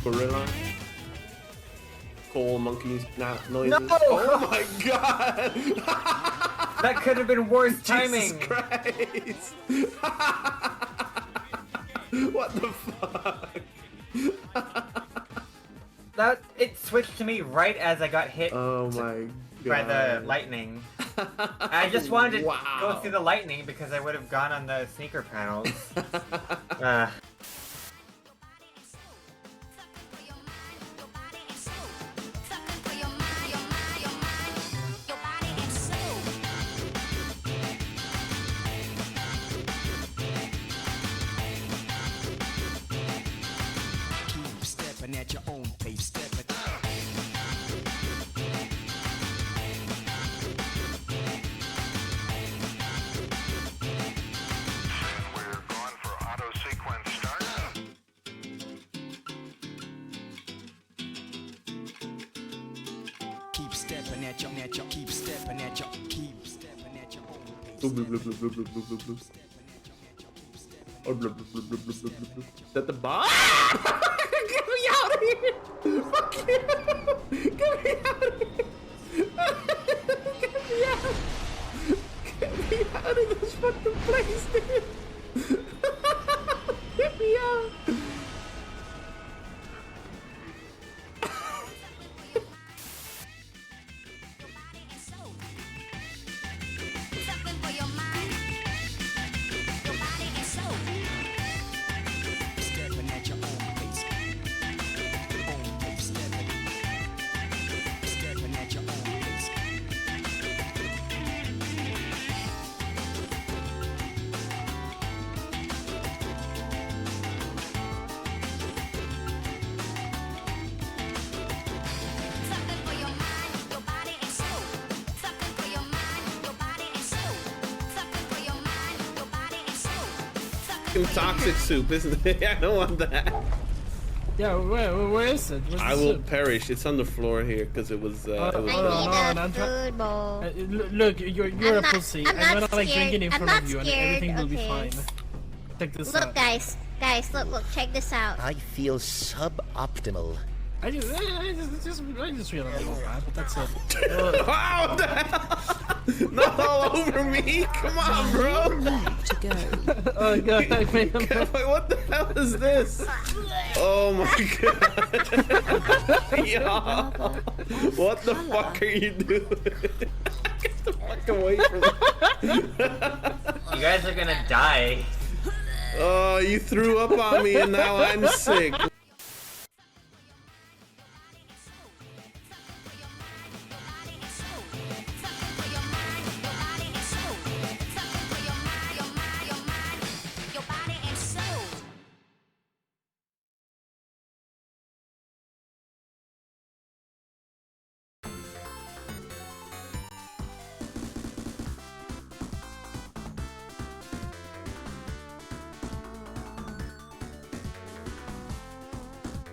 Gorilla. Coal monkeys, noises. No! Oh my god! That could have been worse timing. Jesus Christ! What the fuck? It switched to me right as I got hit Oh my god. by the lightning. I just wanted to Wow. go through the lightning because I would have gone on the sneaker panels. Keep stepping at your own pace, stepping. We're going for auto sequence start. Keep stepping at your, keep stepping at your, keep stepping at your own pace. Bloop, bloop, bloop, bloop, bloop, bloop, bloop, bloop. Oh, bloop, bloop, bloop, bloop, bloop, bloop, bloop. Is that the boss? Get me out of here! Fuck you! Get me out of here! Get me out! Get me out of this fucking place, dude! Get me out! Stepping at your own pace. Own pace, stepping. Stepping at your own pace. Toxic soup, isn't it? I don't want that. Yeah, where is it? Where's I the will soup? perish. It's on the floor here because it was. It was hold I on, need I'm a try- food bowl. Look, you're a not- pussy. I'm I'm not gonna like drink it in scared. I'm front of not you and scared, everything will be okay. fine. Check this Look, out. guys, look, check this out. I feel suboptimal. I just realized that, but that's it. Wow, the hell? Not all over me. Come on, bro. Oh god, I made him. What the hell is this? Oh my god. Yo. What the fuck are you doing? Get the fuck away from me. You guys are gonna die. Oh, you threw up on me and now I'm sick.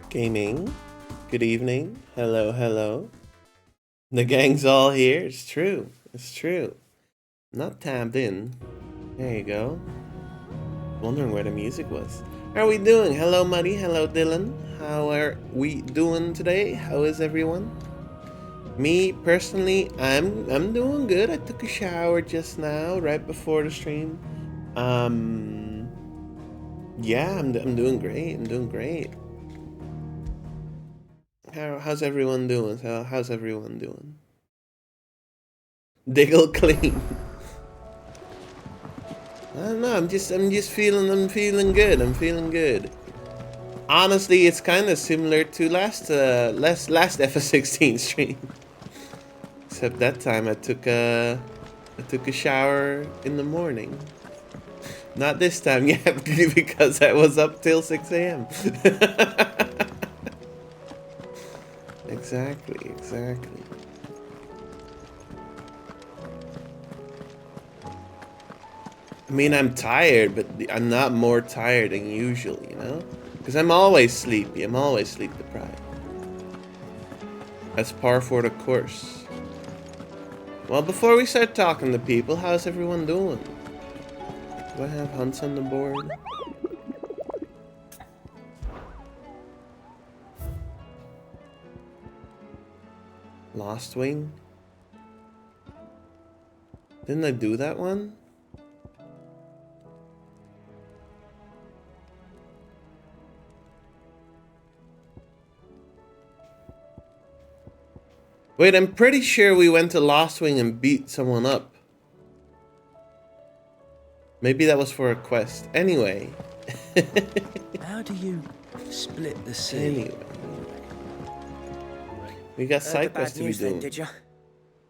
Gaming. Good evening. Hello, hello. The gang's all here. It's true. It's true. Not tabbed in. There you go. Wondering where the music was. How are we doing? Hello, Muddy. Hello, Dylan. How are we doing today? How is everyone? Me personally, I'm doing good. I took a shower just now, right before the stream. Yeah, I'm doing great. I'm doing great. How's everyone doing? How's everyone doing? Diggle clean. I don't know. I'm just feeling good. I'm feeling good. Honestly, it's kind of similar to last ff16 stream. Except that time I took a shower in the morning. Not this time yet because I was up till 6 a.m. Exactly. I mean, I'm tired, but I'm not more tired than usual, you know? Because I'm always sleepy. I'm always sleep deprived. That's par for the course. Well, before we start talking to people, how's everyone doing? Do I have hunts on the board? Lost Wing? Didn't I do that one? Wait, I'm pretty sure we went to Lost Wing and beat someone up. Maybe that was for a quest. Anyway. How do you split the sea? Anyway. We got The side bad quests to be news then, doing. did you?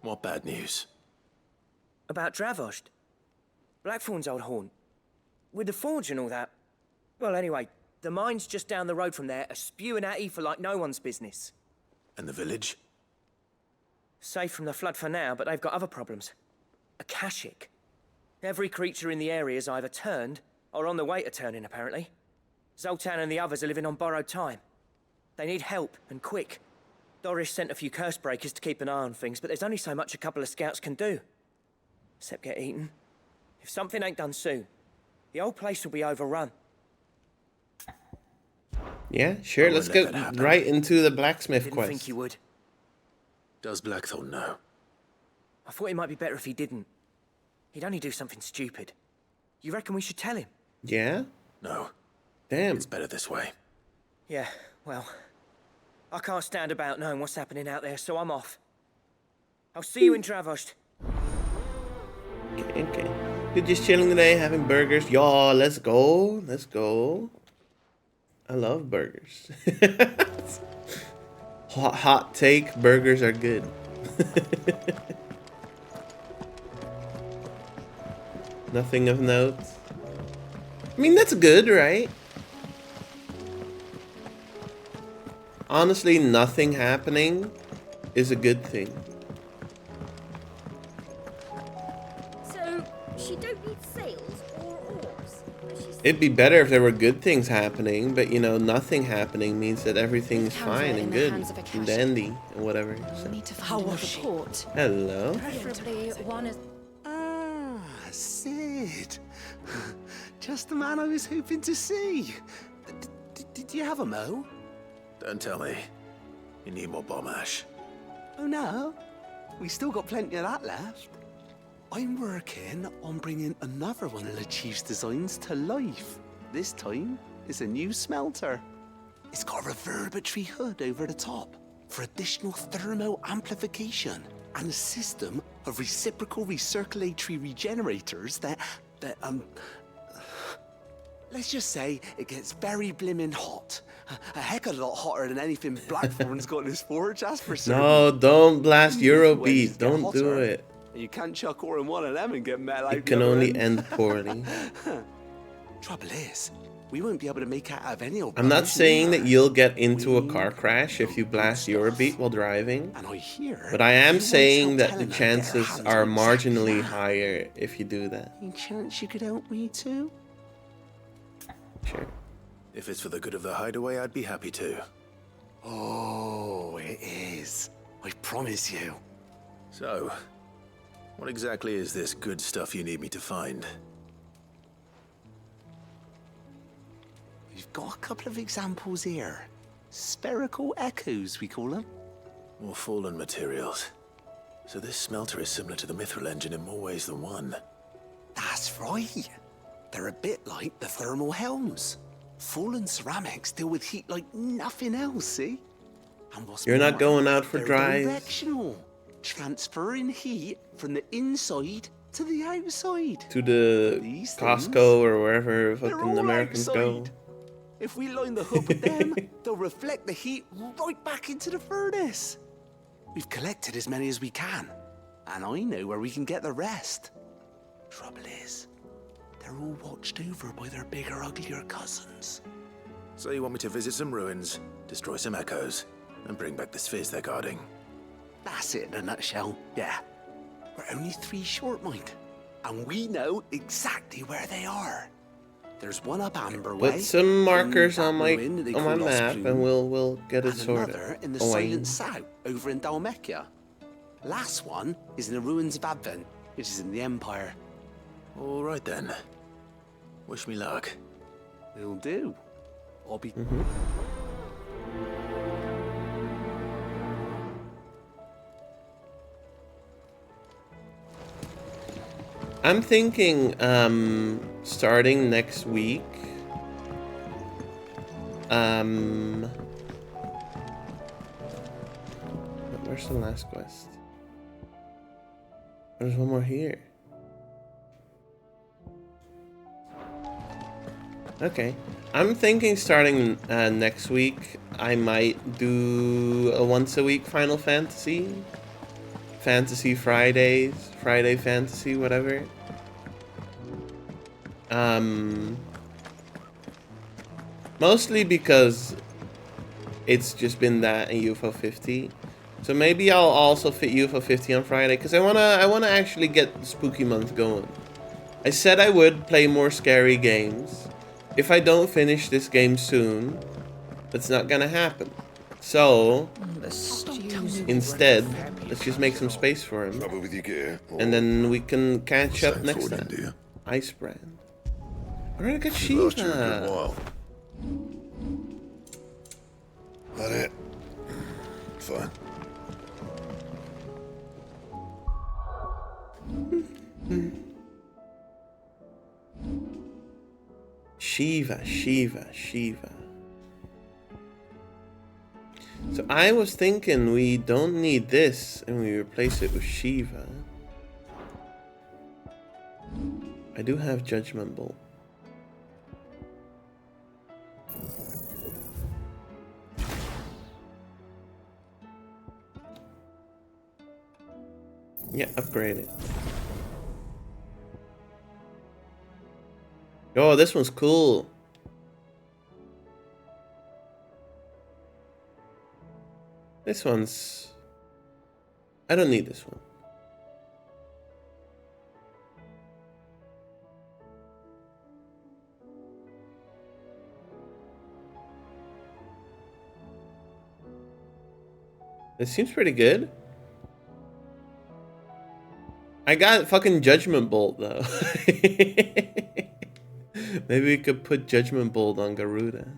What bad news? About Dravost. Blackthorn's old haunt. With the forge and all that. Well, anyway, the mines just down the road from there are spewing out ether like no one's business. And the village? Safe from the flood for now, but they've got other problems. Akashic. Every creature in the area is either turned or on the way to turning, apparently. Zoltan and the others are living on borrowed time. They need help, and quick. Doris sent a few curse breakers to keep an eye on things, but there's only so much a couple of scouts can do. Except get eaten. If something ain't done soon, the old place will be overrun. Yeah, sure. I Let's won't go let that happen. right into the blacksmith Didn't quest. think you would. Does Blackthorn know? I thought it might be better if he didn't. He'd only do something stupid. You reckon we should tell him? Yeah? No. Damn. It's better this way. Yeah, well, I can't stand about knowing what's happening out there, so I'm off. I'll see you in Dravost. Okay. You're just chilling today, having burgers. Y'all, let's go. Let's go. I love burgers. Hot take, burgers are good. Nothing of note. I mean, that's good, right? Honestly, nothing happening is a good thing. So, she don't need sails or oars. It'd be better if there were good things happening, but you know, nothing happening means that everything's fine and good and dandy and whatever. So. How was she? Port. Hello. Preferably one is. Ah, Sid. Just the man I was hoping to see. Did you have a mo? Don't tell me. You need more bomb ash. Oh no, we still got plenty of that left. I'm working on bringing another one of the Chief's designs to life. This time, it's a new smelter. It's got a reverberatory hood over the top for additional thermo amplification and a system of reciprocal recirculatory regenerators that let's just say it gets very blimmin' hot. A heck of a lot hotter than anything Blackthorn's got in his forge, that's for certain. No, don't blast Even if the Eurobeat. waves get Don't do hotter, it. You can't chuck ore in one of them and get met like It can the other only end. end poorly. Trouble is, we won't be able to make out of any old I'm not potion saying that either. you'll get into a We car crash if you blast Eurobeat while driving, And I hear but I am you saying won't that tell the him to get her chances hands are on exactly marginally that. higher if you do that. Any chance you could help me too? Sure. If it's for the good of the hideaway, I'd be happy to. Oh, it is. I promise you. So, what exactly is this good stuff you need me to find? We've got a couple of examples here. Spherical echoes, we call them. More fallen materials. So this smelter is similar to the Mithril engine in more ways than one. That's right. They're a bit like the thermal helms. Fallen ceramics deal with heat like nothing else, see? And what's You're not more, going out for they're drives? directional, transferring heat from the inside to the outside. To the These Costco things, or wherever they're fucking all Americans go. outside. If we line the hood with them, they'll reflect the heat right back into the furnace. We've collected as many as we can, and I know where we can get the rest. Trouble is, they're all watched over by their bigger, uglier cousins. So you want me to visit some ruins, destroy some echoes, and bring back the spheres they're guarding? That's it in a nutshell, yeah. We're only 3 short, mind, and we know exactly where they are. There's one up Amber Way. Put some markers in that on my ruin that they on my call Lost map, Plume, and we'll get it and sorted. another in the Away. Silent South over in Dalmekia. Last one is in the ruins of Advent, which is in the Empire. All right then. Wish me luck. It'll do. I'll be. I'm thinking starting next week. Where's the last quest? There's one more here. Okay. I'm thinking starting next week, I might do a once a week Final Fantasy. Fantasy Fridays, Friday Fantasy, whatever. Mostly because it's just been that and UFO 50. So maybe I'll also fit UFO 50 on Friday because I wanna actually get the spooky month going. I said I would play more scary games. If I don't finish this game soon, that's not gonna happen. So instead, let's just make some space for him. Trouble with your gear? And then we can catch up Same next for you, time. dear. Ice brand. Alright, I got You lost you a good Shiva. while. That it? Fine. Shiva, Shiva, Shiva. So I was thinking we don't need this and we replace it with Shiva. I do have Judgment Bolt. Yeah, upgrade it. Oh, this one's cool. This one's... I don't need this one. It seems pretty good. I got fucking Judgment Bolt though. Maybe we could put Judgment Bolt on Garuda.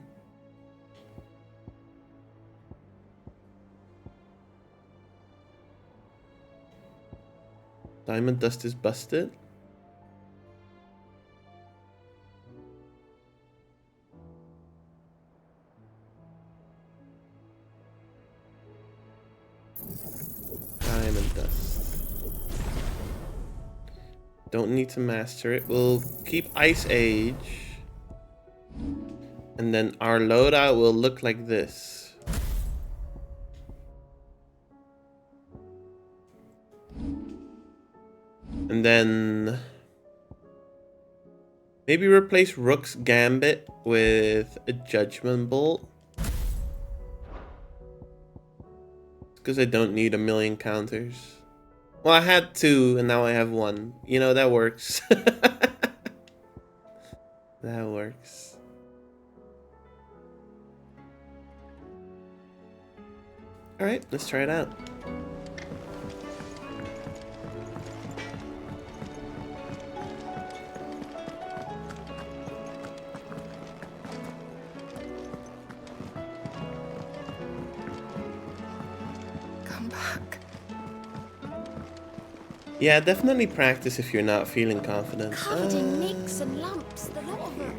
Diamond Dust is busted. Diamond Dust. Don't need to master it. We'll keep Ice Age. And then our loadout will look like this. And then maybe replace Rook's Gambit with a Judgment Bolt. Because I don't need a million counters. Well, I had 2 and now I have 1. You know, that works. That works. Alright, let's try it out. Come back. Yeah, definitely practice if you're not feeling confident. Covered in nicks and lumps, the lot of them.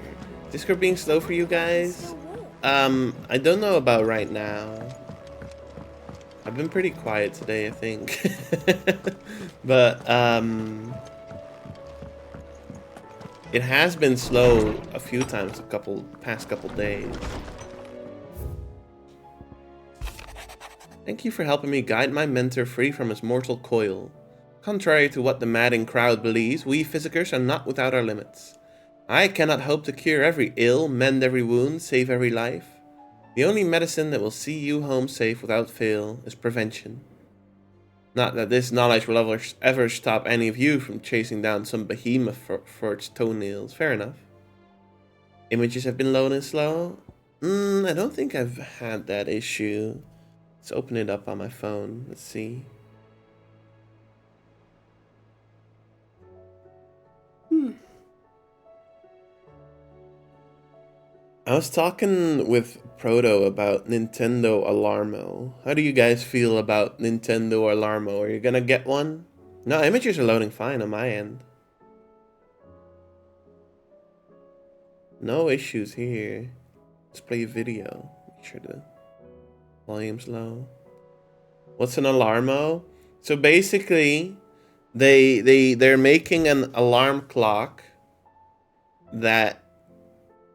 Discord being slow for you guys? I don't know about right now. I've been pretty quiet today, I think. But, it has been slow a few times past couple days. Thank you for helping me guide my mentor free from his mortal coil. Contrary to what the madding crowd believes, we physicers are not without our limits. I cannot hope to cure every ill, mend every wound, save every life. The only medicine that will see you home safe without fail is prevention. Not that this knowledge will ever stop any of you from chasing down some behemoth for its toenails. Fair enough. Images have been loading slow? I don't think I've had that issue. Let's open it up on my phone. Let's see. I was talking with Proto about Nintendo Alarmo. How do you guys feel about Nintendo Alarmo? Are you gonna get one? No, images are loading fine on my end. No issues here. Let's play video. Make sure the volume's low. What's an alarmo? So basically, they're making an alarm clock that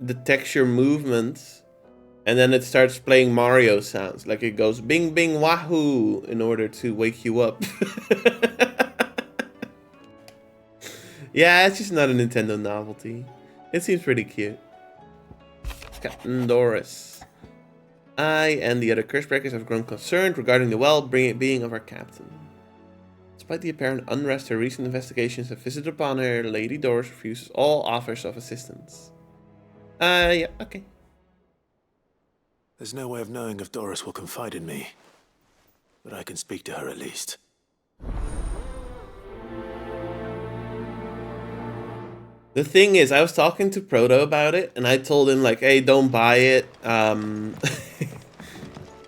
detects your movements, and then it starts playing Mario sounds. Like it goes bing bing wahoo in order to wake you up. Yeah, it's just not a Nintendo novelty. It seems pretty cute. Captain Doris. I and the other Cursebreakers have grown concerned regarding the well-being of our captain. Despite the apparent unrest her recent investigations have visited upon her, Lady Doris refuses all offers of assistance. Yeah, okay. There's no way of knowing if Doris will confide in me, but I can speak to her at least. The thing is, I was talking to Proto about it, and I told him, like, hey, don't buy it.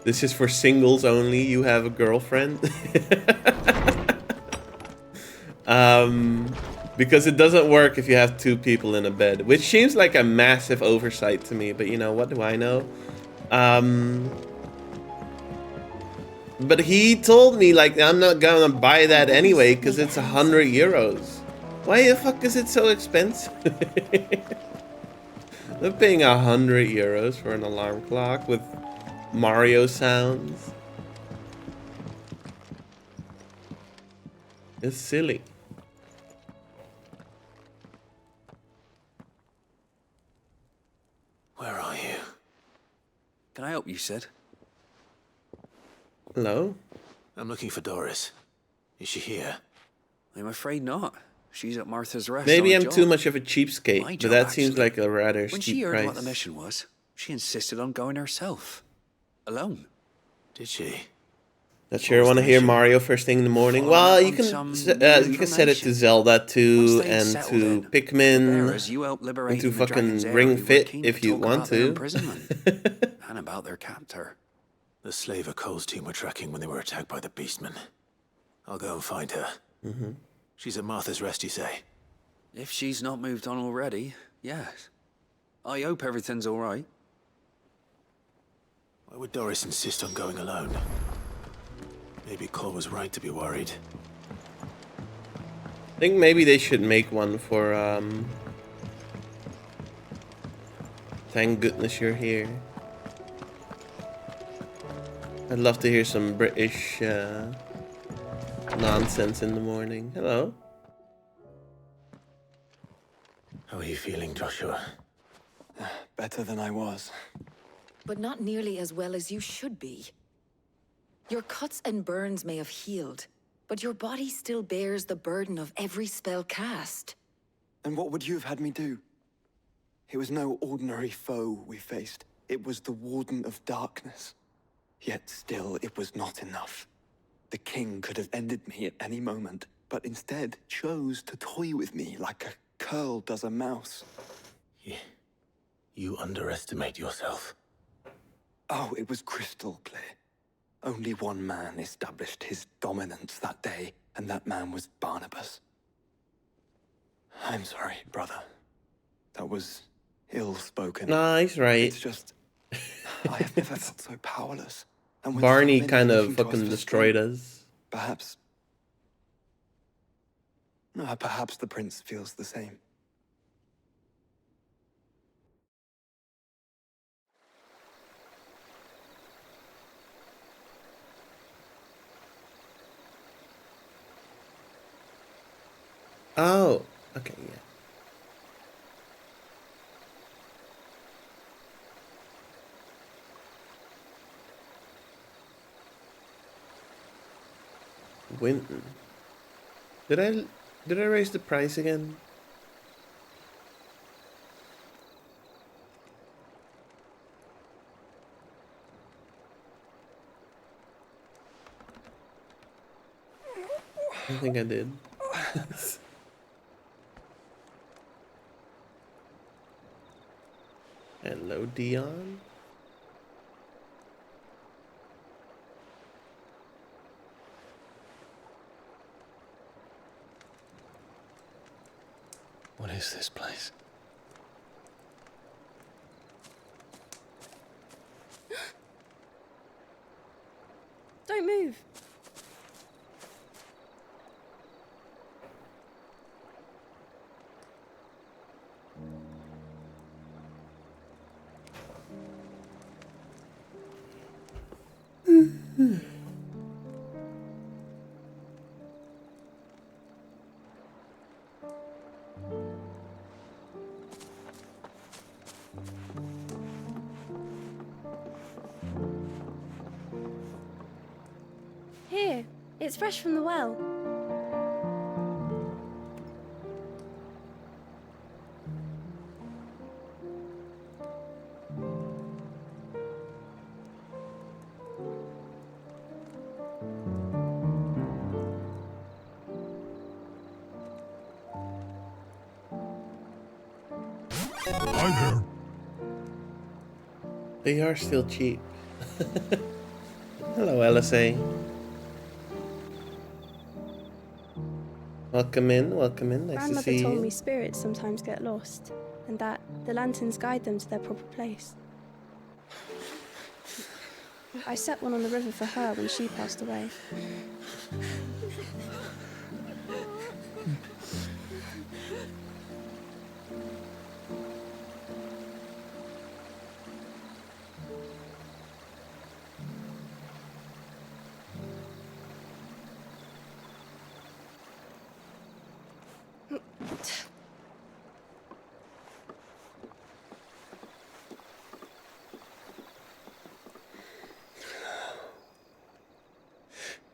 This is for singles only. You have a girlfriend. Because it doesn't work if you have two people in a bed, which seems like a massive oversight to me, but you know, what do I know? But he told me, like, I'm not gonna buy that anyway, because it's 100 euros. Why the fuck is it so expensive? I'm paying 100 euros for an alarm clock with Mario sounds. It's silly. Where are you? Can I help you, Sid? Hello? I'm looking for Doris. Is she here? I'm afraid not. She's at Martha's Rest. Maybe on I'm a too job. much of a cheapskate, My but job, that seems actually. like a rather When steep she heard price. what the mission was, she insisted on going herself. Alone. Did she? Not sure I want to hear Mario first thing in the morning. Follow Well, up you on can some you can set it to information. Zelda Once 2 they'd and settled to in, the Pikmin bearers you helped and liberate to in the Dragon's fucking Aerie Ring were Fit keen if to you talk want about their to. imprisonment and about their captor. The slaver Cole's team were tracking when they were attacked by the Beastmen. I'll go and find her. She's at Martha's Rest, you say? If she's not moved on already, yes. I hope everything's all right. Why would Doris insist on going alone? Maybe Cole was right to be worried. I think maybe they should make one for thank goodness you're here. I'd love to hear some British nonsense in the morning. Hello. How are you feeling, Joshua? Better than I was. But not nearly as well as you should be. Your cuts and burns may have healed, but your body still bears the burden of every spell cast. And what would you have had me do? It was no ordinary foe we faced. It was the Warden of Darkness. Yet still, it was not enough. The king could have ended me at any moment, but instead chose to toy with me like a curl does a mouse. You underestimate yourself. Oh, it was crystal clear. Only one man established his dominance that day, and that man was Barnabas. I'm sorry, brother. That was ill-spoken. Nah, he's right. It's just, I have never felt so powerless. And with Barney so many kind of looking to us fucking for destroyed strength, us. Perhaps... perhaps the prince feels the same. Oh, okay, yeah. Winton. Did I raise the price again? I think I did. Hello, Dion. What is this place? It's fresh from the well. Hi there. They are still cheap. Hello, LSA. Welcome in, welcome in. Nice to Grandmother see told you. me spirits sometimes get lost, and that the lanterns guide them to their proper place. I set one on the river for her when she passed away.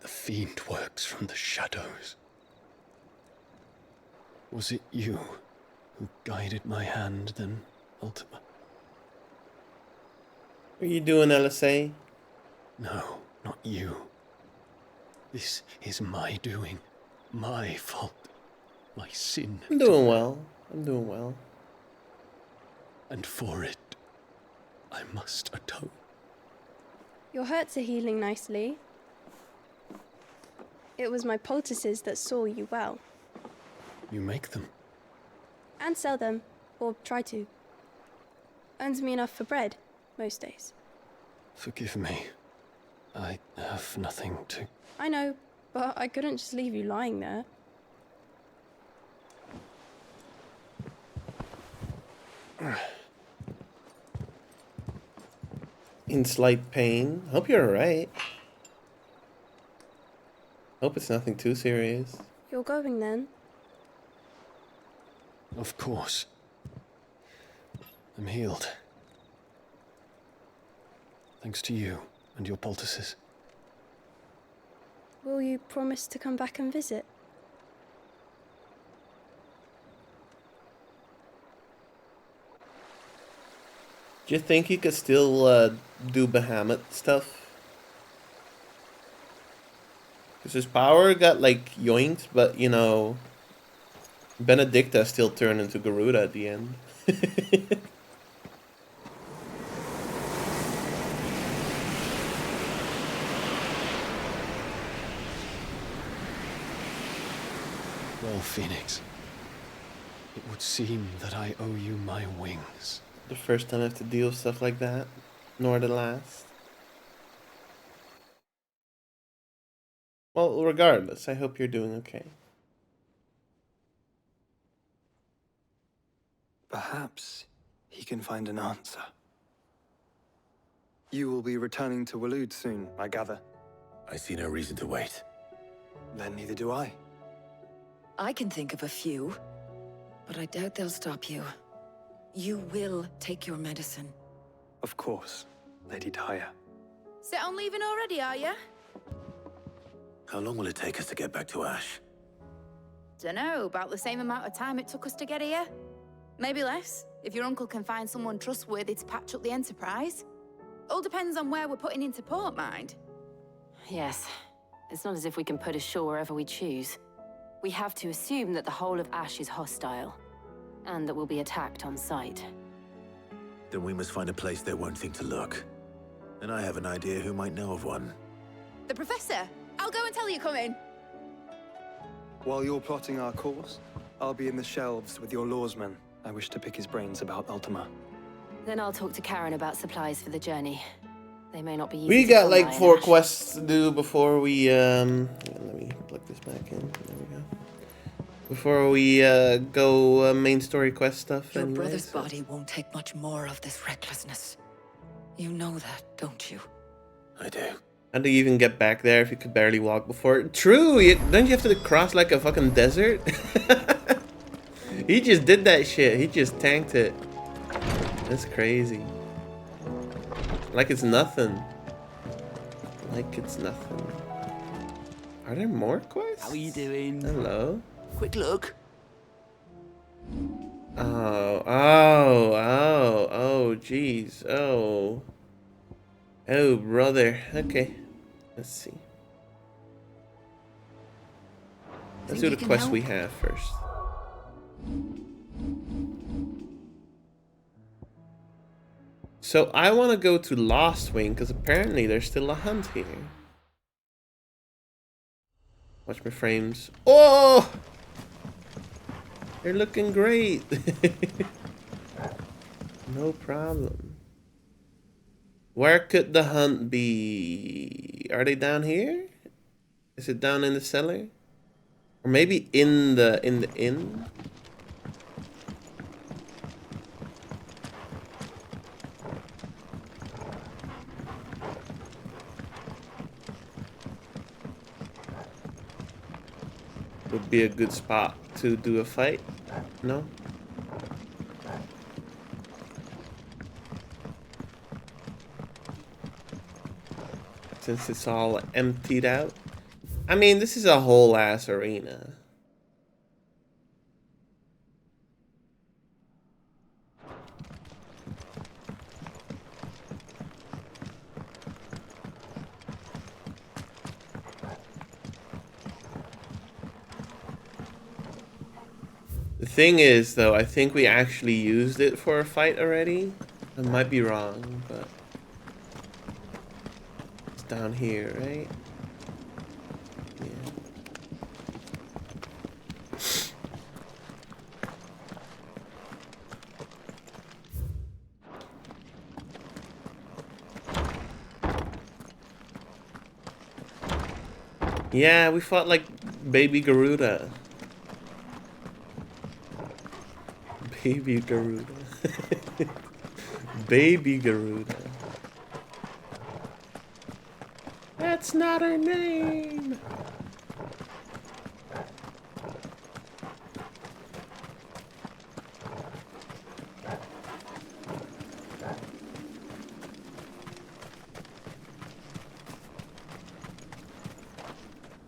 The fiend works from the shadows. Was it you who guided my hand then, Ultima? What are you doing, LSA? No, not you. This is my doing. My fault. My sin. I'm doing well. I'm doing well. And for it, I must atone. Your hurts are healing nicely. It was my poultices that saw you well. You make them. And sell them, or try to. Earns me enough for bread, most days. Forgive me. I have nothing to... I know, but I couldn't just leave you lying there. In slight pain. Hope you're alright. Hope it's nothing too serious. You're going then? Of course. I'm healed. Thanks to you and your poultices. Will you promise to come back and visit? Do you think you could still do Bahamut stuff? Because his power got like yoinked, but you know, Benedicta still turned into Garuda at the end. Well, Phoenix, it would seem that I owe you my wings. The first time I have to deal with stuff like that, nor the last. Well, regardless, I hope you're doing okay. Perhaps he can find an answer. You will be returning to Waloed soon, I gather. I see no reason to wait. Then neither do I. I can think of a few, but I doubt they'll stop you. You will take your medicine. Of course, Lady Daya. Set on leaving already, are you? How long will it take us to get back to Ash? Dunno, about the same amount of time it took us to get here. Maybe less, if your uncle can find someone trustworthy to patch up the Enterprise. All depends on where we're putting into port, mind. Yes. It's not as if we can put ashore wherever we choose. We have to assume that the whole of Ash is hostile, and that we'll be attacked on sight. Then we must find a place they won't think to look. And I have an idea who might know of one. The Professor! I'll go and tell you come in. While you're plotting our course, I'll be in the shelves with your lawsman. I wish to pick his brains about Ultima. Then I'll talk to Karen about supplies for the journey. They may not be easy We to got come like by in 4 Ash. quests to do before we let me plug this back in. There we go. Before we go main story quest stuff. Your anyway, brother's so- body won't take much more of this recklessness. You know that, don't you? I do. How do you even get back there if you could barely walk before? True, don't you have to cross like a fucking desert? He just did that shit. He just tanked it. That's crazy. Like it's nothing. Like it's nothing. Are there more quests? How are you doing? Hello. Quick look. Oh, jeez. Oh, brother. Okay. Let's see. Let's do the quest we have first. So I want to go to Lost Wing because apparently there's still a hunt here. Watch my frames. Oh! They're looking great. No problem. Where could the hunt be? Are they down here? Is it down in the cellar? Or maybe in the inn? Would be a good spot to do a fight. No? Since it's all emptied out. I mean, this is a whole ass arena. The thing is, though, I think we actually used it for a fight already. I might be wrong, but it's down here, right? Yeah, we fought like Baby Garuda. Baby Garuda. Baby Garuda. That's not her name.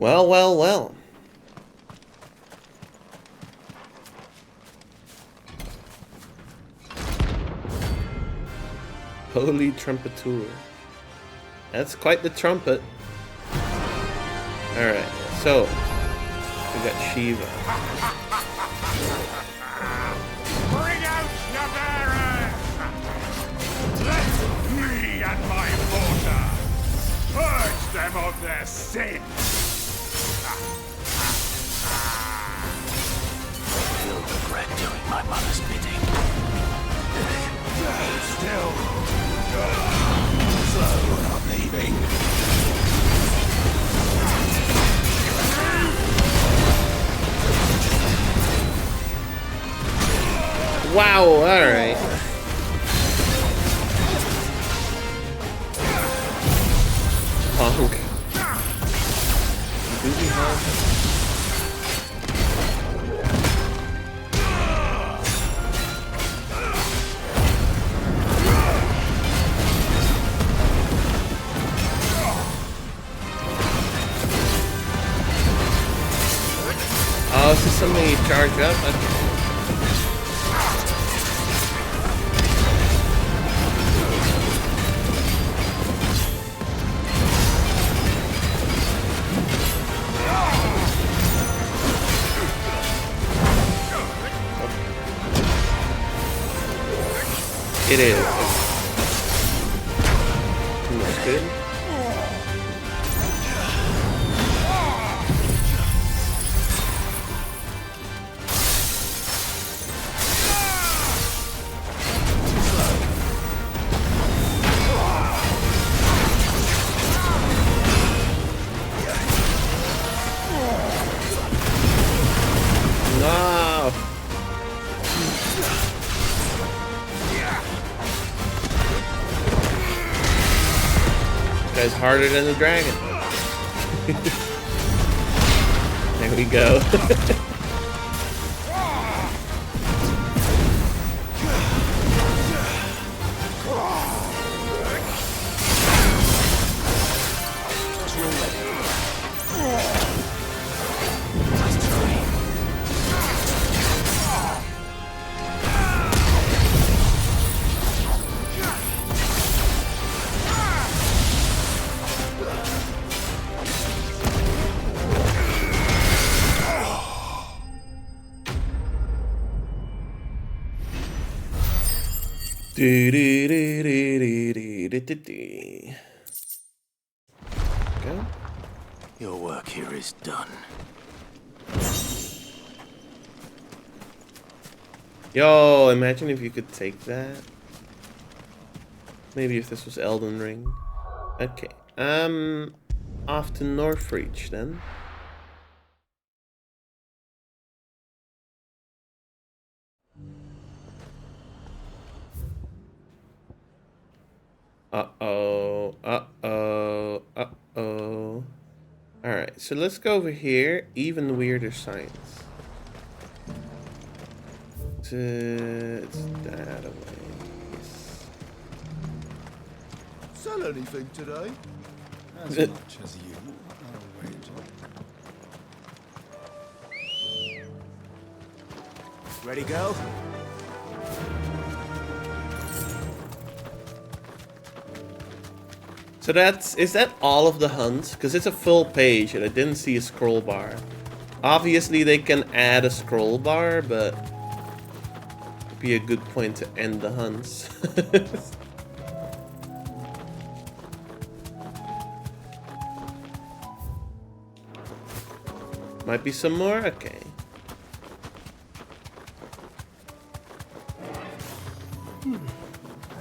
Well, well, well. Holy trumpeter. That's quite the trumpet. Alright, so we got Shiva. Bring out your bearers! Let me and my water purge them of their sins! You'll regret doing my mother's bidding. Still, slow, not leaving. Wow, alright. Punk. Booby hug. Oh, is this something you charge up? Okay. It is. That's good. No. Guy's harder than the dragon. There we go. Go. Your work here is done. Yo, imagine if you could take that. Maybe if this was Elden Ring. Okay. Off to Northreach then. Uh-oh. Uh-oh. Uh-oh. Alright, so let's go over here. Even weirder signs. It's that away. Sell anything today? As much as you. I'll wait. Ready, go? So is that all of the hunts? Because it's a full page and I didn't see a scroll bar. Obviously they can add a scroll bar, but it'd be a good point to end the hunts. Might be some more? Okay.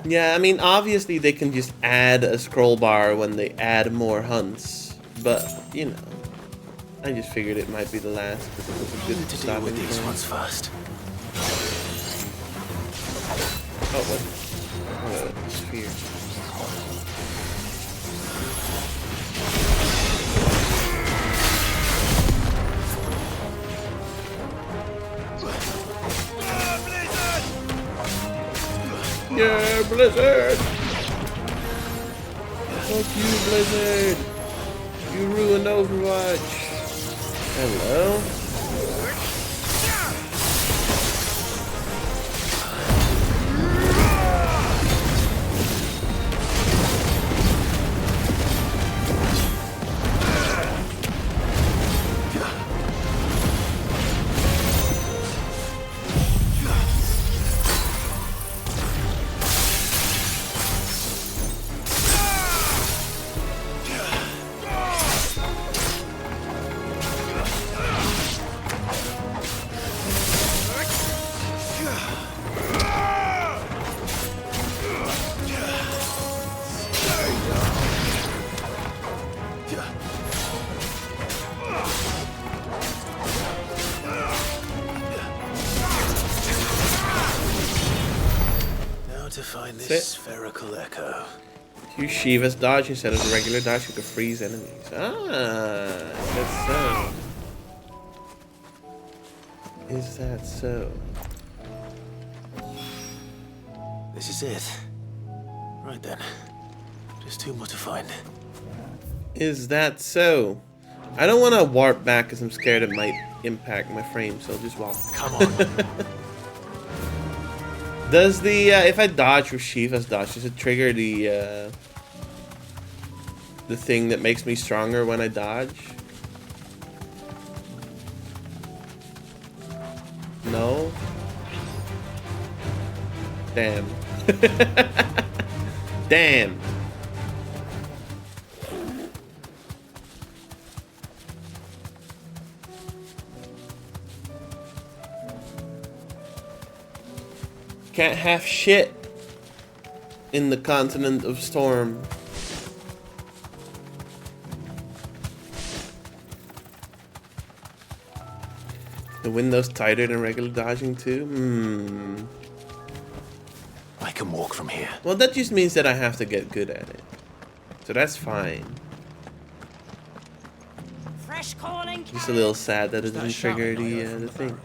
Yeah, I mean, obviously they can just add a scroll bar when they add more hunts. But, you know, I just figured it might be the last because it was a good to deal with these ones first. Oh, what? Oh, sphere. Yeah, Blizzard! Fuck you, Blizzard! You ruined Overwatch! Hello? To find this spherical echo. Use Shiva's dodge instead of the regular dodge, you can freeze enemies. Ah, that's so. Is that so? This is it. Right then. Just two more to find. Is that so? I don't want to warp back because I'm scared it might impact my frame, so I'll just walk. Come on. Does the if I dodge with Shiva's dodge, does it trigger the thing that makes me stronger when I dodge? No. Damn. Damn. Can't have shit in the continent of storm. The window's tighter than regular dodging too? I can walk from here. Well, that just means that I have to get good at it. So that's fine. Fresh calling. Just a little sad that it doesn't trigger the thing.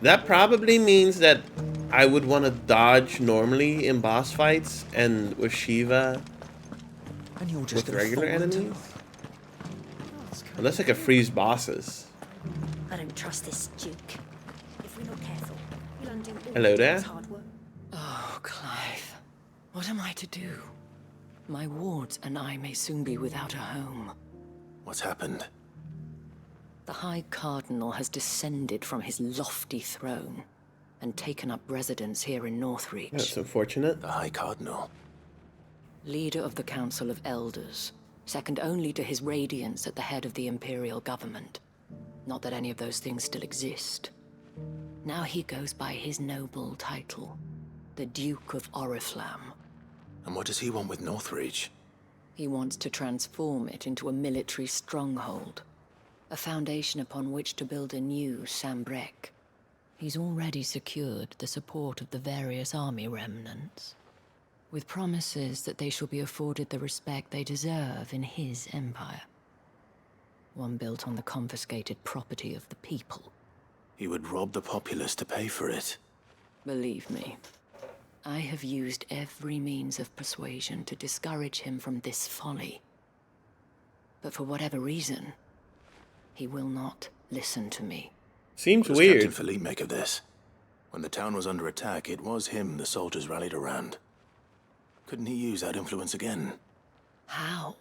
That probably means that I would want to dodge normally in boss fights and with Shiva with regular enemies. Unless I can freeze bosses. I don't trust this Duke. If we're not careful, we'll undo all Hello there. his hard work. Oh, Clive. What am I to do? My wards and I may soon be without a home. What's happened? The High Cardinal has descended from his lofty throne. and taken up residence here in Northreach. That's unfortunate. The High Cardinal. Leader of the Council of Elders, second only to his Radiance at the head of the Imperial government. Not that any of those things still exist. Now he goes by his noble title, the Duke of Oriflamme. And what does he want with Northreach? He wants to transform it into a military stronghold, a foundation upon which to build a new Sambrec. He's already secured the support of the various army remnants, with promises that they shall be afforded the respect they deserve in his empire. One built on the confiscated property of the people. He would rob the populace to pay for it. Believe me, I have used every means of persuasion to discourage him from this folly. But for whatever reason, he will not listen to me. Seems what weird. What does Captain Philippe make of this? When the town was under attack, it was him the soldiers rallied around. Couldn't he use that influence again? How?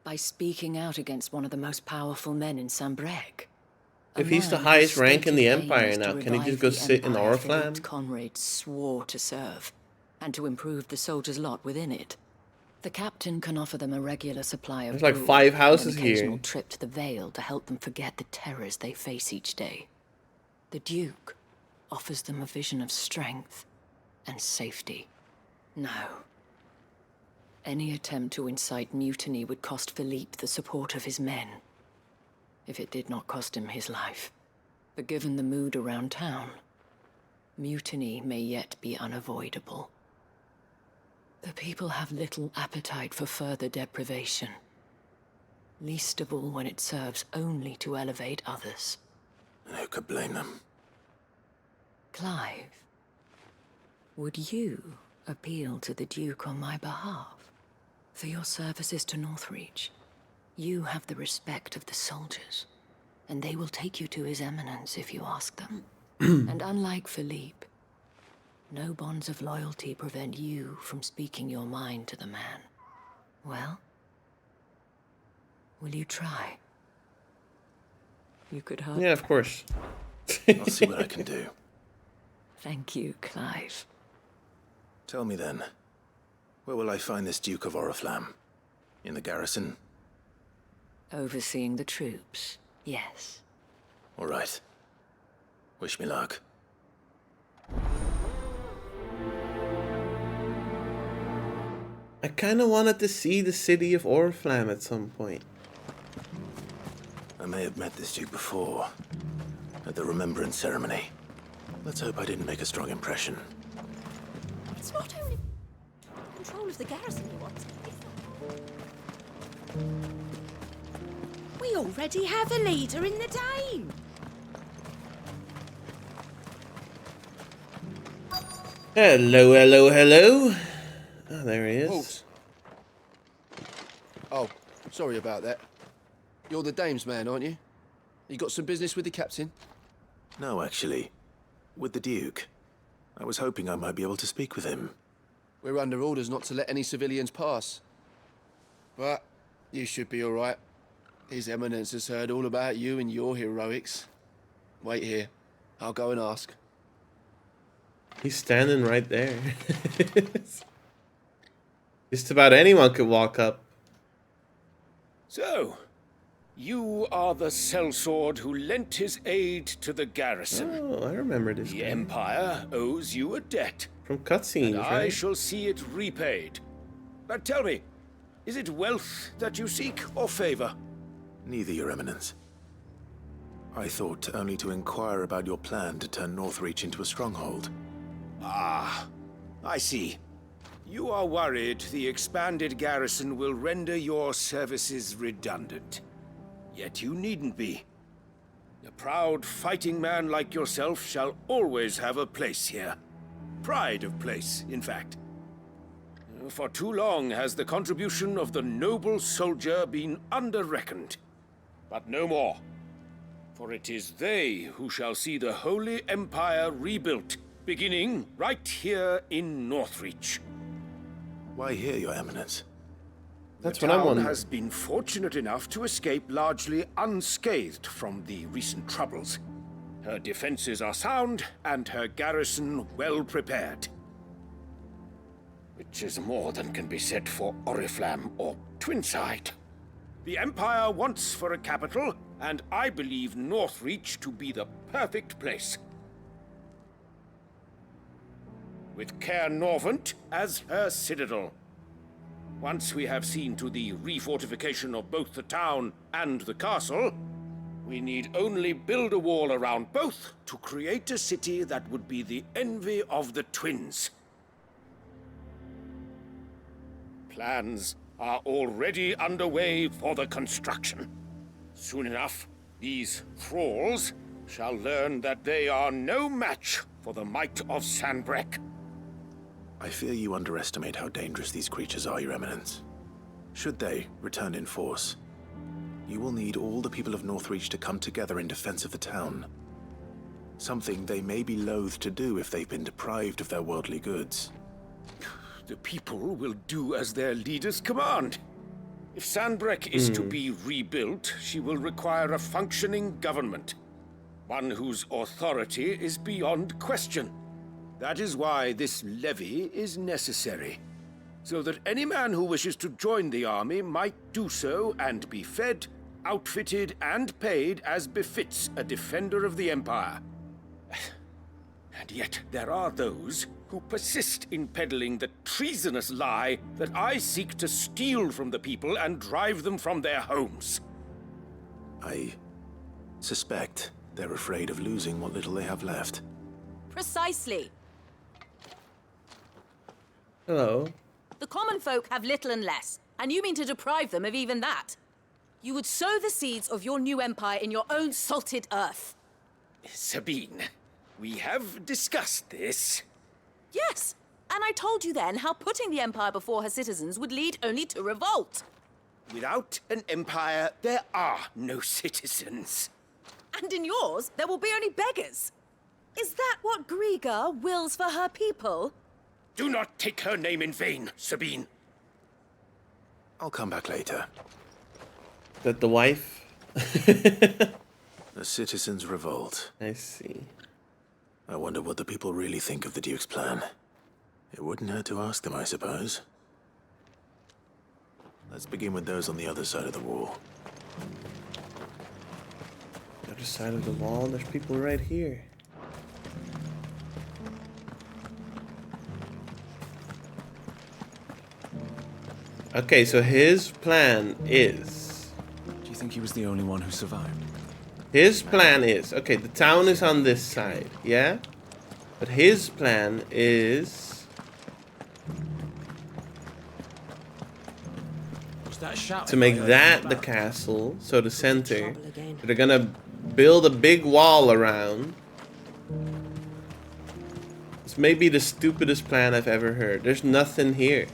By speaking out against one of the most powerful men in Sambrec. If he's the highest rank in the Empire now, can he just go sit in Oriflamme? Comrades swore to serve, and to improve the soldiers' lot within it. The captain can offer them a regular supply of There's like food 5 houses and an occasional here. trip to the Vale to help them forget the terrors they face each day. The Duke offers them a vision of strength and safety. No. Any attempt to incite mutiny would cost Philippe the support of his men, if it did not cost him his life. But given the mood around town, mutiny may yet be unavoidable. The people have little appetite for further deprivation, least of all when it serves only to elevate others. And who could blame them? Clive, would you appeal to the Duke on my behalf? For your services to Northreach, you have the respect of the soldiers, and they will take you to His Eminence if you ask them. And unlike Philippe, no bonds of loyalty prevent you from speaking your mind to the man. Well, will you try? You could hope. Yeah, of course. I'll see what I can do. Thank you, Clive. Tell me then, where will I find this Duke of Oriflamme? In the garrison? Overseeing the troops, yes. All right. Wish me luck. I kind of wanted to see the city of Oriflamme at some point. I may have met this Duke before, at the Remembrance Ceremony. Let's hope I didn't make a strong impression. It's not only control of the garrison he wants. We already have a leader in the Dane. Hello, hello, hello. Oh, there he is. Halt. Oh, sorry about that. You're the dame's man, aren't you? You got some business with the captain? No, actually. With the Duke. I was hoping I might be able to speak with him. We're under orders not to let any civilians pass. But you should be all right. His Eminence has heard all about you and your heroics. Wait here. I'll go and ask. He's standing right there. Just about anyone could walk up. So, you are the sellsword who lent his aid to the garrison. Oh, I remember this The guy. Empire owes you a debt. From cutscenes, and I right? shall see it repaid. But tell me, is it wealth that you seek or favor? Neither, Your Eminence. I thought only to inquire about your plan to turn Northreach into a stronghold. Ah, I see. You are worried the expanded garrison will render your services redundant. Yet you needn't be. A proud fighting man like yourself shall always have a place here. Pride of place, in fact. For too long has the contribution of the noble soldier been under-reckoned. But no more. For it is they who shall see the Holy Empire rebuilt, beginning right here in Northreach. Why here, Your Eminence? That's the what I'm town wondering. has been fortunate enough to escape largely unscathed from the recent troubles. Her defenses are sound, and her garrison well prepared. Which is more than can be said for Oriflamme or Twinside. The Empire wants for a capital, and I believe Northreach to be the perfect place. With Caer Norvent as her citadel. Once we have seen to the refortification of both the town and the castle, we need only build a wall around both to create a city that would be the envy of the twins. Plans are already underway for the construction. Soon enough, these thralls shall learn that they are no match for the might of Sanbreque. I fear you underestimate how dangerous these creatures are, Your Eminence. Should they return in force, you will need all the people of Northreach to come together in defense of the town. Something they may be loath to do if they've been deprived of their worldly goods. The people will do as their leaders command. If Sanbreque is to be rebuilt, she will require a functioning government. One whose authority is beyond question. That is why this levy is necessary. So that any man who wishes to join the army might do so and be fed, outfitted, and paid as befits a defender of the Empire. And yet there are those who persist in peddling the treasonous lie that I seek to steal from the people and drive them from their homes. I suspect they're afraid of losing what little they have left. Precisely. Hello. The common folk have little and less, and you mean to deprive them of even that? You would sow the seeds of your new empire in your own salted earth. Sabine, we have discussed this. Yes, and I told you then how putting the empire before her citizens would lead only to revolt. Without an empire, there are no citizens. And in yours, there will be only beggars. Is that what Griga wills for her people? Do not take her name in vain, Sabine. I'll come back later. That the wife? A citizens' revolt. I see. I wonder what the people really think of the Duke's plan. It wouldn't hurt to ask them, I suppose. Let's begin with those on the other side of the wall. The other side of the wall? There's people right here. Okay, so his plan is... Do you think he was the only one who survived? His plan is... Okay, the town is on this side, yeah? But his plan is... to make that the castle, so the center. They're gonna build a big wall around. This may be the stupidest plan I've ever heard. There's nothing here.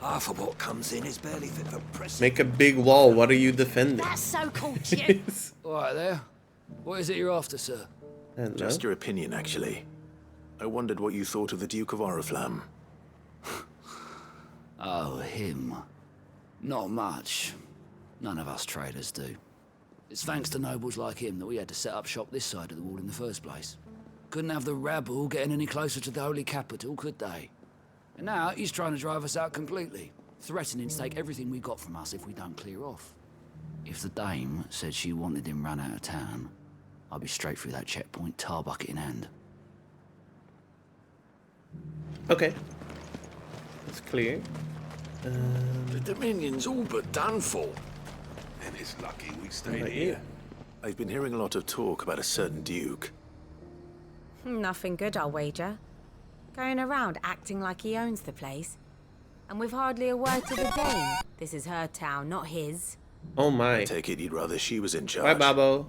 Half of what comes in is barely fit for press. Make a big wall. What are you defending? That's so-called Duke. All right there. What is it you're after, sir? Hello? Just your opinion, actually. I wondered what you thought of the Duke of Oriflamme. Oh, him. Not much. None of us traders do. It's thanks to nobles like him that we had to set up shop this side of the wall in the first place. Couldn't have the rabble getting any closer to the holy capital, could they? And now he's trying to drive us out completely, threatening to take everything we got from us if we don't clear off. If the dame said she wanted him run out of town, I'd be straight through that checkpoint, tar bucket in hand. Okay. It's clear. The Dominion's all but done for. And it's lucky we stayed here. I've been hearing a lot of talk about a certain Duke. Nothing good, I'll wager. Going around acting like he owns the place. And with hardly a word to the dame. This is her town, not his. Oh my. I take it you'd rather she was in charge. Bye, Babbo.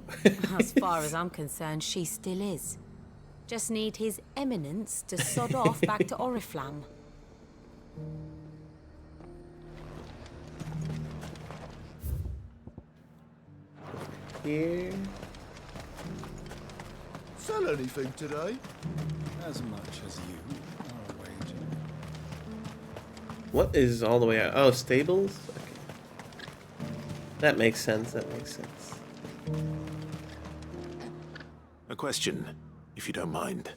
As far as I'm concerned, she still is. Just need his eminence to sod off back to Oriflamme. Here. Sell anything today? As much as you, I'll wager. What is all the way out? Oh, stables? Okay. That makes sense. That makes sense. A question, if you don't mind.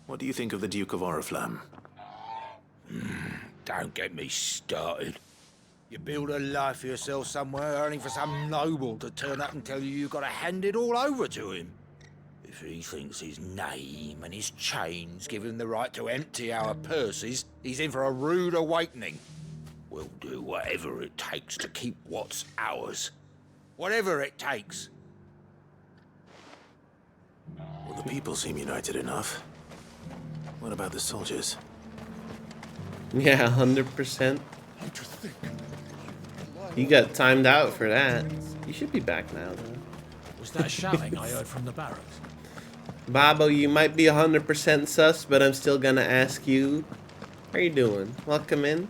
What do you think of the Duke of Oriflamme? Don't get me started. You build a life for yourself somewhere, only for some noble to turn up and tell you you've got to hand it all over to him. If he thinks his name and his chains give him the right to empty our purses, he's in for a rude awakening. We'll do whatever it takes to keep what's ours. Whatever it takes. Well, the people seem united enough. What about the soldiers? Yeah, 100%. You got timed out for that. You should be back now, though. Was that shouting I heard from the barracks? Babo, you might be 100% sus, but I'm still gonna ask you. How are you doing? Welcome in.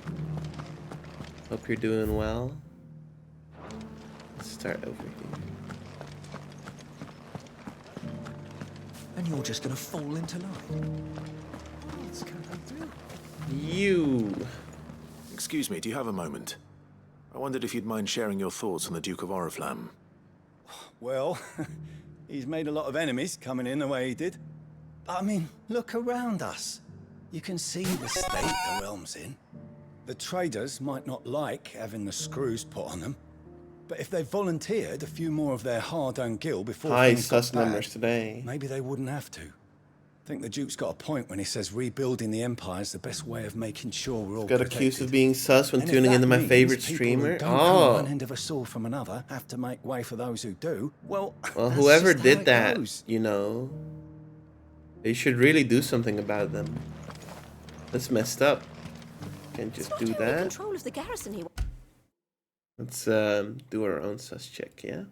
Hope you're doing well. Let's start over here. And you're just gonna fall into line. What's going through? You. Excuse me, do you have a moment? I wondered if you'd mind sharing your thoughts on the Duke of Oriflamme. Well, he's made a lot of enemies coming in the way he did. But I mean, look around us. You can see the state the realm's in. The traders might not like having the screws put on them, but if they volunteered a few more of their hard-earned gil before High things got sus bad, numbers today. maybe they wouldn't have to. I think the Duke's got a point when he says rebuilding the Empire is the best way of making sure we're all Got protected. accused of being sus when And if tuning that into my means favorite people who streamer. don't come Oh. one end of a sword from another have to make way for those who do. Well, Well, that's whoever just how did it that, goes. you know, they should really do something about them. That's messed up. Can't just do that. Control of the garrison he. Let's do our own sus check, yeah?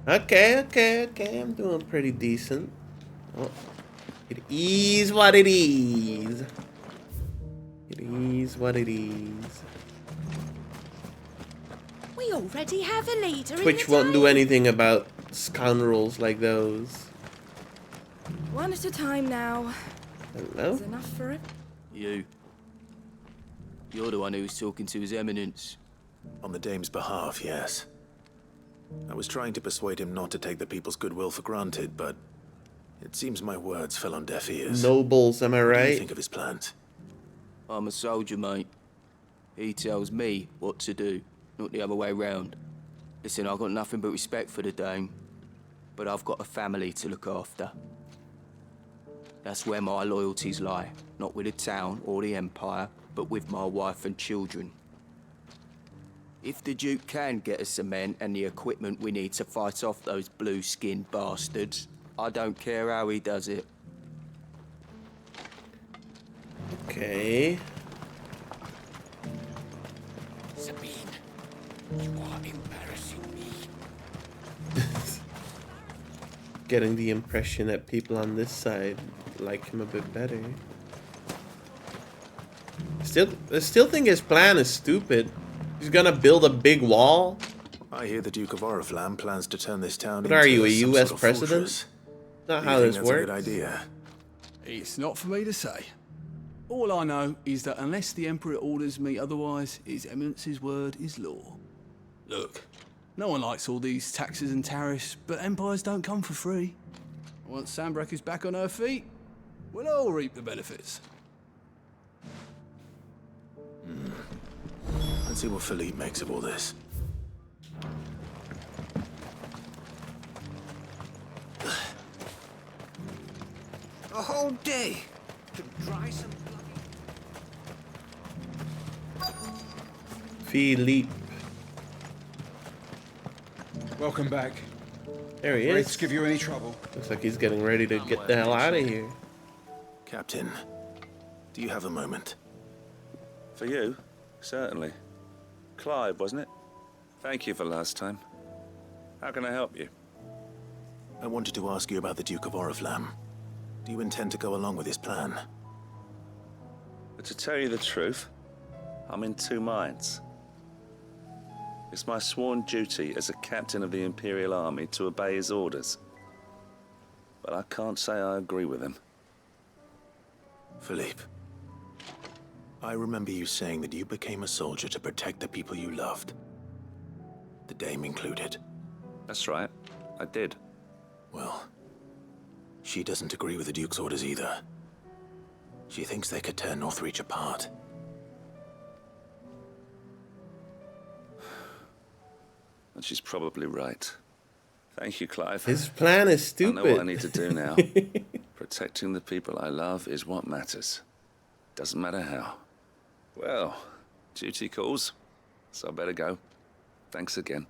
Okay. I'm doing pretty decent. Oh, it is what it is. It is what it is. We already have a leader. Twitch won't do anything about scoundrels like those. One at a time now. Hello? Is enough for it? You. You're the one who was talking to His Eminence. On the Dame's behalf, yes. I was trying to persuade him not to take the people's goodwill for granted, but it seems my words fell on deaf ears. Nobles, am I What do you right? think of his plans? I'm a soldier, mate. He tells me what to do, not the other way round. Listen, I've got nothing but respect for the Dame, but I've got a family to look after. That's where my loyalties lie, not with the town or the Empire, but with my wife and children. If the Duke can get us cement and the equipment we need to fight off those blue-skinned bastards, I don't care how he does it. Okay. Sabine, you are embarrassing me. Getting the impression that people on this side like him a bit better. I still think his plan is stupid. He's gonna build a big wall. I hear the Duke of Oriflamme plans to turn this town What into are you, a some US sort of president? fortress. Not Do how you this think that's a works. good idea? It's not for me to say. All I know is that unless the Emperor orders me otherwise, His Eminence's word is law. Look, no one likes all these taxes and tariffs, but empires don't come for free. Once Sandbreak is back on her feet, we'll all reap the benefits. Let's see what Philippe makes of all this. A whole day to dry some Philippe. Welcome back. There he Afraid is. to give you any trouble. Looks like he's getting ready to get the hell out of here. Captain, do you have a moment? For you? Certainly. Clive, wasn't it? Thank you for last time. How can I help you? I wanted to ask you about the Duke of Oriflamme. Do you intend to go along with his plan? But to tell you the truth, I'm in two minds. It's my sworn duty as a captain of the Imperial Army to obey his orders. But I can't say I agree with him. Philippe, I remember you saying that you became a soldier to protect the people you loved. The dame included. That's right. I did. Well, she doesn't agree with the Duke's orders either. She thinks they could tear Northreach apart. And she's probably right. Thank you, Clive. His plan is stupid. I know what I need to do now. Protecting the people I love is what matters. Doesn't matter how. Well, duty calls, so I better go. Thanks again.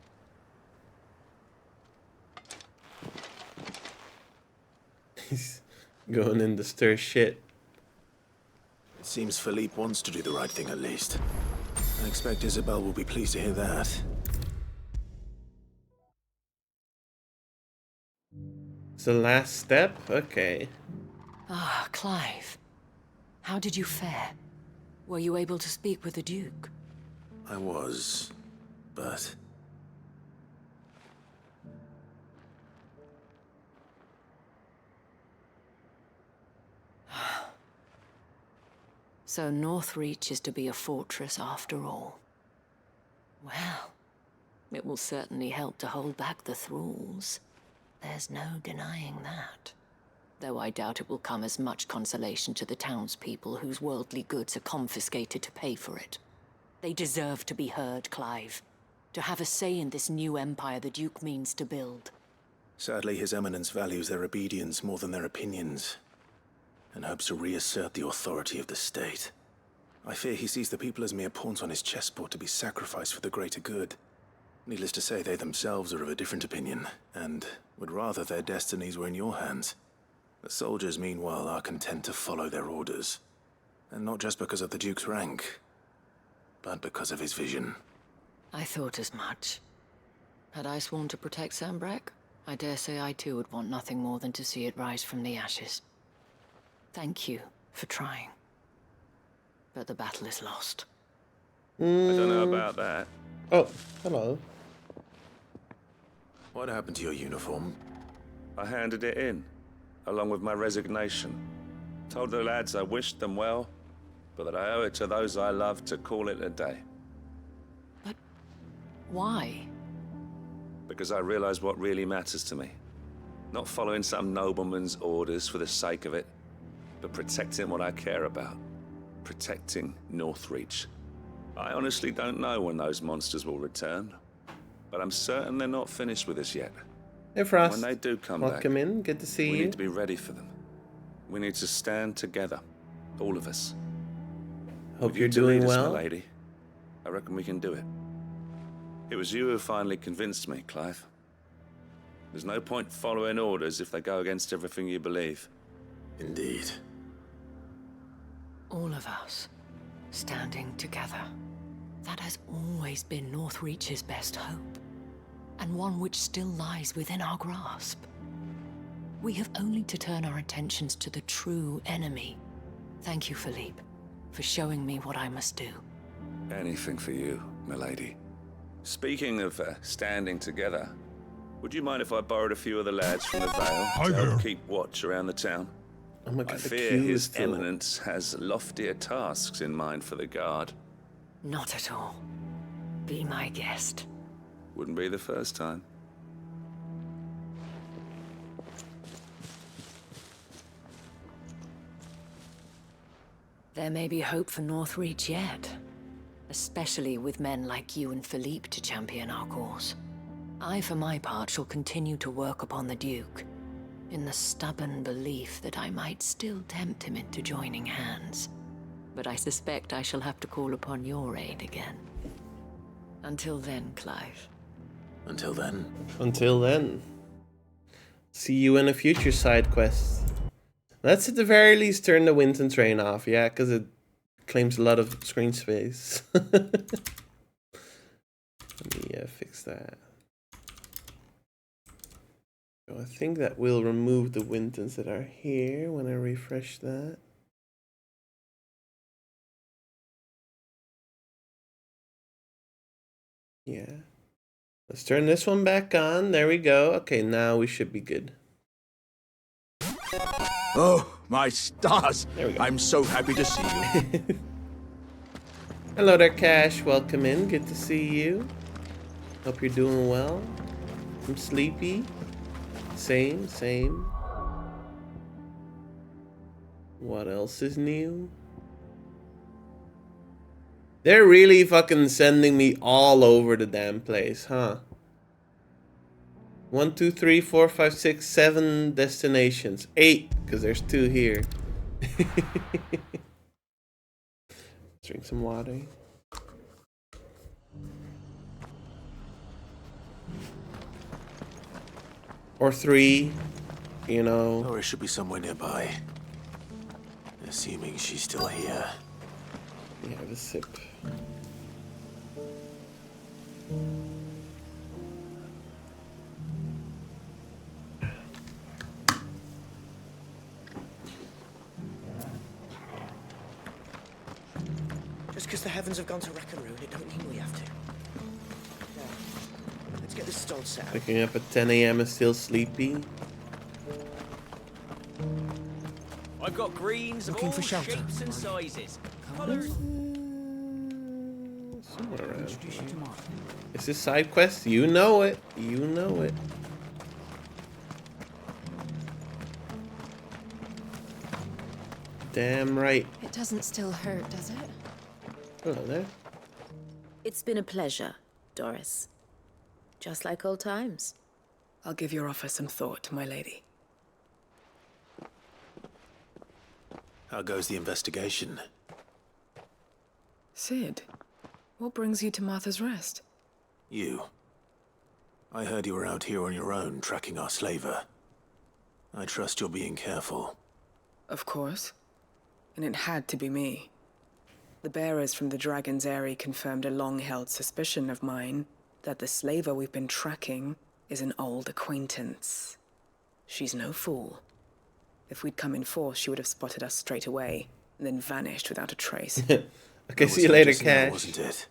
He's going in to stir shit. It seems Philippe wants to do the right thing at least. I expect Isabel will be pleased to hear that. It's the last step? Okay. Ah, Clive. How did you fare? Were you able to speak with the Duke? I was, but... So Northreach is to be a fortress after all. Well, it will certainly help to hold back the thralls. There's no denying that. Though I doubt it will come as much consolation to the townspeople whose worldly goods are confiscated to pay for it. They deserve to be heard, Clive. To have a say in this new empire the Duke means to build. Sadly, His Eminence values their obedience more than their opinions, and hopes to reassert the authority of the state. I fear he sees the people as mere pawns on his chessboard to be sacrificed for the greater good. Needless to say, they themselves are of a different opinion, and would rather their destinies were in your hands. The soldiers, meanwhile, are content to follow their orders. And not just because of the Duke's rank, but because of his vision. I thought as much. Had I sworn to protect Sambrack, I dare say I too would want nothing more than to see it rise from the ashes. Thank you for trying. But the battle is lost. I don't know about that. Oh, hello. What happened to your uniform? I handed it in, along with my resignation. Told the lads I wished them well, but that I owe it to those I love to call it a day. But why? Because I realize what really matters to me. Not following some nobleman's orders for the sake of it, but protecting what I care about. Protecting Northreach. I honestly don't know when those monsters will return, but I'm certain they're not finished with us yet. Hey Frost, when they do come welcome back, in. Good to see we you. need to be ready for them. We need to stand together, all of us. Hope With you're you to doing lead us, well. my lady, I reckon we can do it. It was you who finally convinced me, Clive. There's no point following orders if they go against everything you believe. Indeed. All of us, standing together. That has always been Northreach's best hope, and one which still lies within our grasp. We have only to turn our attentions to the true enemy. Thank you, Philippe, for showing me what I must do. Anything for you, milady. Speaking of standing together, would you mind if I borrowed a few of the lads from the Vale to help keep watch around the town? Oh my God, I the fear queue His is still- Eminence has loftier tasks in mind for the guard. Not at all. Be my guest. Wouldn't be the first time. There may be hope for Northreach yet, especially with men like you and Philippe to champion our cause. I, for my part, shall continue to work upon the Duke, in the stubborn belief that I might still tempt him into joining hands. But I suspect I shall have to call upon your aid again. Until then, Clive. Until then. Until then. See you in a future side quest. Let's at the very least turn the Winton train off, yeah, because it claims a lot of screen space. Let me fix that. So I think that will remove the Wintons that are here when I refresh that. Yeah. Let's turn this one back on. There we go. Okay, now we should be good. Oh, my stars! There we go. I'm so happy to see you. Hello there, Cash. Welcome in. Good to see you. Hope you're doing well. I'm sleepy. Same. What else is new? They're really fucking sending me all over the damn place, huh? 1, 2, 3, 4, 5, 6, 7 destinations. 8, because there's 2 here. Drink some water. Or 3, you know. Or it should be somewhere nearby. Assuming she's still here. Yeah, the sip. Just because the heavens have gone to Wreck-a-Roon, it don't mean we have to. Now, let's get this stall set up. Waking up at 10 a.m. and still sleepy. I've got greens Looking of for all shelter. shapes and sizes. Colours. Somewhere around. Introduce you to Martha. Is this side quest? You know it. You know it. Damn right. It doesn't still hurt, does it? Hello there. It's been a pleasure, Doris. Just like old times. I'll give your offer some thought, my lady. How goes the investigation? Sid, what brings you to Martha's Rest? You. I heard you were out here on your own, tracking our slaver. I trust you're being careful. Of course. And it had to be me. The bearers from the Dragon's Eyrie confirmed a long-held suspicion of mine that the slaver we've been tracking is an old acquaintance. She's no fool. If we'd come in force, she would have spotted us straight away, and then vanished without a trace. Okay, see you later, Just now, Cash. wasn't it?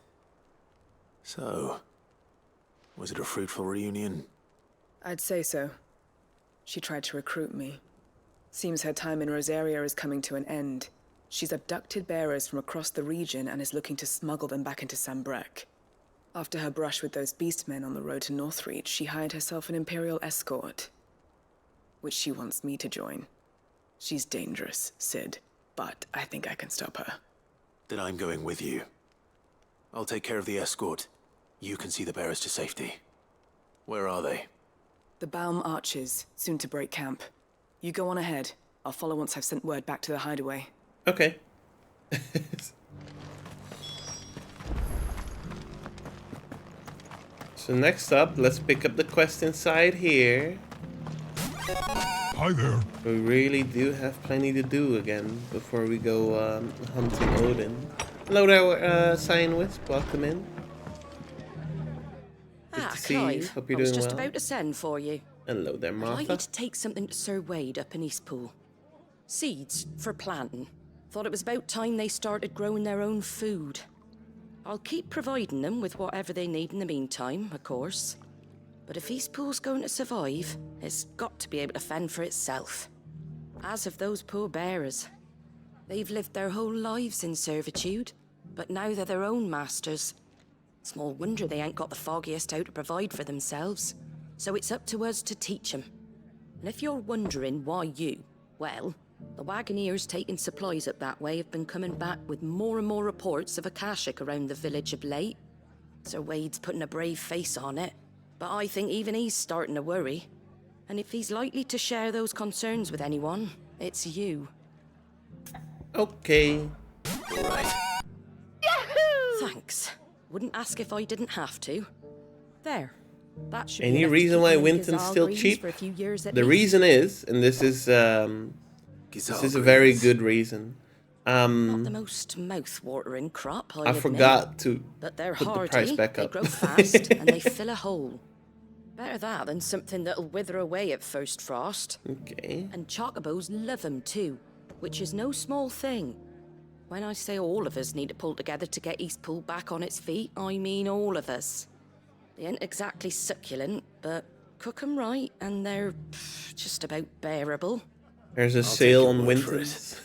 So, was it a fruitful reunion? I'd say so. She tried to recruit me. Seems her time in Rosaria is coming to an end. She's abducted bearers from across the region and is looking to smuggle them back into Sambrek. After her brush with those beastmen on the road to Northreach, she hired herself an Imperial escort, which she wants me to join. She's dangerous, Sid, but I think I can stop her. Then I'm going with you. I'll take care of the escort. You can see the bearers to safety. Where are they? The Baum Archers, soon to break camp. You go on ahead. I'll follow once I've sent word back to the hideaway. Okay. So next up, let's pick up the quest inside here. Hi there. We really do have plenty to do again before we go hunting Odin. Hello there, Cyan Wisp. Welcome in. Good to see you. Clive, Hope you're I was doing just well. about to send for you. Hello there, I'd like Martha. you to take something to Sir Wade up in Eastpool. Seeds for planting. Thought it was about time they started growing their own food. I'll keep providing them with whatever they need in the meantime, of course. But if Eastpool's going to survive, it's got to be able to fend for itself. As have those poor bearers. They've lived their whole lives in servitude, but now they're their own masters. Small wonder they ain't got the foggiest how to provide for themselves. So it's up to us to teach them. And if you're wondering why you, well, the Wagoneers taking supplies up that way have been coming back with more and more reports of Akashic around the village of late. Sir Wade's putting a brave face on it, but I think even he's starting to worry. And if he's likely to share those concerns with anyone, it's you. Okay. All right. Thanks. Wouldn't ask if I didn't have to. There. That should be Any enough to reason keep why me in Winton's Gazal still greens cheap? for a few years at The least. reason is, and this is a very good reason. Not the most mouth-watering crop, I admit, forgot to but they're put the hardy, price back they up. grow fast, and they fill a hole. Better that than something that'll wither away at first frost. Okay. And chocobos love 'em too, which is no small thing. When I say all of us need to pull together to get Eastpool back on its feet, I mean all of us. They ain't exactly succulent, but cook 'em right, and they're just about bearable. There's a I'll take sale your on word for Winton's.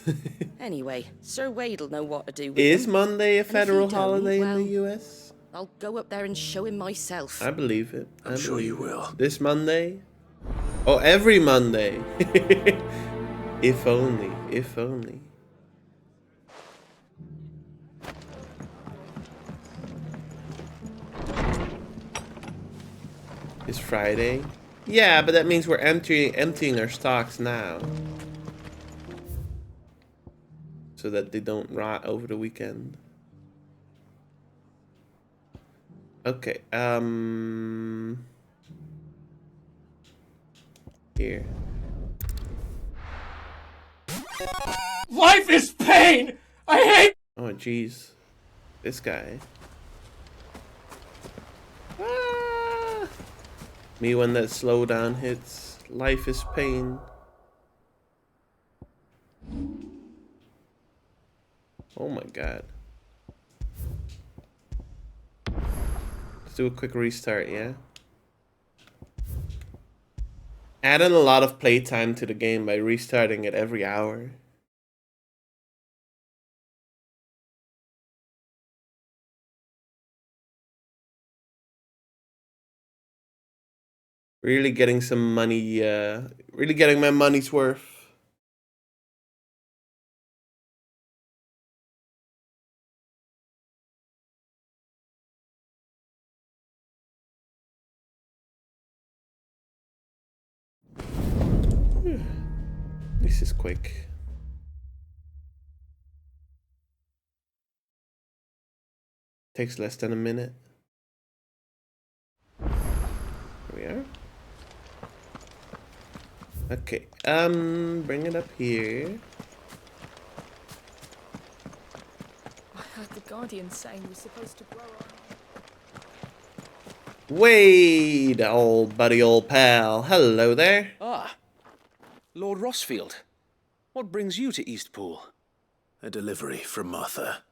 Anyway, Sir Wade'll know what to do with Is them. Monday a And if he federal don't, holiday in well, the US? I'll go up there and show him myself. I believe it. I'm sure you will. This Monday? Oh, every Monday. If only. If only. It's Friday. Yeah, but that means we're emptying our stocks now. So that they don't rot over the weekend. Okay, here. Life is pain! I hate— Oh, jeez. This guy. Me when that slowdown hits. Life is pain. Oh my god. Let's do a quick restart, yeah? Adding a lot of playtime to the game by restarting it every hour. Really getting some money, really getting my money's worth. This is quick. Takes less than a minute. Here we are. Okay, bring it up here. I heard the Guardian saying we're supposed to grow our... Wade, old buddy, old pal. Hello there. Ah, Lord Rossfield. What brings you to Eastpool? A delivery from Martha.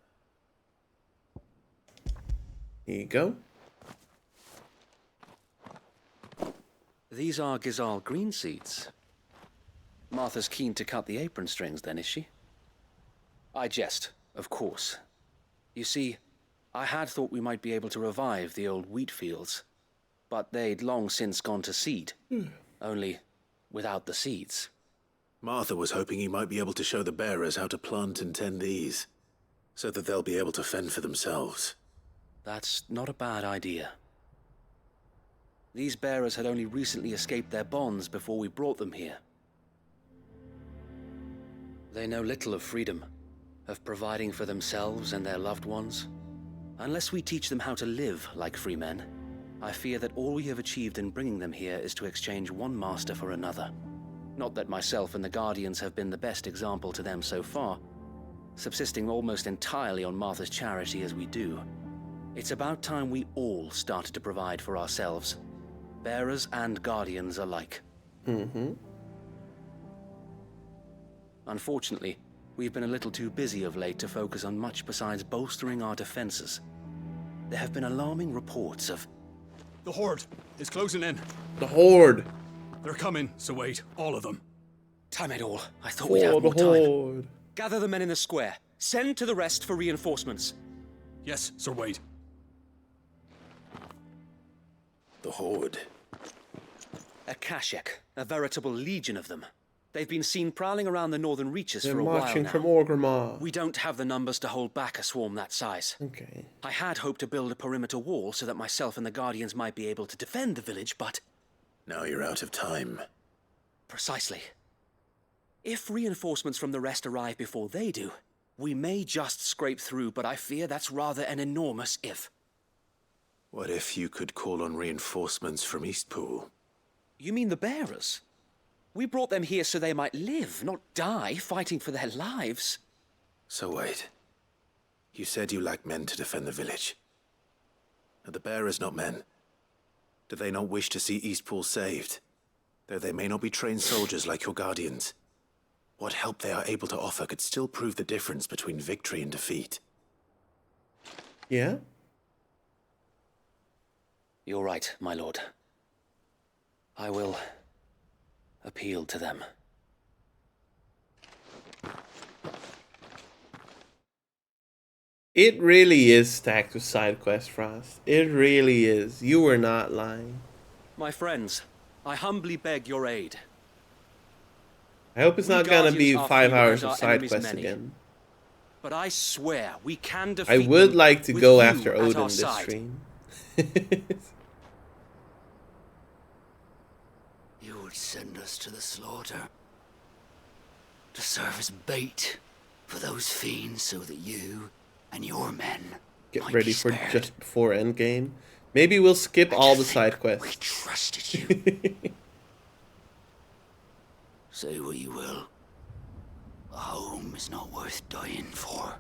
Here you go. These are Gazal green seeds. Martha's keen to cut the apron strings, then, is she? I jest, of course. You see, I had thought we might be able to revive the old wheat fields, but they'd long since gone to seed, only without the seeds. Martha was hoping you might be able to show the bearers how to plant and tend these, so that they'll be able to fend for themselves. That's not a bad idea. These bearers had only recently escaped their bonds before we brought them here. They know little of freedom, of providing for themselves and their loved ones. Unless we teach them how to live like free men, I fear that all we have achieved in bringing them here is to exchange one master for another. Not that myself and the Guardians have been the best example to them so far, subsisting almost entirely on Martha's charity as we do. It's about time we all started to provide for ourselves, bearers and Guardians alike. Unfortunately, we've been a little too busy of late to focus on much besides bolstering our defenses. There have been alarming reports of... The Horde is closing in. The Horde. They're coming, so wait, all of them. Time it all. I thought we'd have more time. Horde. Gather the men in the square. Send to the rest for reinforcements. Yes, Sir Wade. The Horde. A Kashek, a veritable legion of them. They've been seen prowling around the northern reaches They're for a while marching now. from Orgrimmar. We don't have the numbers to hold back a swarm that size. Okay. I had hoped to build a perimeter wall so that myself and the Guardians might be able to defend the village, but... Now you're out of time. Precisely. If reinforcements from the rest arrive before they do, we may just scrape through, but I fear that's rather an enormous if. What if you could call on reinforcements from Eastpool? You mean the bearers? We brought them here so they might live, not die, fighting for their lives. So wait. You said you lack men to defend the village. Are the bearers not men? Do they not wish to see Eastpool saved? Though they may not be trained soldiers like your Guardians. What help they are able to offer could still prove the difference between victory and defeat. Yeah? You're right, my lord. I will appeal to them. It really is stacked with side quests, Frost. It really is. You were not lying. My friends, I humbly beg your aid. I hope it's We not gonna be Guardians are 5 few hours and of our side enemies quests many. again. But I swear we can defeat I would them like to with go you after at Odin our this side. stream. You would send us to the slaughter. To serve as bait for those fiends so that you and your men Get might ready be for spared. just before endgame. Maybe we'll skip all the side quests. We trusted you. Say what you will. A home is not worth dying for.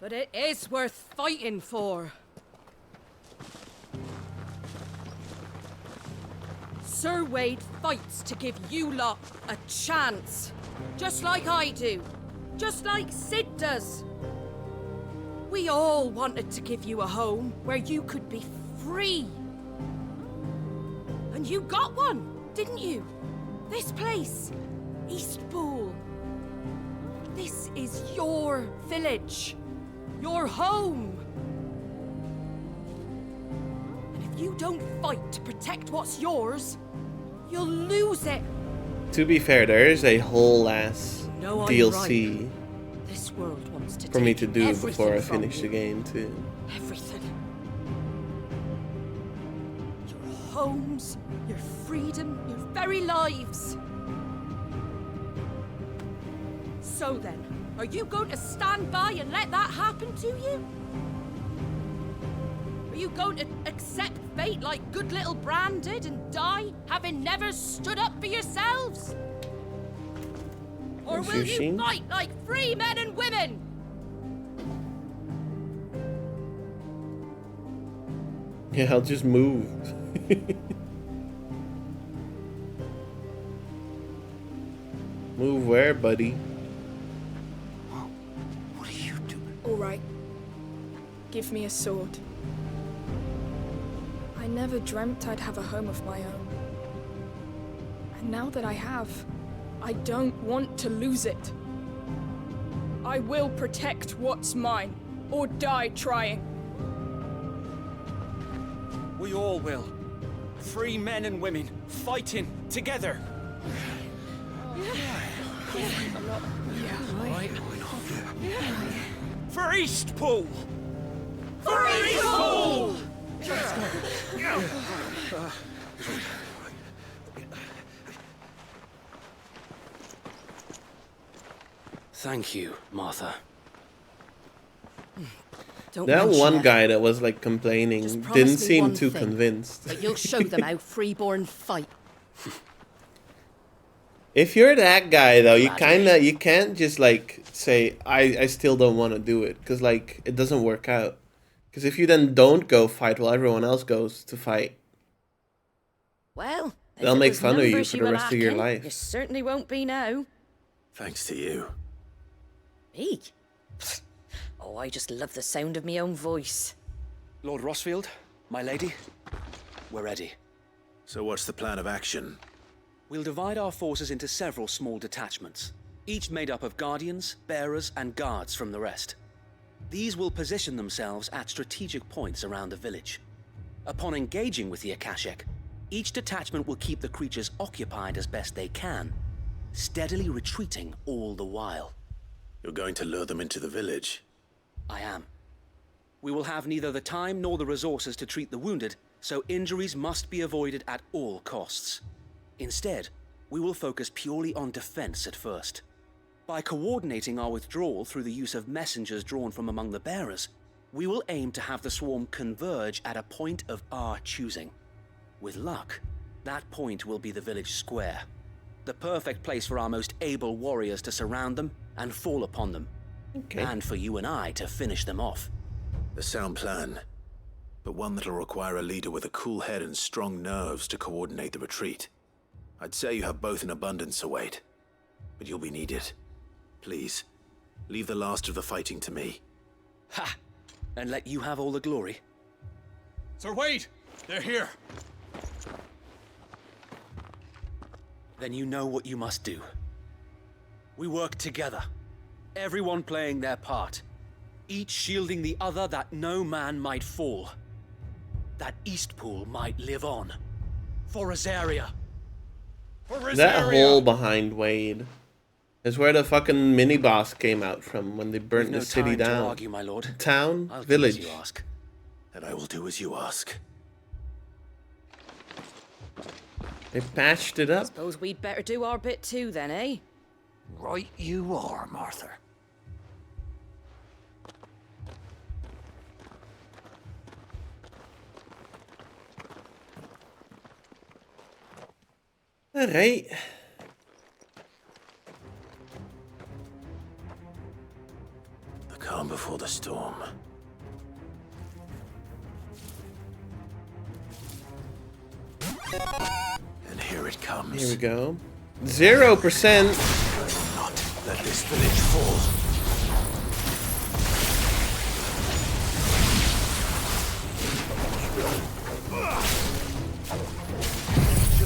But it is worth fighting for. Sir Wade fights to give you lot a chance. Just like I do. Just like Sid does. We all wanted to give you a home where you could be free. And you got one, didn't you? This place, Eastpool. This is your village. Your home. And if you don't fight to protect what's yours, you'll lose it. To be fair, there is a whole ass No, I'm DLC right. This world wants to for me take to do before I everything from finish you. the game too. Everything. Your homes, your freedom, your very lives. So then, are you going to stand by and let that happen to you? Are you going to accept fate like good little Bran did and die, having never stood up for yourselves? Or Thanks, will you Yushin. fight like free men and women? Yeah, I'll just move. Move where, buddy? All right. Give me a sword. I never dreamt I'd have a home of my own. And now that I have, I don't want to lose it. I will protect what's mine, or die trying. We all will. Free men and women, fighting together. For Eastpool! For Eastpool! Thank you, Martha. Don't That mention one it. guy that was like complaining Just promise didn't me seem one too thing, convinced. that you'll show them how freeborn fight. If you're that guy though, you can't just like say I still don't want to do it because like it doesn't work out. Because if you then don't go fight while everyone else goes to fight, Well, if they'll it make was fun of you numbers for the were rest of your lacking, life. You certainly won't be now. Thanks to you. Me? Oh, I just love the sound of my own voice. Lord Rossfield, my lady, we're ready. So what's the plan of action? We'll divide our forces into several small detachments, each made up of guardians, bearers, and guards from the rest. These will position themselves at strategic points around the village. Upon engaging with the Akashic, each detachment will keep the creatures occupied as best they can, steadily retreating all the while. You're going to lure them into the village? I am. We will have neither the time nor the resources to treat the wounded, so injuries must be avoided at all costs. Instead, we will focus purely on defense at first. By coordinating our withdrawal through the use of messengers drawn from among the bearers, we will aim to have the swarm converge at a point of our choosing. With luck, that point will be the village square, the perfect place for our most able warriors to surround them and fall upon them, and for you and I to finish them off. A sound plan, but one that'll require a leader with a cool head and strong nerves to coordinate the retreat. I'd say you have both in abundance, Sir Wade, but you'll be needed. Please, leave the last of the fighting to me. Ha! And let you have all the glory. Sir Wade, they're here. Then you know what you must do. We work together. Everyone playing their part. Each shielding the other that no man might fall. That Eastpool might live on. For Azaria. For Azaria! That hole behind Wade is where the fucking mini boss came out from when they burnt No the city time to down. argue, my lord. Town, I'll do village. as you ask. And I will do as you ask. They patched it up. Suppose we'd better do our bit too then, eh? Right you are, Martha. All right. The calm before the storm. And here it comes. Here we go. 0%. Not let this village fall.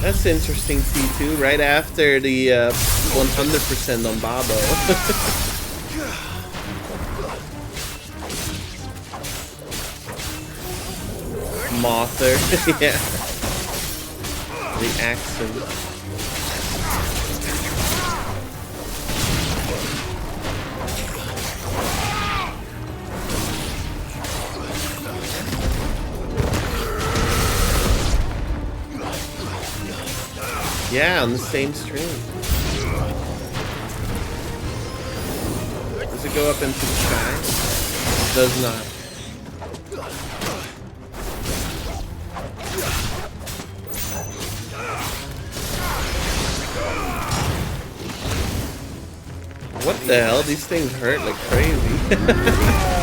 That's interesting, T2. Right after the 100% on Babo. Mother. Yeah. The accent. Yeah, on the same stream. Does it go up into the sky? It does not. What the hell? These things hurt like crazy.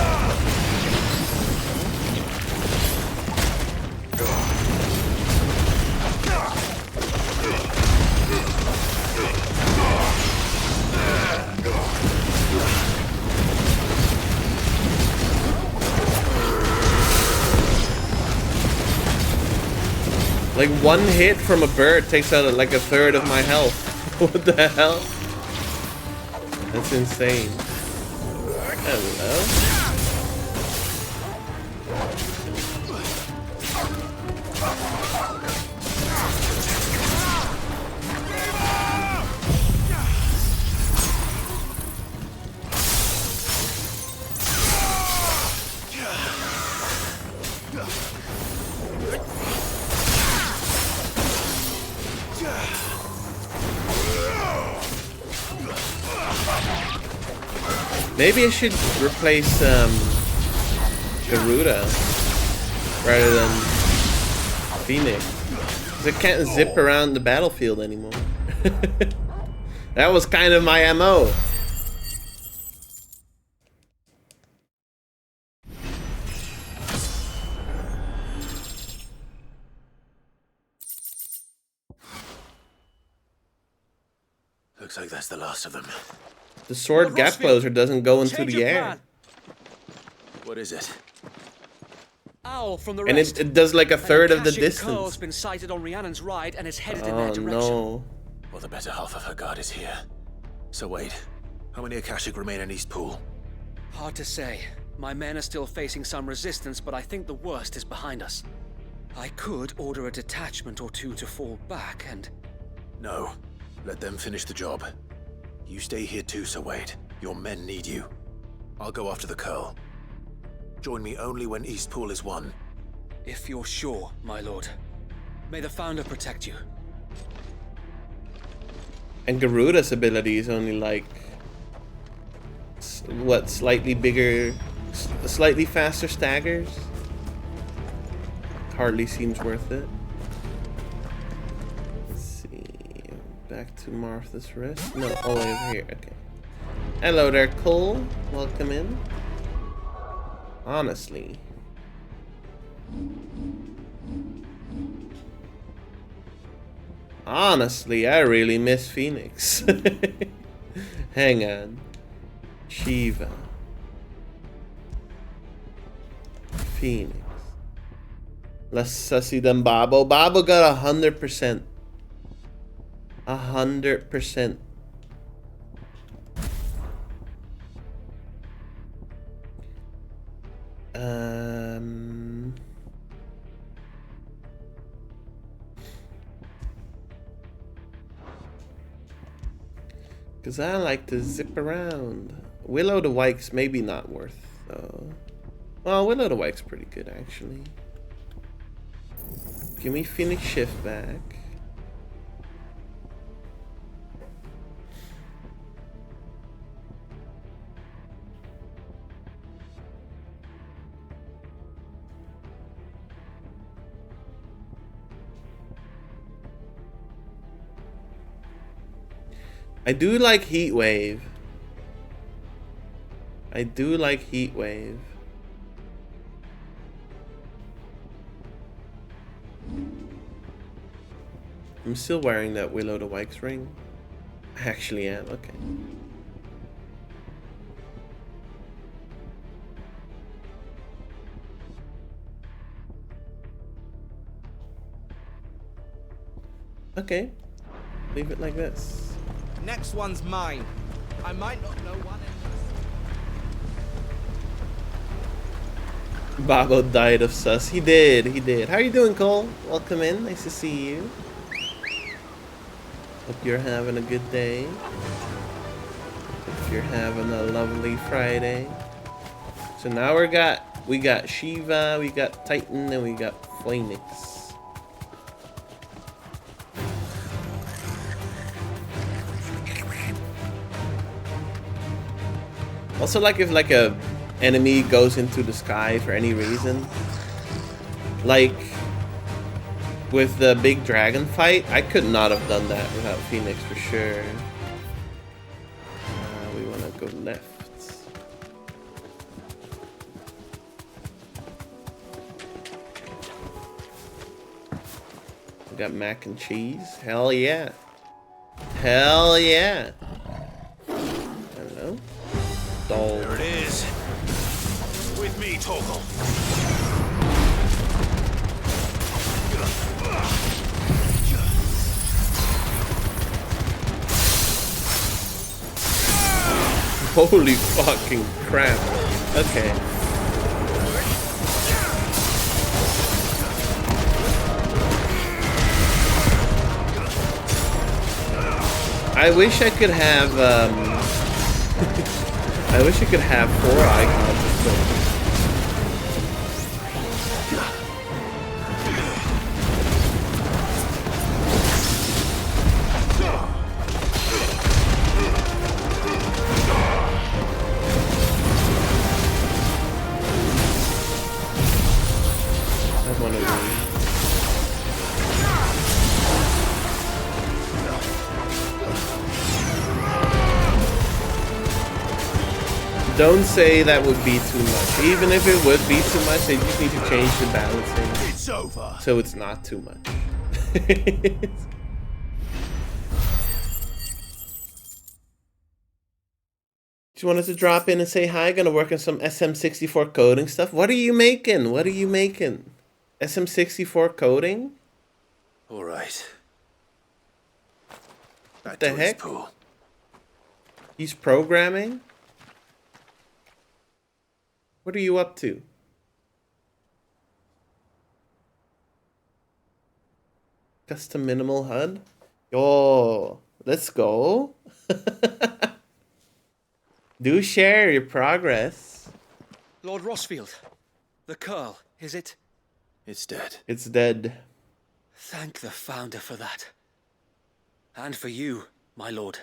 Like one hit from a bird takes out like a third of my health. What the hell? That's insane. Hello? Maybe I should replace Garuda rather than Phoenix. Because I can't zip around the battlefield anymore. That was kind of my MO. Looks like that's the last of them. The sword gap closer doesn't go into the air. What is it? Owl from the And rest. it does like a third of the Akashic distance. Curl's been sighted on Rhiannon's ride and is headed in Oh that direction. no. Well, the better half of her guard is here. So wait, how many Akashic remain in Eastpool? Hard to say. My men are still facing some resistance, but I think the worst is behind us. I could order a detachment or two to fall back and... No, let them finish the job. You stay here too, Sir Wade. Your men need you. I'll go after the Curl. Join me only when Eastpool is won. If you're sure, my lord. May the Founder protect you. And Garuda's ability is only like... what, slightly bigger... slightly faster staggers? Hardly seems worth it. Let's see... back to Martha's Rest? No, all the way over here, okay. Hello there, Cole. Welcome in. Honestly. Honestly, I really miss Phoenix. Hang on. Shiva. Phoenix. Let's see them Babo. Babo got 100%. 100%. Because I like to zip around. Willow the Wike's maybe not worth, though. Well, Willow the Wike's pretty good, actually. Give me Phoenix Shift back. I do like Heat Wave. I do like Heat Wave. I'm still wearing that Willow the Wike's ring. I actually am, okay. Okay, leave it like this. Next one's mine. I might not know what it Babo died of sus. He did, he did. How are you doing, Cole? Welcome in, nice to see you. Hope you're having a good day. Hope you're having a lovely Friday. So now we got Shiva, we got Titan, and we got Phoenix. Also, like if like a enemy goes into the sky for any reason, like with the big dragon fight, I could not have done that without Phoenix for sure. We want to go left. We got mac and cheese. Hell yeah. Hell yeah. Hello. There it is. With me, Torgal. Holy fucking crap. Okay. I wish I could have I wish I could have 4 icons equipped. I want to win. Don't say that would be too much. Even if it would be too much, they just need to change the balancing. It's over. So it's not too much. Just wanted to drop in and say hi. Gonna work on some SM64 coding stuff. What are you making? What are you making? SM64 coding? All right. What the heck? He's programming? What are you up to? Custom minimal HUD? Yo, let's go. Do share your progress. Lord Rossfield, the Curl, is it? It's dead. It's dead. Thank the Founder for that. And for you, my lord.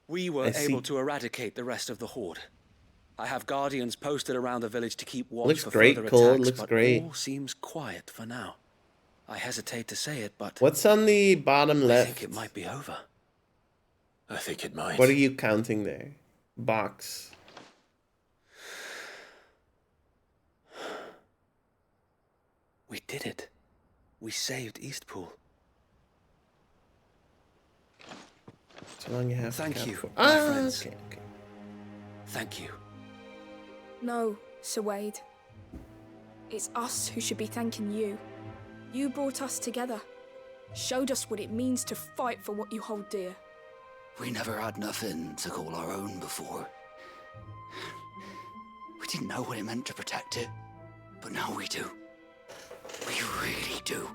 We were able to eradicate the rest of the Horde. I have guardians posted around the village to keep watch for further attacks, but all seems quiet for now. I hesitate to say it, but what's on the bottom left? I think it might be over. I think it might. What are you counting there? Box. We did it. We saved Eastpool. So long you have. Thank you, my friends. Okay. Thank you. No, Sir Wade. It's us who should be thanking you. You brought us together. Showed us what it means to fight for what you hold dear. We never had nothing to call our own before. We didn't know what it meant to protect it, but now we do. We really do.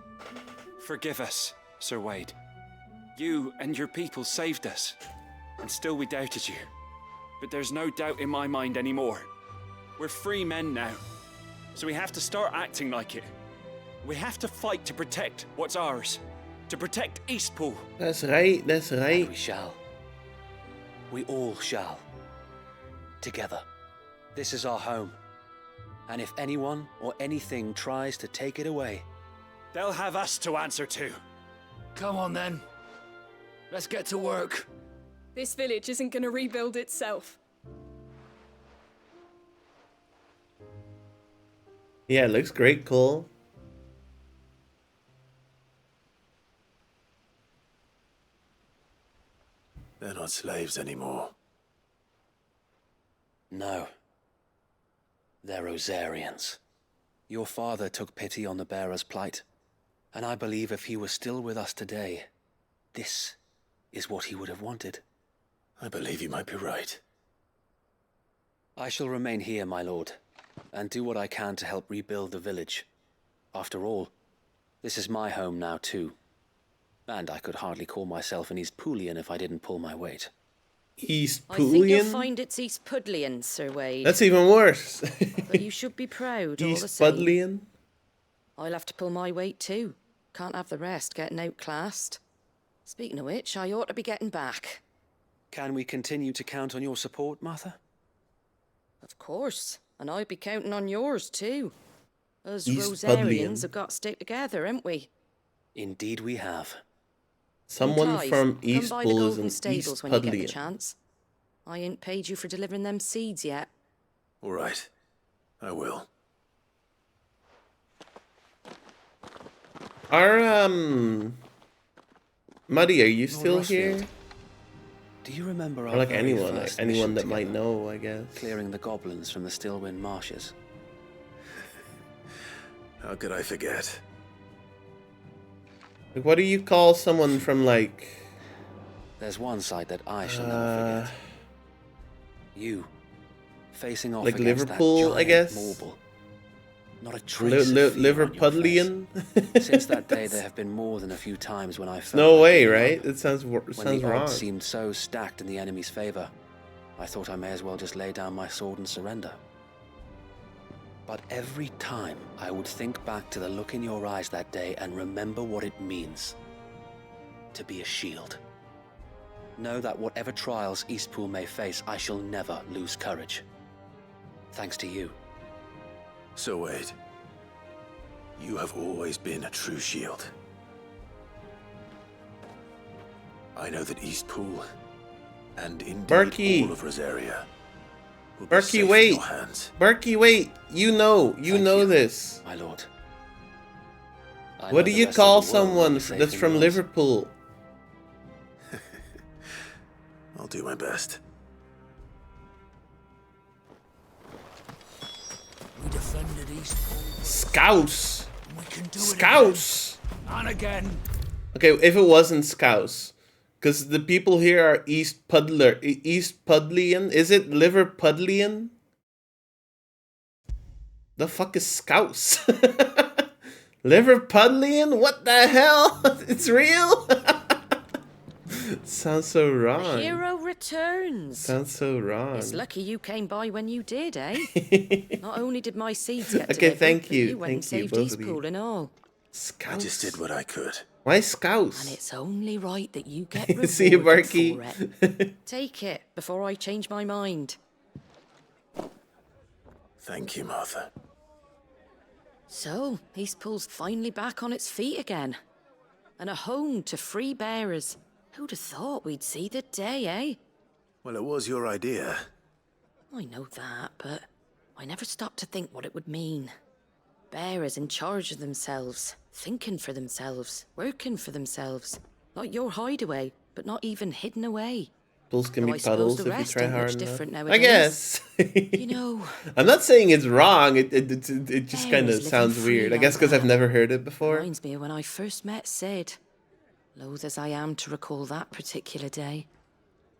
Forgive us, Sir Wade. You and your people saved us, and still we doubted you. But there's no doubt in my mind anymore. We're free men now, so we have to start acting like it. We have to fight to protect what's ours, to protect Eastpool. That's right, that's right. And we shall. We all shall. Together. This is our home. And if anyone or anything tries to take it away, they'll have us to answer to. Come on then. Let's get to work. This village isn't gonna rebuild itself. Yeah, it looks great, Cole. They're not slaves anymore. no. They're Rosarians. Your father took pity on the bearer's plight, and I believe if he was still with us today, this is what he would have wanted. I believe you might be right. I shall remain here, my lord, and do what I can to help rebuild the village. After all, this is my home now too. And I could hardly call myself an Eastpoolian if I didn't pull my weight. I think you'll Eastpoolian? find it's East Pudlian, Sir Wade. That's even worse. But you should be proud, all the East same. Pudlian? I'll have to pull my weight too. Can't have the rest getting outclassed. Speaking of which, I ought to be getting back. Can we continue to count on your support, Martha? Of course. And I'll be counting on yours too. Us East Rosarians Pudlian. have got to stick together, haven't we? Indeed we have. Someone Clive, from come East by the Pool is Golden an Stables East when you get the Pudlian. chance. I ain't paid you for delivering them seeds yet. All right. I will. Muddy, are you Lord still Rossfield, here? Do you remember our Or like very anyone, first anyone mission that might together? know, I guess. Clearing the goblins from the Stillwind marshes. How could I forget? Like, what do you call someone from like? There's one sight that I shall never forget. You, facing off Like against Liverpool, that I giant guess? Morble. Not a trace of fear on your Liverpudlian? face. Since that day, there have been more than a few times when I felt No like way, giving up. right? It sounds When sounds the wrong. odds seemed so stacked in the enemy's favor, I thought I may as well just lay down my sword and surrender. But every time I would think back to the look in your eyes that day and remember what it means to be a shield. Know that whatever trials Eastpool may face, I shall never lose courage. Thanks to you. So Wade, you have always been a true shield. I know that Eastpool, and indeed Berkey. all of Rosaria, will be Berkey, safe in wait. your hands. Berkey, wait. You know this. My lord. I What know do the you rest of call the world will someone be safe that's in from yours. Liverpool? I'll do my best. We defended Eastpool. Scouse. We can do it Scouse. again. And again. Okay, if it wasn't Scouse. Because the people here are East Pudlian. Is it Liverpudlian? The fuck is Scouse? Liverpudlian? What the hell? It's real? Sounds so wrong. Hero returns. Sounds so wrong. It's lucky you came by when you did, eh? Not only did my seeds get Okay, delivered, thank but you. you went and Thank you, saved both of you. Eastpool and all. I just did what I could. Why Scouse? And it's only right that you get rewarded See you, Barky. for it. Take it before I change my mind. Thank you, Martha. So, Eastpool's finally back on its feet again. And a home to free bearers. Who'd have thought we'd see the day, eh? Well, it was your idea. I know that, but I never stopped to think what it would mean. Bearers in charge of themselves, thinking for themselves, working for themselves. Like your hideaway, but not even hidden away. Puddles can Though be I suppose puddles the if you rest try ain't hard much enough. different I nowadays. guess. You know, I'm not saying it's wrong. It just kind bears of living sounds free weird. I like guess because I've that. never heard it before. Reminds me of when I first met Sid. Loath as I am to recall that particular day.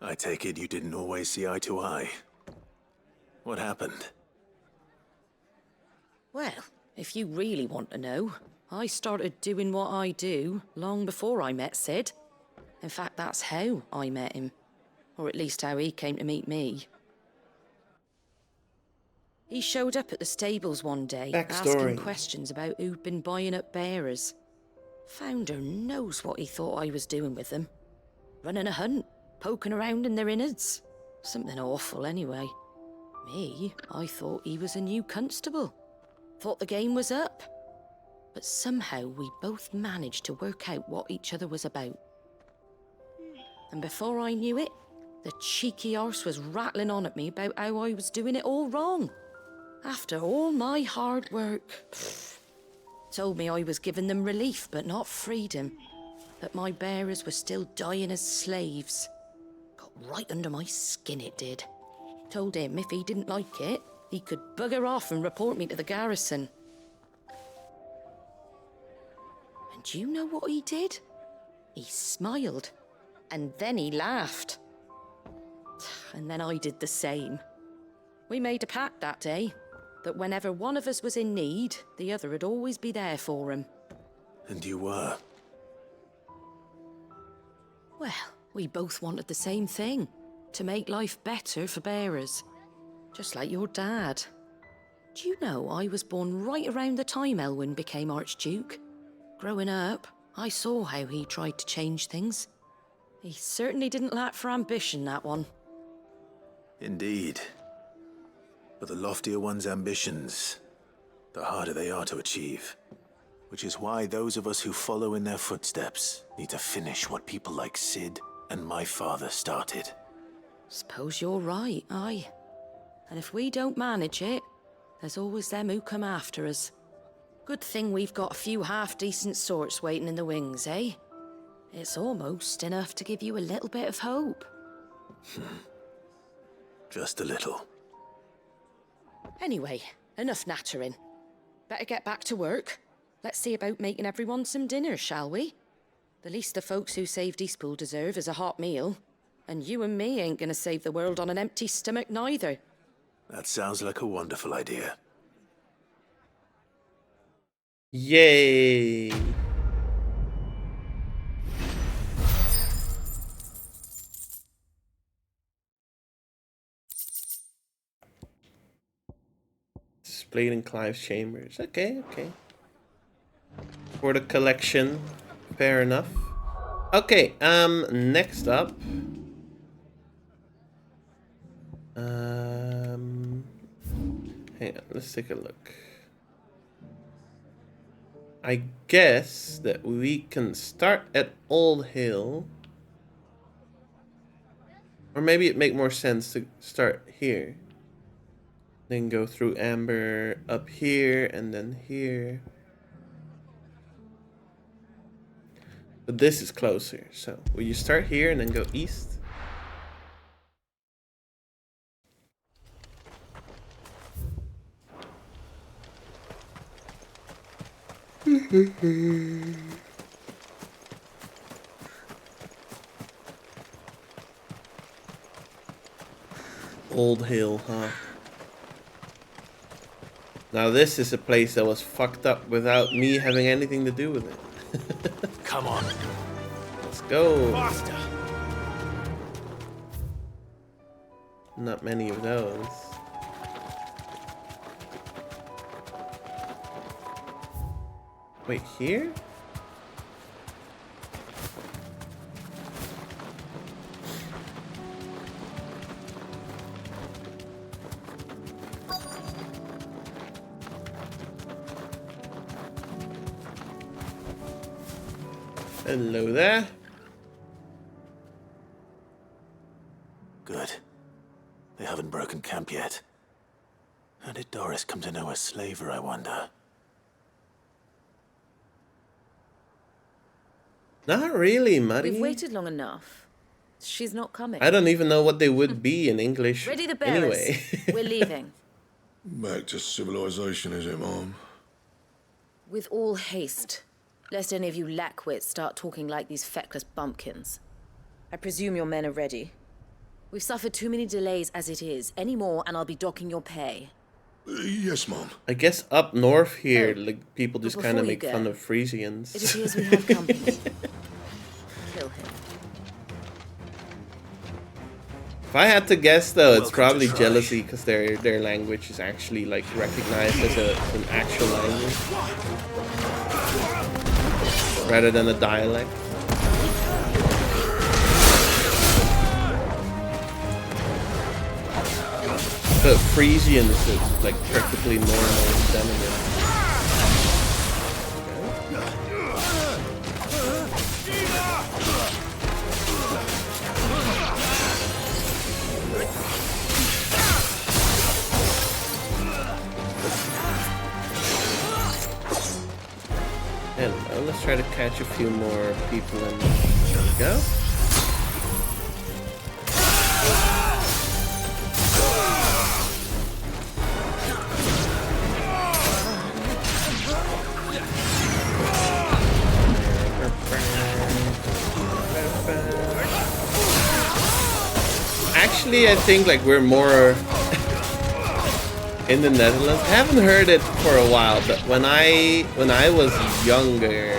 I take it you didn't always see eye to eye. What happened? Well, if you really want to know, I started doing what I do long before I met Sid. In fact, that's how I met him. Or at least how he came to meet me. He showed up at the stables one day, asking questions about who'd been buying up bearers. Founder knows what he thought I was doing with them. Running a hunt, poking around in their innards. Something awful, anyway. Me, I thought he was a new constable. Thought the game was up. But somehow we both managed to work out what each other was about. And before I knew it, the cheeky arse was rattling on at me about how I was doing it all wrong. After all my hard work. Told me I was giving them relief, but not freedom. That my bearers were still dying as slaves. Got right under my skin, it did. Told him if he didn't like it, he could bugger off and report me to the garrison. And do you know what he did? He smiled. And then he laughed. And then I did the same. We made a pact that day, that whenever one of us was in need, the other would always be there for him. And you were? Well, we both wanted the same thing. To make life better for bearers. Just like your dad. Do you know I was born right around the time Elwyn became Archduke? Growing up, I saw how he tried to change things. He certainly didn't lack for ambition, that one. Indeed. But the loftier one's ambitions, the harder they are to achieve. Which is why those of us who follow in their footsteps need to finish what people like Sid and my father started. Suppose you're right, aye. And if we don't manage it, there's always them who come after us. Good thing we've got a few half-decent sorts waiting in the wings, eh? It's almost enough to give you a little bit of hope. Just a little. Anyway, enough nattering. Better get back to work. Let's see about making everyone some dinner, shall we? The least the folks who saved Eastpool deserve is a hot meal. And you and me ain't gonna save the world on an empty stomach neither. That sounds like a wonderful idea. Yay! Displayed in Clive's chambers. Okay. For the collection. Fair enough. Okay, next up. Hang on, let's take a look. I guess that we can start at Old Hill. Or maybe it make more sense to start here. Then go through Amber up here and then here. But this is closer, so will you start here and then go east? Old Hill, huh? Now this is a place that was fucked up without me having anything to do with it. Come on. Let's go. Faster. Not many of those. Wait, here? Hello there. Good. They haven't broken camp yet. How did Doris come to know a slaver, I wonder? Not really, Muddy. We've waited long enough. She's not coming. I don't even know what they would be in English. Ready the bearers. Anyway. We're leaving. Back to civilization, is it, Mom? With all haste. Lest any of you lackwits start talking like these feckless bumpkins. I presume your men are ready. We've suffered too many delays as it is. Any more and I'll be docking your pay. Yes, Mom. I guess up north here, like people but just kind of before you make fun go, of Frisians. It appears we have company. Kill him. If I had to guess, though, it's Welcome to probably try. jealousy because their language is actually like recognized as an actual language rather than a dialect. But Frisian is like perfectly normal feminine. Hello, let's try to catch a few more people and there we go. Actually, I think like we're more in the Netherlands. I haven't heard it for a while, but when I was younger,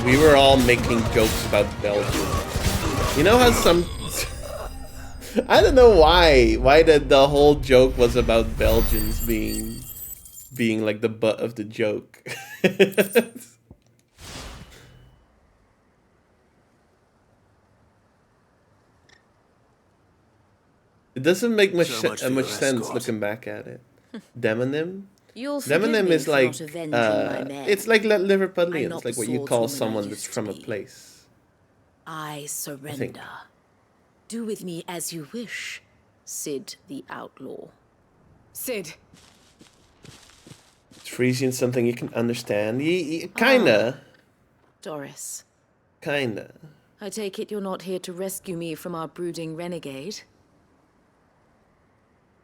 we were all making jokes about Belgium. You know how some I don't know why the whole joke was about Belgians being like the butt of the joke. It doesn't make much So much for much your sense escort. looking back at it. Demonym? You'll forgive Demonym me is for like not avenging my men. it's like I'm Liverpudlians, not like the what you swordswoman call I someone that's used from to a be. place. I surrender. Do with me as you wish, Sid the Outlaw. Sid. Is Frisian something you can understand? Kinda. Doris. Kinda. I take it you're not here to rescue me from our brooding renegade?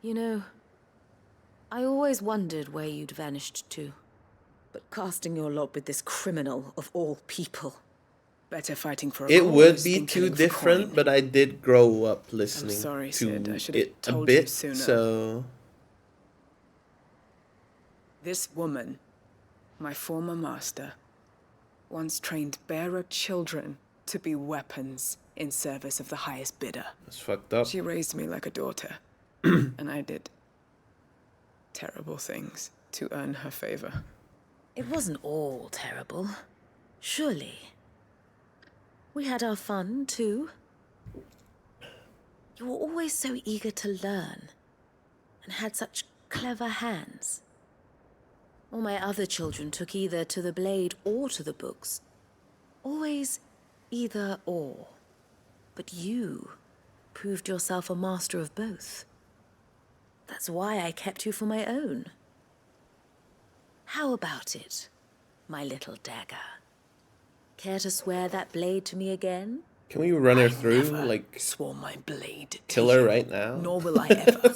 You know, I always wondered where you'd vanished to. But casting your lot with this criminal of all people. Better fighting for a It cause would be than too killing for different, coin. but I did grow up listening sorry, to Sid. I should have it a told you bit, sooner. so This woman, my former master, once trained bearer children to be weapons in service of the highest bidder. that's fucked up. She raised me like a daughter, and I did terrible things to earn her favor. It wasn't all terrible. Surely. We had our fun, too. You were always so eager to learn, and had such clever hands. All my other children took either to the blade or to the books. Always either or. But you proved yourself a master of both. That's why I kept you for my own. How about it, my little dagger? Care to swear that blade to me again? can we run her through? Like, swore my blade kill her right now? Nor will I ever.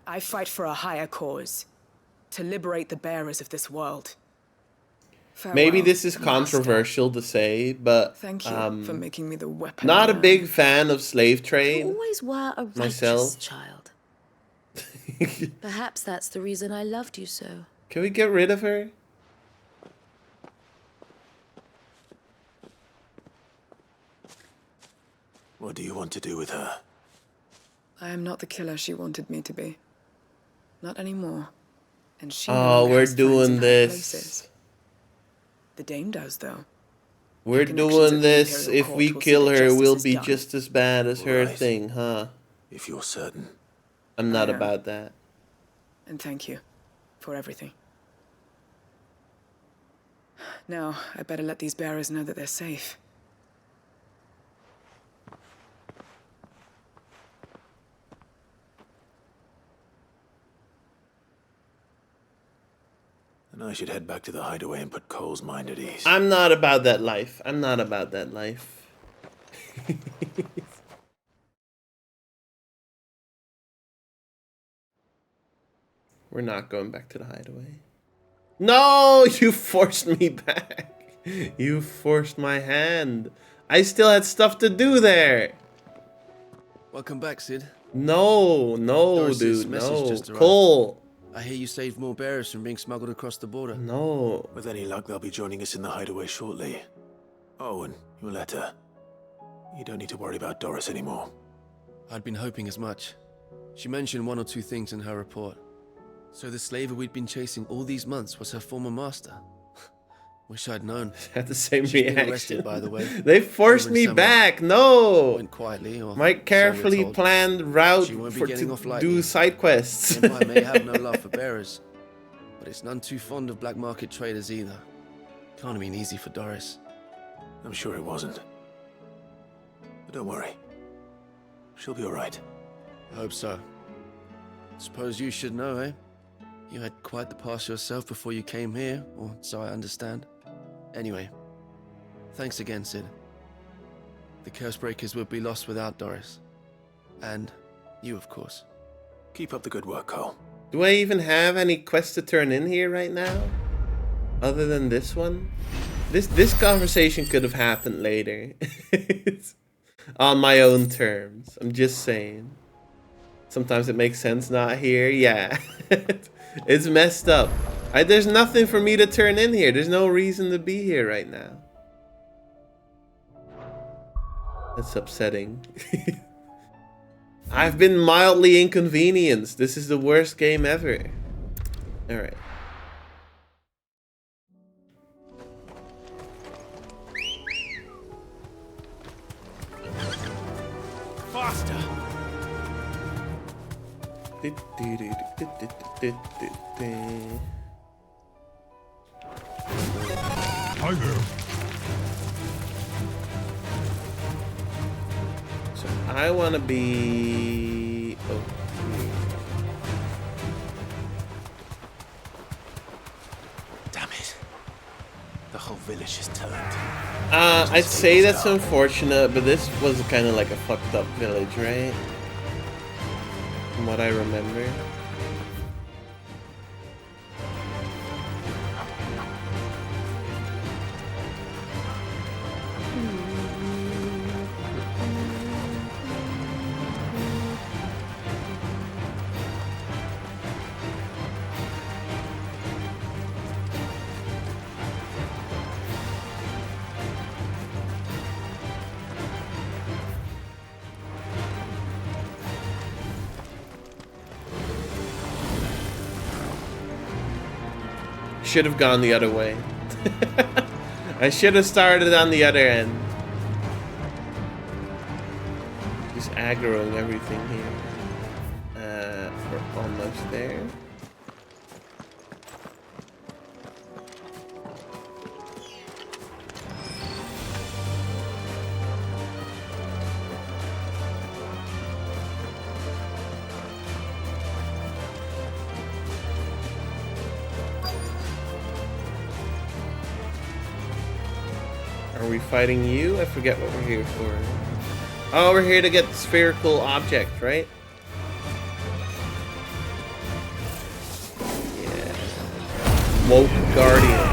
I fight for a higher cause. To liberate the bearers of this world. Maybe Farewell, this is master. controversial to say, but Thank you for making me the weapon. not I a am. big fan of slave You trade always were a righteous myself. child. Perhaps that's the reason I loved you so. Can we get rid of her? What do you want to do with her? I am not the killer she wanted me to be. Not anymore. And she no Oh, longer we're has friends in doing high this. places. The Dame does, though. We're connections doing at the this. Imperial If Court we will see kill that her, justice we'll is be done. just as bad as her Right. thing, huh? If you're certain. I'm not I am. about that. And thank you for everything. Now, I better let these bearers know that they're safe. And I should head back to the hideaway and put Cole's mind at ease. I'm not about that life. I'm not about that life. We're not going back to the hideaway. No, you forced me back. You forced my hand. I still had stuff to do there. Welcome back, Sid. No, Doris's dude, message no. just arrived. Cole. I hear you saved more bearers from being smuggled across the border. No. With any luck, they'll be joining us in the hideaway shortly. Oh, and your letter. You don't need to worry about Doris anymore. I'd been hoping as much. She mentioned one or two things in her report. So the slaver we'd been chasing all these months was her former master. Wish I'd known. Had the same She's reaction. been arrested, by the way. They forced me back. No. Went quietly, or my so carefully we're told. planned route She won't be for getting to off lightly. do side quests. The Empire may have no love for bearers, but it's none too fond of black market traders either. Can't have been easy for Doris. I'm sure it wasn't. But don't worry. She'll be all right. I hope so. Suppose you should know, eh? You had quite the past yourself before you came here, or so I understand. Anyway, thanks again, Sid. The Cursebreakers would be lost without Doris. And you, of course. Keep up the good work, Cole. Do I even have any quests to turn in here right now? Other than this one? This conversation could have happened later. On my own terms. I'm just saying. Sometimes it makes sense not here. Yeah. It's messed up. There's nothing for me to turn in here. There's no reason to be here right now. That's upsetting. I've been mildly inconvenienced. This is the worst game ever. Alright. Faster! So I want to be... Oh. Damn it. The whole village is turned. I'd say that's unfortunate, but this was kind of like a fucked up village, right? From what I remember. Should have gone the other way. I should have started on the other end. Just aggroing everything here. We're almost there. Are we fighting you? I forget what we're here for. Oh, we're here to get the spherical object, right? Yeah. Woke Guardian.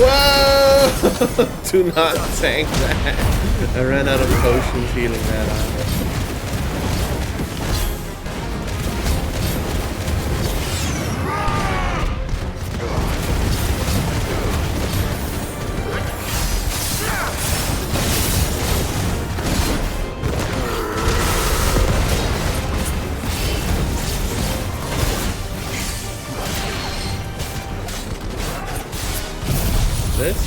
Whoa! Do not tank that. I ran out of potions healing that out. This?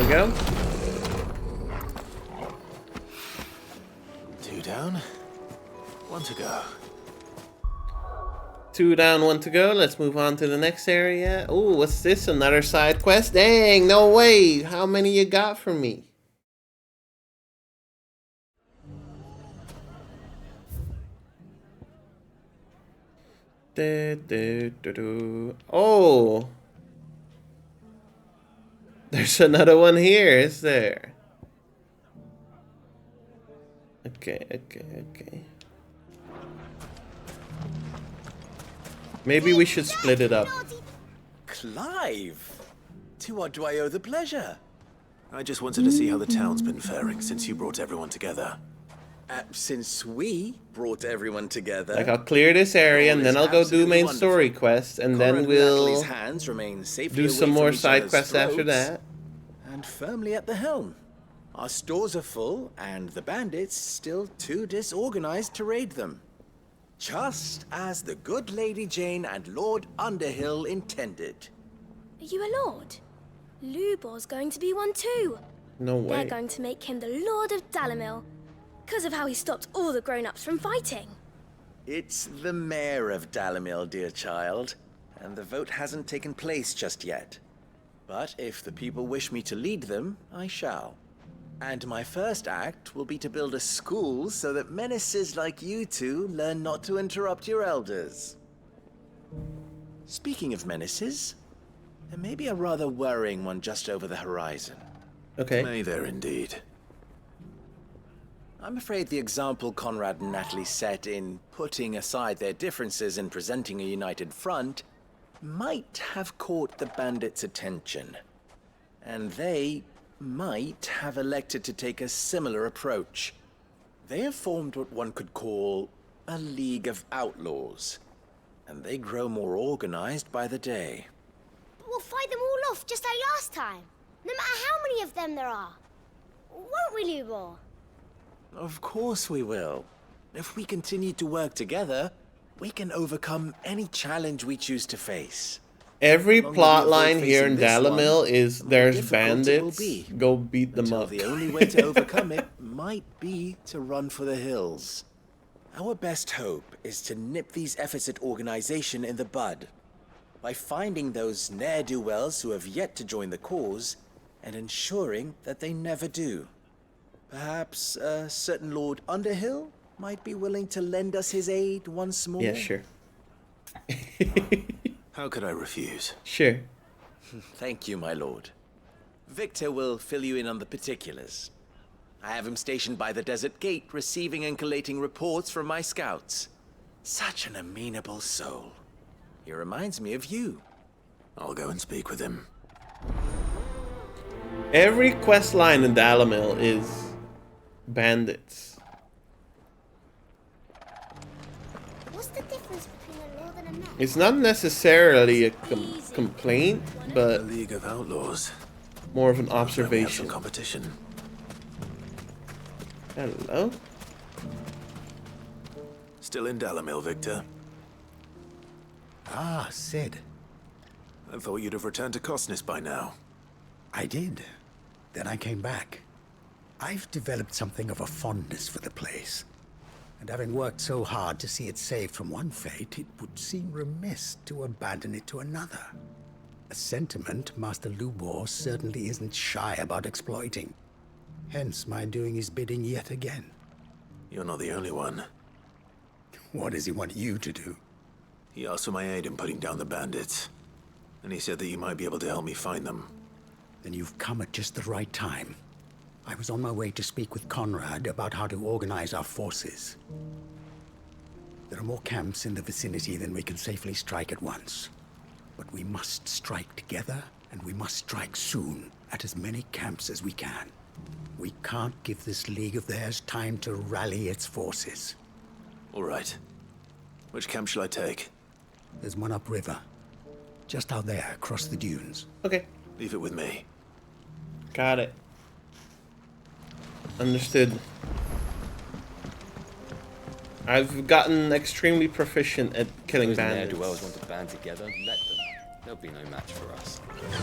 we go. 2 down, 1 to go. 2 down, 1 to go. Let's move on to the next area. Oh, what's this? Another side quest? Dang, no way. How many you got for me? Oh. There's another one here, is there? Okay. Maybe we should split it up. Clive! To what do I owe the pleasure? I just wanted to see how the town's been faring since you brought everyone together. Since we brought everyone together... Like, I'll clear this area, and then I'll go do main story quest, and then we'll do some more side quests after that. And firmly at the helm. Our stores are full, and the bandits still too disorganized to raid them. Just as the good Lady Jane and Lord Underhill intended. Are you a lord? Lubor's going to be one too. No way. They're going to make him the Lord of Dalamil, because of how he stopped all the grown-ups from fighting. It's the mayor of Dalamil, dear child, and the vote hasn't taken place just yet. But if the people wish me to lead them, I shall. And my first act will be to build a school so that menaces like you two learn not to interrupt your elders. Speaking of menaces, there may be a rather worrying one just over the horizon. Okay. May there indeed. I'm afraid the example Conrad and Natalie set in putting aside their differences and presenting a united front might have caught the bandits' attention. And they might have elected to take a similar approach. They have formed what one could call a League of Outlaws, and they grow more organized by the day. But we'll fight them all off just like last time, no matter how many of them there are. Won't we, Lubor? Of course we will. If we continue to work together, we can overcome any challenge we choose to face. Every plot line here in Dalamil is there's bandits, go beat them up. The only way to overcome it might be to run for the hills. Our best hope is to nip these efforts at organization in the bud by finding those ne'er-do-wells who have yet to join the cause and ensuring that they never do. Perhaps a certain Lord Underhill might be willing to lend us his aid once more? Yeah, sure. How could I refuse? Sure. Thank you, my lord. Victor will fill you in on the particulars. I have him stationed by the desert gate, receiving and collating reports from my scouts. Such an amenable soul. He reminds me of you. I'll go and speak with him. Every quest line in Dalamil is bandits. What's the difference between a lord and a man? It's not necessarily a complaint, but a League of Outlaws. More of an observation. Some competition. Hello. Still in Dalamil, Victor? Ah, Sid. I thought you'd have returned to Cosnis by now. I did. Then I came back. I've developed something of a fondness for the place. And having worked so hard to see it saved from one fate, it would seem remiss to abandon it to another. A sentiment Master Lubor certainly isn't shy about exploiting. Hence my doing his bidding yet again. You're not the only one. What does he want you to do? He asked for my aid in putting down the bandits. And he said that you might be able to help me find them. Then you've come at just the right time. I was on my way to speak with Conrad about how to organize our forces. There are more camps in the vicinity than we can safely strike at once. But we must strike together, and we must strike soon at as many camps as we can. We can't give this league of theirs time to rally its forces. All right. Which camp shall I take? There's one upriver. Just out there, across the dunes. Okay. Leave it with me. Got it. Understood. I've gotten extremely proficient at killing bandits. Ne'er-do-wells want to band together, let them. There'll be no match for us. There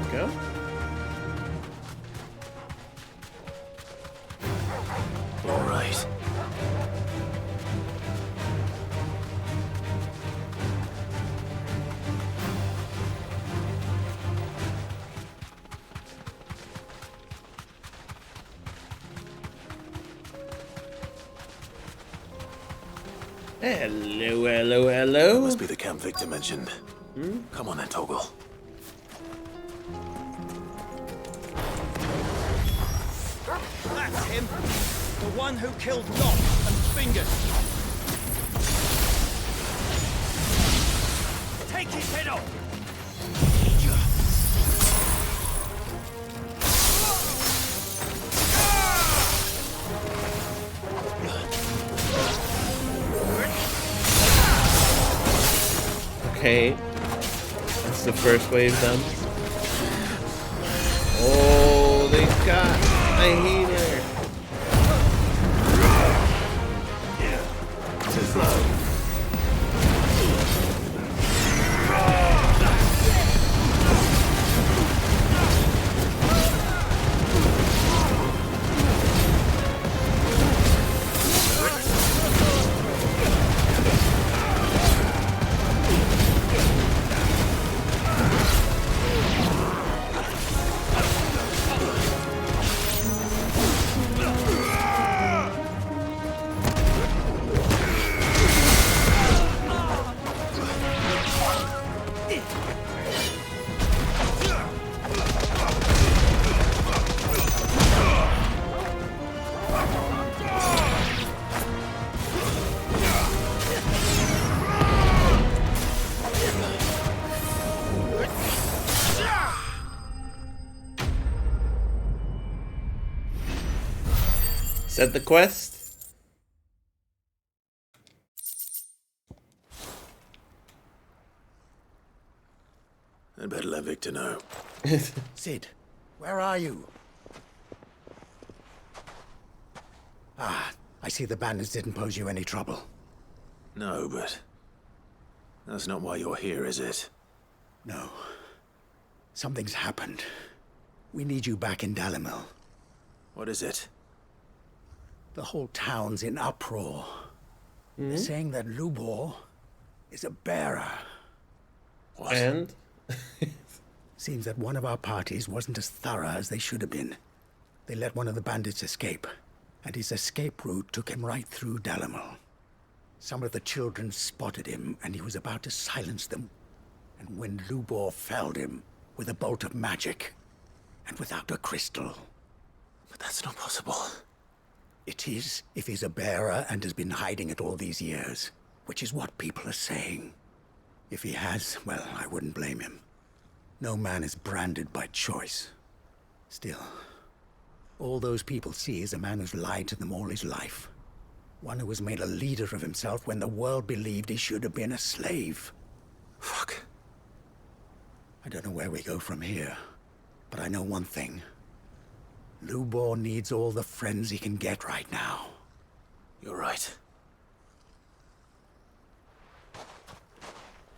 we go. All right. Hello, hello, hello. Must be the camp Victor mentioned. Come on then, Toggle. That's him. The one who killed Lot and Fingers. Take his head off. Okay. That's the first wave done. Oh, they got a healer. Too slow. Is that the quest? I'd better let Victor know. Sid, where are you? Ah, I see the bandits didn't pose you any trouble. No, but that's not why you're here, is it? No. Something's happened. We need you back in Dalimil. What is it? The whole town's in uproar. They're saying that Lubor is a bearer. What? And? Seems that one of our parties wasn't as thorough as they should have been. They let one of the bandits escape, and his escape route took him right through Dalimil. Some of the children spotted him, and he was about to silence them. And when Lubor felled him with a bolt of magic, and without a crystal. But that's not possible. It is, if he's a bearer and has been hiding it all these years, which is what people are saying. If he has, well, I wouldn't blame him. No man is branded by choice. Still, all those people see is a man who's lied to them all his life. One who was made a leader of himself when the world believed he should have been a slave. Fuck. I don't know where we go from here, but I know one thing. Lubor needs all the friends he can get right now. You're right.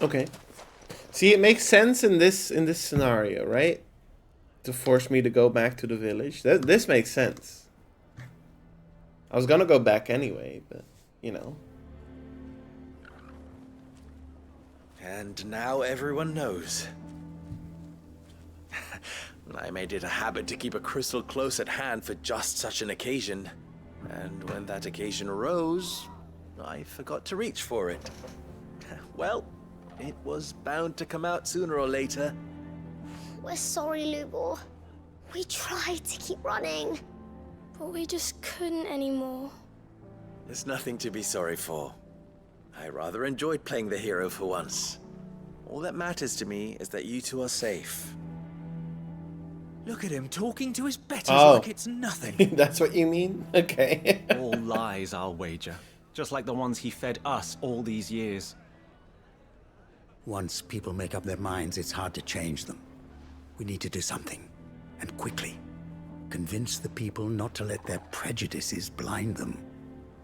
Okay. See, it makes sense in this scenario, right? To force me to go back to the village. This makes sense. I was gonna go back anyway, but you know. And now everyone knows. I made it a habit to keep a crystal close at hand for just such an occasion. And when that occasion arose, I forgot to reach for it. Well, it was bound to come out sooner or later. We're sorry, Lubor. We tried to keep running, but we just couldn't anymore. There's nothing to be sorry for. I rather enjoyed playing the hero for once. All that matters to me is that you two are safe. Look at him talking to his betters like it's nothing. That's what you mean? Okay. All lies, I'll wager. Just like the ones he fed us all these years. Once people make up their minds, it's hard to change them. We need to do something, and quickly. Convince the people not to let their prejudices blind them.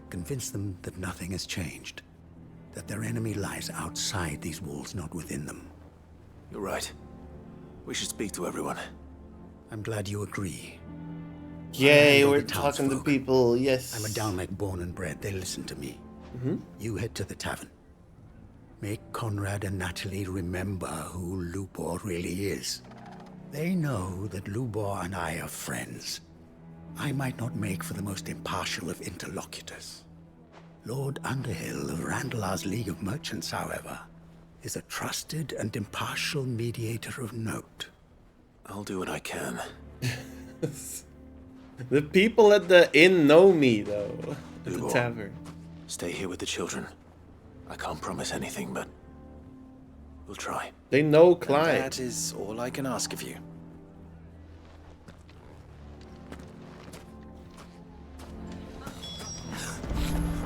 Convince them that nothing has changed. That their enemy lies outside these walls, not within them. You're right. We should speak to everyone. I'm glad you agree. Yay, we're talking to people, yes. I'm a downlake born and bred. They listen to me. You head to the tavern. Make Conrad and Natalie remember who Lubor really is. They know that Lubor and I are friends. I might not make for the most impartial of interlocutors. Lord Underhill of Randalar's League of Merchants, however, is a trusted and impartial mediator of note. I'll do what I can. The people at the inn know me, though. At the tavern. Stay here with the children. I can't promise anything, but we'll try. They know And Clive. that is all I can ask of you.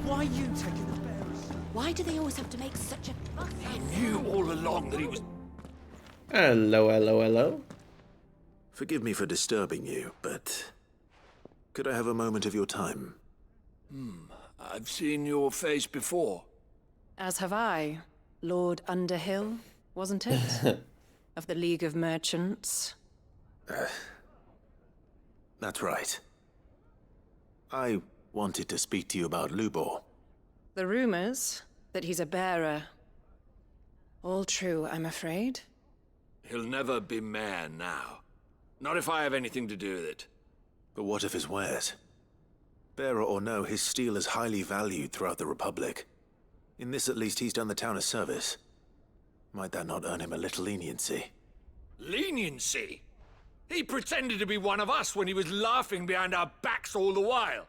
Why are you taking the bearers? Why do they always have to make such a fuss? I knew all along that he was... Hello, hello, hello. Forgive me for disturbing you, but could I have a moment of your time? I've seen your face before. As have I. Lord Underhill, wasn't it? Of the League of Merchants. That's right. I wanted to speak to you about Lubor. The rumors that he's a bearer. All true, I'm afraid. He'll never be mayor now. Not if I have anything to do with it. But what of his wares? Bearer or no, his steel is highly valued throughout the Republic. In this at least he's done the town a service. Might that not earn him a little leniency? Leniency? He pretended to be one of us when he was laughing behind our backs all the while.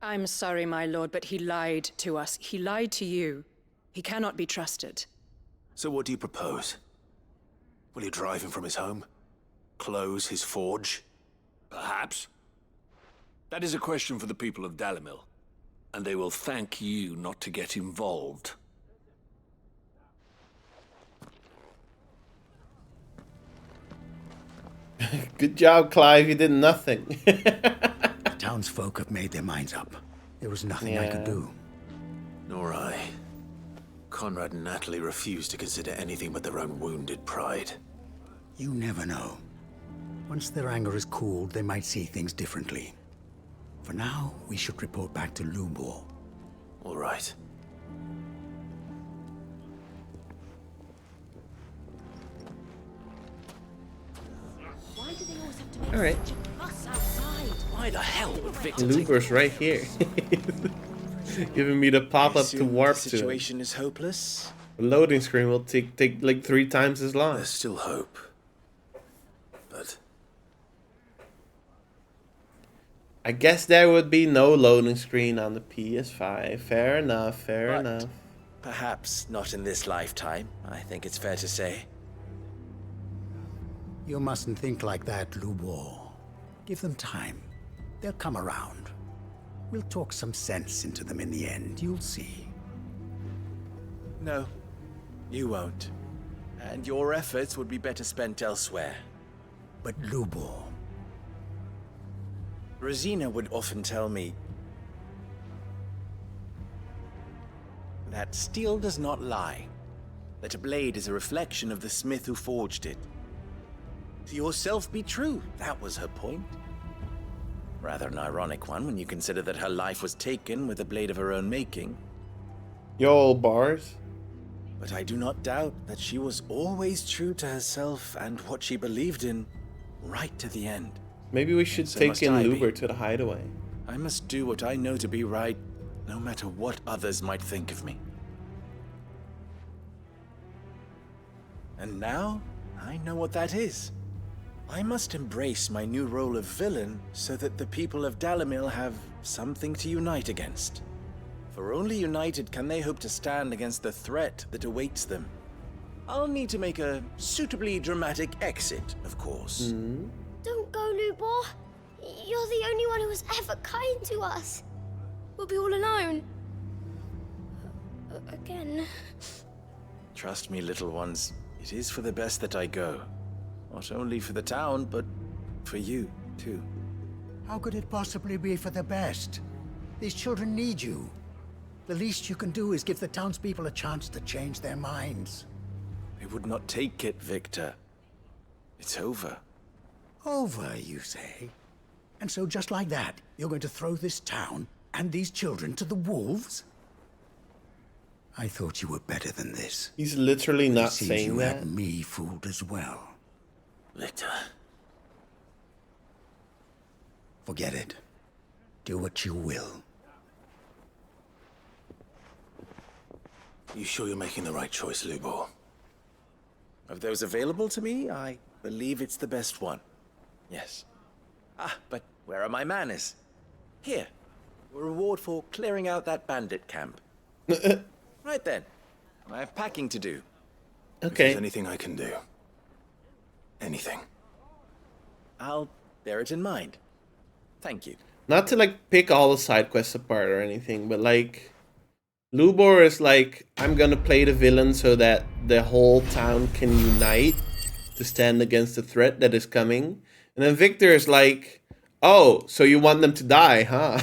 I'm sorry, my lord, but he lied to us. He lied to you. He cannot be trusted. So what do you propose? Will you drive him from his home? Close his forge? Perhaps. That is a question for the people of Dalimil, and they will thank you not to get involved. Good job, Clive. You did nothing. The townsfolk have made their minds up. There was nothing I could do. Nor I. Conrad and Natalie refused to consider anything but their own wounded pride. You never know. Once their anger is cooled, they might see things differently. For now, we should report back to Lubor. All right. Why do they always have to make All right. such a fuss outside? Why the hell would Victor Luber's right here. Giving me the pop-up to warp the to it. situation is hopeless? The loading screen will take like 3 times as long. There's still hope. But I guess there would be no loading screen on the PS5. Fair enough, fair enough. Perhaps not in this lifetime, I think it's fair to say. You mustn't think like that, Lubor. Give them time. They'll come around. We'll talk some sense into them in the end, you'll see. No, you won't. And your efforts would be better spent elsewhere. But Lubor... Rosina would often tell me that steel does not lie, that a blade is a reflection of the smith who forged it. To yourself be true, that was her point. Rather an ironic one when you consider that her life was taken with a blade of her own making. Yo, old bars. But I do not doubt that she was always true to herself and what she believed in, right to the end. Maybe we should So take must in I be. Luber to the hideaway. I must do what I know to be right, no matter what others might think of me. And now, I know what that is. I must embrace my new role of villain so that the people of Dalimil have something to unite against. For only united can they hope to stand against the threat that awaits them. I'll need to make a suitably dramatic exit, of course. Don't go, Lubor. You're the only one who was ever kind to us. We'll be all alone. Again. Trust me, little ones, it is for the best that I go. Not only for the town, but for you, too. How could it possibly be for the best? These children need you. The least you can do is give the townspeople a chance to change their minds. They would not take it, Victor. It's over. Over, you say? And so just like that, you're going to throw this town and these children to the wolves? I thought you were better than this. He's literally not saying you that. had me fooled as well. Victor. Forget it. Do what you will. You sure you're making the right choice, Lubor? Of those available to me, I believe it's the best one. Yes. Ah, but where are my manners? Here. Your reward for clearing out that bandit camp. Right then. I have packing to do. Okay. If there's anything I can do. Anything. I'll bear it in mind. Thank you. Not to like pick all the side quests apart or anything, but like Lubor is like, I'm gonna play the villain so that the whole town can unite to stand against the threat that is coming. And then Victor is like, oh, so you want them to die, huh?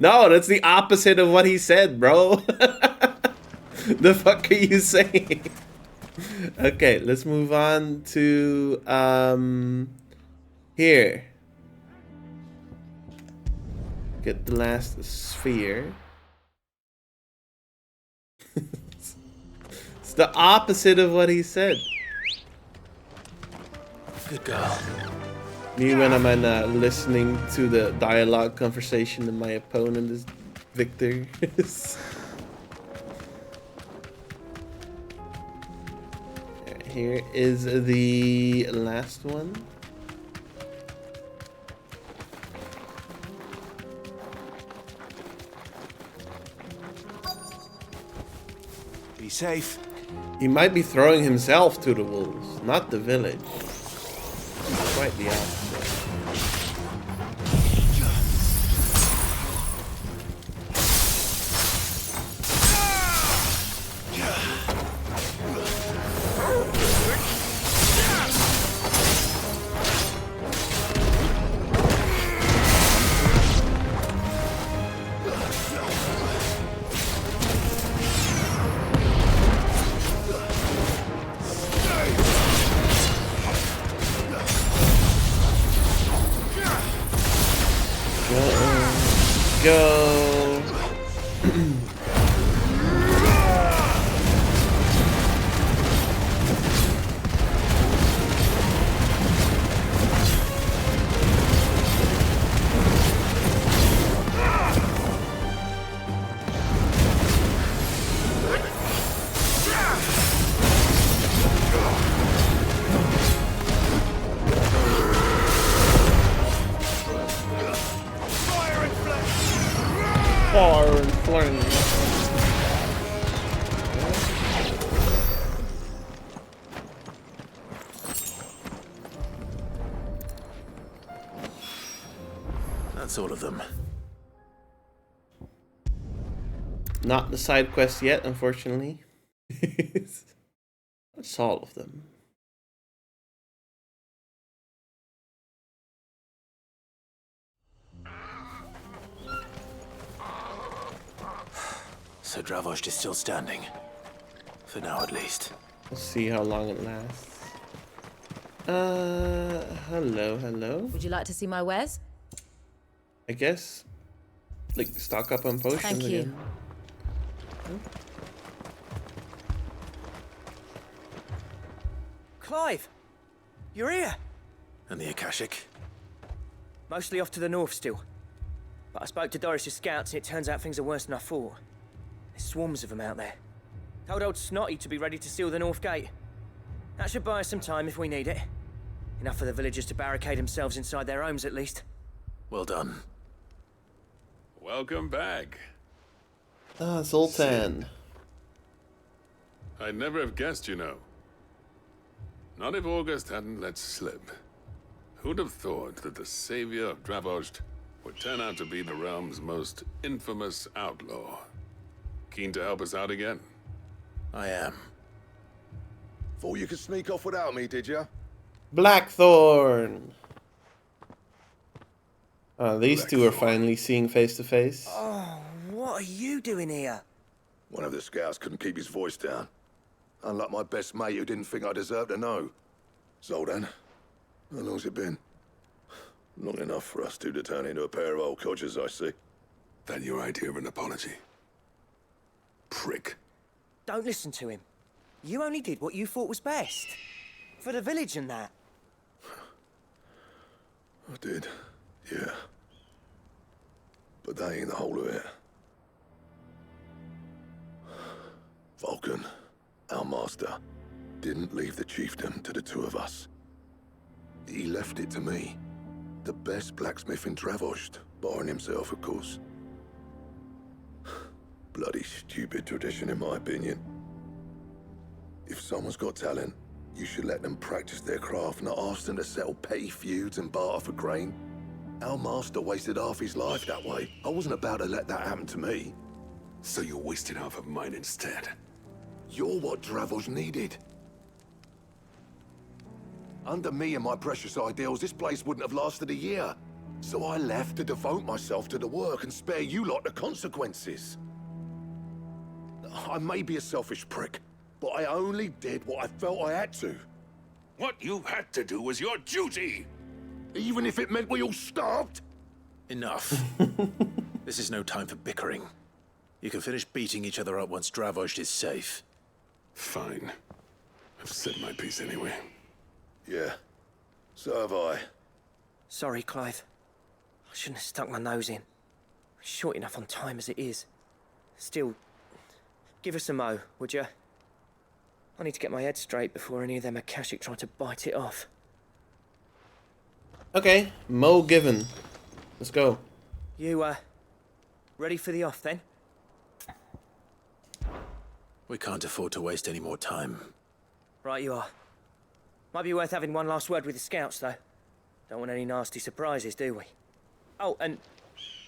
No, that's the opposite of what he said, bro. The fuck are you saying? Okay, let's move on to here. Get the last sphere. It's the opposite of what he said. Good girl. Me when I'm listening to the dialogue conversation and my opponent is Victor. Here is the last one. Be safe. He might be throwing himself to the wolves, not the village. Quite the opposite. Go. Fire and flame. That's all of them. Not the side quest yet, unfortunately. That's all of them. So Dravost is still standing. For now, at least. Let's see how long it lasts. Hello. Would you like to see my wares? I guess. Like, stock up on potions Thank you. again. Clive! You're here! And the Akashic? Mostly off to the north still. But I spoke to Doris's scouts and it turns out things are worse than I thought. There's swarms of them out there. Told old Snotty to be ready to seal the north gate. That should buy us some time if we need it. Enough for the villagers to barricade themselves inside their homes at least. Well done. Welcome back. Ah, Zoltan. I'd never have guessed, you know. Not if August hadn't let slip. Who'd have thought that the savior of Dravost would turn out to be the realm's most infamous outlaw? Keen to help us out again? I am. Thought you could sneak off without me, did you? Blackthorn. These two are finally seeing face to face. Oh, what are you doing here? One of the scouts couldn't keep his voice down. Unlike my best mate who didn't think I deserved to know. Zoltan, how long's it been? Long enough for us two to turn into a pair of old codgers, I see. That your idea of an apology? Prick. Don't listen to him. You only did what you thought was best. For the village and that. I did, yeah. But that ain't the whole of it. Vulcan, our master, didn't leave the chiefdom to the two of us. He left it to me, the best blacksmith in Dravost, barring himself, of course. Bloody stupid tradition, in my opinion. If someone's got talent, you should let them practice their craft, not ask them to settle petty feuds and barter for grain. Our master wasted half his life that way. I wasn't about to let that happen to me. So you wasted half of mine instead. You're what Dravost needed. Under me and my precious ideals, this place wouldn't have lasted a year. So I left to devote myself to the work and spare you lot the consequences. I may be a selfish prick, but I only did what I felt I had to. What you had to do was your duty! Even if it meant we all starved? Enough. This is no time for bickering. You can finish beating each other up once Dravost is safe. Fine. I've said my piece anyway. Yeah, so have I. Sorry, Clive. I shouldn't have stuck my nose in. Short enough on time as it is. Still, give us a mo, would you? I need to get my head straight before any of them Akashic try to bite it off. Okay, mo given. Let's go. You, ready for the off then? We can't afford to waste any more time. Right you are. Might be worth having one last word with the scouts, though. Don't want any nasty surprises, do we? Oh, and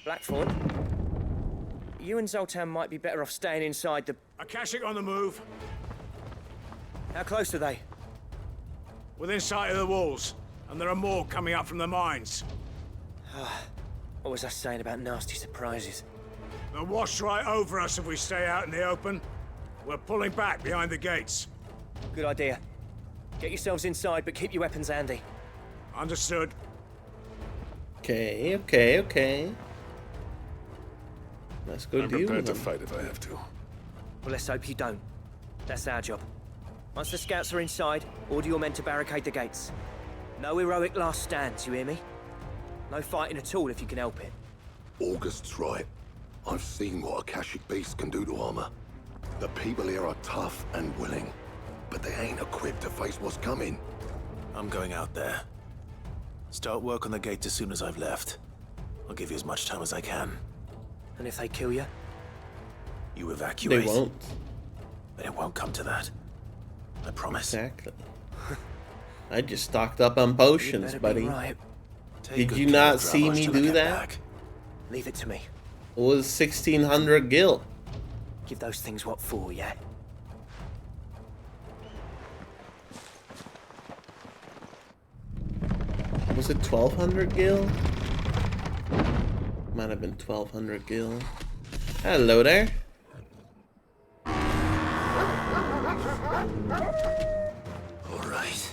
Blackthorn, you and Zoltan might be better off staying inside the... Akashic on the move. How close are they? Within sight of the walls, and there are more coming up from the mines. What was I saying about nasty surprises? They'll wash right over us if we stay out in the open. We're pulling back behind the gates. Good idea. Get yourselves inside, but keep your weapons handy. Understood. Okay. Let's go I'm deal prepared with to them. fight if I have to. Well, let's hope you don't. That's our job. Once the scouts are inside, order your men to barricade the gates. No heroic last stands, you hear me? No fighting at all if you can help it. August's right. I've seen what Akashic beasts can do to armor. The people here are tough and willing, but they ain't equipped to face what's coming. I'm going out there. Start work on the gate as soon as I've left. I'll give you as much time as I can. And if they kill you? You evacuate. They won't. But it won't come to that. I promise. Exactly. I just stocked up on potions, buddy. Right. Did you not see me do that? Leave it to me. It was 1600 gil. Give those things what for, yeah? Was it 1200 gil? Might have been 1200 gil. Hello there. All right.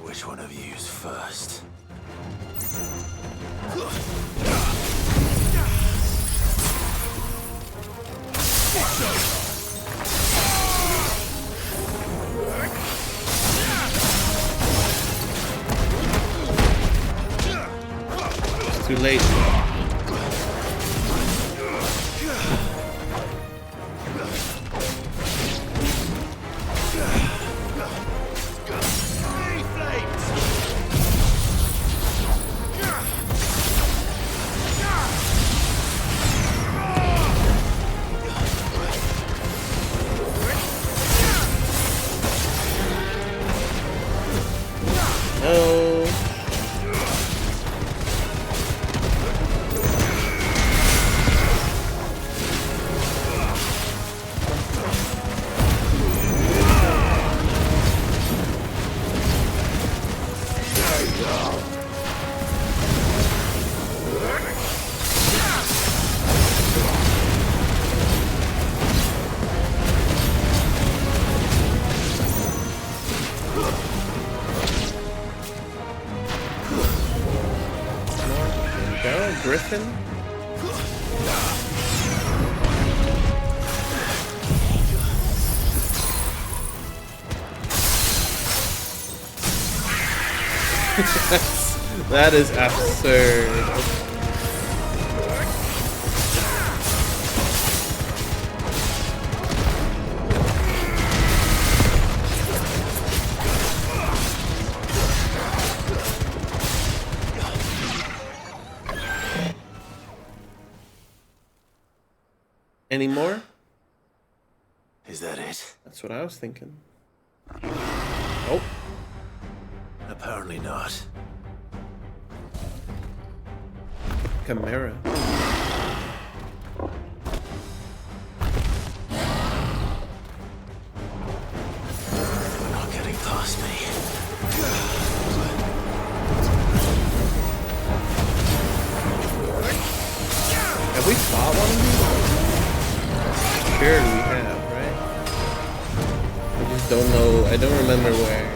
Which one of you's first? It's too late. No. That is absurd. Any more? Is that it? That's what I was thinking. Oh. Apparently not. Chimera. They're not getting past me. Have we fought one of these? Sure we have, right? I just don't know. I don't remember where.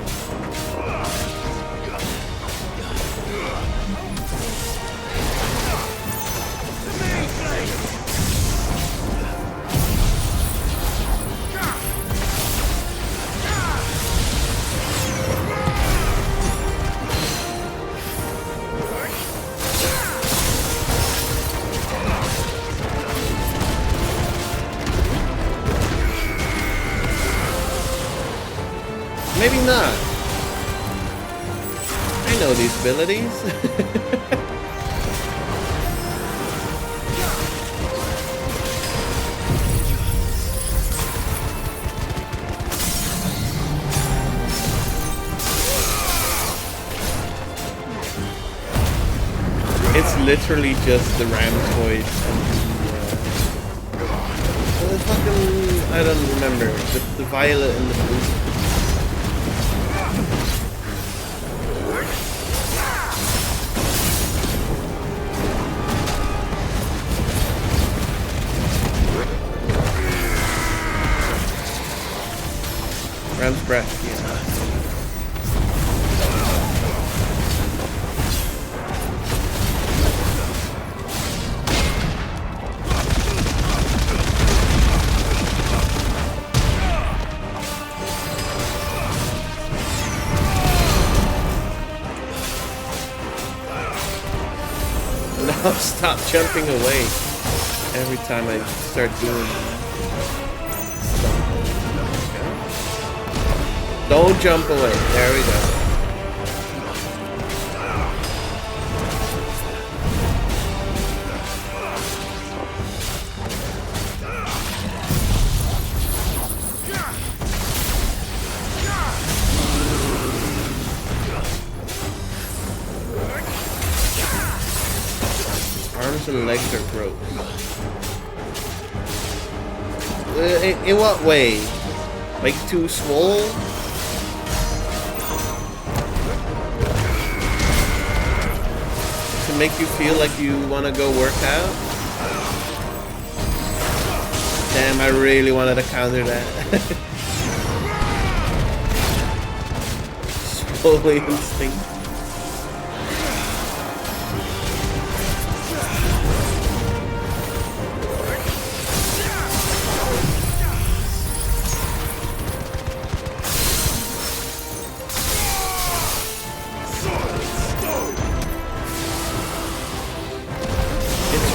Maybe not. I know these abilities. It's literally just the ram's voice and the fucking, I don't remember, the violet and the blue. Ram's breath, yeah. Now stop jumping away every time I start doing something. Don't jump away. There we go. Arms and legs are broke. In what way? Like too swole? To make you feel like you want to go work out? Damn, I really wanted to counter that. Swollen instinct.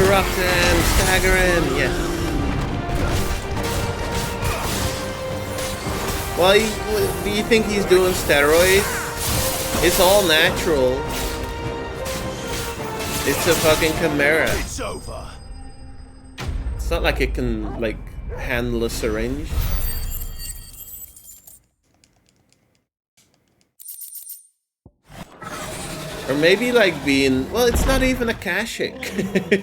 Interrupting, staggering, yes. Well, do you think he's doing steroids? It's all natural. It's a fucking chimera. It's over. It's not like it can, like, handle a syringe. Or maybe like being, well, it's not even a Kashik.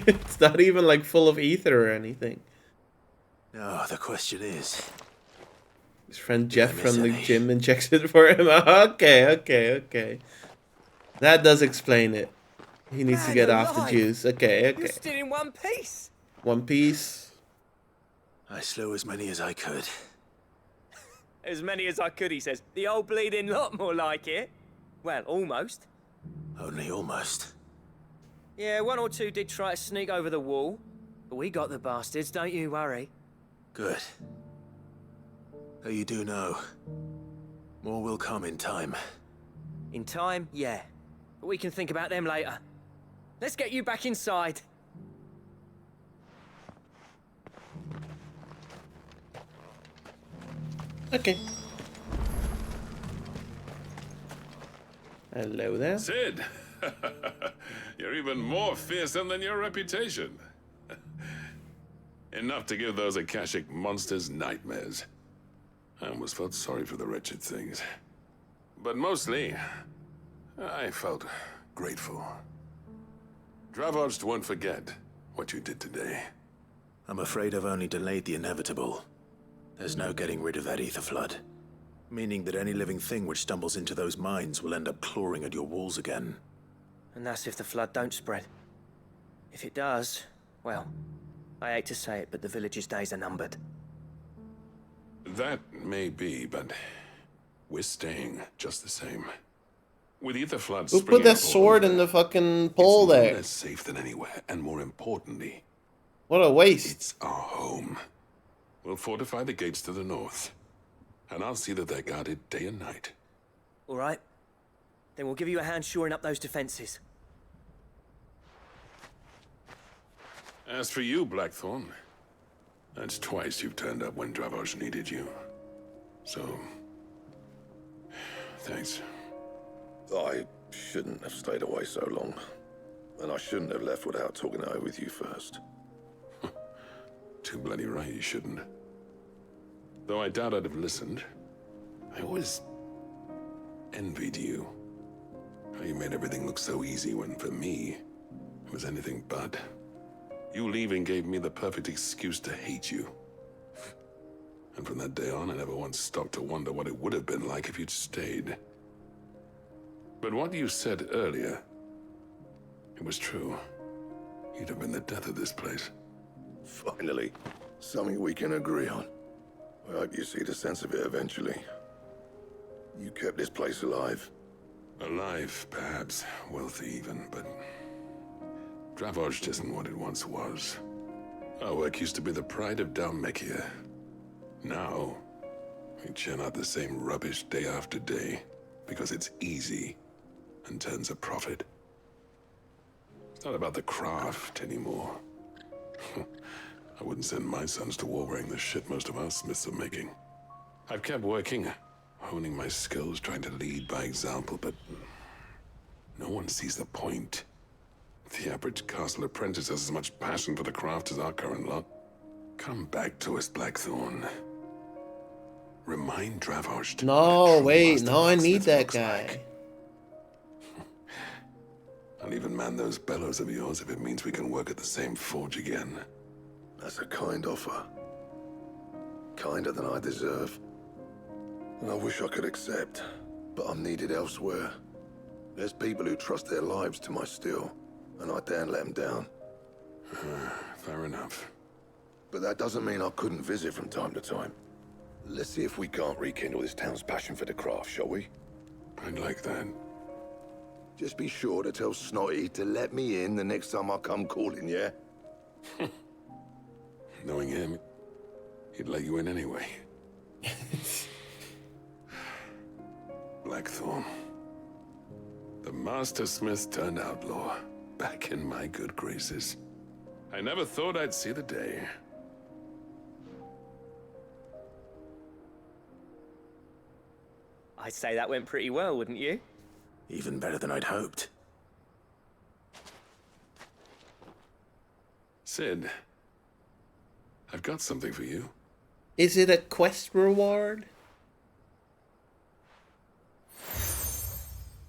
It's not even like full of ether or anything. No, the question is... His friend Jeff from the gym injects it for him. Okay. That does explain it. He needs to get off the juice. Okay. You're still in one piece. One Piece. I slew as many as I could. As many as I could, he says. The old bleeding lot, more like it. Well, almost. Only almost. Yeah, one or two did try to sneak over the wall. But we got the bastards, don't you worry. Good. Though you do know, more will come in time. In time, yeah. But we can think about them later. Let's get you back inside. Okay. Hello there. Sid! You're even more fearsome than your reputation. Enough to give those Akashic monsters nightmares. I almost felt sorry for the wretched things. But mostly, I felt grateful. Dravoged won't forget what you did today. I'm afraid I've only delayed the inevitable. There's no getting rid of that ether flood. Meaning that any living thing which stumbles into those mines will end up clawing at your walls again. And that's if the flood don't spread. If it does, well, I hate to say it, but the village's days are numbered. That may be, but we're staying just the same. With ether floods Who put that sword in the fucking pole it's there? less safe than anywhere, and more importantly, what a waste. It's our home. We'll fortify the gates to the north, and I'll see that they're guarded day and night. All right. Then we'll give you a hand shoring up those defenses. As for you, Blackthorn, that's twice you've turned up when Dravos needed you. So, thanks. I shouldn't have stayed away so long. And I shouldn't have left without talking it over with you first. Too bloody right you shouldn't. Though I doubt I'd have listened. I always envied you. How you made everything look so easy when, for me, it was anything but. You leaving gave me the perfect excuse to hate you. And from that day on, I never once stopped to wonder what it would have been like if you'd stayed. But what you said earlier, it was true. You'd have been the death of this place. Finally, something we can agree on. I hope you see the sense of it eventually. You kept this place alive. Alive, perhaps. Wealthy even, but Dravoged isn't what it once was. Our work used to be the pride of Dalmekia. Now, we churn out the same rubbish day after day because it's easy and turns a profit. It's not about the craft anymore. I wouldn't send my sons to war wearing the shit most of our smiths are making. I've kept working, honing my skills, trying to lead by example, but no one sees the point. The average castle apprentice has as much passion for the craft as our current lot. Come back to us, Blackthorn. Remind Dravoged. No, wait, no, I need that guy. I'll even man those bellows of yours if it means we can work at the same forge again. That's a kind offer. Kinder than I deserve. And I wish I could accept, but I'm needed elsewhere. There's people who trust their lives to my steel, and I daren't let them down. Fair enough. But that doesn't mean I couldn't visit from time to time. Let's see if we can't rekindle this town's passion for the craft, shall we? I'd like that. Just be sure to tell Snotty to let me in the next time I come calling, yeah? Knowing him, he'd let you in anyway. Blackthorn. The Master Smith turned outlaw, back in my good graces. I never thought I'd see the day. I'd say that went pretty well, wouldn't you? Even better than I'd hoped. Sid, I've got something for you. Is it a quest reward?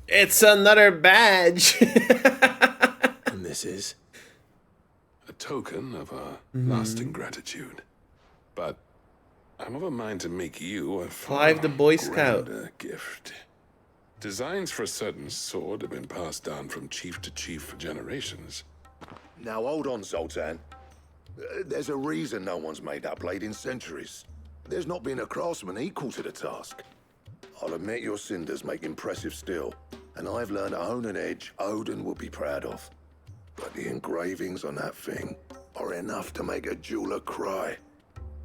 It's another badge. And this is? A token of our lasting gratitude. But I'm of a mind to make you a Clive the Boy Scout gift. Designs for a certain sword have been passed down from chief to chief for generations. Now hold on, Zoltan. There's a reason no one's made that blade in centuries. There's not been a craftsman equal to the task. I'll admit your cinders make impressive steel, and I've learned to own an edge Odin will be proud of. But the engravings on that thing are enough to make a jeweler cry.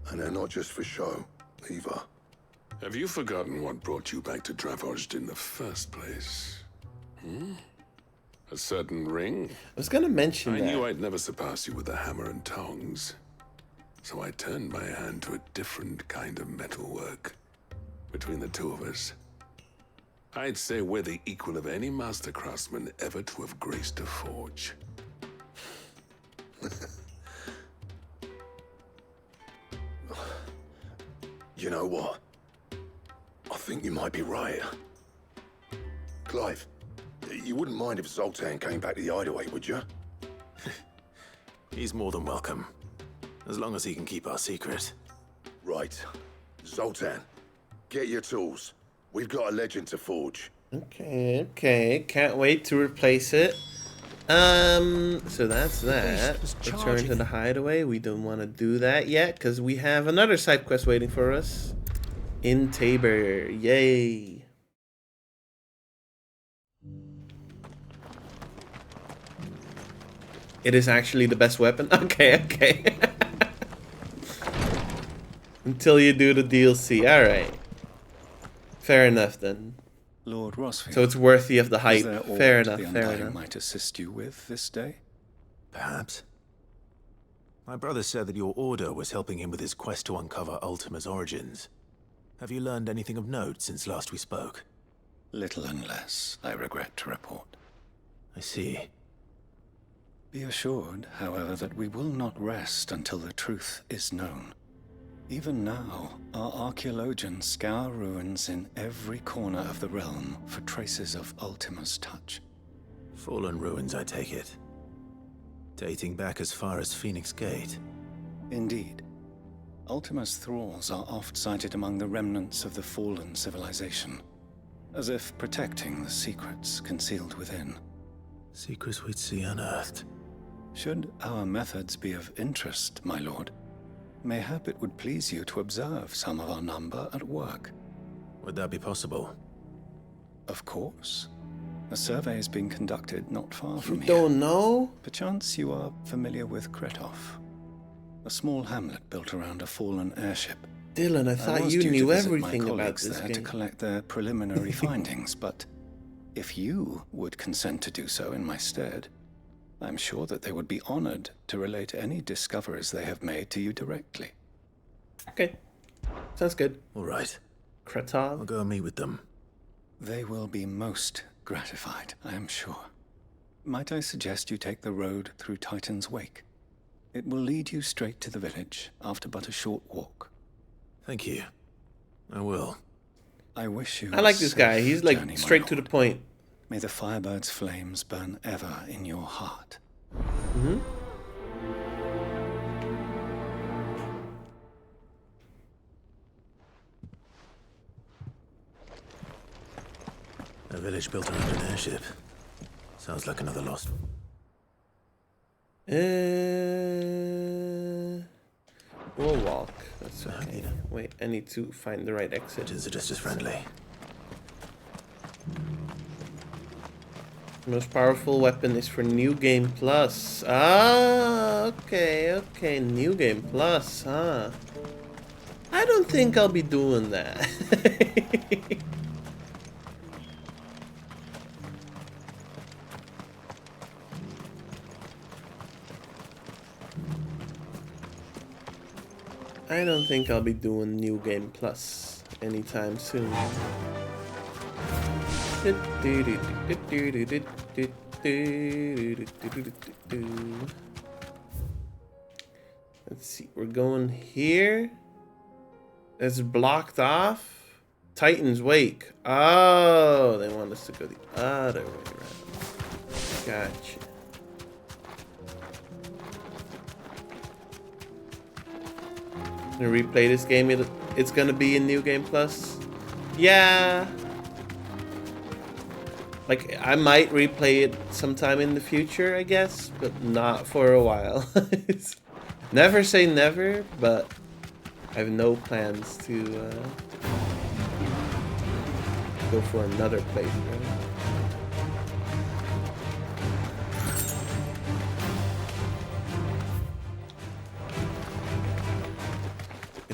And they're not just for show, either. Have you forgotten what brought you back to Dravozd in the first place? A certain ring? I was gonna mention I that. knew I'd never surpass you with the hammer and tongs. So I turned my hand to a different kind of metalwork. Between the two of us, I'd say we're the equal of any master craftsman ever to have graced a forge. You know what? I think you might be right. Clive, you wouldn't mind if Zoltan came back to the hideaway, would you? He's more than welcome. As long as he can keep our secret. Right. Zoltan, get your tools. We've got a legend to forge. Okay. Can't wait to replace it. So that's that. Return to the hideaway. We don't want to do that yet because we have another side quest waiting for us in Tabor. Yay! It is actually the best weapon. Okay. Until you do the DLC. All right. Fair enough then. Lord Rosfield. So it's worthy of the hype. Is there aught Fair enough. the Fair Undying enough. might assist you with this day? Perhaps. My brother said that your order was helping him with his quest to uncover Ultima's origins. Have you learned anything of note since last we spoke? Little unless, I regret to report. I see. Be assured, however, that we will not rest until the truth is known. Even now, our archaeologians scour ruins in every corner of the realm for traces of Ultima's touch. Fallen ruins, I take it. Dating back as far as Phoenix Gate. Indeed. Ultima's thralls are oft sighted among the remnants of the fallen civilization, as if protecting the secrets concealed within. Secrets we'd see unearthed. Should our methods be of interest, my lord, mayhap it would please you to observe some of our number at work. Would that be possible? Of course. A survey is being conducted not far from here. Don't know? Perchance you are familiar with Kretov, a small hamlet built around a fallen airship. Dylan, I thought you knew everything about this there game. to collect their preliminary findings, but if you would consent to do so in my stead, I'm sure that they would be honored to relate any discoveries they have made to you directly. Okay. Sounds good. All right. Kretov. I'll go and meet with them. They will be most gratified, I am sure. Might I suggest you take the road through Titan's Wake? It will lead you straight to the village after but a short walk. Thank you. I will. I wish you I like this guy. He's like straight to the point. May the Firebird's flames burn ever in your heart. Mm-hmm. A village built around an airship. Sounds like another lost. We'll walk. That's okay. Wait, I need to find the right exit. Pigeons are just as friendly. Most powerful weapon is for New Game Plus. Ah, okay. New Game Plus, huh? I don't think I'll be doing that. I don't think I'll be doing New Game Plus anytime soon. Let's see, we're going here. It's blocked off. Titan's Wake. Oh, they want us to go the other way around. Gotcha. To replay this game, it's gonna be in New Game Plus. Yeah. Like, I might replay it sometime in the future, I guess, but not for a while. Never say never, but I have no plans to go for another playthrough.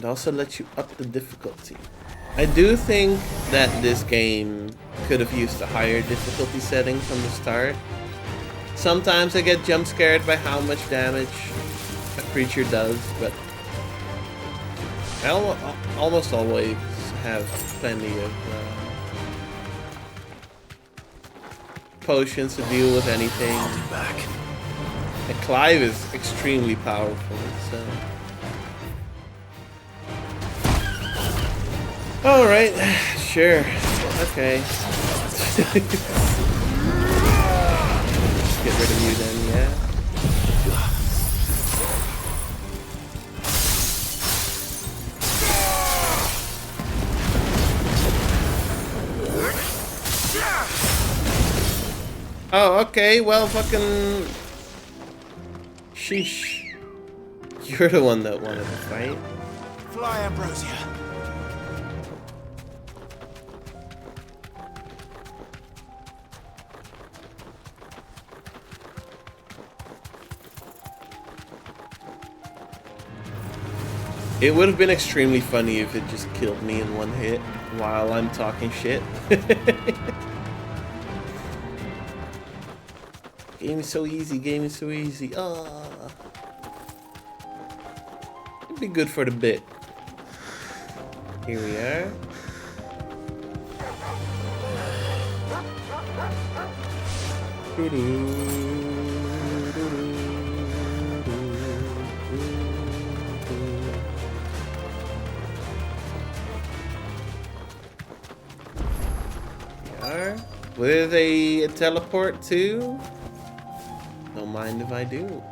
It also lets you up the difficulty. I do think that this game could have used a higher difficulty setting from the start. Sometimes I get jump scared by how much damage a creature does, but I almost always have plenty of potions to deal with anything. And Clive is extremely powerful, so. Alright, sure. Okay. Get rid of you then, yeah. Oh, okay, well, fucking... Sheesh. You're the one that wanted to fight. Fly, Ambrosia. It would have been extremely funny if it just killed me in one hit while I'm talking shit. Game is so easy, game is so easy. Ah, it'd be good for the bit. Here we are. With a teleport too? Don't mind if I do.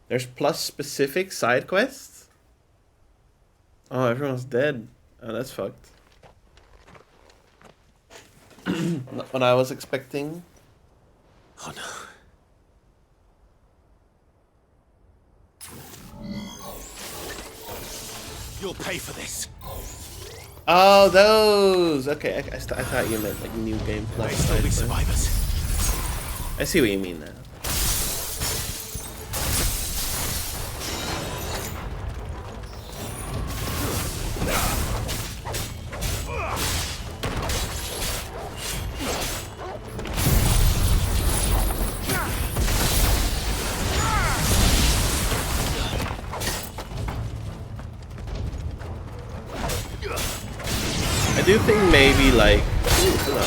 There's plus specific side quests? Oh, everyone's dead. Oh, that's fucked. Not what I was expecting. Oh no. You'll pay for this. Oh, those. Okay, I thought you meant like new game plus. Still be survivors. I see what you mean now. I do think maybe like, hello.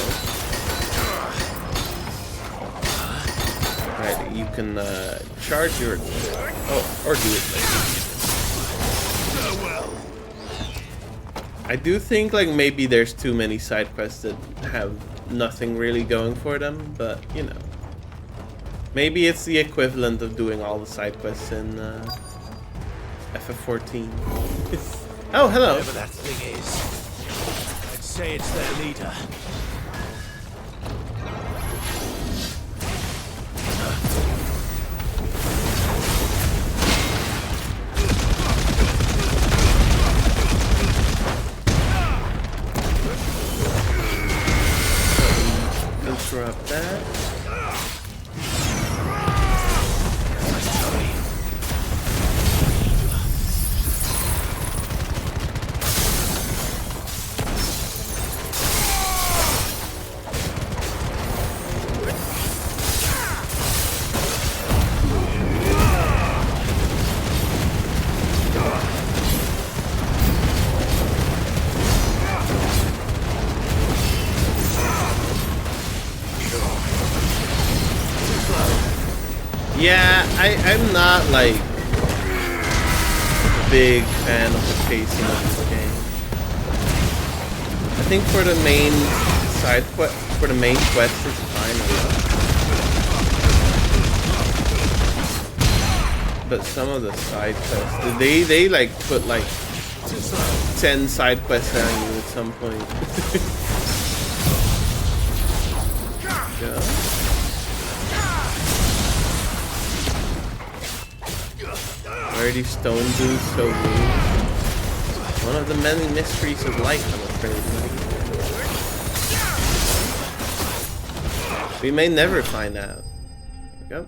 Right, you can charge your, or do it later. I do think like maybe there's too many side quests that have nothing really going for them, but you know, maybe it's the equivalent of doing all the side quests in ff16. Oh, hello. Whatever that thing is. Say it's their leader. Interrupt that. Yeah, I'm not like a big fan of the pacing of this game. I think for the main side quest, for the main quest, it's fine enough. But some of the side quests, they like put like 10 side quests on you at some point. Yeah. Why are these stone dudes so rude? One of the many mysteries of life, I'm afraid. We may never find out. There we go.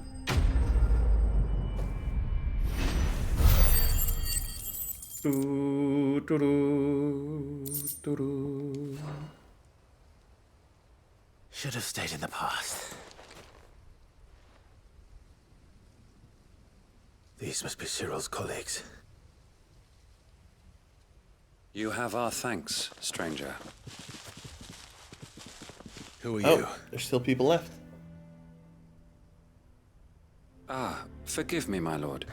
Should have stayed in the past. These must be Cyril's colleagues. You have our thanks, stranger. Who are Oh, you? there's still people left. Ah, forgive me, my lord.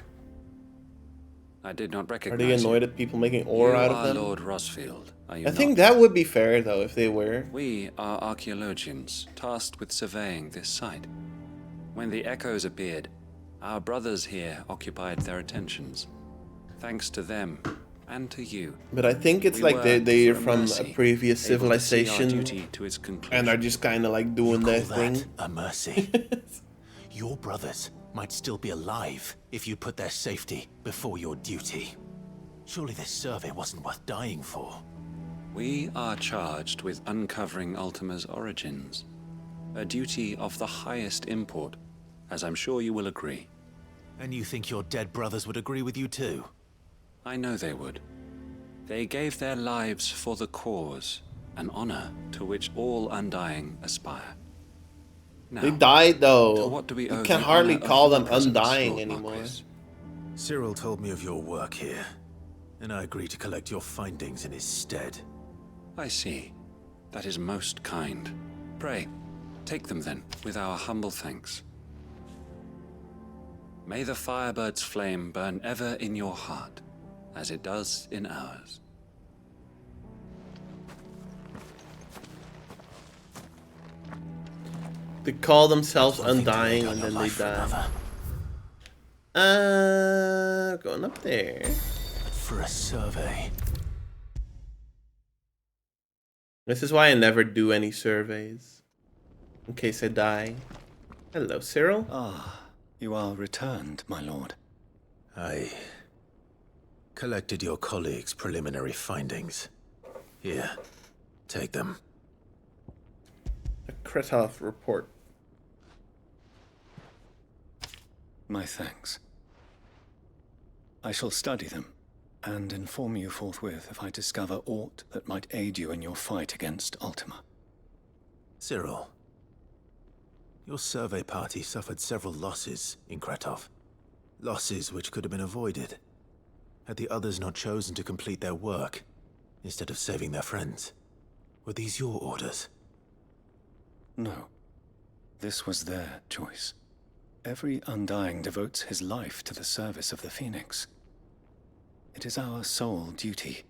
I did not Are recognize they annoyed you. at people making ore out of You them? are Lord Rosfield, are you I not? think that would be fair, though, if they were. We are archaeologians, tasked with surveying this site. When the echoes appeared, our brothers here occupied their attentions. Thanks to them, and to you. But I think it's we like were, they're for from mercy, a previous able to see our civilization duty to its conclusion. and are just kind of like doing their thing. A mercy. Your brothers might still be alive if you put their safety before your duty. Surely this survey wasn't worth dying for. We are charged with uncovering Ultima's origins. A duty of the highest import, as I'm sure you will agree. And you think your dead brothers would agree with you too? I know they would. They gave their lives for the cause, an honor to which all Undying aspire. Now, They died, though. to what do we You owe can the hardly honor of call your them presence, Undying Lord anymore. Marquis? Cyril told me of your work here, and I agree to collect your findings in his stead. I see. That is most kind. Pray, take them then, with our humble thanks. May the Firebird's flame burn ever in your heart, as it does in ours. They call themselves Undying and then they die. Going up there. For a survey. This is why I never do any surveys. In case I die. Hello, Cyril. Ah, you are returned, my lord. I collected your colleagues' preliminary findings. Here, take them. A Kretov report. My thanks. I shall study them and inform you forthwith if I discover aught that might aid you in your fight against Ultima. Cyril, your survey party suffered several losses in Kretov. Losses which could have been avoided had the others not chosen to complete their work instead of saving their friends. Were these your orders? No. This was their choice. Every Undying devotes his life to the service of the Phoenix. It is our sole duty,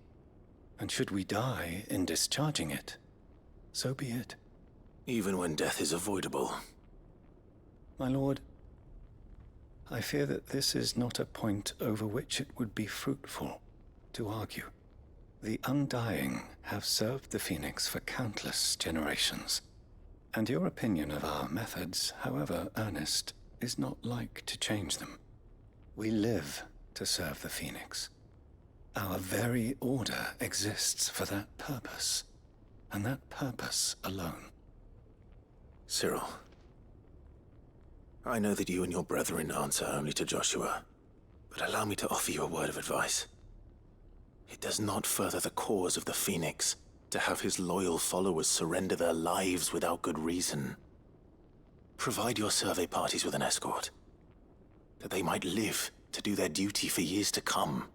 and should we die in discharging it, so be it. Even when death is avoidable. My lord, I fear that this is not a point over which it would be fruitful to argue. The Undying have served the Phoenix for countless generations, and your opinion of our methods, however earnest, is not like to change them. We live to serve the Phoenix. Our very order exists for that purpose, and that purpose alone. Cyril, I know that you and your brethren answer only to Joshua, but allow me to offer you a word of advice. It does not further the cause of the Phoenix to have his loyal followers surrender their lives without good reason. Provide your survey parties with an escort, that they might live to do their duty for years to come.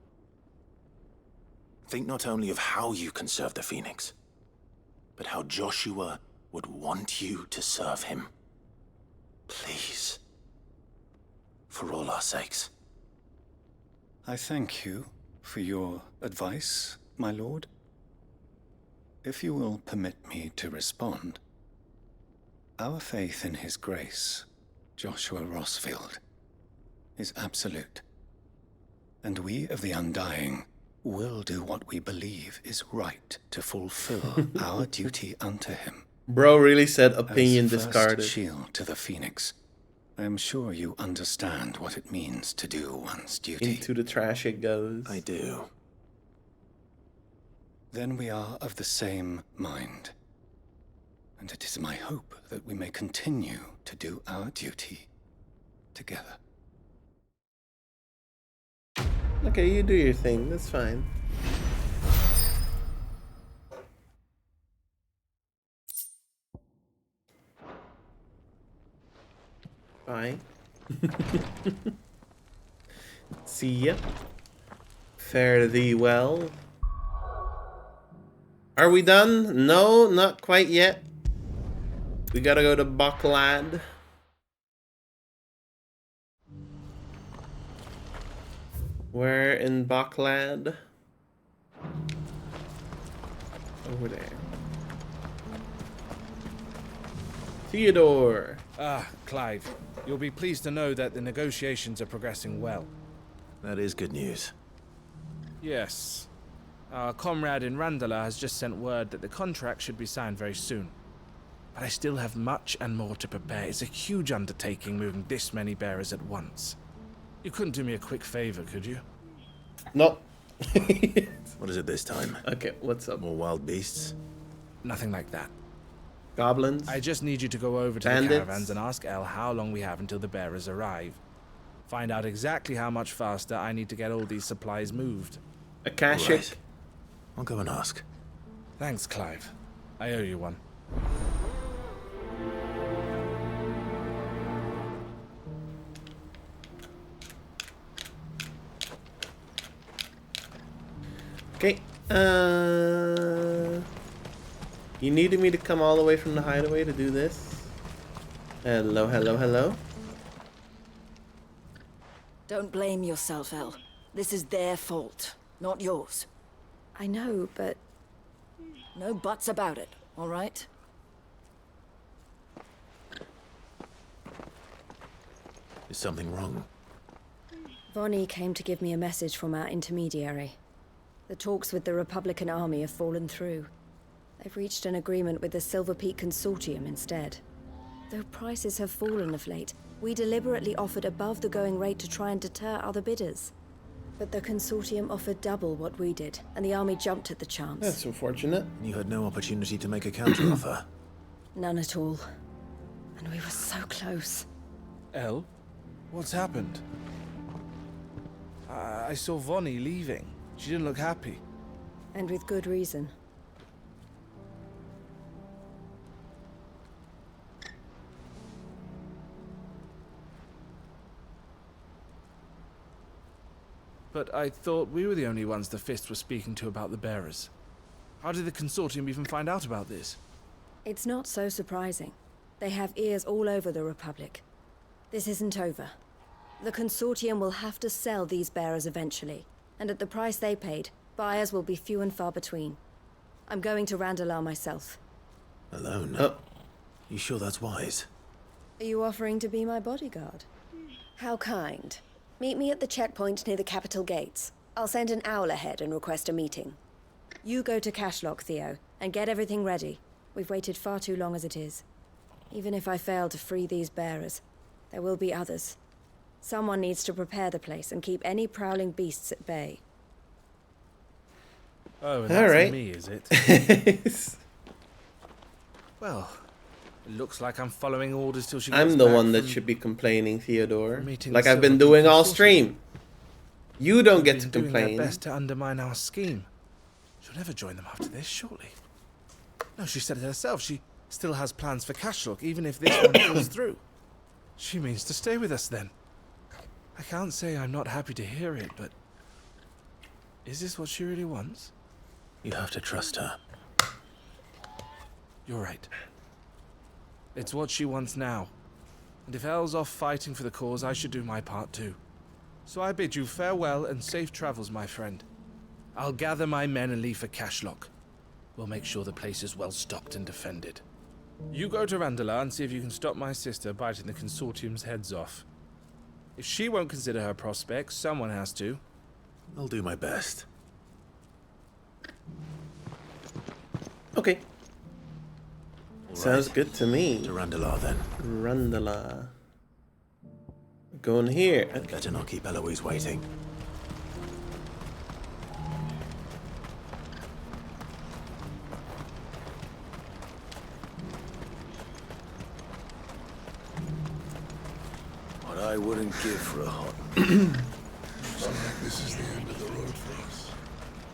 Think not only of how you can serve the Phoenix, but how Joshua would want you to serve him. Please. For all our sakes. I thank you for your advice, my lord. If you will permit me to respond, our faith in his grace, Joshua Rosfield, is absolute. And we of the Undying will do what we believe is right to fulfill our duty unto him. Bro really said opinion As first discarded. shield to the Phoenix, I am sure you understand what it means to do one's duty. Into the trash it goes. I do. Then we are of the same mind. And it is my hope that we may continue to do our duty together. Okay, you do your thing. That's fine. Bye. See ya. Fare thee well. Are we done? No, not quite yet. We gotta go to Buckland. Where in Buckland? Over there. Theodore. Ah, Clive. You'll be pleased to know that the negotiations are progressing well. That is good news. Yes. Our comrade in Randala has just sent word that the contract should be signed very soon. But I still have much and more to prepare. It's a huge undertaking moving this many bearers at once. You couldn't do me a quick favor, could you? No. What is it this time? Okay, what's up? More wild beasts? Nothing like that. Goblins? I just need you to go over to Bandits? the caravans and ask El how long we have until the bearers arrive. Find out exactly how much faster I need to get all these supplies moved. Akashic? Right. I'll go and ask. Thanks, Clive. I owe you one. Okay. You needed me to come all the way from the hideaway to do this? Hello, hello, hello. Don't blame yourself, El. This is their fault, not yours. I know, but... No buts about it, all right? Is something wrong? Vonnie came to give me a message from our intermediary. The talks with the Republican army have fallen through. They've reached an agreement with the Silver Peak Consortium instead. Though prices have fallen of late, we deliberately offered above the going rate to try and deter other bidders. But the Consortium offered double what we did, and the army jumped at the chance. That's unfortunate. You had no opportunity to make a counteroffer. None at all. And we were so close. El? What's happened? I saw Vonnie leaving. She didn't look happy. And with good reason. But I thought we were the only ones the Fist were speaking to about the bearers. How did the Consortium even find out about this? It's not so surprising. They have ears all over the Republic. This isn't over. The Consortium will have to sell these bearers eventually, and at the price they paid, buyers will be few and far between. I'm going to Randalar myself. Alone? Oh. You sure that's wise? Are you offering to be my bodyguard? How kind. Meet me at the checkpoint near the capital gates. I'll send an owl ahead and request a meeting. You go to Cashlock, Theo, and get everything ready. We've waited far too long as it is. Even if I fail to free these bearers, there will be others. Someone needs to prepare the place and keep any prowling beasts at bay. Oh, and that's right. me, is it? Well, it looks like I'm following orders till she gets I'm the back one that from should be complaining, Theodore. meeting Like the I've been Silver doing Peak all Consortium. stream. You don't get They've to been doing complain. their best to undermine our scheme. She'll never join them after this, surely. No, she said it herself. She still has plans for Cashlock, even if this one falls through. She means to stay with us then. I can't say I'm not happy to hear it, but... is this what she really wants? You have to trust her. You're right. It's what she wants now. And if Elle's off fighting for the cause, I should do my part too. So I bid you farewell and safe travels, my friend. I'll gather my men and leave for Cashlock. We'll make sure the place is well stocked and defended. You go to Randalar and see if you can stop my sister biting the Consortium's heads off. If she won't consider her prospects, someone has to. I'll do my best. Okay. Sounds good to me. To Randalar then. Randalar. Going here. I'd better not keep Eloise waiting. I wouldn't give for a hot. This is the end of the road for us.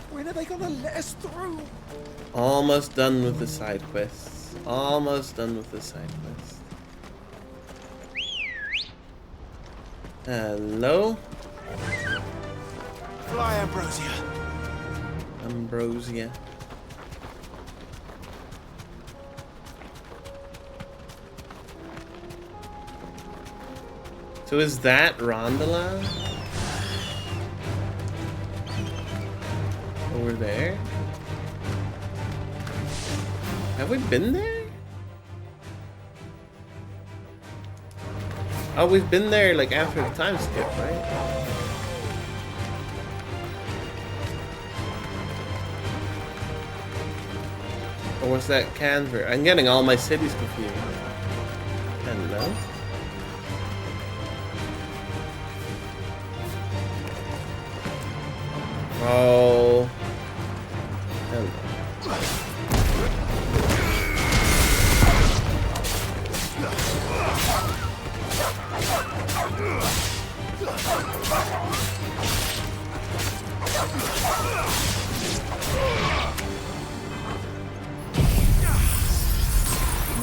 When are they gonna let us through? Almost done with the side quests. Almost done with the side quests. Hello? Fly, Ambrosia. Ambrosia. So is that Rondola? Over there? Have we been there? Oh, we've been there like after the time skip, right? Or was that Canver? I'm getting all my cities confused. Hello? Oh. Hello.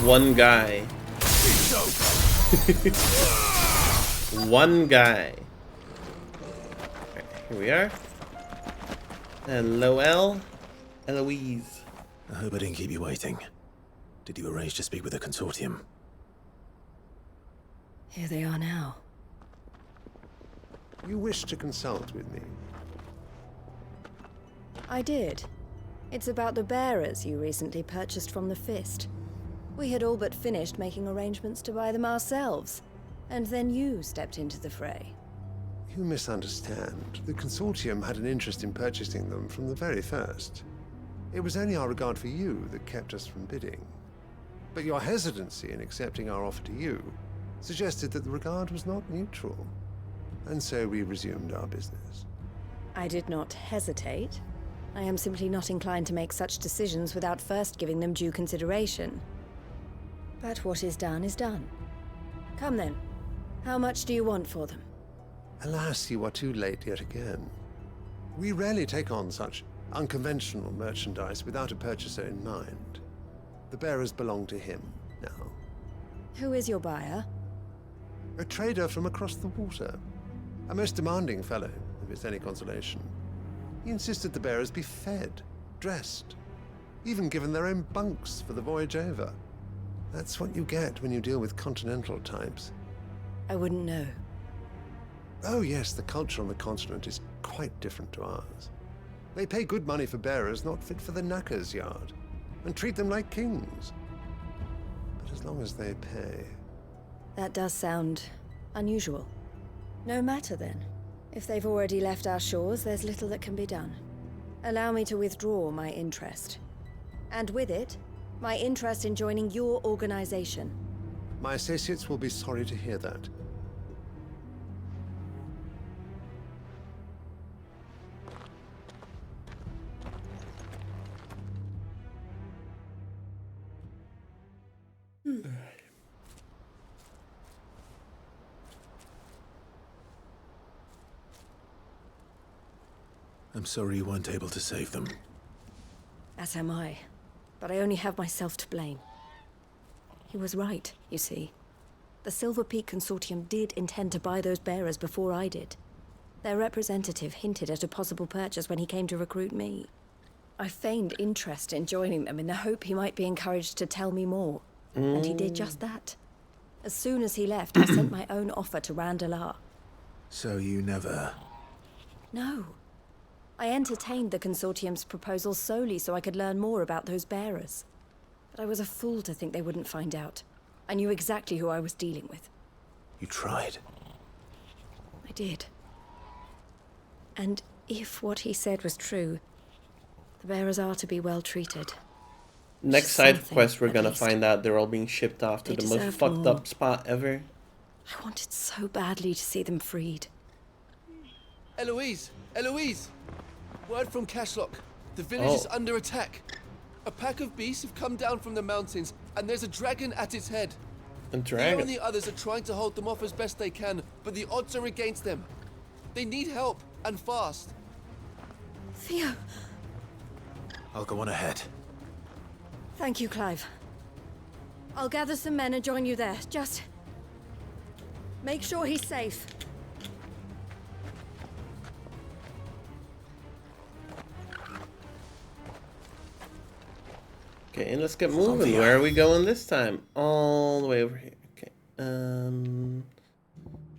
One guy. One guy. Right, here we are. Hello, Eloise. I hope I didn't keep you waiting. Did you arrange to speak with the consortium? Here they are now. You wish to consult with me? I did. It's about the bearers you recently purchased from the Fist. We had all but finished making arrangements to buy them ourselves, and then you stepped into the fray. You misunderstand. The consortium had an interest in purchasing them from the very first. It was only our regard for you that kept us from bidding. But your hesitancy in accepting our offer to you suggested that the regard was not mutual. And so we resumed our business. I did not hesitate. I am simply not inclined to make such decisions without first giving them due consideration. But what is done is done. Come then. How much do you want for them? Alas, you are too late yet again. We rarely take on such unconventional merchandise without a purchaser in mind. The bearers belong to him now. Who is your buyer? A trader from across the water. A most demanding fellow, if it's any consolation. He insisted the bearers be fed, dressed, even given their own bunks for the voyage over. That's what you get when you deal with continental types. I wouldn't know. Oh yes, the culture on the continent is quite different to ours. They pay good money for bearers not fit for the knacker's yard, and treat them like kings. But as long as they pay... That does sound unusual. No matter then. If they've already left our shores, there's little that can be done. Allow me to withdraw my interest. And with it, my interest in joining your organization. My associates will be sorry to hear that. I'm sorry you weren't able to save them. As am I. But I only have myself to blame. He was right, you see. The Silver Peak Consortium did intend to buy those bearers before I did. Their representative hinted at a possible purchase when he came to recruit me. I feigned interest in joining them in the hope he might be encouraged to tell me more. And he did just that. As soon as he left, I sent my own offer to Randalar. So you never... No. I entertained the Consortium's proposal solely so I could learn more about those bearers. But I was a fool to think they wouldn't find out. I knew exactly who I was dealing with. You tried. I did. And if what he said was true, the bearers are to be well treated. Next side quest, we're gonna find out they're all being shipped off to the most fucked up spot ever. I wanted so badly to see them freed. Eloise! Eloise! Word from Cashlock. The village is under attack. A pack of beasts have come down from the mountains, and there's a dragon at its head. And Theo dragon. and the others are trying to hold them off as best they can, but the odds are against them. They need help, and fast. Theo. I'll go on ahead. Thank you, Clive. I'll gather some men and join you there. Just make sure he's safe. Okay, and let's get moving. Where are we going this time? All the way over here. Okay.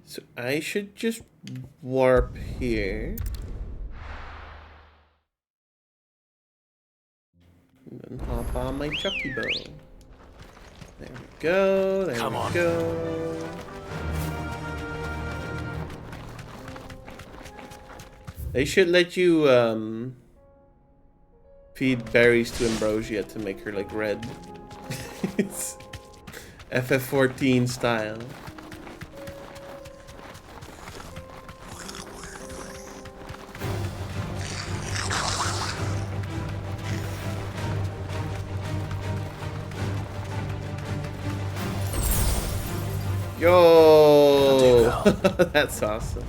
So I should just warp here. And then hop on my Chucky bow. There we go. There we go. They should let you feed berries to Ambrosia to make her like red. It's ff16 style. Yo! That's awesome.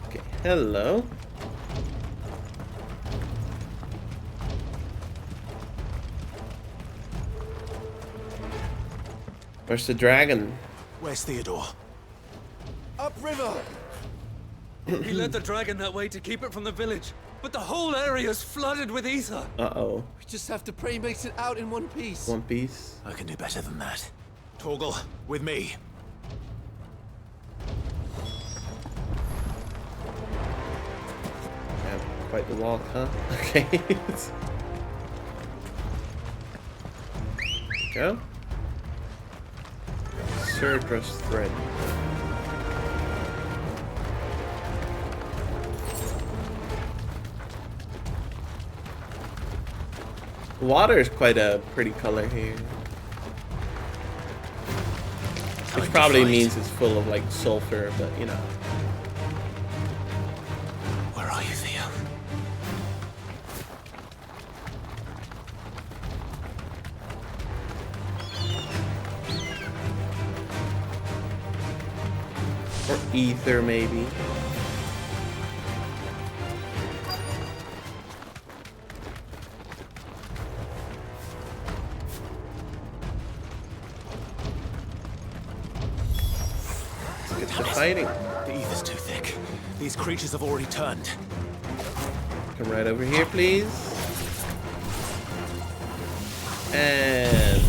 Okay, hello. Where's the dragon? Where's Theodore? Upriver! He led the dragon that way to keep it from the village, but the whole area's flooded with ether. Uh-oh. We just have to pray he makes it out in one piece. One piece? I can do better than that. Torgal, with me. Yeah, quite the walk, huh? Okay. Go. Surtress thread. Water is quite a pretty color here. Which probably means it's full of like sulfur, but you know. Where are you, Theo? Or ether, maybe. Let's get to fighting. The ether's too thick. These creatures have already turned. Come right over here, please. And...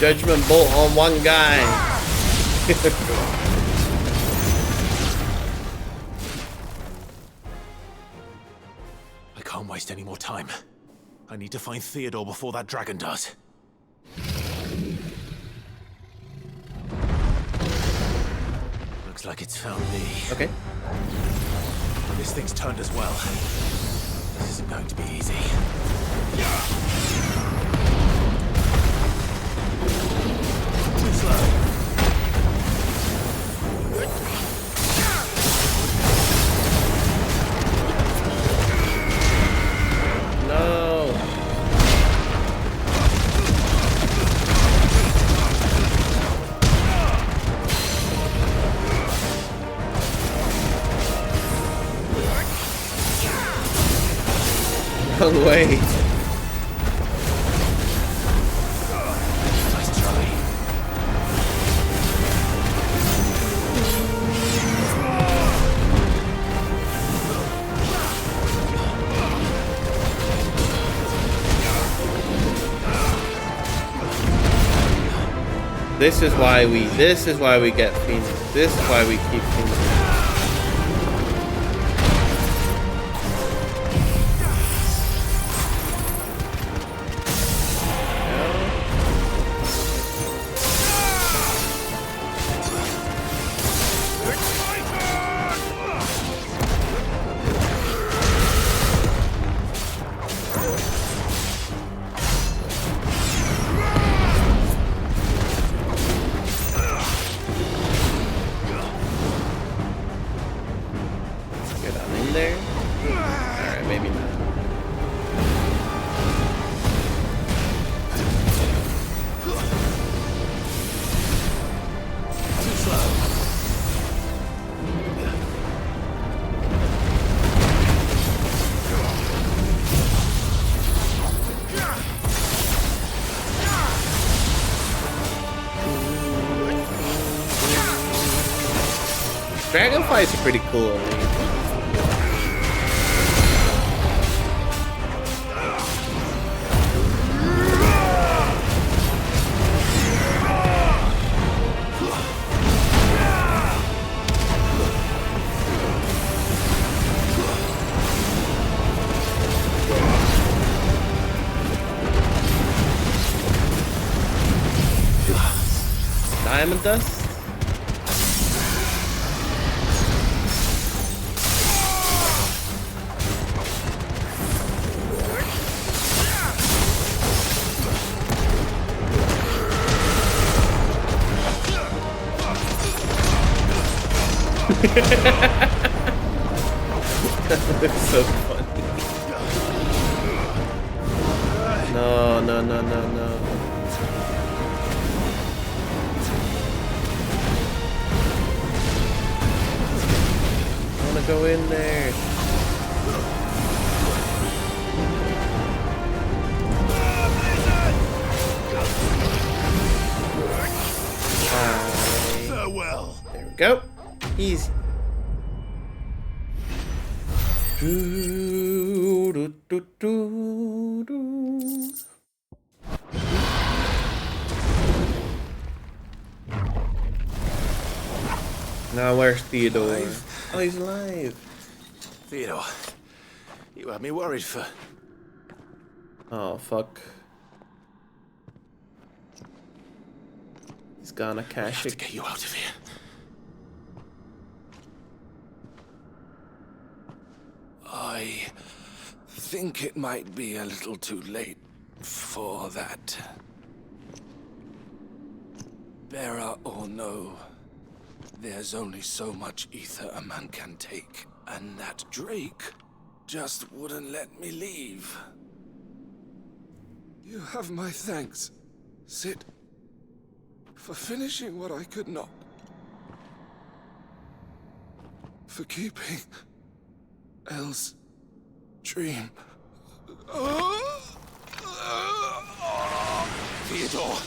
Judgment bolt on one guy. I can't waste any more time. I need to find Theodore before that dragon does. Looks like it's found me. Okay. This thing's turned as well. This isn't going to be easy. Too slow. No. No way. Nice try. This is why we get Phoenix. This is why we keep Phoenix. there? Alright, maybe not. Too slow. Dragonflies are pretty cool. Diamond dust? That's so funny. No, no, no, no, no. I wanna go in there. Farewell. There we go. Easy. Do, do, do, do, do. Now where's Theodore? Clive? Oh, he's alive. Theodore, you had me worried for... Oh, fuck. He's gonna cash it. to get you out of here. I think it might be a little too late for that. Bearer or no, there's only so much ether a man can take, and that Drake just wouldn't let me leave. You have my thanks, Sid, for finishing what I could not. For keeping Elle's dream. Theodore!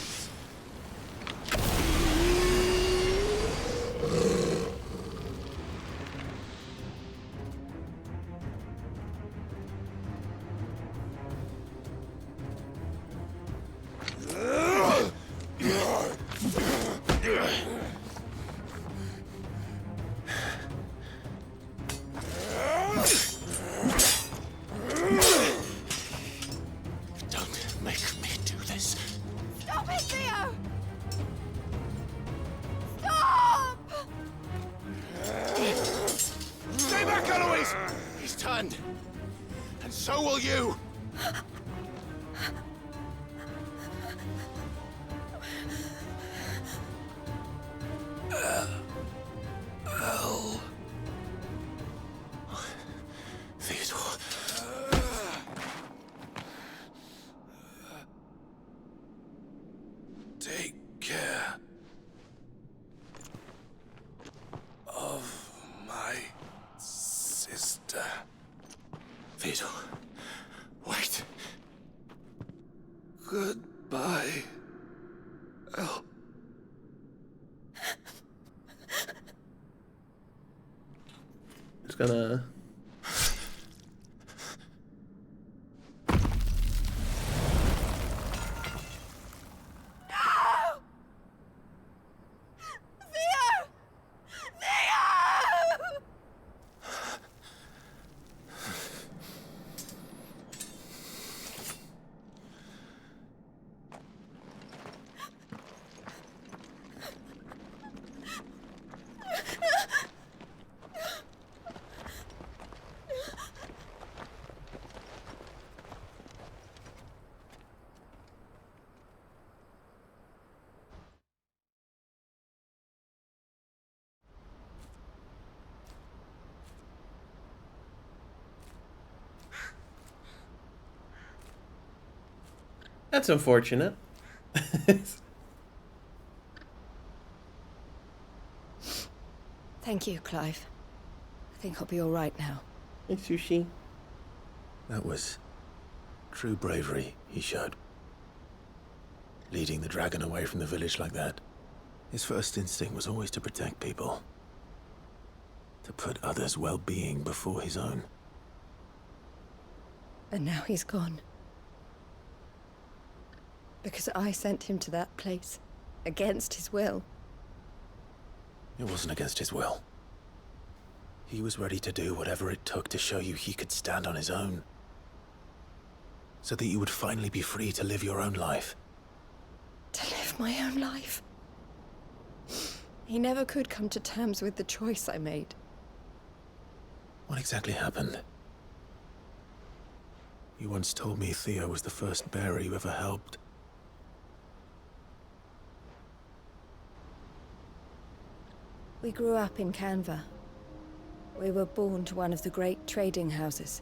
Don't make me do this. Stop it, Theo! Stop! Stay back, Eloise! He's turned. And so will you! Elle. Theodore. Take care of my sister. Theodore, wait. Goodbye, Elle. Just gonna. That's unfortunate. Thank you, Clive. I think I'll be all right now. Hey, Sushi. That was true bravery he showed. Leading the dragon away from the village like that. His first instinct was always to protect people. To put others' well-being before his own. And now he's gone. Because I sent him to that place. Against his will. It wasn't against his will. He was ready to do whatever it took to show you he could stand on his own. So that you would finally be free to live your own life. To live my own life. He never could come to terms with the choice I made. What exactly happened? You once told me Theo was the first bearer you ever helped. We grew up in Canva. We were born to one of the great trading houses.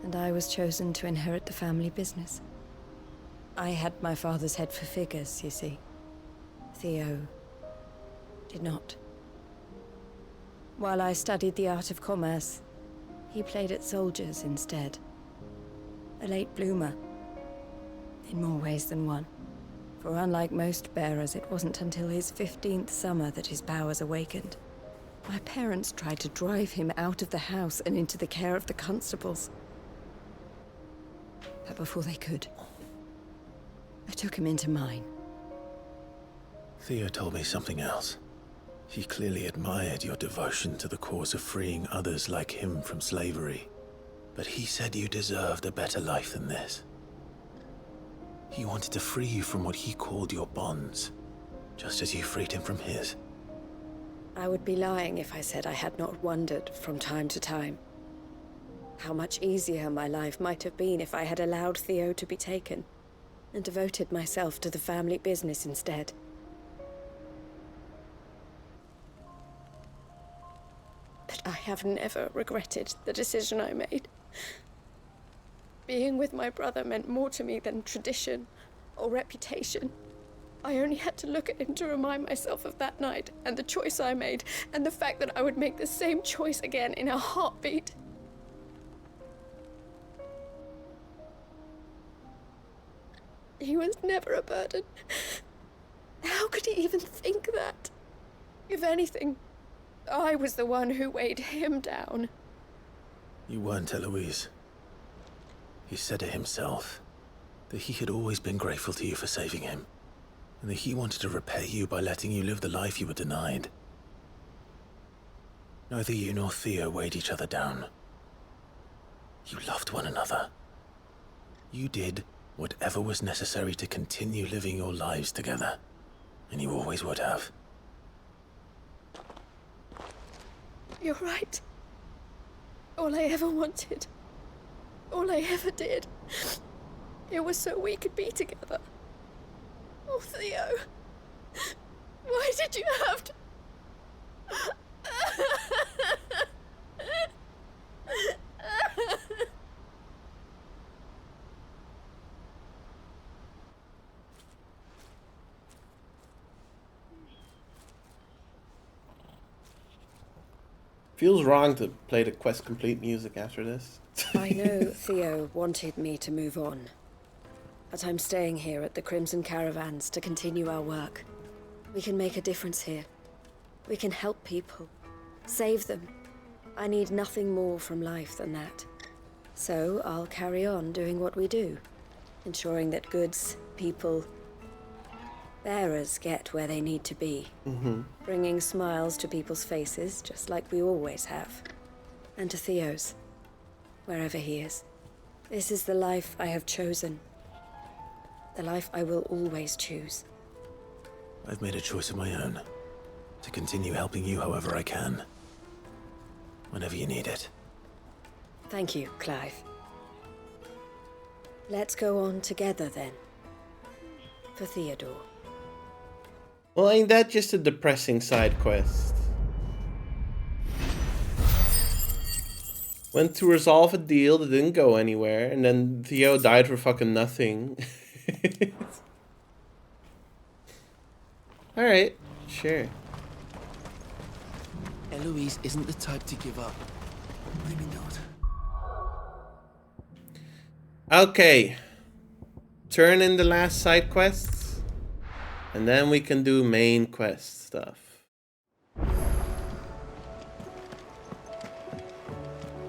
And I was chosen to inherit the family business. I had my father's head for figures, you see. Theo did not. While I studied the art of commerce, he played at soldiers instead. A late bloomer. In more ways than one. For unlike most bearers, it wasn't until his 15th summer that his powers awakened. My parents tried to drive him out of the house and into the care of the constables. But before they could, I took him into mine. Theo told me something else. He clearly admired your devotion to the cause of freeing others like him from slavery. But he said you deserved a better life than this. He wanted to free you from what he called your bonds, just as you freed him from his. I would be lying if I said I had not wondered from time to time how much easier my life might have been if I had allowed Theo to be taken and devoted myself to the family business instead. But I have never regretted the decision I made. Being with my brother meant more to me than tradition or reputation. I only had to look at him to remind myself of that night and the choice I made and the fact that I would make the same choice again in a heartbeat. He was never a burden. How could he even think that? If anything, I was the one who weighed him down. You weren't, Eloise. He said it himself, that he had always been grateful to you for saving him, and that he wanted to repay you by letting you live the life you were denied. Neither you nor Theo weighed each other down. You loved one another. You did whatever was necessary to continue living your lives together, and you always would have. You're right. All I ever wanted, all I ever did, it was so we could be together. Oh, Theo, why did you have to... Feels wrong to play the quest complete music after this. I know Theo wanted me to move on, but I'm staying here at the Crimson Caravans to continue our work. We can make a difference here. We can help people, save them. I need nothing more from life than that. So I'll carry on doing what we do, ensuring that goods, people, bearers get where they need to be. Bringing smiles to people's faces, just like we always have. And to Theo's, wherever he is. This is the life I have chosen. The life I will always choose. I've made a choice of my own, to continue helping you however I can, whenever you need it. Thank you, Clive. Let's go on together then. For Theodore. Well, ain't that just a depressing side quest? Went to resolve a deal that didn't go anywhere, and then Theo died for fucking nothing. Alright, sure. Eloise isn't the type to give up. Maybe not. Okay. Turn in the last side quests. And then we can do main quest stuff.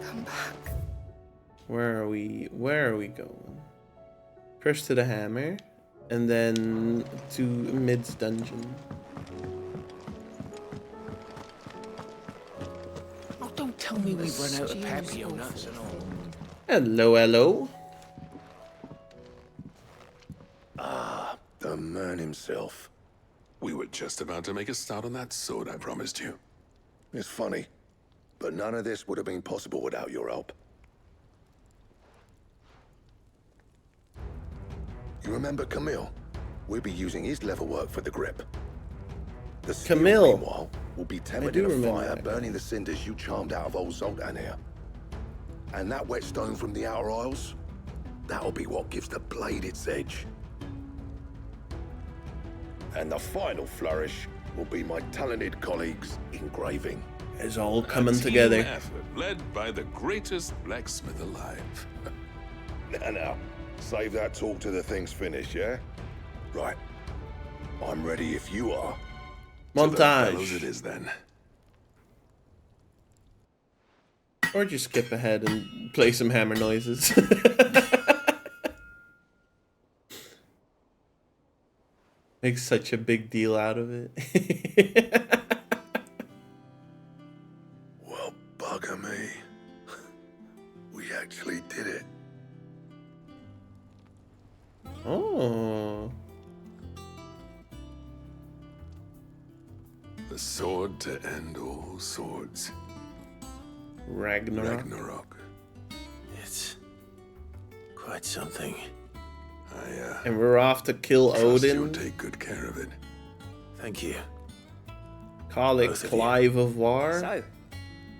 Come back. Where are we going? First to the hammer. And then to Mid's dungeon. Oh, don't tell me we've run out of Papio nuts and all. Hello, hello. Ah, the man himself. We were just about to make a start on that sword I promised you. It's funny, but none of this would have been possible without your help. You remember Camille? We'll be using his leather work for the grip. The steel, Camille. meanwhile, will be tethered do in a remember fire, that. burning the cinders you charmed out of old Zoltan here. And that whetstone from the Outer Isles, that'll be what gives the blade its edge. And the final flourish will be my talented colleagues' engraving. It's all coming A team together. effort led by the greatest blacksmith alive. Now, save that talk till the thing's finished, yeah? Right. I'm ready if you are. To the bellows Montage. it is then. Or just skip ahead and play some hammer noises. Make such a big deal out of it. Well, bugger me. We actually did it. Oh. The sword to end all swords. Ragnarok. Ragnarok. It's quite something. And we're off to kill Trust you'll Odin. take good care of it. Thank you. Call it Both of you. Clive of War. So,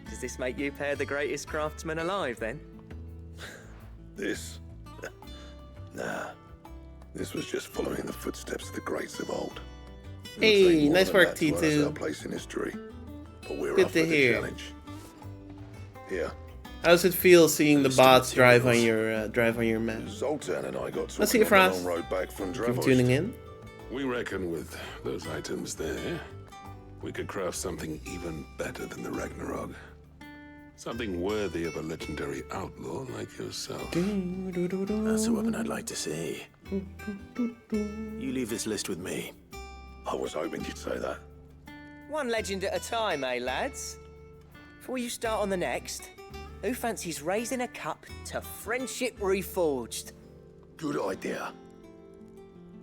does this make you pair the greatest craftsman alive then? This? Nah. This was just following the footsteps of the greats of old. It'll Hey, take more nice than work, that to earn us T2. our place in history. But we're Good up to for the hear. challenge. Here. How does it feel seeing the bots drive on your map? Zoltan and I got Let's see talking you, on the Franz. long road back from Thank you for Dravost. tuning in. We reckon with those items there, we could craft something even better than the Ragnarok. Something worthy of a legendary outlaw like yourself. That's a weapon I'd like to see. You leave this list with me. I was hoping you'd say that. One legend at a time, eh, lads? Before you start on the next, who fancies raising a cup to friendship reforged? Good idea.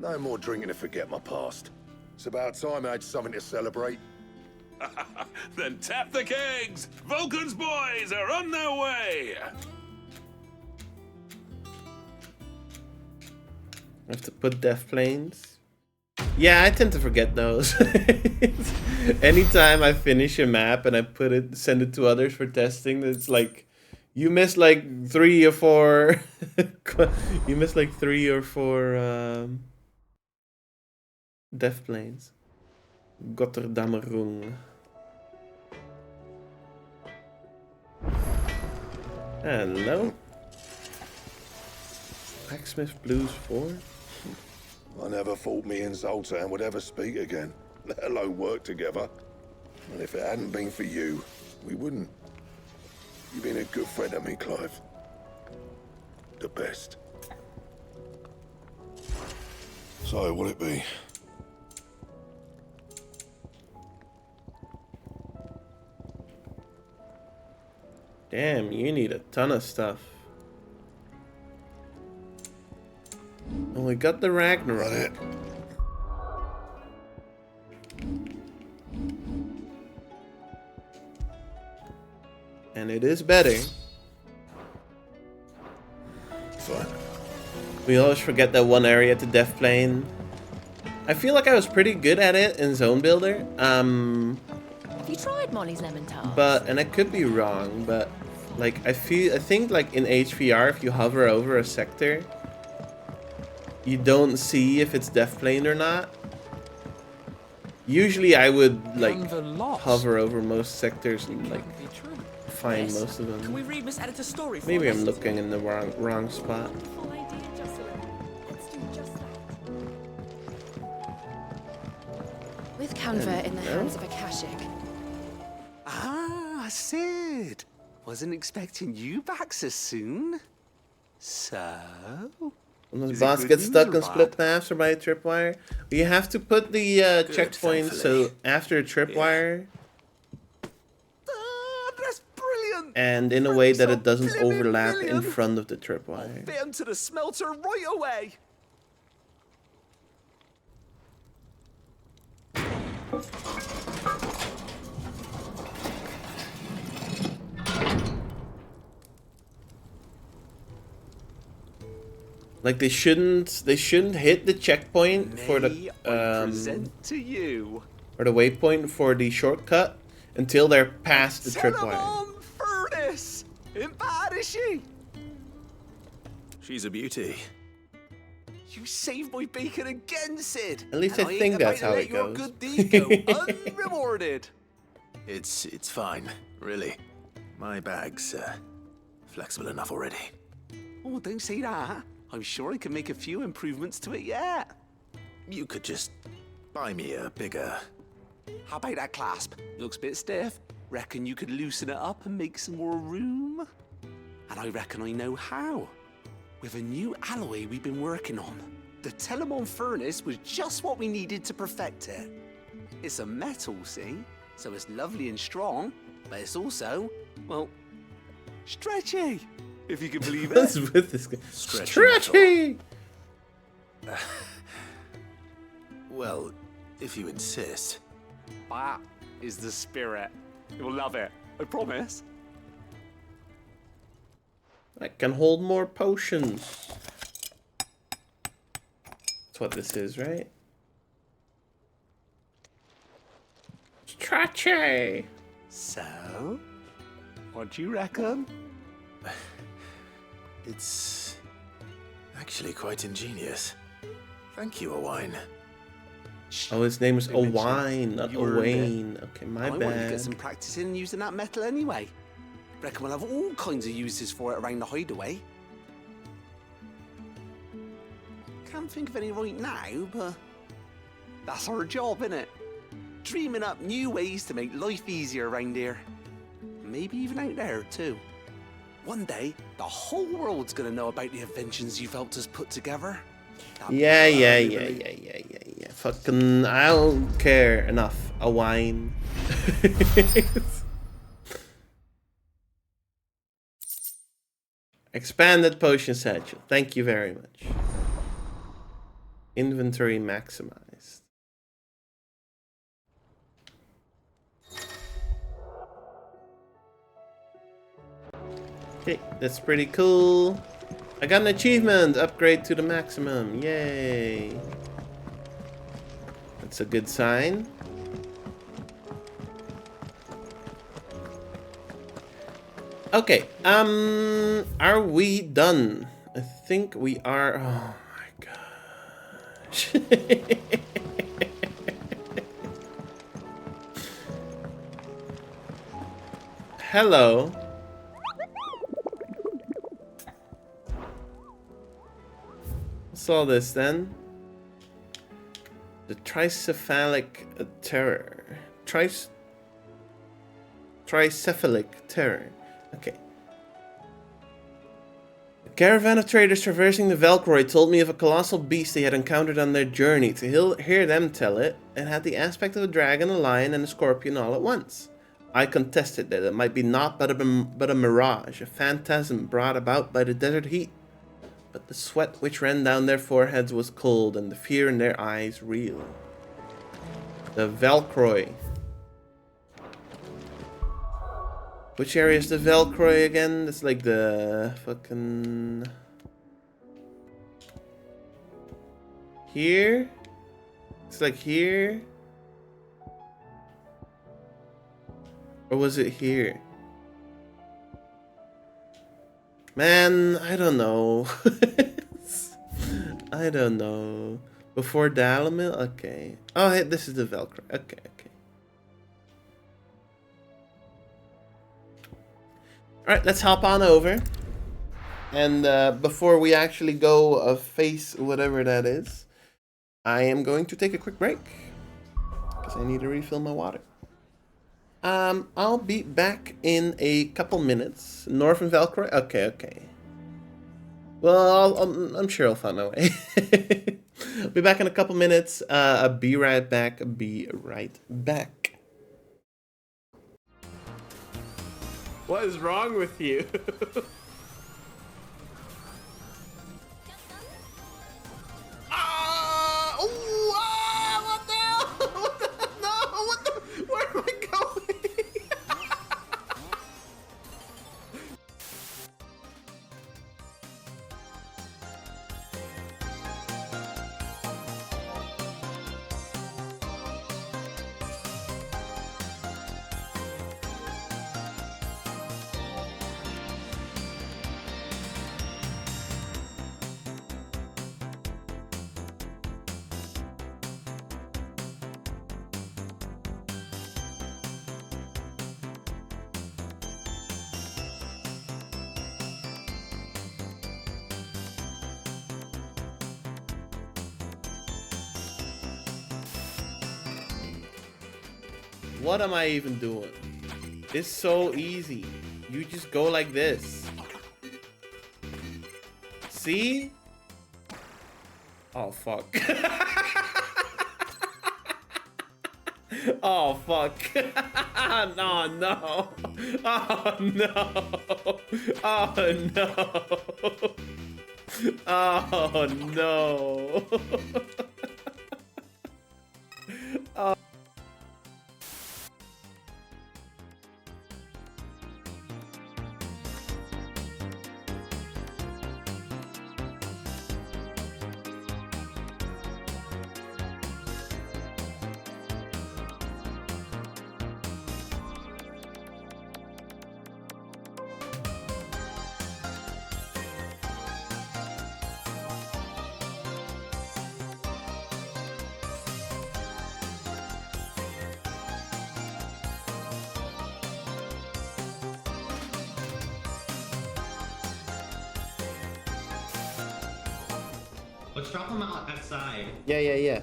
No more drinking to forget my past. It's about time I had something to celebrate. Then tap the kegs! Vulcan's boys are on their way! I have to put death planes. Yeah, I tend to forget those. Anytime I finish a map and I send it to others for testing, it's like you missed like 3 or 4. You missed like 3 or 4 death planes. Gotterdammerung. Hello. Blacksmith Blues 4. I never thought me and Zoltan would ever speak again, let alone work together. And if it hadn't been for you, we wouldn't. You've been a good friend to me, Clive. The best. So, what'll it be? Damn, you need a ton of stuff. And we got the Ragnarok. And it is better. Fine. We always forget that one area to Death Plane. I feel like I was pretty good at it in Zone Builder. Have you tried Molly's lemon tart? But, and I could be wrong, but like I think like in HPR, if you hover over a sector, you don't see if it's death plane or not. Usually I would like hover over most sectors and like find Yes. most of them. Can we read Miss Editor's story for Maybe us? I'm looking in the wrong spot. With Canva in the No? hands of Akashic, Ah, Sid. Wasn't expecting you back so soon. So? When those Is it boss good get news stuck or on bad? split paths or by a tripwire, you have to put the checkpoint so after a tripwire That's brilliant. and in a way that it doesn't overlap in front of the tripwire. Fit 'em to the smelter right away. Like they shouldn't hit the checkpoint for the Present to you. or the waypoint for the shortcut until they're past the tripwire. Telemon Furnace. Ain't bad, is she? She's a beauty. You saved my bacon again, Sid. At least and I ain't think about that's to how let it your goes. good deed go unrewarded. It's fine, really. My bag's flexible enough already. Oh, don't say that. I'm sure I can make a few improvements to it yet. You could just buy me a bigger... How about that clasp? Looks a bit stiff. Reckon you could loosen it up and make some more room? And I reckon I know how. With a new alloy we've been working on. The Telemon furnace was just what we needed to perfect it. It's a metal, see? So it's lovely and strong, but it's also, well, stretchy, if you can believe it. What's with this guy? Stretchy! Well, if you insist. That is the spirit. You'll love it, I promise. I can hold more potions. That's what this is, right? Stretchy! So, what do you reckon? It's actually quite ingenious. Thank you, Owain. Oh, his name is Don't mention Owain, not you earned it. Owain. Okay, my I want you to bad. get some practice in using that metal anyway. Reckon we'll have all kinds of uses for it around the hideaway. Can't think of any right now, but that's our job, innit? Dreaming up new ways to make life easier around here. Maybe even out there, too. One day, the whole world's gonna know about the inventions you've helped us put together. Yeah. Fucking, I don't care enough. Owain. Expanded potion satchel. Thank you very much. Inventory maximized. Okay, that's pretty cool. I got an achievement. Upgrade to the maximum. Yay. That's a good sign. Okay, are we done? I think we are. Oh my gosh. Hello. What's all this then? The tricephalic terror. Tricephalic terror. Okay. A caravan of traders traversing the Velcroy told me of a colossal beast they had encountered on their journey. To hear them tell it, it had the aspect of a dragon, a lion, and a scorpion all at once. I contested that it might be naught but a mirage, a phantasm brought about by the desert heat. But the sweat which ran down their foreheads was cold, and the fear in their eyes real. The Velcroy. Which area is the Velcroy again? That's like the fucking... Here? It's like here? Or was it here? Man, I don't know. I don't know. Before Dalamil? Okay. Oh, hey, this is the Velcro. Okay, okay. Alright, let's hop on over. And before we actually go face whatever that is, I am going to take a quick break. Because I need to refill my water. I'll be back in a couple minutes. Northern Valkyrie? Okay, okay. Well, I'm sure I'll find my way. I'll be back in a couple minutes. Be right back. Be right back. What is wrong with you? What am I even doing? It's so easy. You just go like this. See? Oh, fuck. Oh, fuck. No, no. Oh, no. Oh, no. Oh, no. Oh. Let's drop them out outside. Yeah. Yeah.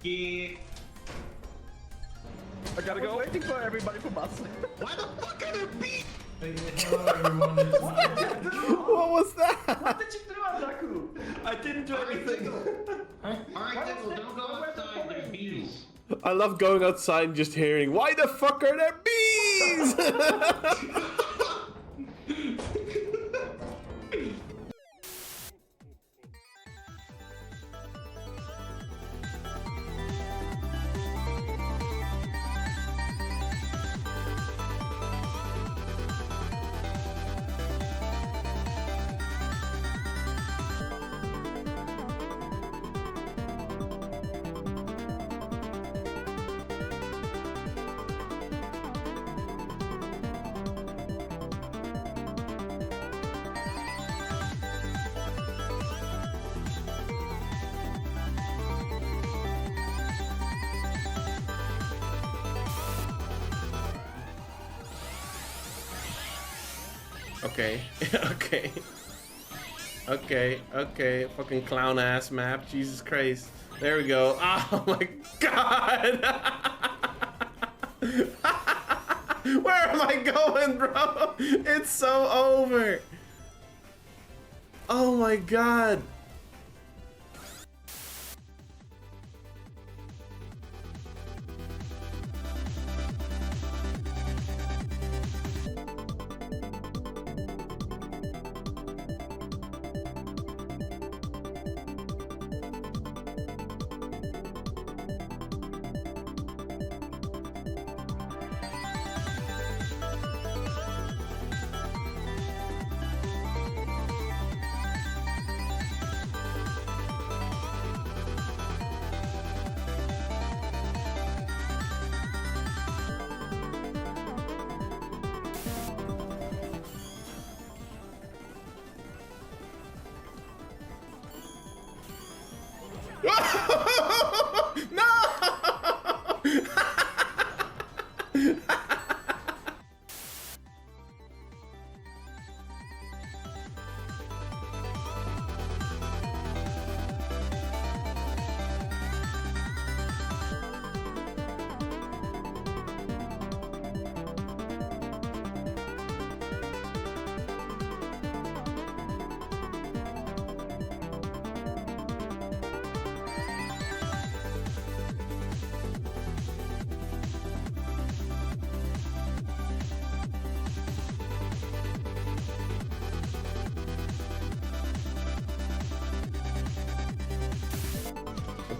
I gotta go. Waiting for everybody for bus. Why the fuck are there bees? Hello everyone. What was that? What did you do, Andaku? I didn't do anything. Alright, Tickle, don't go outside. There's bees. I love going outside and just hearing, why the fuck are there bees? Okay, okay. Okay, fucking clown ass map, Jesus Christ. There we go. Oh my god! Where am I going, bro? It's so over. Oh my god.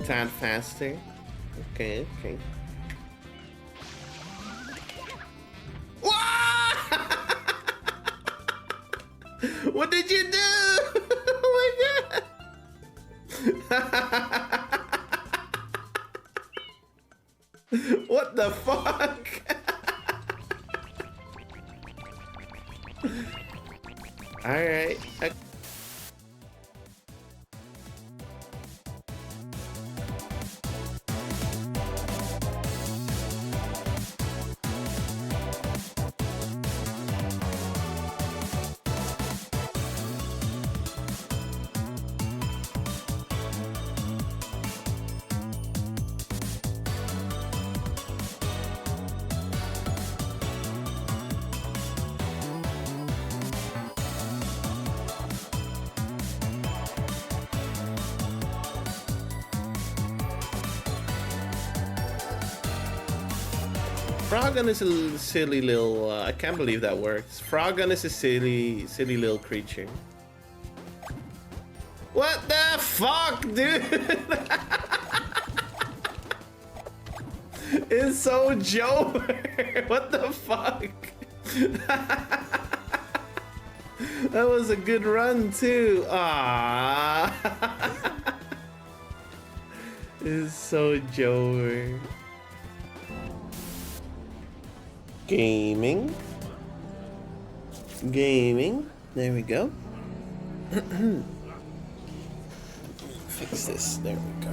tad faster. Okay, okay. What did you do? Oh my god! What the fuck? Alright. Froggun is a silly little. I can't believe that works. Froggun is a silly little creature. What the fuck, dude? It's so Joker. What the fuck? That was a good run too. Ah, it's so Joker. Gaming. There we go. Fix this. There we go.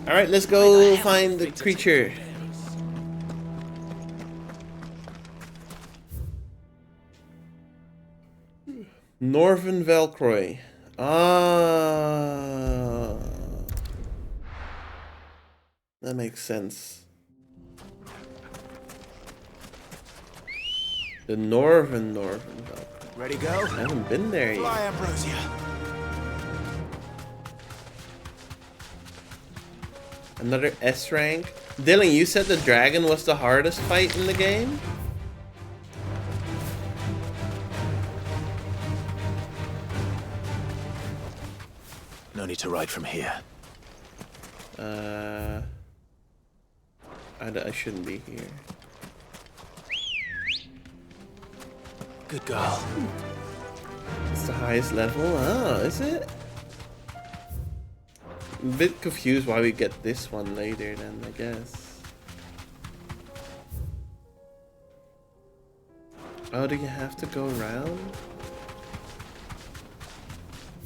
All right, let's go find the creature. Northern Velcroy. Ah, that makes sense. The Northern Velcroy. Ready, go? I haven't been there Fly, yet. Ambrosia. Another S rank. Dylan, you said the dragon was the hardest fight in the game? No need to ride from here. I shouldn't be here. Good girl. It's the highest level? Oh, is it? I'm a bit confused why we get this one later then, I guess. Oh, do you have to go around?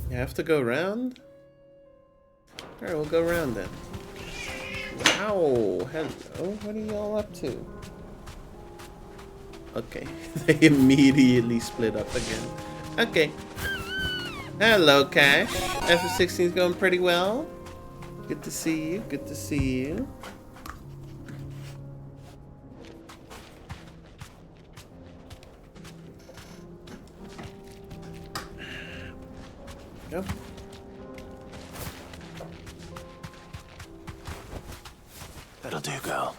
You have to go around? Alright, we'll go around then. Wow! Hello, what are y'all up to? Okay, they immediately split up again. Okay. Hello, Cash. ff16 is going pretty well. Good to see you. Good to see you. Yep. That'll do, girl.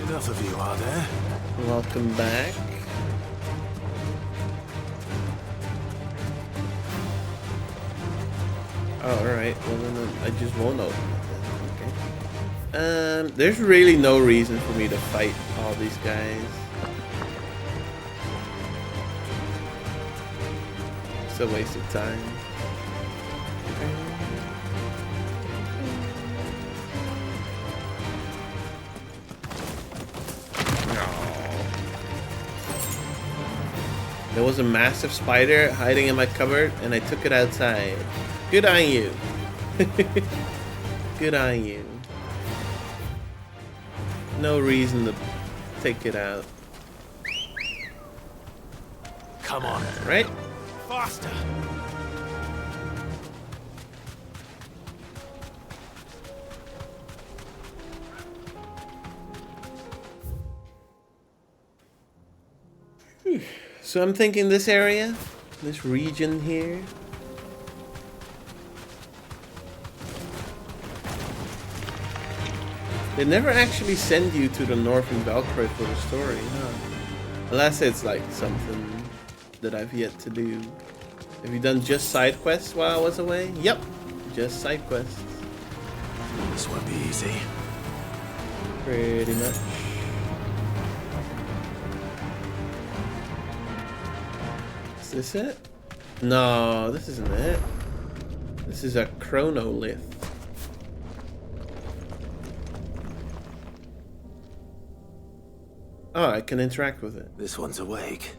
Enough of you, are there? Welcome back. Oh, alright. Well, then I just won't open it then. Okay. There's really no reason for me to fight all these guys. It's a waste of time. There was a massive spider hiding in my cupboard and I took it outside. Good on you. Good on you. No reason to take it out. Come on. Right? Faster. So I'm thinking this area, this region here. They never actually send you to the Northern Velcroy for the story, huh? Unless it's like something that I've yet to do. Have you done just side quests while I was away? Yep, just side quests. This won't be easy. Pretty much. Is this it? No, this isn't it. This is a chronolith. Oh, I can interact with it. This one's awake.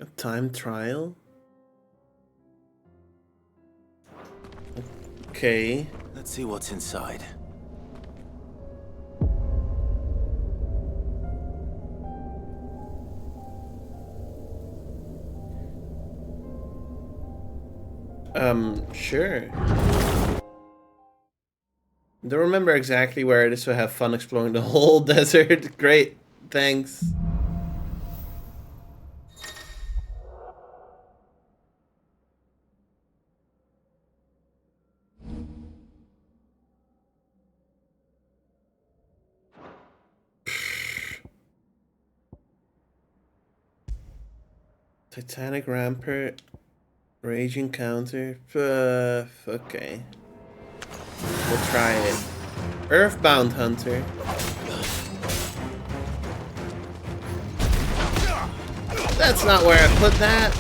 A time trial? Okay. Let's see what's inside. Sure. Don't remember exactly where it is, so have fun exploring the whole desert. Great, thanks. Titanic Rampart, Raging Counter. Okay. We'll try it. Earthbound Hunter. That's not where I put that.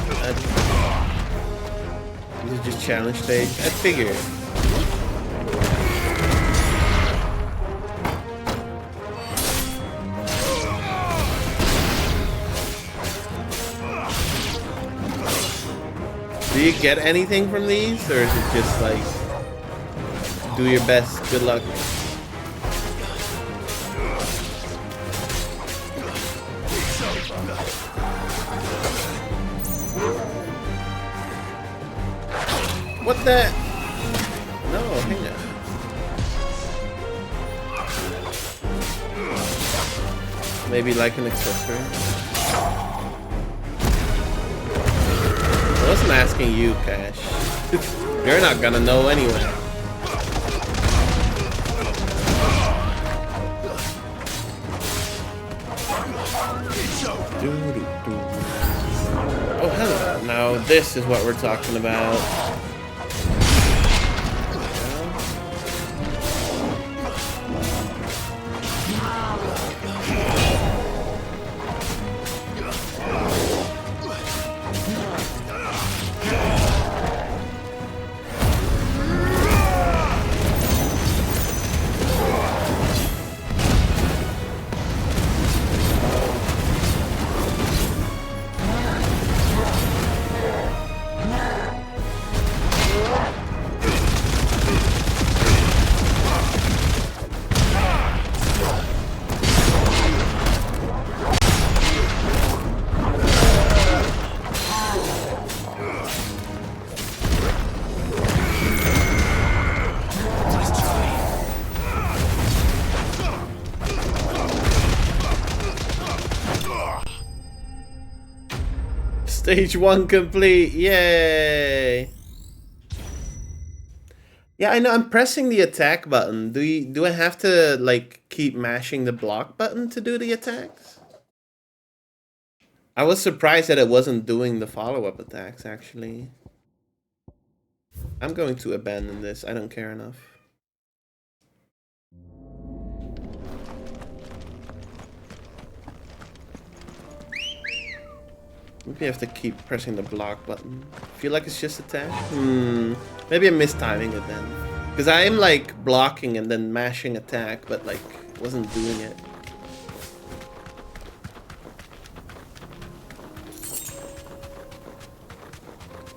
This is just challenge stage. I figured. Do you get anything from these, or is it just like do your best, good luck? What the? No, hang on. Maybe like an accessory. I wasn't asking you, Cash. You're not gonna know anyway. Oh, hello. Now this is what we're talking about. Stage 1 complete, yay! Yeah, I know, I'm pressing the attack button. Do I have to, like, keep mashing the block button to do the attacks? I was surprised that it wasn't doing the follow-up attacks, actually. I'm going to abandon this, I don't care enough. Maybe I have to keep pressing the block button. Feel like it's just attack? Maybe I'm mistiming it then. Because I am like blocking and then mashing attack, but like wasn't doing it.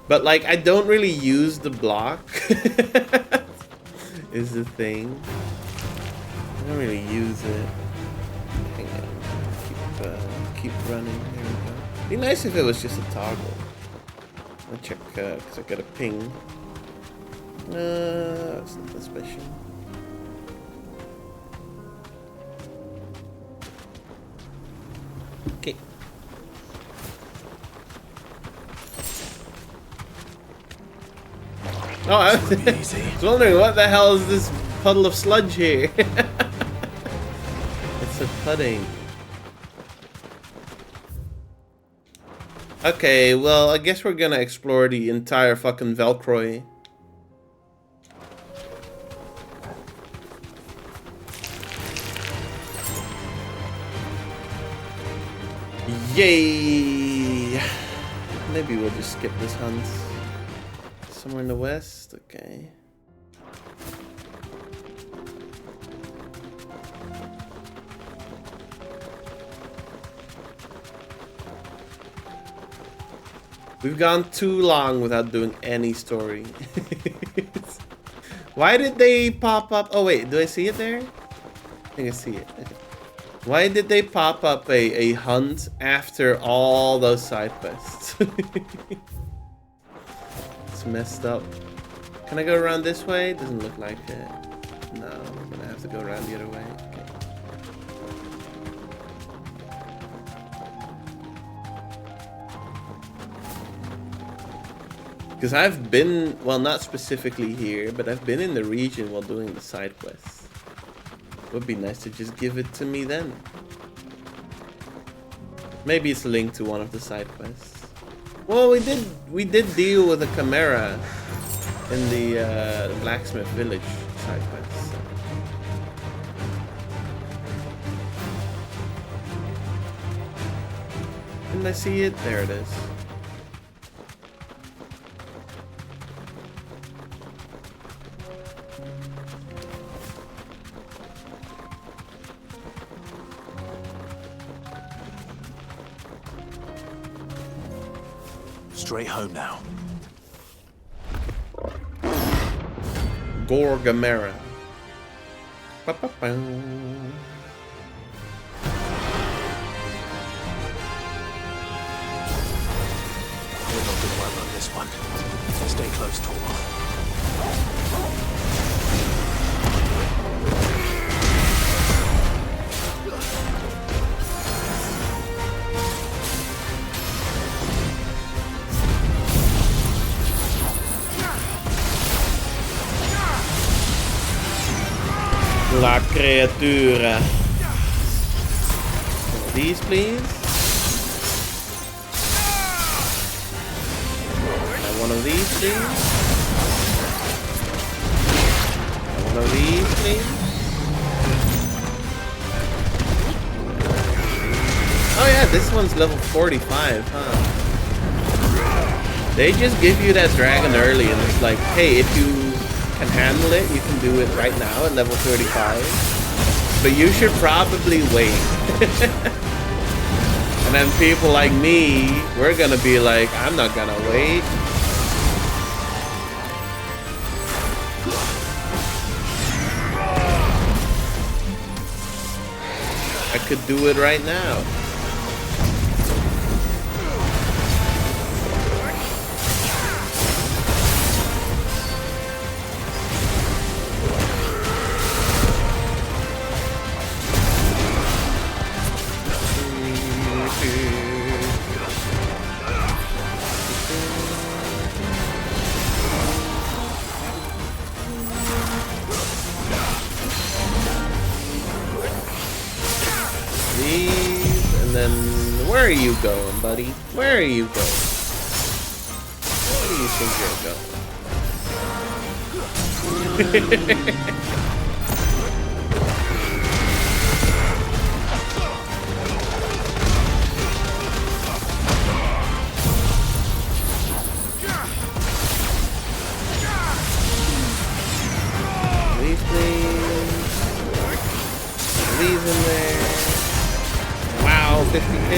But like I don't really use the block. Is the thing. I don't really use it. Hang on. Keep running. There we go. Be nice if it was just a toggle. I'll check because I got a ping. It's nothing special. Okay. Oh, I was wondering what the hell is this puddle of sludge here. It's a pudding. Okay, well, I guess we're gonna explore the entire fucking Velcroy. Yay! Maybe we'll just skip this hunt. Somewhere in the west? Okay. We've gone too long without doing any story. Why did they pop up? Oh wait, do I see it there? I think I see it. Okay. Why did they pop up a hunt after all those side quests? It's messed up. Can I go around this way? Doesn't look like it. No, I'm gonna have to go around the other way. Okay. Because I've been, well, not specifically here, but I've been in the region while doing the side quests. Would be nice to just give it to me then. Maybe it's linked to one of the side quests. Well, we did deal with a chimera in the blacksmith village side quest. So. Didn't I see it? There it is. Straight home now. Gorgamera. We're not gonna outrun this one. Stay close, Tormar. La creatura. These, please. And one of these, please. And one of these, please. Oh yeah, this one's level 45, huh? They just give you that dragon early and it's like, hey, if you can handle it, you can do it right now at level 35. But you should probably wait. And then people like me, we're gonna be like, I'm not gonna wait. I could do it right now. Where are you going, buddy? Where are you going? Where do you think you're going? These things. These in there. Wow, 50k.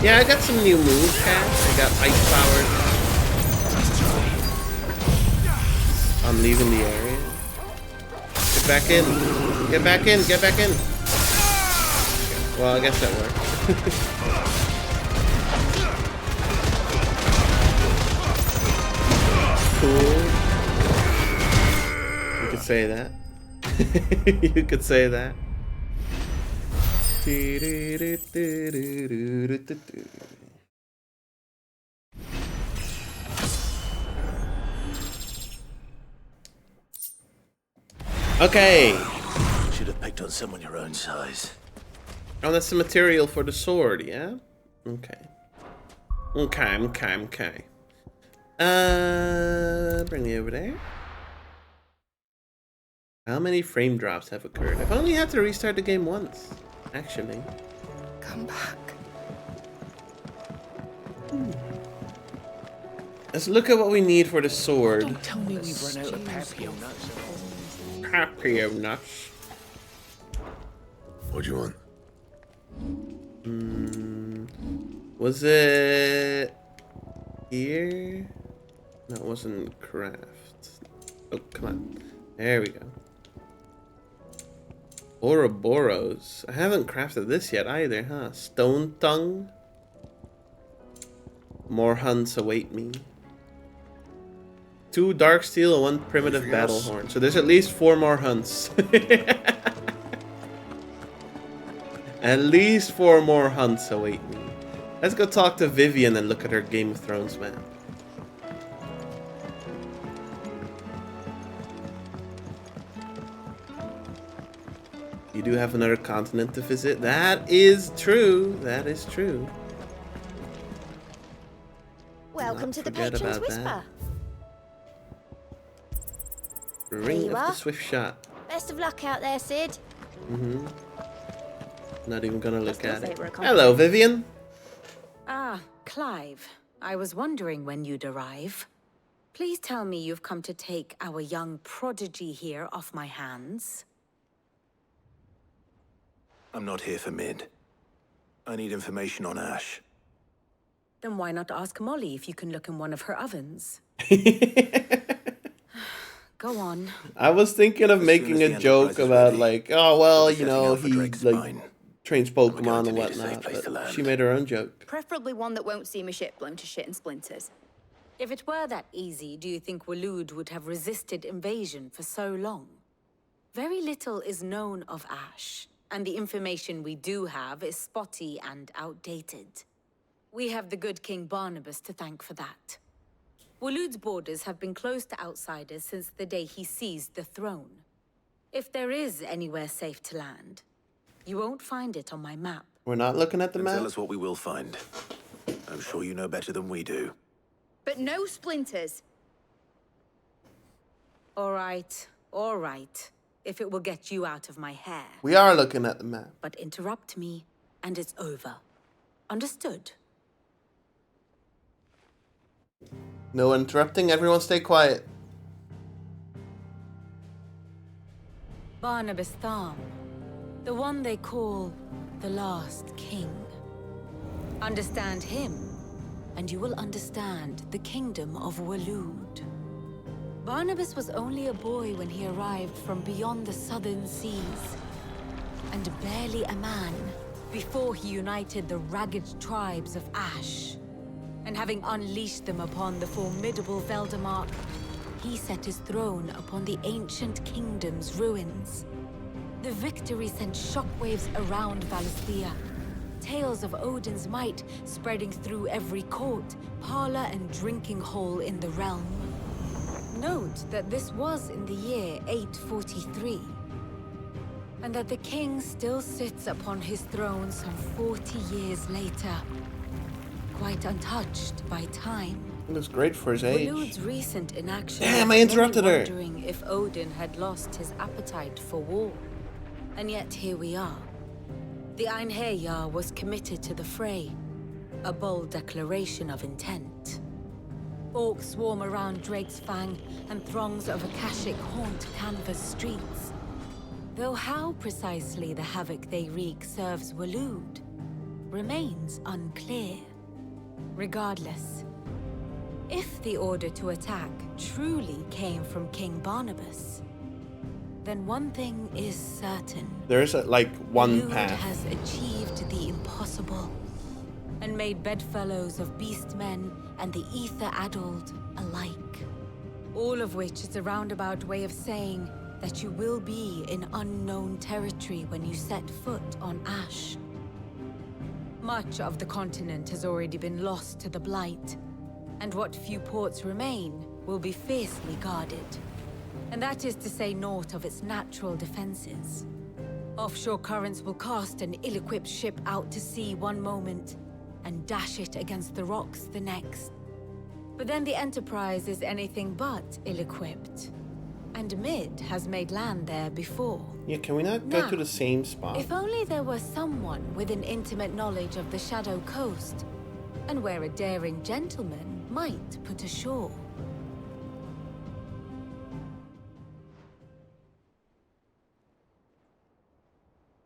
Yeah, I got some new moves, Cat. I got ice powers. I'm leaving the area. Get back in. Get back in. Get back in. Well, I guess that worked. Cool. You could say that. You could say that. Okay. Should have picked on someone your own size. Oh, that's the material for the sword, yeah? Okay. Okay. Bring me over there. How many frame drops have occurred? I've only had to restart the game once, actually. Come back. Let's look at what we need for the sword. Don't tell me we've run out of papio nuts. Papio nuts. What do you want? Was it here? No, it wasn't craft. Oh, come on. There we go. Ouroboros. I haven't crafted this yet either, huh? Stone tongue. More hunts await me. 2 dark steel and 1 primitive battle horn. So there's at least 4 more hunts. At least 4 more hunts await me. Let's go talk to Vivian and look at her Game of Thrones map. You do have another continent to visit. That is true. That is true. Welcome to the forget Patron's about Whisper. Ring you of are. the Swift Shot. Best of luck out there, Sid. Not even gonna look Let's at not it. say we're a Hello, Vivian. Ah, Clive. I was wondering when you'd arrive. Please tell me you've come to take our young prodigy here off my hands. I'm not here for Mid. I need information on Ash. Then why not ask Molly if you can look in one of her ovens? Go on. I was thinking of making a joke about like, oh well, you know, he like trains Pokemon and whatnot, but she made her own joke. Preferably one that won't see my ship blown to shit and splinters. If it were that easy, do you think Waloed would have resisted invasion for so long? Very little is known of Ash, and the information we do have is spotty and outdated. We have the good King Barnabas to thank for that. Waloed's borders have been closed to outsiders since the day he seized the throne. If there is anywhere safe to land, you won't find it on my map. We're not looking at the Then map? tell us what we will find. I'm sure you know better than we do. But no splinters. All right. If it will get you out of my hair. We are looking at the map. But interrupt me, and it's over. Understood? No interrupting, everyone stay quiet. Barnabas Thumb, the one they call the Last King. Understand him, and you will understand the kingdom of Waloed. Barnabas was only a boy when he arrived from beyond the southern seas, and barely a man before he united the ragged tribes of Ash. And having unleashed them upon the formidable Veldemark, he set his throne upon the ancient kingdom's ruins. The victory sent shockwaves around Valisthea, tales of Odin's might spreading through every court, parlor, and drinking hole in the realm. Note that this was in the year 843, and that the king still sits upon his throne some 40 years later, quite untouched by time. It was great for his age. Waloed's recent inaction. Damn, I interrupted her. Wondering if Odin had lost his appetite for war, and yet here we are. The Einherjar was committed to the fray, a bold declaration of intent. Orcs swarm around Drake's Fang, and throngs of Akashic haunt Canva's streets. Though how precisely the havoc they wreak serves Waloed, remains unclear. Regardless, if the order to attack truly came from King Barnabas, then one thing is certain. There's like one Lude path. has achieved the impossible and made bedfellows of beastmen and the ether-addled alike. All of which is a roundabout way of saying that you will be in unknown territory when you set foot on Ash. Much of the continent has already been lost to the Blight, and what few ports remain will be fiercely guarded. And that is to say naught of its natural defenses. Offshore currents will cast an ill-equipped ship out to sea one moment, and dash it against the rocks the next. But then the Enterprise is anything but ill-equipped. And Mid has made land there before. Yeah, can we not go to the same spot? If only there were someone with an intimate knowledge of the Shadow Coast, and where a daring gentleman might put ashore.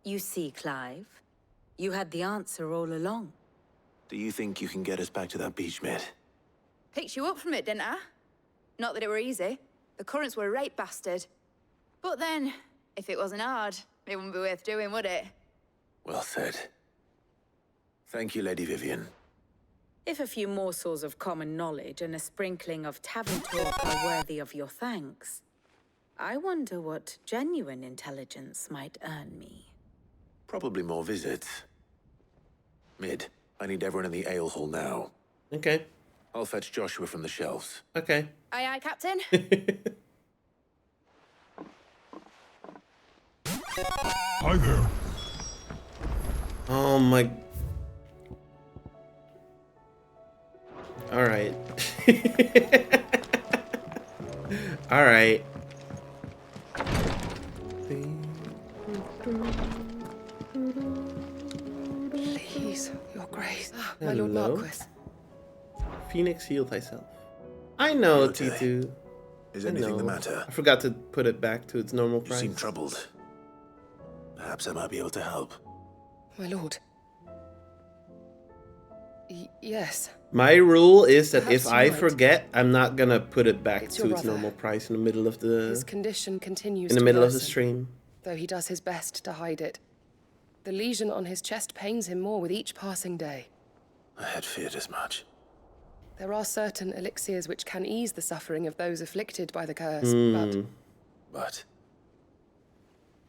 You see, Clive, you had the answer all along. Do you think you can get us back to that beach, Mid? Picked you up from it, didn't I? Not that it were easy. The currents were a right bastard. But then, if it wasn't hard, it wouldn't be worth doing, would it? Well said. Thank you, Lady Vivian. If a few morsels of common knowledge and a sprinkling of tavern talk are worthy of your thanks, I wonder what genuine intelligence might earn me. Probably more visits. Mid, I need everyone in the ale hall now. Okay. I'll fetch Joshua from the shelves. Okay. Aye, aye, Captain. Hi there. Oh my. All right. All right. Please, Your Grace. My Hello. Lord Marquis. Phoenix healed thyself. I know, T2. Is I anything the know. matter? I forgot to put it back to its normal You price. seem troubled. Perhaps I might be able to help. My Lord. Yes. My rule is that Perhaps if I you might. forget, I'm not gonna put it back It's to your its brother. normal price in the middle of the His condition continues in the to middle of the worsen, stream. though he does his best to hide it. The lesion on his chest pains him more with each passing day. I had feared as much. There are certain elixirs which can ease the suffering of those afflicted by the curse,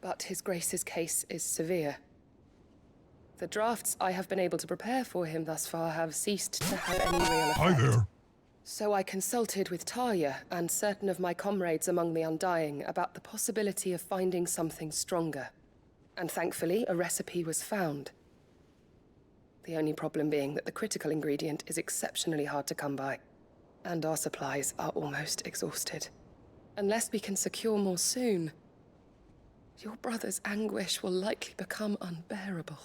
but His Grace's case is severe. The drafts I have been able to prepare for him thus far have ceased to have any real effect. Hi there. So I consulted with Talia and certain of my comrades among the Undying about the possibility of finding something stronger. And thankfully, a recipe was found. The only problem being that the critical ingredient is exceptionally hard to come by, and our supplies are almost exhausted. Unless we can secure more soon, your brother's anguish will likely become unbearable.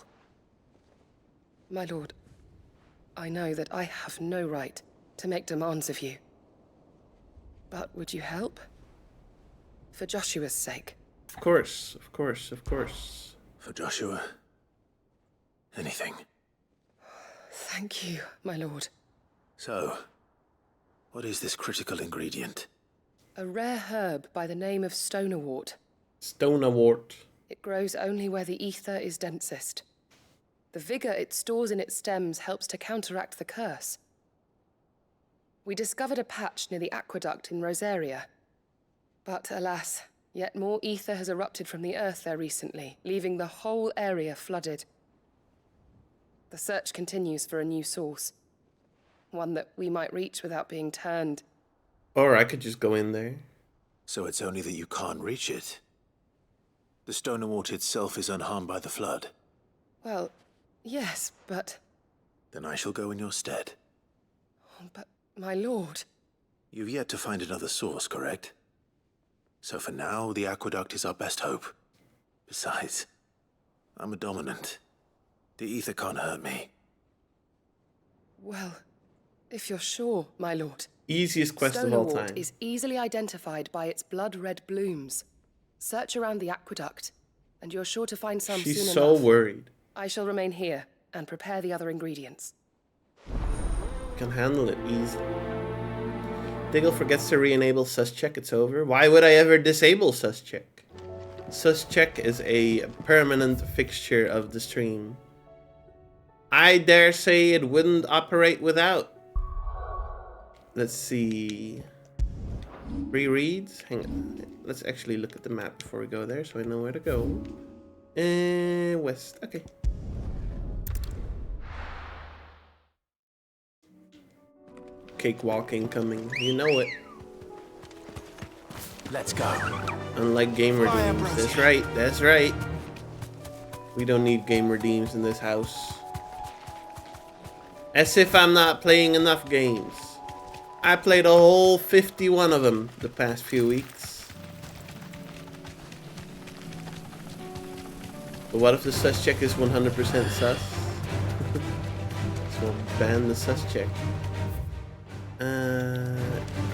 My lord, I know that I have no right to make demands of you. But would you help? For Joshua's sake. Of course, of course, of course. For Joshua, anything. Thank you, my lord. So, what is this critical ingredient? A rare herb by the name of stonerwort. Stonerwort. It grows only where the ether is densest. The vigor it stores in its stems helps to counteract the curse. We discovered a patch near the aqueduct in Rosaria. But alas, yet more ether has erupted from the earth there recently, leaving the whole area flooded. The search continues for a new source. One that we might reach without being turned. Or I could just go in there. So it's only that you can't reach it. The stonerwort itself is unharmed by the flood. Well, yes, but... Then I shall go in your stead. But, my lord... You've yet to find another source, correct? So for now, the aqueduct is our best hope. Besides, I'm a dominant. The ether can't hurt me. Well, if you're sure, my lord. Easiest quest of all Stonerwort time. is easily identified by its blood-red blooms. Search around the aqueduct, and you're sure to find some She's soon so enough. worried. I shall remain here, and prepare the other ingredients. Can handle it easily. Diggle forgets to re-enable sus check, it's over. Why would I ever disable sus check? Sus check is a permanent fixture of the stream. I dare say it wouldn't operate without. Let's see. Rereads? Hang on. Let's actually look at the map before we go there so I know where to go. West. Okay. Cakewalking coming. You know it. Let's go. Unlike game redeems. That's right. That's right. We don't need game redeems in this house. As if I'm not playing enough games. I played a whole 51 of them the past few weeks. But what if the sus check is 100% sus? So we'll ban the sus check.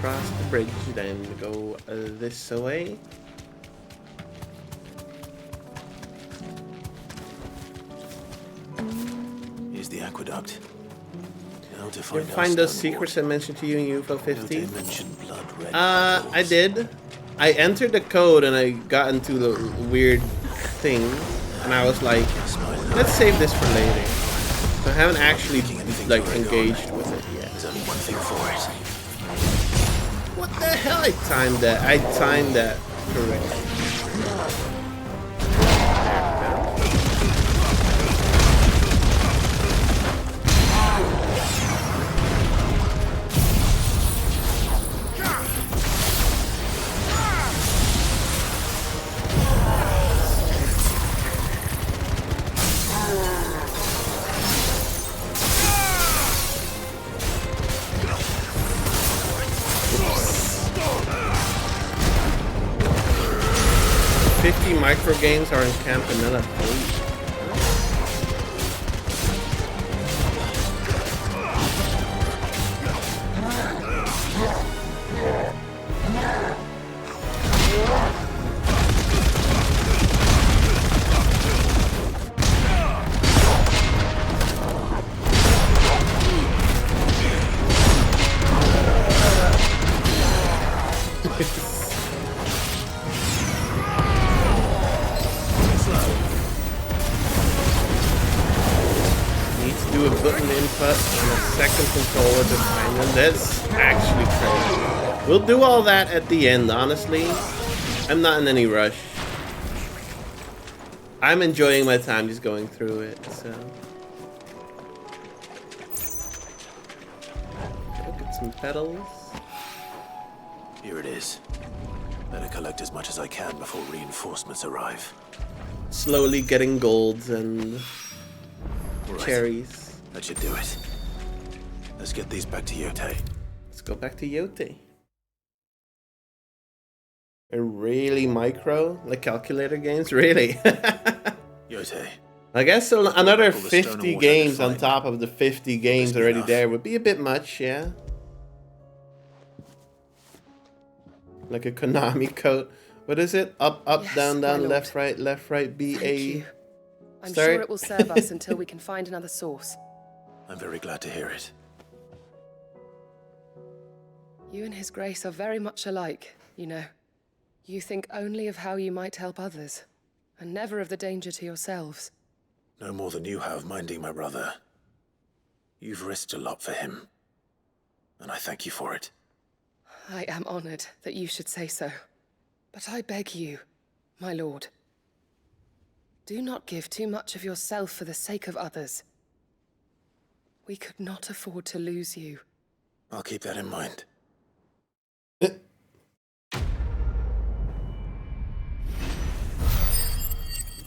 Cross the bridge, then go this way. Here's the aqueduct. Now to You find those secrets I mentioned to you in UFO-15? I did. I entered the code and I got into the weird thing, and I was like, let's save this for later. So I haven't actually like engaged with it yet. There's only one thing for it. What the hell? I timed that correctly. 50 micro games are in Campanella 3. Do a button input and a second controller to find them. That's actually crazy. We'll do all that at the end, honestly. I'm not in any rush. I'm enjoying my time just going through it, so. Look at some petals. Here it is. Better collect as much as I can before reinforcements arrive. Slowly getting golds and cherries. That should do it. Let's get these back to Yote. Let's go back to Yote. A really micro, like calculator games, really. Yote. I guess another 50 games on top of the 50 games already there would be a bit much, yeah. Like a Konami code. What is it? Up, up, Yes, down, my down, lord. left, right, B, Thank A. you. I'm Sorry? sure it will serve us until we can find another source. I'm very glad to hear it. You and His Grace are very much alike, you know. You think only of how you might help others, and never of the danger to yourselves. No more than you have minding my brother. You've risked a lot for him, and I thank you for it. I am honored that you should say so. But I beg you, my lord, do not give too much of yourself for the sake of others. We could not afford to lose you. I'll keep that in mind.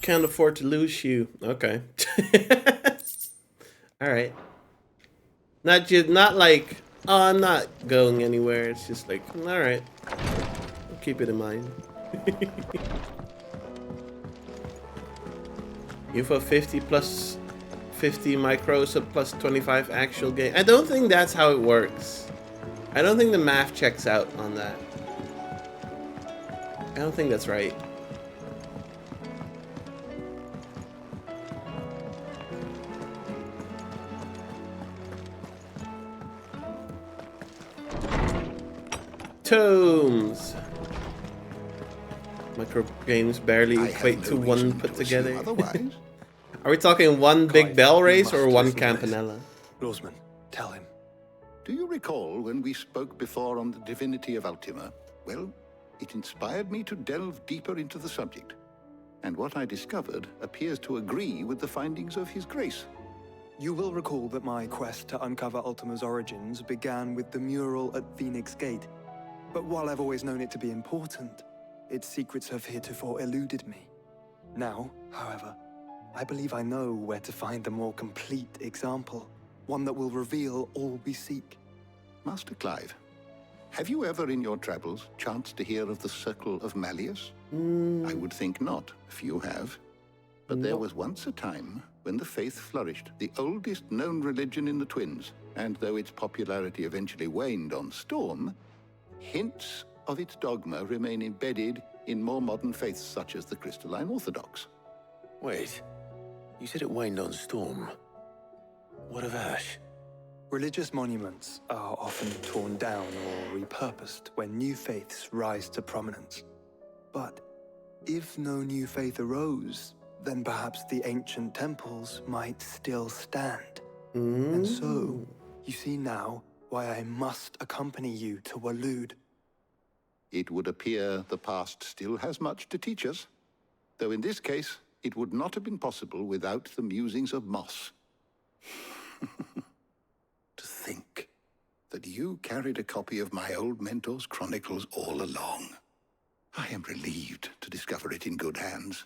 Can't afford to lose you. Okay. Alright. Not like, oh, I'm not going anywhere. It's just like, alright. I'll keep it in mind. UFO 50 plus 50 micros plus 25 actual game. I don't think that's how it works. I don't think the math checks out on that. I don't think that's right. tomes. Micro games barely equate to one put together. Are we talking one big bell race or one campanella? Lawsman, tell him. Do you recall when we spoke before on the divinity of Ultima? Well, it inspired me to delve deeper into the subject. And what I discovered appears to agree with the findings of His Grace. You will recall that my quest to uncover Ultima's origins began with the mural at Phoenix Gate. But while I've always known it to be important, its secrets have heretofore eluded me. Now, however, I believe I know where to find the more complete example, one that will reveal all we seek. Master Clive, have you ever in your travels chanced to hear of the Circle of Malleus? I would think not, few have. But there was once a time when the faith flourished, the oldest known religion in the Twins, and though its popularity eventually waned on Storm, hints of its dogma remain embedded in more modern faiths such as the Crystalline Orthodox. Wait, you said it waned on Storm. What of Ash? Religious monuments are often torn down or repurposed when new faiths rise to prominence. But if no new faith arose, then perhaps the ancient temples might still stand. And so, you see now why I must accompany you to Waloed. It would appear the past still has much to teach us, though in this case, it would not have been possible without the musings of Moss. To think that you carried a copy of my old mentor's chronicles all along. I am relieved to discover it in good hands.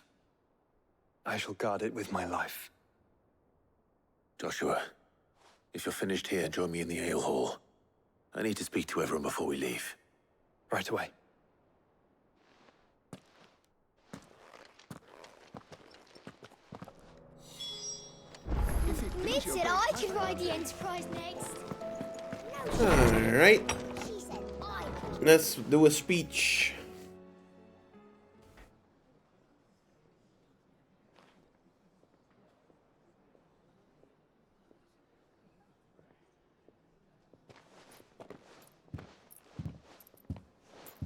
I shall guard it with my life. Joshua, if you're finished here, join me in the ale hall. I need to speak to everyone before we leave. Right away. Admit it, I could ride the Enterprise next. Alright. Let's do a speech.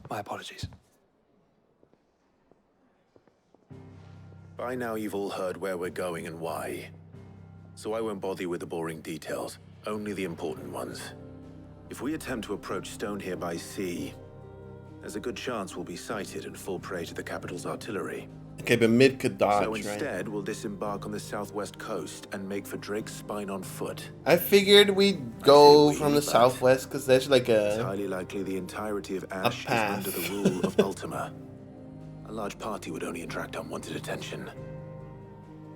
My apologies. By now you've all heard where we're going and why. So I won't bother you with the boring details, only the important ones. If we attempt to approach Stone here by sea, there's a good chance we'll be sighted and fall prey to the capital's artillery. Okay, but mid could dodge, so instead, we'll disembark on the southwest coast and make for Drake's Spine on foot. I figured we'd go from the southwest because there's like a... It's highly likely the entirety of Ash is under the rule of Ultima. A large party would only attract unwanted attention,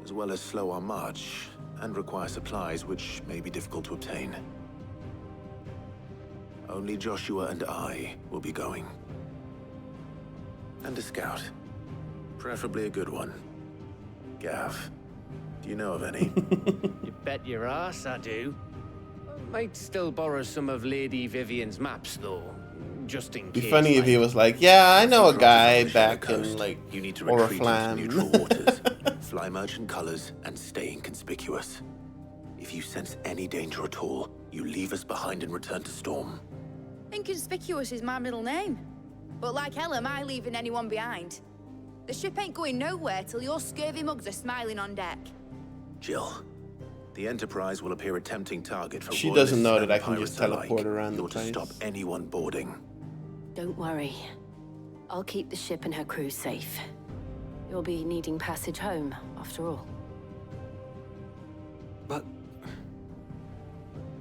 as well as slow our march and require supplies which may be difficult to obtain. Only Joshua and I will be going. And a scout. Preferably a good one. Gav, do you know of any? You bet your ass I do. Might still borrow some of Lady Vivian's maps, though, just in case. It'd be funny if he was like, yeah, I know a guy back in, like, you need to retreat into Oriflam. neutral waters, fly merchant colors, and stay inconspicuous. If you sense any danger at all, you leave us behind and return to Storm. Inconspicuous is my middle name. But like hell am I leaving anyone behind. The ship ain't going nowhere till your scurvy mugs are smiling on deck. Jill, the Enterprise will appear a tempting target for She doesn't know that I can pirates just teleport alike. around the You're to place. stop anyone boarding. Don't worry. I'll keep the ship and her crew safe. You'll be needing passage home, after all. But...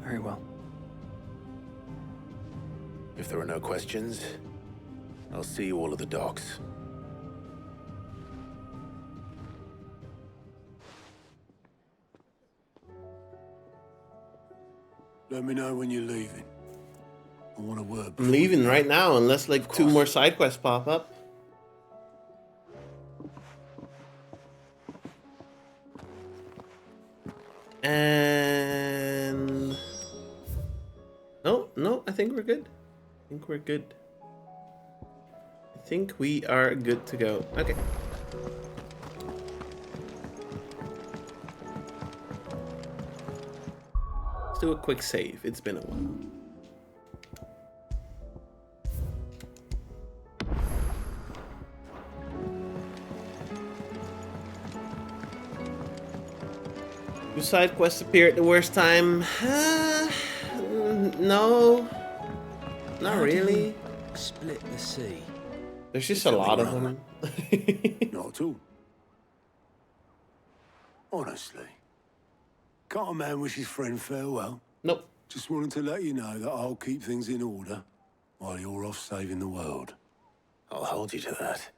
very well. If there are no questions, I'll see you all at the docks. Let me know when you're leaving. I want to work. I'm leaving right now unless like 2 more side quests pop up. And no, I think we're good. I think we're good. I think we are good to go. Okay. Let's do a quick save. It's been a while. Do side quests appear at the worst time? No. Not really. Split the sea. There's just a lot of them. Not at all. Honestly. Can't a man wish his friend farewell? Nope. Just wanted to let you know that I'll keep things in order while you're off saving the world. I'll hold you to that.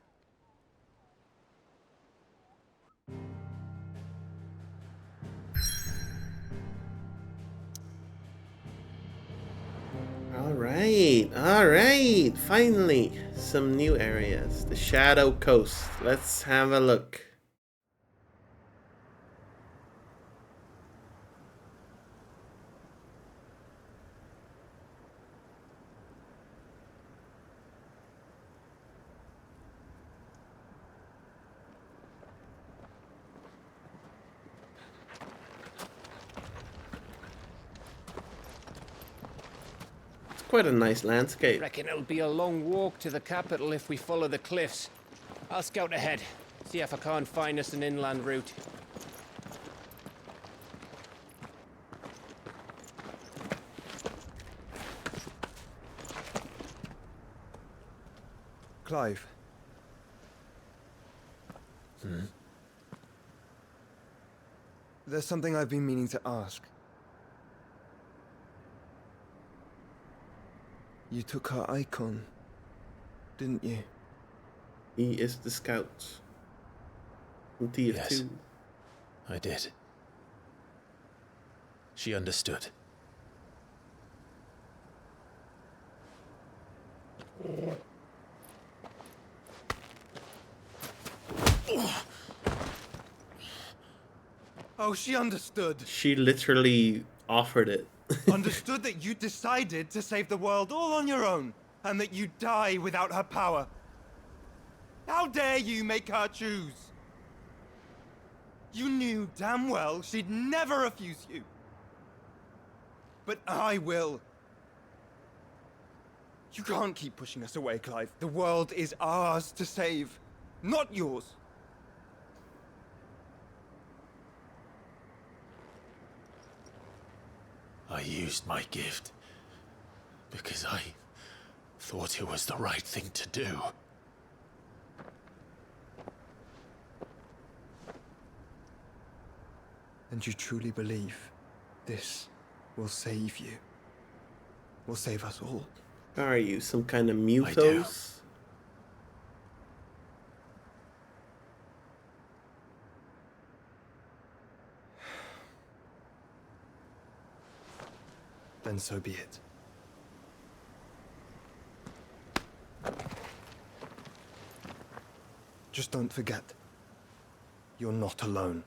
Alright, finally, some new areas. The Shadow Coast. Let's have a look. Quite a nice landscape. Reckon it'll be a long walk to the capital if we follow the cliffs. I'll scout ahead, see if I can't find us an inland route. Clive. There's something I've been meaning to ask. You took her icon, didn't you? He is the scout. From TF2. Yes, I did. She understood. Oh, she understood. She literally offered it. Understood that you decided to save the world all on your own, and that you'd die without her power. How dare you make her choose? You knew damn well she'd never refuse you. But I will. You can't keep pushing us away, Clive. The world is ours to save, not yours. I used my gift because I thought it was the right thing to do. And you truly believe this will save you? Will save us all? Are you some kind of muthos? Then so be it. Just don't forget, you're not alone.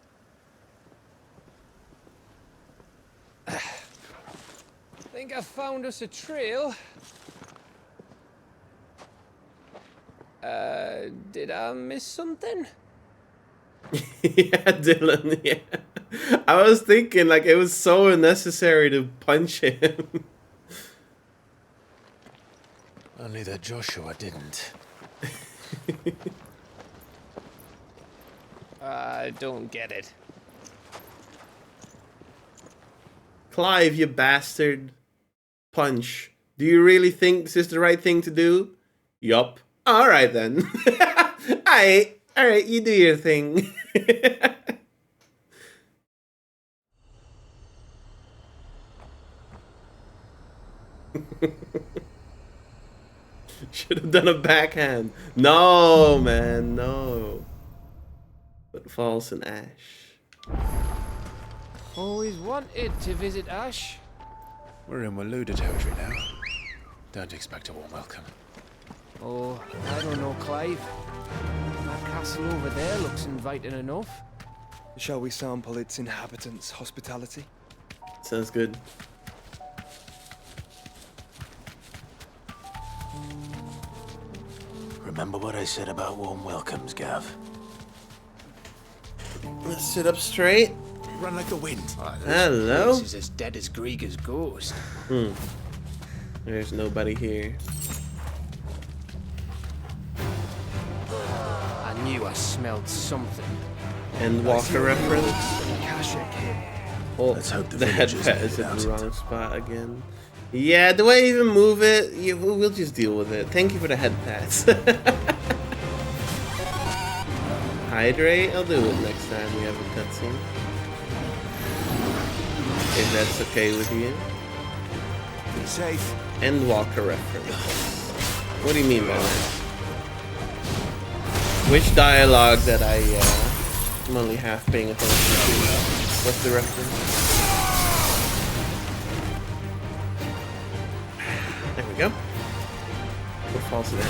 Think I found us a trail. Did I miss something? Yeah, Dylan, yeah. I was thinking, like, it was so unnecessary to punch him. Only that Joshua didn't. I don't get it. Clive, you bastard. Punch. Do you really think this is the right thing to do? Yup. Alright then. Alright, you do your thing. Should have done a backhand. No, man, no. But falls in ash. Always wanted to visit Ash. We're in Waluda territory now. Don't expect a warm welcome. Oh, I don't know, Clive. That castle over there looks inviting enough. Shall we sample its inhabitants' hospitality? Sounds good. Remember what I said about warm welcomes, Gav? Let's sit up straight. Run like the wind. Hello? This is as dead as Griega's ghost. There's nobody here. I knew I smelled something. And Walker reference. Kashik here. Oh, Let's hope the the villagers headpad is made in it the out. wrong spot again. Yeah, do I even move it? Yeah, we'll just deal with it. Thank you for the head pats. Hydrate? I'll do it next time we have a cutscene. If that's okay with you. Be safe. Endwalker reference. What do you mean by that? Which dialogue that I'm only half paying attention to? What's the reference? There we go. What falls in there?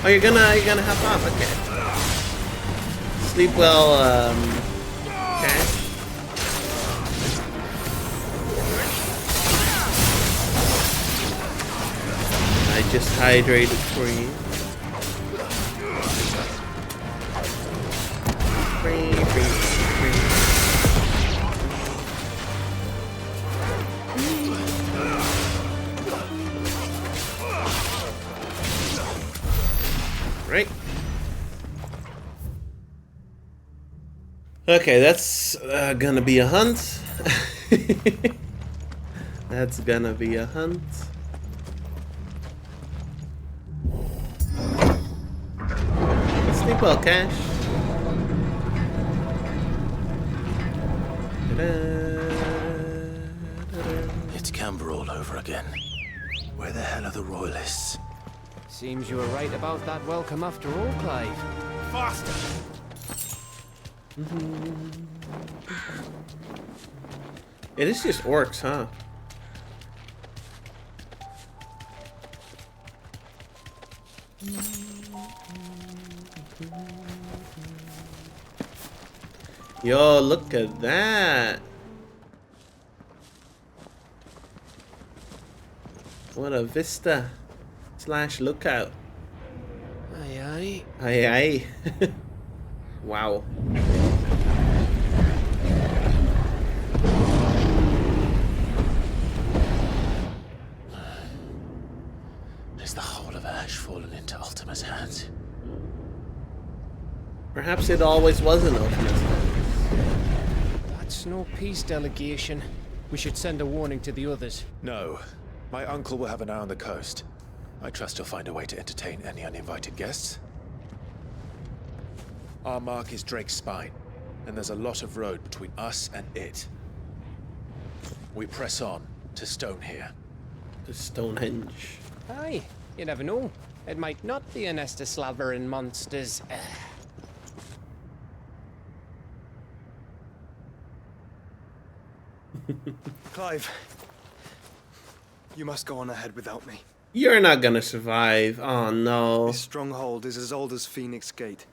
Oh, you're gonna hop off. Okay. Sleep well, Cash. I just hydrated for you. Right. Okay, that's gonna be a hunt. That's gonna be a hunt. Sleep well, Cash. It's Camber all over again. Where the hell are the royalists? Seems you were right about that welcome after all, Clive. Faster! It is just orcs, huh? Yo, look at that. What a vista / lookout. Aye, aye. Aye, aye. Wow. Is the whole of Ash fallen into Ultima's hands? Perhaps it always was an Ultima's hands. That's no peace delegation. We should send a warning to the others. No. My uncle will have an eye on the coast. I trust he'll find a way to entertain any uninvited guests. Our mark is Drake's Spine, and there's a lot of road between us and it. We press on to Stone here. To Stonehenge. Aye, you never know. It might not be a nest of slavering monsters. Clive, you must go on ahead without me. You're not gonna survive. Oh no. This stronghold is as old as Phoenix Gate,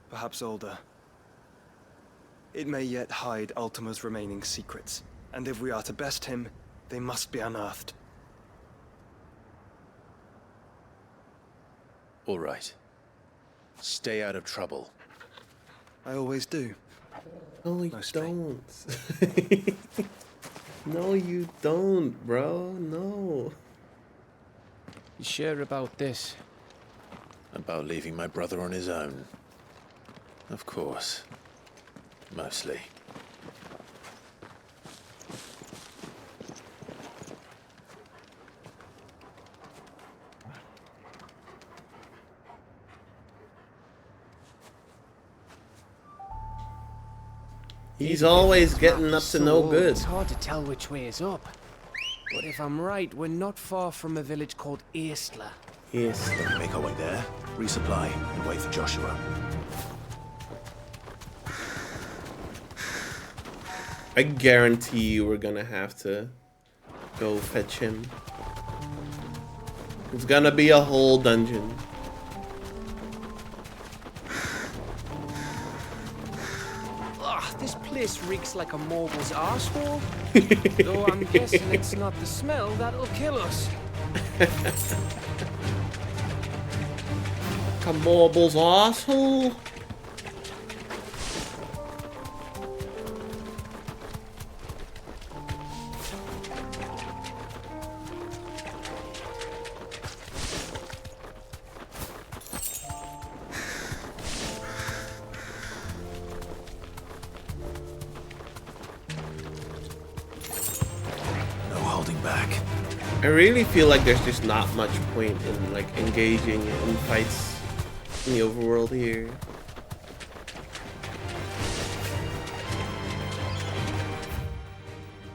perhaps older. It may yet hide Ultima's remaining secrets, and if we are to best him, they must be unearthed. All right. Stay out of trouble. I always do. No, you don't. No, you don't, bro. No. You sure about this? About leaving my brother on his own. Of course. Mostly. He's always getting up to no good. It's hard to tell which way is up. But if I'm right, we're not far from a village called Eastla. Yes. Make our way there, resupply, and wait for Joshua. I guarantee you we're gonna have to go fetch him. It's gonna be a whole dungeon. Ugh, this place reeks like a mogul's arsehole. Though I'm guessing it's not the smell that'll kill us. A morble's asshole. I really feel like there's just not much point in like engaging in fights in the overworld here.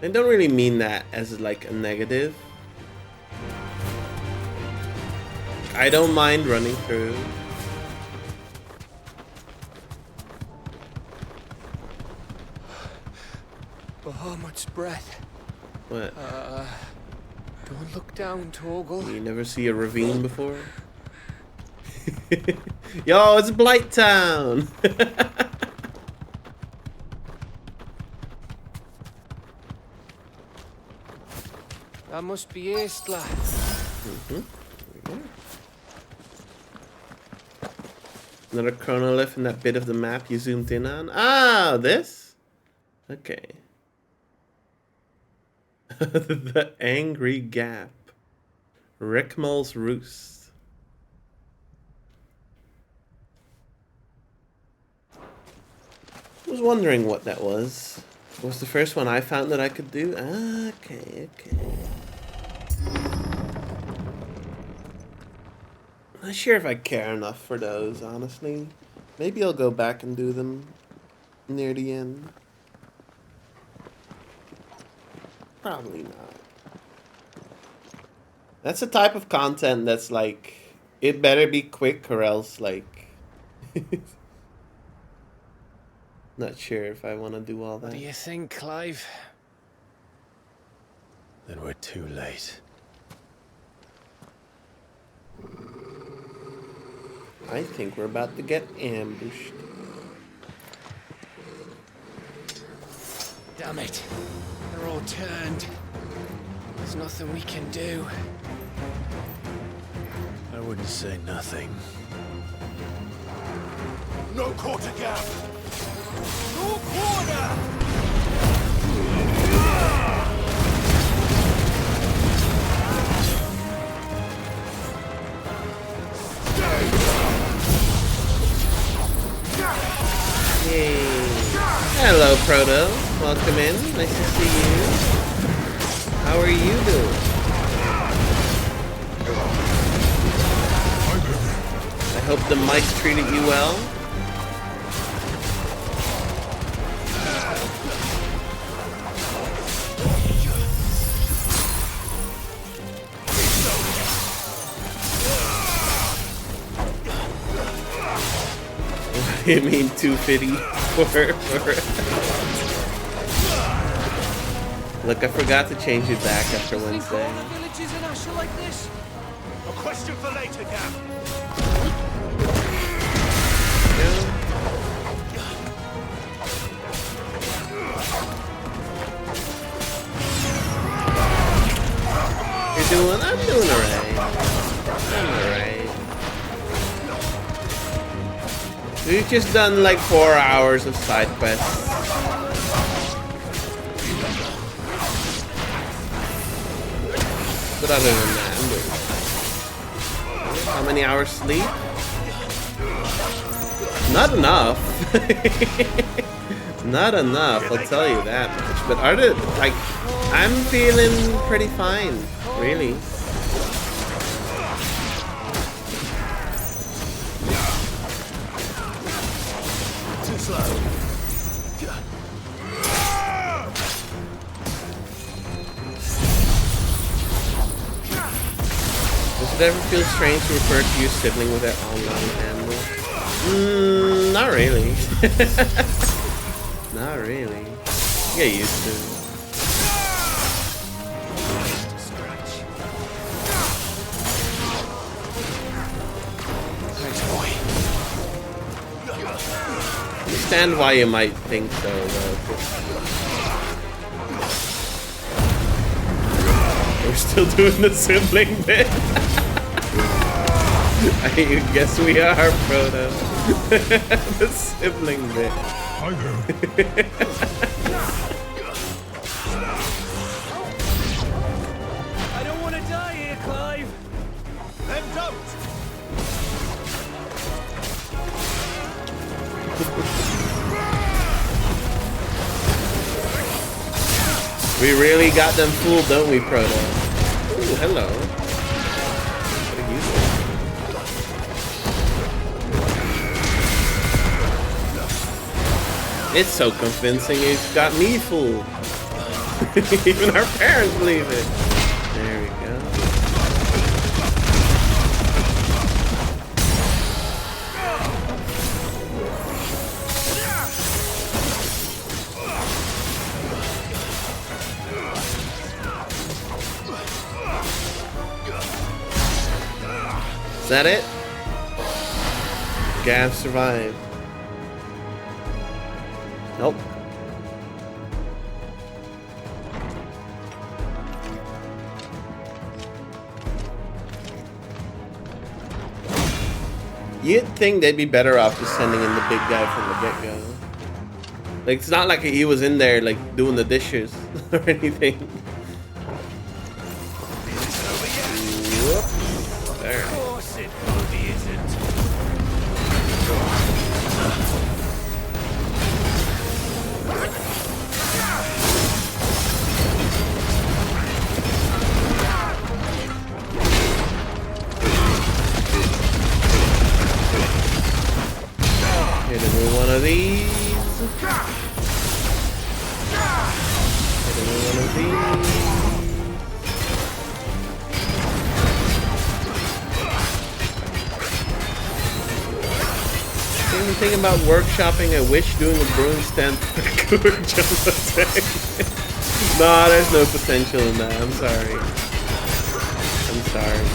I don't really mean that as like a negative. I don't mind running through. Bahamut's breath. What? Don't look down, Torgal. You never see a ravine before? Yo, it's Blight Town! That must be Estla. Another chronolith in that bit of the map you zoomed in on. Ah, this? Okay. The Angry Gap. Rickmal's Roost. I was wondering what that was. It was the first one I found that I could do. Ah, okay, okay. Not sure if I care enough for those, honestly. Maybe I'll go back and do them near the end. Probably not. That's the type of content that's like, it better be quick or else like... Not sure if I want to do all that. What do you think, Clive? Then we're too late. I think we're about to get ambushed. Damn it. They're all turned. There's nothing we can do. I wouldn't say nothing. No quarter gap! No quarter! Yay. Hello, Proto. Welcome in. Nice to see you. How are you doing? I hope the mice treated you well. I mean 250 for Look, I forgot to change it back after Wednesday. Villages in Asher like this? A question for later, Gap. You're doing? I'm doing alright. I'm alright. We've just done like 4 hours of side quests. But other than that, I'm doing it. How many hours sleep? Not enough. Not enough, I'll tell you that much. But other, like, I'm feeling pretty fine, really. Too slow. Does it ever feel strange to refer to your sibling with their online handle? Not really. Not really. Get used to it. Thanks, boy. Understand why you might think so, though. We're still doing the sibling bit. I guess we are, Proto. The sibling bit. I don't want to die here, Clive. Then don't. We really got them fooled, don't we, Proto? hello. What are you doing? It's so convincing, it's got me fooled. Even our parents believe it. There we go. Is that it? Gav survived. Nope. You'd think they'd be better off just sending in the big guy from the get-go. Like, it's not like he was in there, like, doing the dishes or anything. Whoop. There. Hit him with one of these. Hit him with one of these. The thing about workshopping, I wish doing a brewing stand could jump attack. Nah, there's no potential in that. I'm sorry. I'm sorry.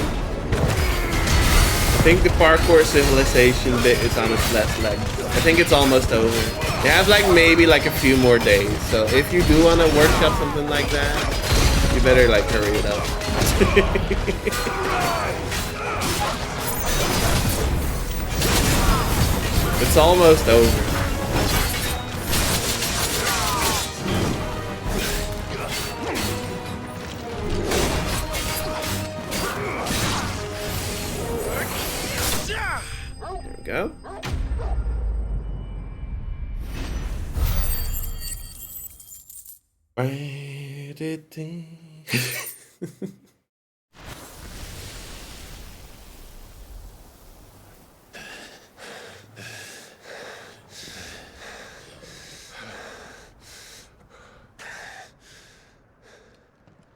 I think the parkour civilization bit is on its last leg. I think it's almost over. You have like maybe like a few more days. So if you do want to workshop something like that, you better like hurry it up. It's almost over. There we go.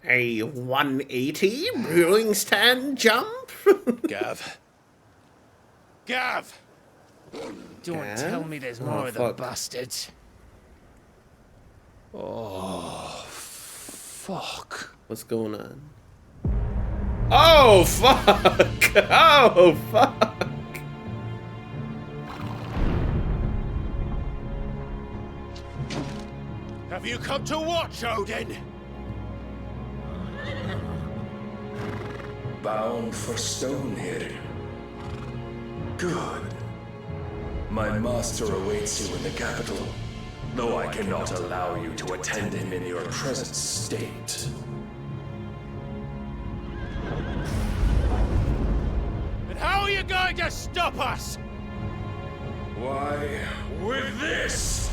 A 180 brewing stand jump? Gav. Gav! Don't tell me there's more of the fuck. bastards. Oh, fuck. What's going on? Oh, fuck! Oh, fuck! Have you come to watch, Odin? Bound for stone here. Good. My master awaits you in the capital, though I cannot allow you to attend him in your present state. And how are you going to stop us? Why, with this!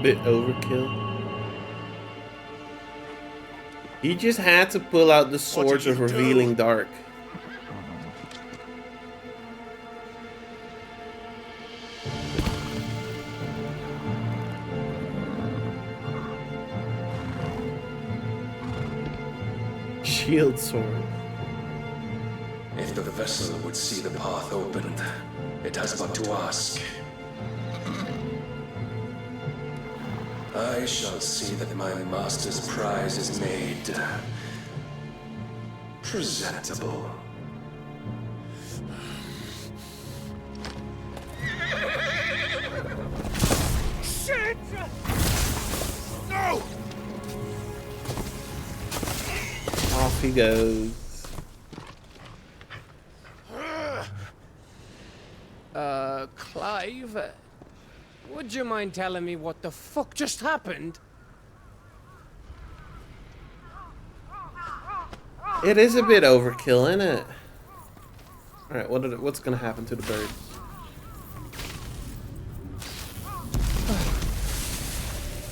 Bit overkill. He just had to pull out the Swords of Revealing Dark. Shield sword. If the vessel would see the path opened, it has but to ask. I shall see that my master's prize is made Presentable. Shit! No! Off he goes. Clive, would you mind telling me what the fuck just happened? It is a bit overkill, isn't it? Alright, what's gonna happen to the bird?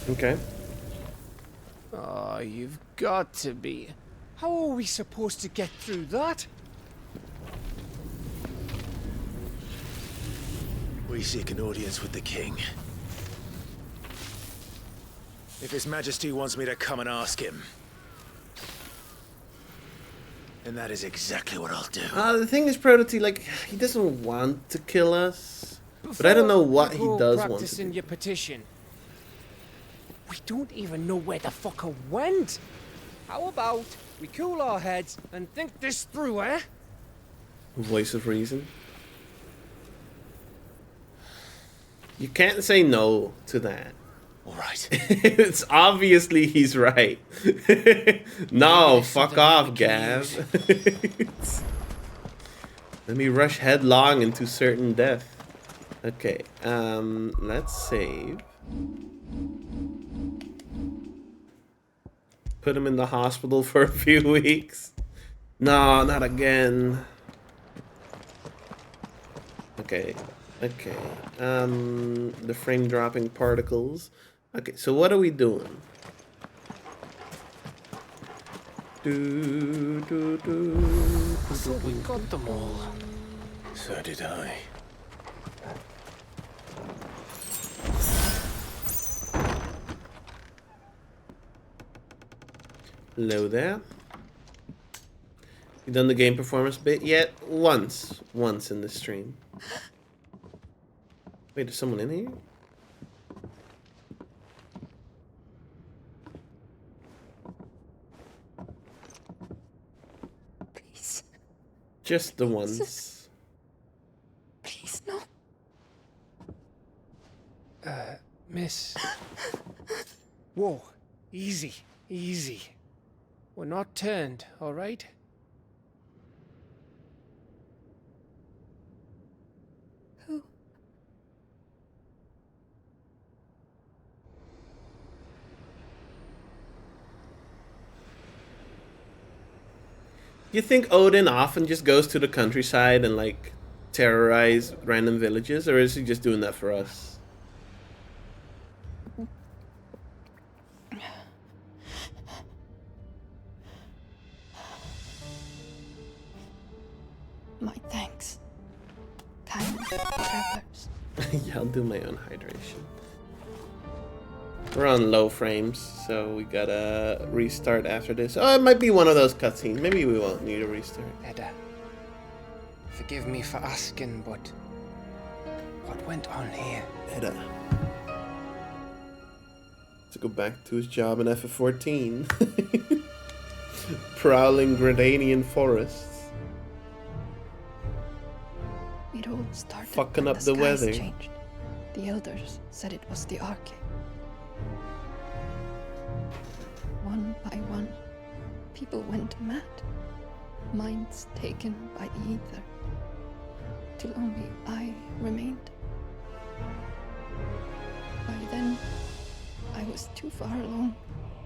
Okay. Oh, you've got to be. How are we supposed to get through that? We seek an audience with the king. If His Majesty wants me to come and ask him, then that is exactly what I'll do. The thing is, Prodigy, like, he doesn't want to kill us, but I don't know what he does want to do. Your petition. We don't even know where the fucker went. How about we cool our heads and think this through, eh? Voice of reason. You can't say no to that. All right. It's obviously he's right. No, fuck off, Gav. Let me rush headlong into certain death. Okay, let's save. Put him in the hospital for a few weeks. No, not again. Okay. Okay, the frame dropping particles. Okay, so what are we doing? I thought we got them all. So did I. Hello there. You done the game performance bit yet? Once in the stream. Wait, there's someone in here? Please. Just the ones. Please, no. Miss. Whoa, easy, easy. We're not turned, all right? Who? You think Odin often just goes to the countryside and like terrorize random villages, or is he just doing that for us? My thanks, kind travelers. Yeah, I'll do my own hydration. We're on low frames, so we gotta restart after this. Oh, it might be one of those cutscenes. Maybe we won't need a restart. Edda, forgive me for asking, but what went on here? Edda. To go back to his job in ff16. Prowling Gradanian forests. It all started fucking when up the skies weather. Changed. The elders said it was the Arche. One by one, people went mad. Minds taken by the ether. Till only I remained. By then, I was too far along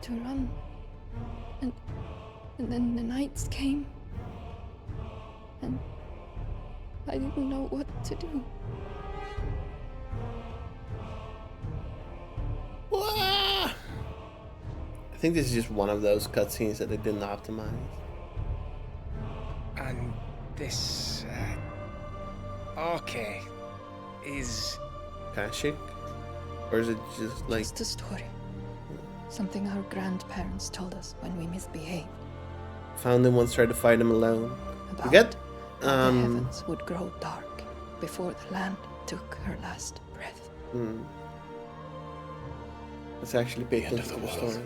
to run. And then the nights came. And I didn't know what to do. I think this is just one of those cutscenes that they didn't optimize. And this, Arche is... Kashik? Or is it just like... Just a story. Something our grandparents told us when we misbehaved. Found him once, tried to fight him alone. About You get? how the heavens would grow dark before the land took her last breath. Let's actually pay attention to the story.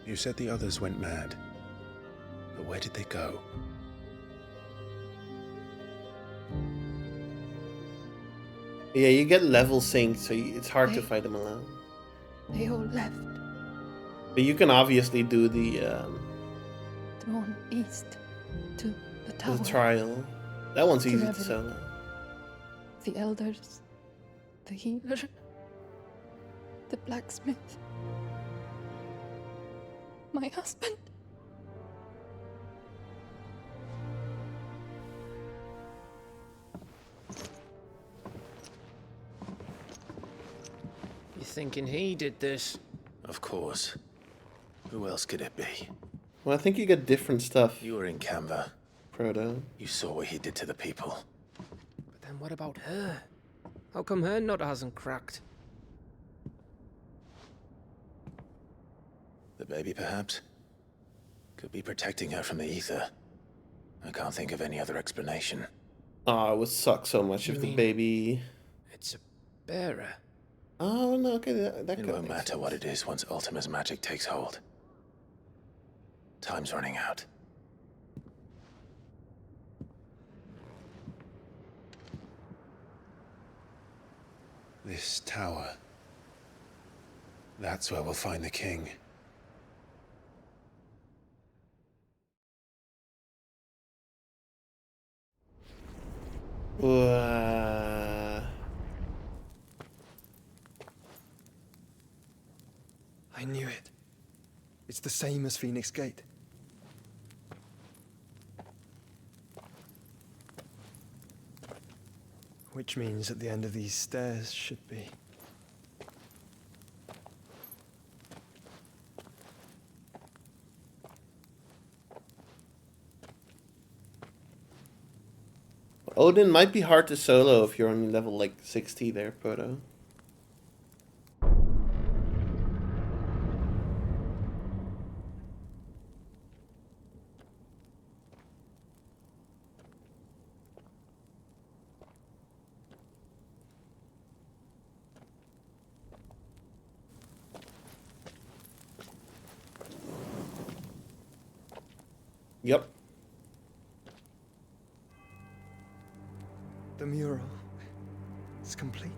You said the others went mad. But where did they go? Yeah, you get level synced, so it's hard to fight them alone. They all left, But you can obviously do the drawn east to the tower. the trial. That one's To easy to Reverie. solo. The elders, the healer, the blacksmith, my husband. You thinking he did this? Of course. Who else could it be? Well, I think you get different stuff. You were in Canva. Proto. You saw what he did to the people. But then what about her? How come her nut hasn't cracked? The baby, perhaps? Could be protecting her from the ether. I can't think of any other explanation. Oh, it would suck so much You if the mean baby... It's a bearer. Oh, no, okay, that It won't matter what it is once Ultima's magic takes hold. Time's running out. This tower. That's where we'll find the king. I knew it. It's the same as Phoenix Gate. Which means at the end of these stairs should be. Odin might be hard to solo if you're only level like 60 there, Proto. Yep. The mural is complete.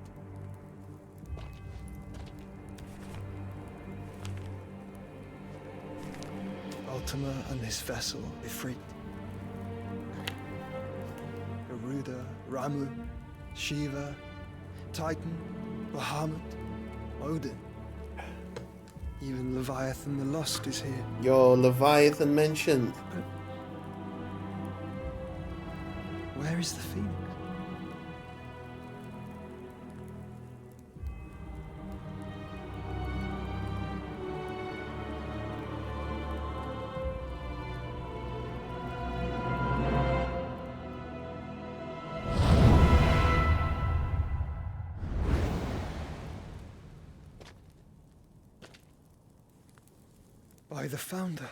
Ultima and this vessel, Ifrit. Garuda, Ramu, Shiva, Titan, Bahamut, Odin. Even Leviathan the Lost is here. Yo, Leviathan mentioned. Where is the Phoenix? By the Founder.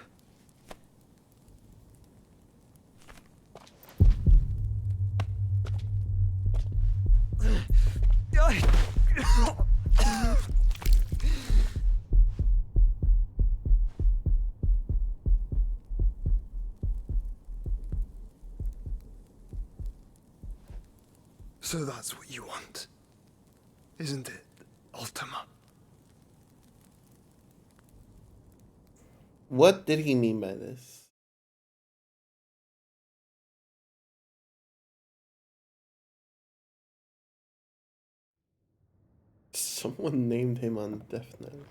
So that's what you want, isn't it, Ultima? What did he mean by this? Someone named him on Death Note.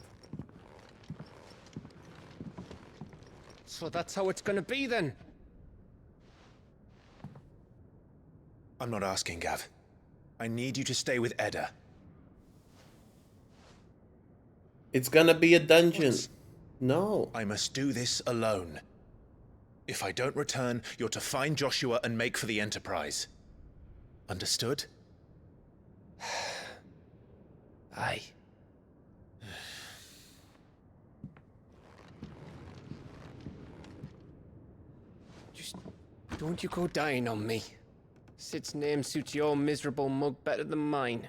So that's how it's gonna be then? I'm not asking, Gav. I need you to stay with Edda. It's gonna be a dungeon. No. I must do this alone. If I don't return, you're to find Joshua and make for the Enterprise. Understood? Aye. Just don't you go dying on me. Sid's name suits your miserable mug better than mine.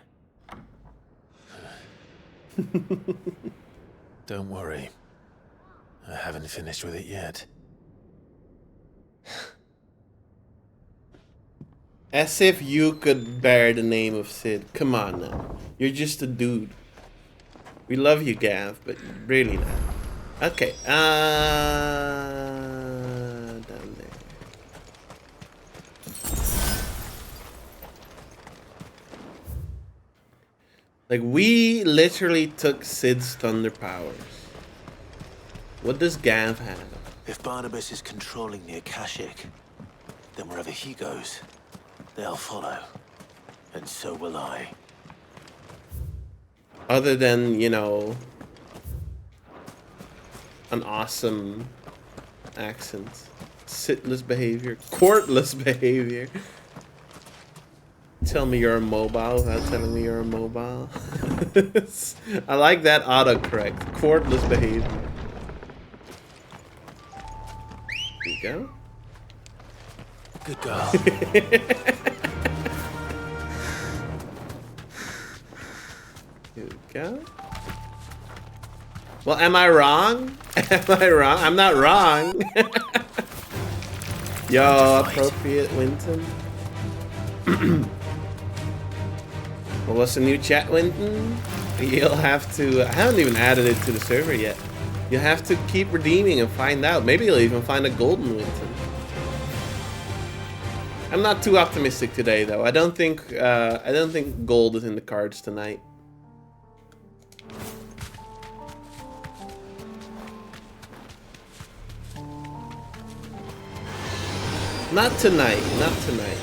Don't worry. I haven't finished with it yet. As if you could bear the name of Sid. Come on now. You're just a dude. We love you, Gav, but really not. Okay, down there. Like, we literally took Sid's thunder powers. What does Gav have? If Barnabas is controlling the Akashic, then wherever he goes, they'll follow. And so will I. Other than, you know, an awesome accent. Sitless behavior. Courtless behavior. Tell me you're immobile without telling me you're immobile. I like that autocorrect. Courtless behavior. There you go. Good girl. Here we go. Well, am I wrong? Am I wrong? I'm not wrong. Yo, appropriate Winton. Well, what's the new chat, Winton? You'll have to... I haven't even added it to the server yet. You'll have to keep redeeming and find out. Maybe you'll even find a golden Winton. I'm not too optimistic today, though. I don't think gold is in the cards tonight. Not tonight. Not tonight.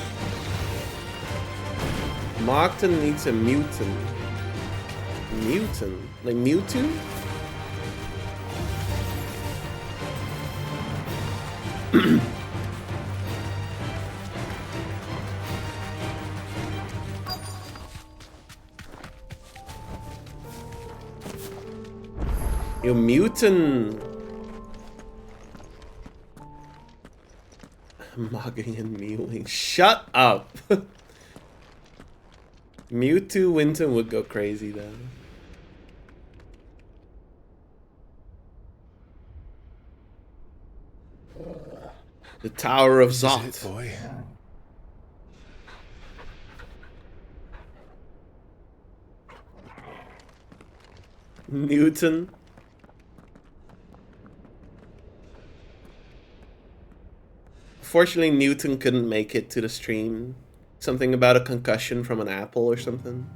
Mockton needs a mutant. Mutant? Like Mewtwo? Yo, mutant. Mugging and mewing. Shut up. Mewtwo Winton would go crazy though. The Tower of Zot. Is it, boy? Newton. Fortunately, Newton couldn't make it to the stream. Something about a concussion from an apple or something.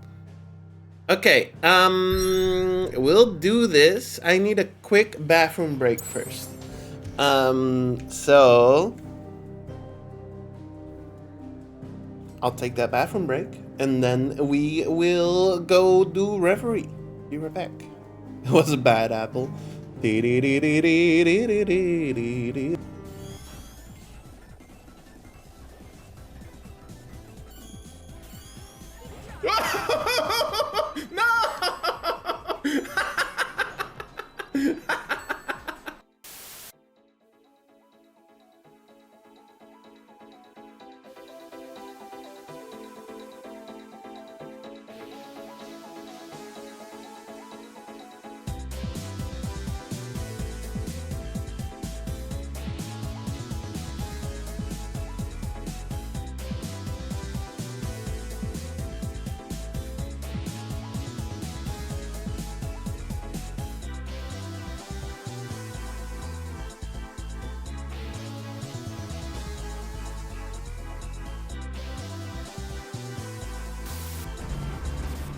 Okay, we'll do this. I need a quick bathroom break first. So I'll take that bathroom break and then we will go do Reverie. Be right back. It was a bad apple.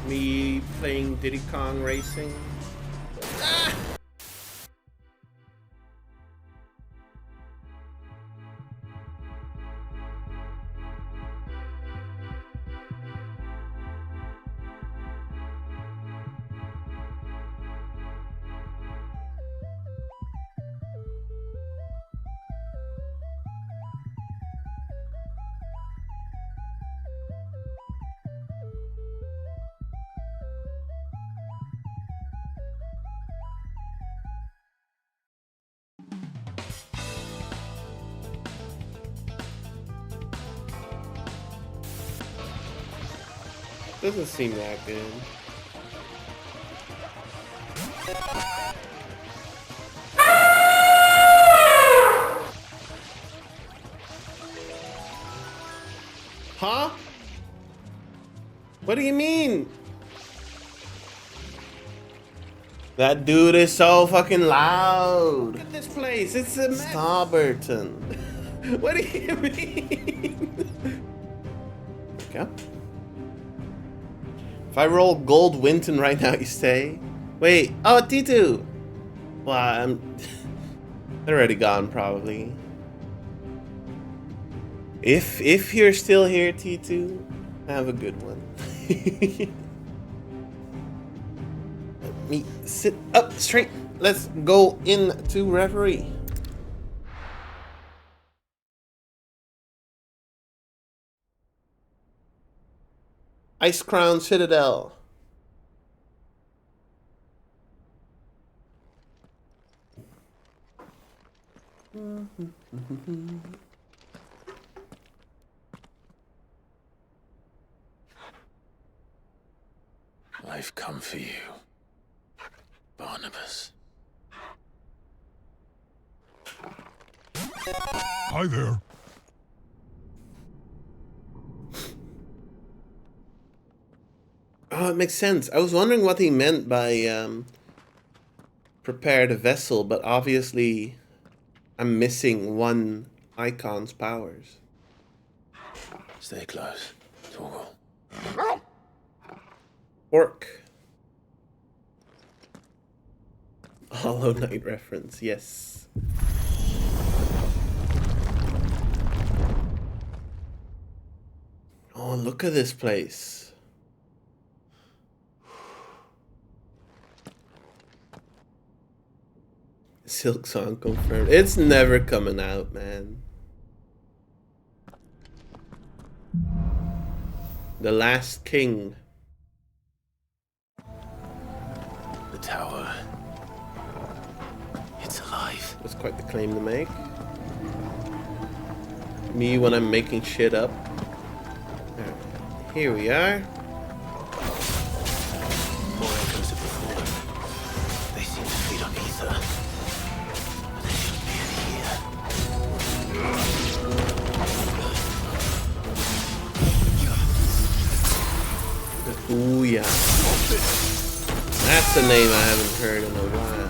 Me playing Diddy Kong Racing. Doesn't seem that good. Huh? What do you mean? That dude is so fucking loud. Look at this place. It's a mess. Starburton. What do you mean? Okay. If I roll gold Winton right now, you stay. Wait. Oh, T2. Well, they're already gone, probably. If you're still here, T2, have a good one. Let me sit up straight. Let's go into referee. Ice Crown Citadel. I've come for you, Barnabas. Hi there. Oh, it makes sense. I was wondering what he meant by prepare the vessel, but obviously I'm missing one icon's powers. Stay close, Torgal. Orc. Hollow Knight reference, yes. Oh, look at this place. Silk Song confirmed. It's never coming out, man. The Last King. The tower. It's alive. That's quite the claim to make. Me when I'm making shit up. Right, here we are. More echoes of the fallen. They seem to feed on ether. But there shouldn't be any here. Ooh, yeah. That's a name I haven't heard in a while.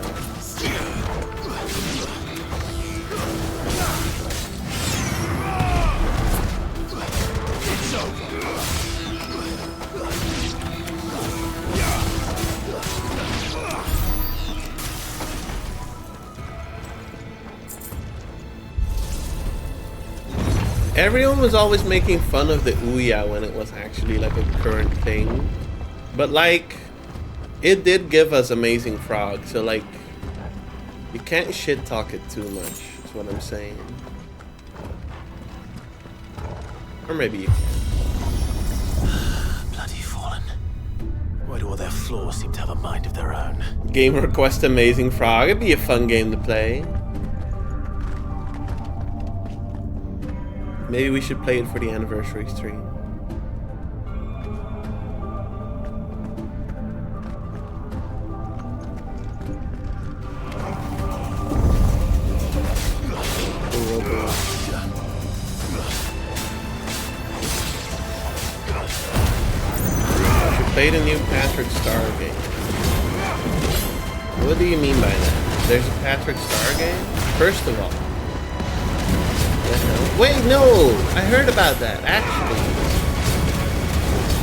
Everyone was always making fun of the Ouya when it was actually like a current thing. But like, it did give us Amazing Frog, so like, you can't shit talk it too much, is what I'm saying. Or maybe you can. Bloody fallen. Why do all their flaws seem to have a mind of their own? Game request Amazing Frog, it'd be a fun game to play. Maybe we should play it for the anniversary stream. Play the new Patrick Star game. What do you mean by that? There's a Patrick Star game? First of all. Wait, no! I heard about that, actually.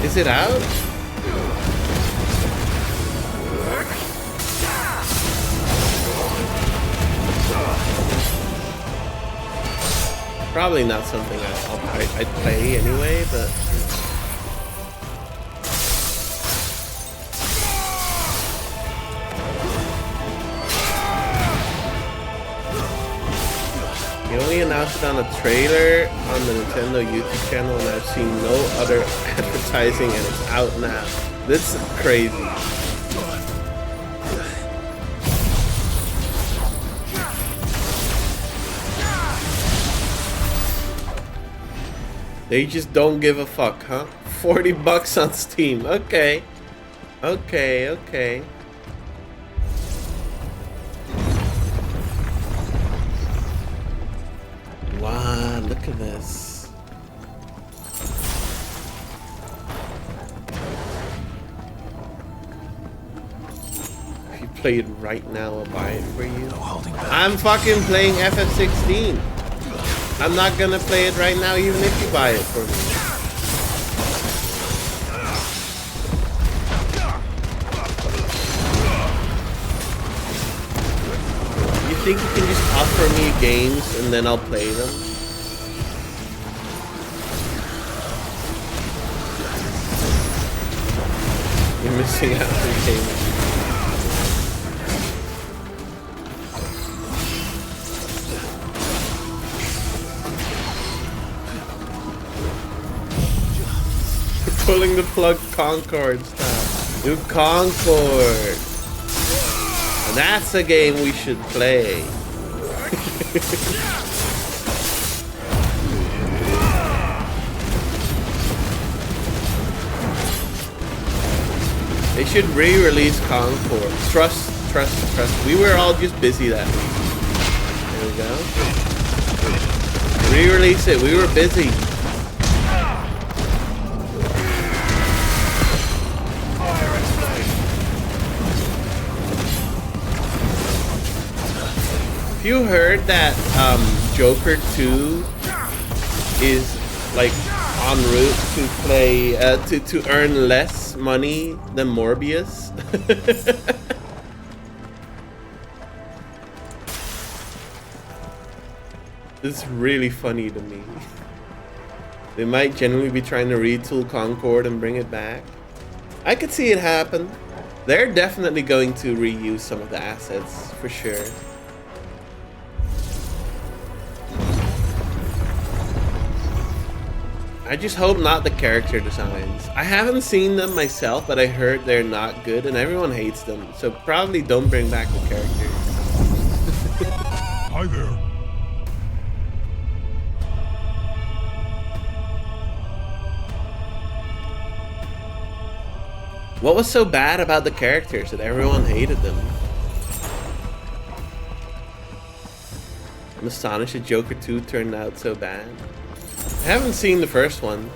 Is it out? Probably not something I'd play anyway, but... He only announced it on a trailer on the Nintendo YouTube channel, and I've seen no other advertising, and it's out now. This is crazy. They just don't give a fuck, huh? 40 bucks on Steam. Okay. Okay. Wow, look at this. play it right now, I'll buy it for you. I'm fucking playing ff16. I'm not gonna play it right now even if you buy it for me. You think you can just offer me games and then I'll play them? You're missing out on games. Pulling the plug Concord style. New Concord. And that's a game we should play. They should re-release Concord. Trust. We were all just busy that week. There we go. Re-release it. We were busy. If you heard that Joker 2 is like en route to play to earn less money than Morbius. It's really funny to me. They might genuinely be trying to retool Concord and bring it back. I could see it happen. They're definitely going to reuse some of the assets for sure. I just hope not the character designs. I haven't seen them myself, but I heard they're not good and everyone hates them. So probably don't bring back the characters. Hi there. What was so bad about the characters that everyone hated them? I'm astonished that Joker 2 turned out so bad. I haven't seen the first one,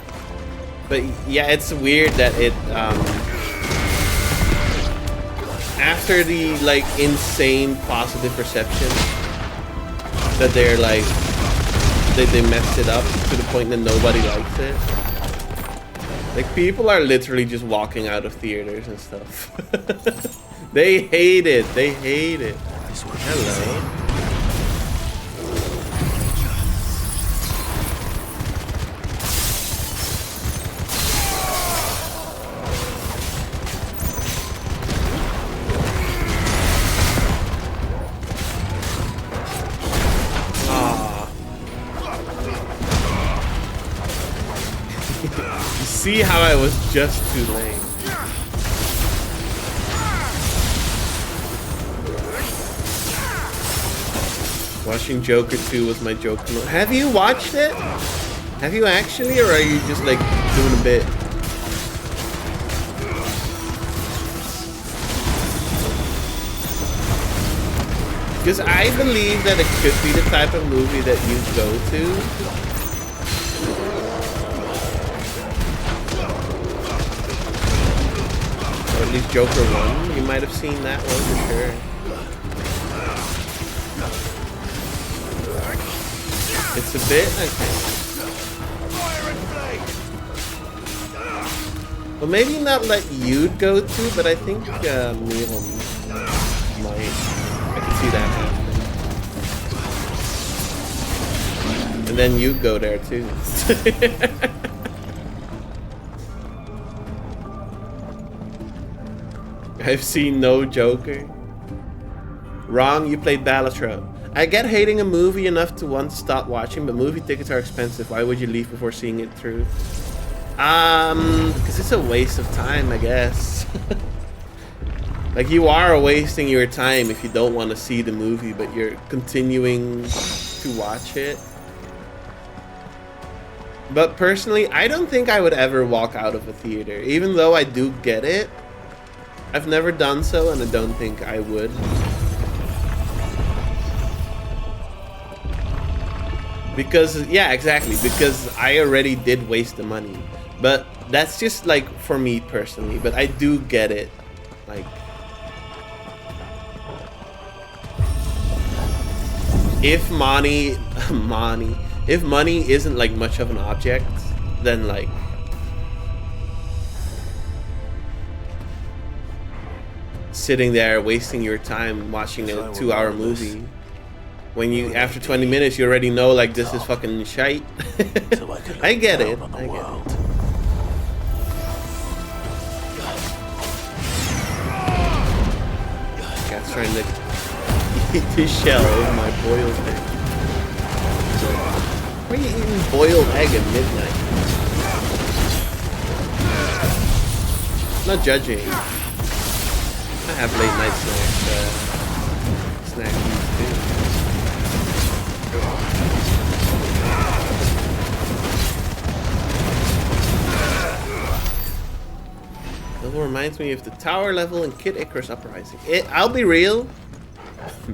but yeah, it's weird that it after the like insane positive reception that they're like they messed it up to the point that nobody likes it. Like people are literally just walking out of theaters and stuff. They hate it. They hate it. Hello. See how I was just too late. Watching Joker 2 was my Joker. Have you watched it? Have you actually, or are you just like doing a bit? Because I believe that it could be the type of movie that you go to. Or at least Joker 1, you might have seen that one for sure. It's a bit, okay. Well, maybe not let you'd go to, but I think Neil might. I can see that happening. And then you go there too. I've seen no Joker. Wrong, you played Balatro. I get hating a movie enough to want to stop watching, but movie tickets are expensive. Why would you leave before seeing it through? Because it's a waste of time, I guess. Like, you are wasting your time if you don't want to see the movie, but you're continuing to watch it. But personally, I don't think I would ever walk out of a theater, even though I do get it. I've never done so, and I don't think I would. Because, yeah, exactly. Because I already did waste the money. But that's just, like, for me personally. But I do get it. Like, if money isn't like much of an object, then like sitting there wasting your time watching a 2-hour movie when you after 20 minutes you already know like this is fucking shite. I get it. I get it. Cat's trying to eat the shell of my boiled egg. Why are you eating boiled egg at midnight? Not judging. I have late night snacks too. Level reminds me of the tower level in Kid Icarus Uprising. I'll be real.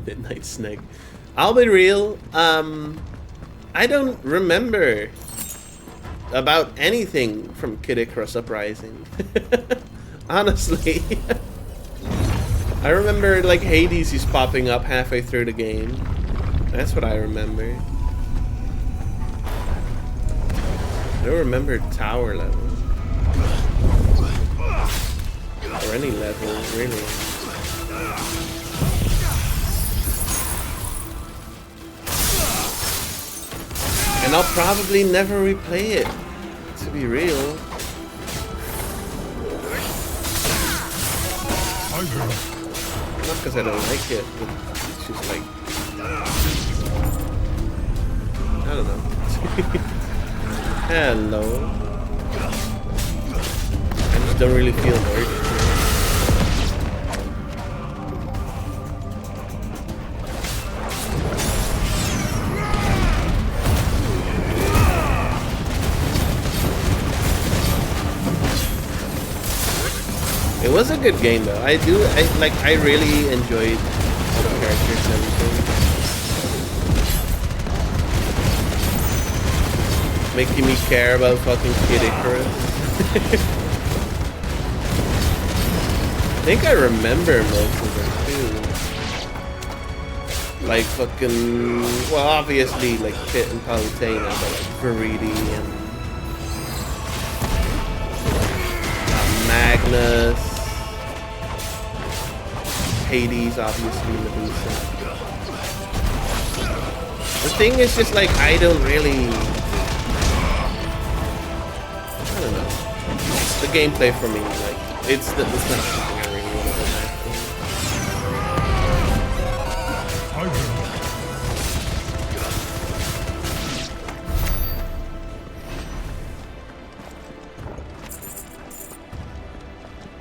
Midnight snack. I'll be real. I don't remember about anything from Kid Icarus Uprising. Honestly. I remember like Hades is popping up halfway through the game. That's what I remember. I don't remember tower level. Or any level, really. And I'll probably never replay it, to be real. Not because I don't like it, but it's just like, I don't know. Hello. I just don't really feel worried. It was a good game though. I really enjoyed all the characters and everything. Making me care about fucking Kid Icarus. I think I remember most of them too. Like fucking, well obviously like Pit and Palutena, but like Veridi and Magnus. Hades, obviously, Medusa. The thing is just like, I don't really... I don't know. The gameplay for me, like, it's not something I really want to go back to.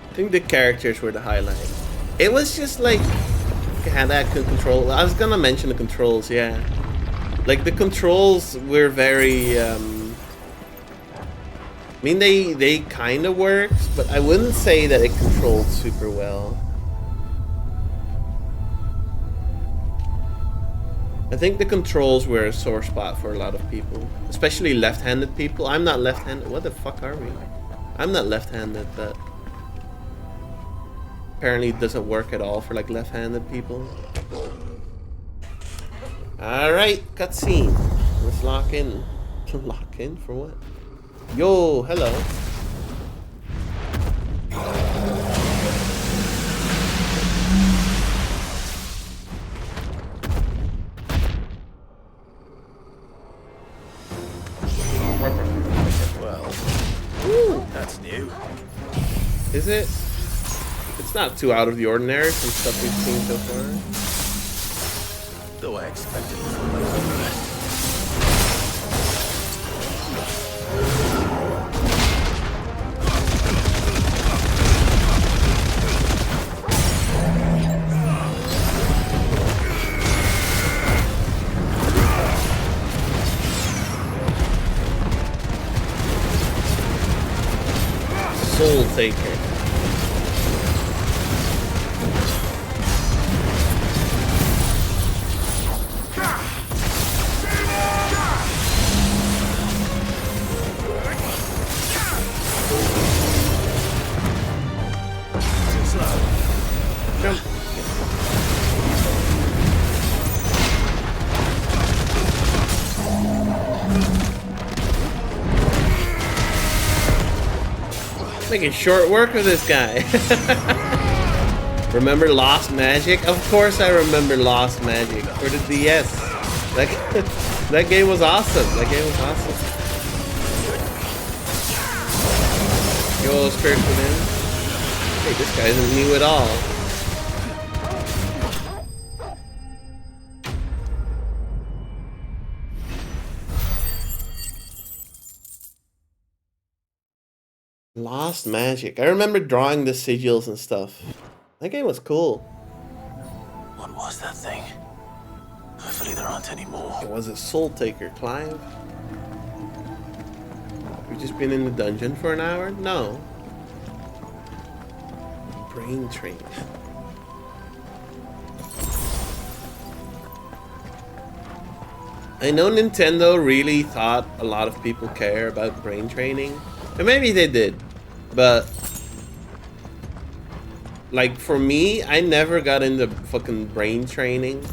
I think the characters were the highlight. It was just like had that control. I was gonna mention the controls, yeah. Like the controls were very. I mean, they kind of works, but I wouldn't say that it controlled super well. I think the controls were a sore spot for a lot of people, especially left-handed people. I'm not left-handed. What the fuck are we? I'm not left-handed, but. Apparently it doesn't work at all for like left-handed people. Alright, cutscene. Let's lock in. Lock in for what? Yo, hello. Well, that's new. Is it? It's not too out of the ordinary from stuff we've seen so far. Though I expected nothing like the rest. Soul Taker. Making short work of this guy. Remember Lost Magic? Of course I remember Lost Magic for the DS. That game was awesome. That game was awesome. Yo, spiritual man. Hey, this guy isn't new at all. Lost Magic. I remember drawing the sigils and stuff. That game was cool. What was that thing? Hopefully there aren't any more. It was a Soul Taker, Clive. We've just been in the dungeon for an hour? No. Brain Train. I know Nintendo really thought a lot of people care about brain training. And maybe they did. But like for me, I never got into fucking brain training.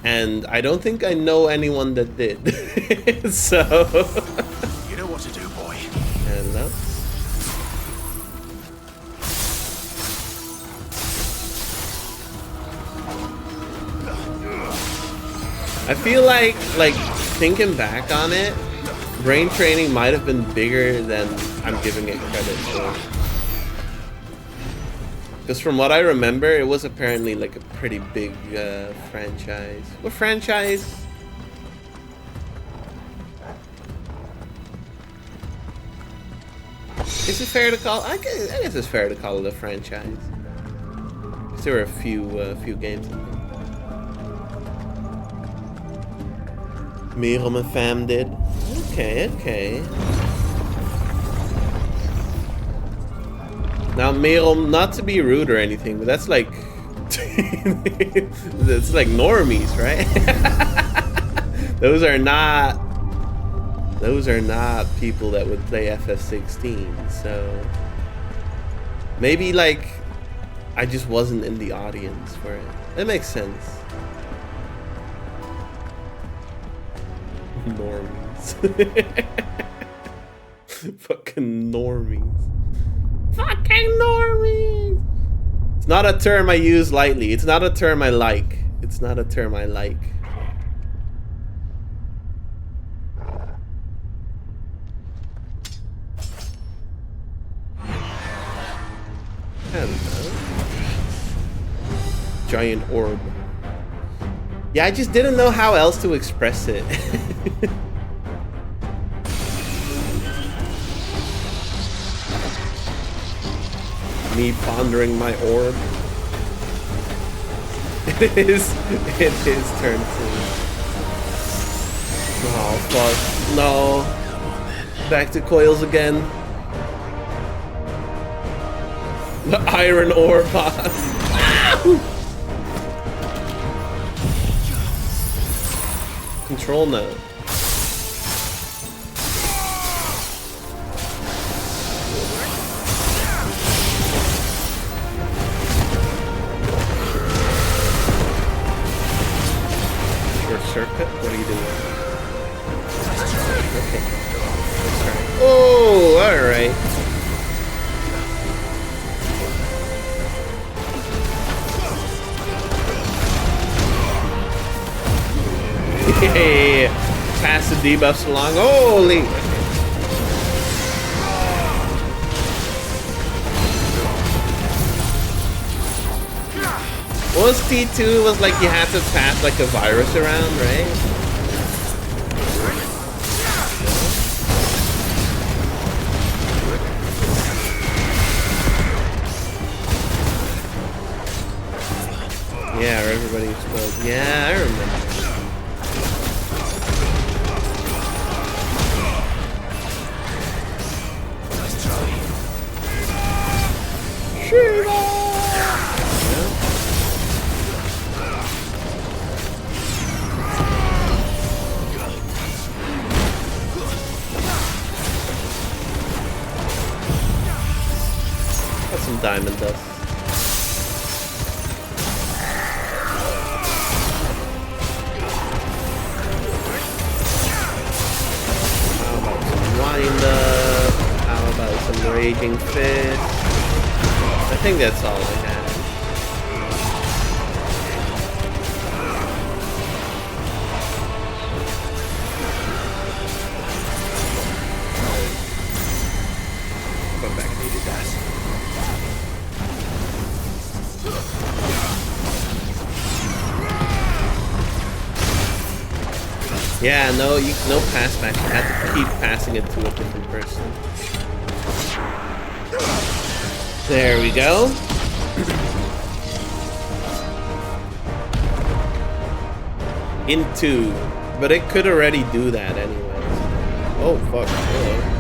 And I don't think I know anyone that did. So you know what to do, boy. Hello. I feel like thinking back on it, brain training might have been bigger than I'm giving it credit for. Because from what I remember, it was apparently like a pretty big franchise. What franchise? Is it fair to call? I guess it's fair to call it a franchise. There were a few games. Mirom and Fam did. Okay. Now, Mirom, not to be rude or anything, but that's like... that's like normies, right? Those are not people that would play ff16, so... Maybe, like, I just wasn't in the audience for it. That makes sense. Normies. Fucking normies. Fucking normies! It's not a term I use lightly. It's not a term I like. It's not a term I like. Hello. Giant orb. Yeah, I just didn't know how else to express it. Me pondering my orb. It is turn 2. Oh fuck. No. Back to coils again. The iron ore boss. Control node. Short circuit? What are you doing? Okay. Oh, alright. Hey, pass the debuffs along. Holy! What was T2? It was like you had to pass like a virus around, right? Yeah, everybody explodes. Yeah, I remember. Got some diamond dust. How about some wind up? How about some Raging Fist. I think that's all I have. But back needed that. Yeah, no pass back. You have to keep passing it to a different person. There we go. Into, but it could already do that anyways. Oh fuck. Hello.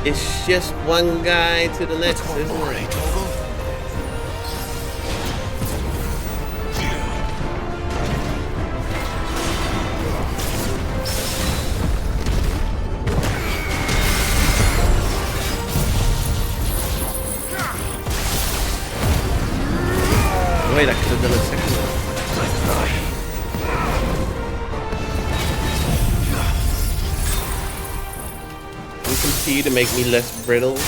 It's just one guy to the next, isn't it? Wait, I could have done a second one. Tea to make me less brittle.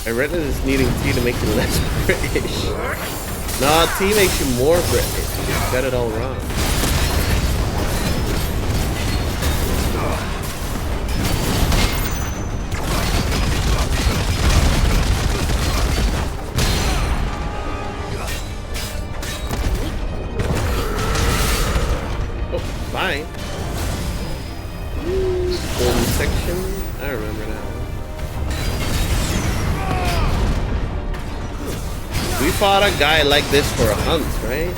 I read that it's needing tea to make you less British. Nah, tea makes you more British. You got it all wrong. Oh, bye. Golden section. I remember now. We fought a guy like this for a hunt, right?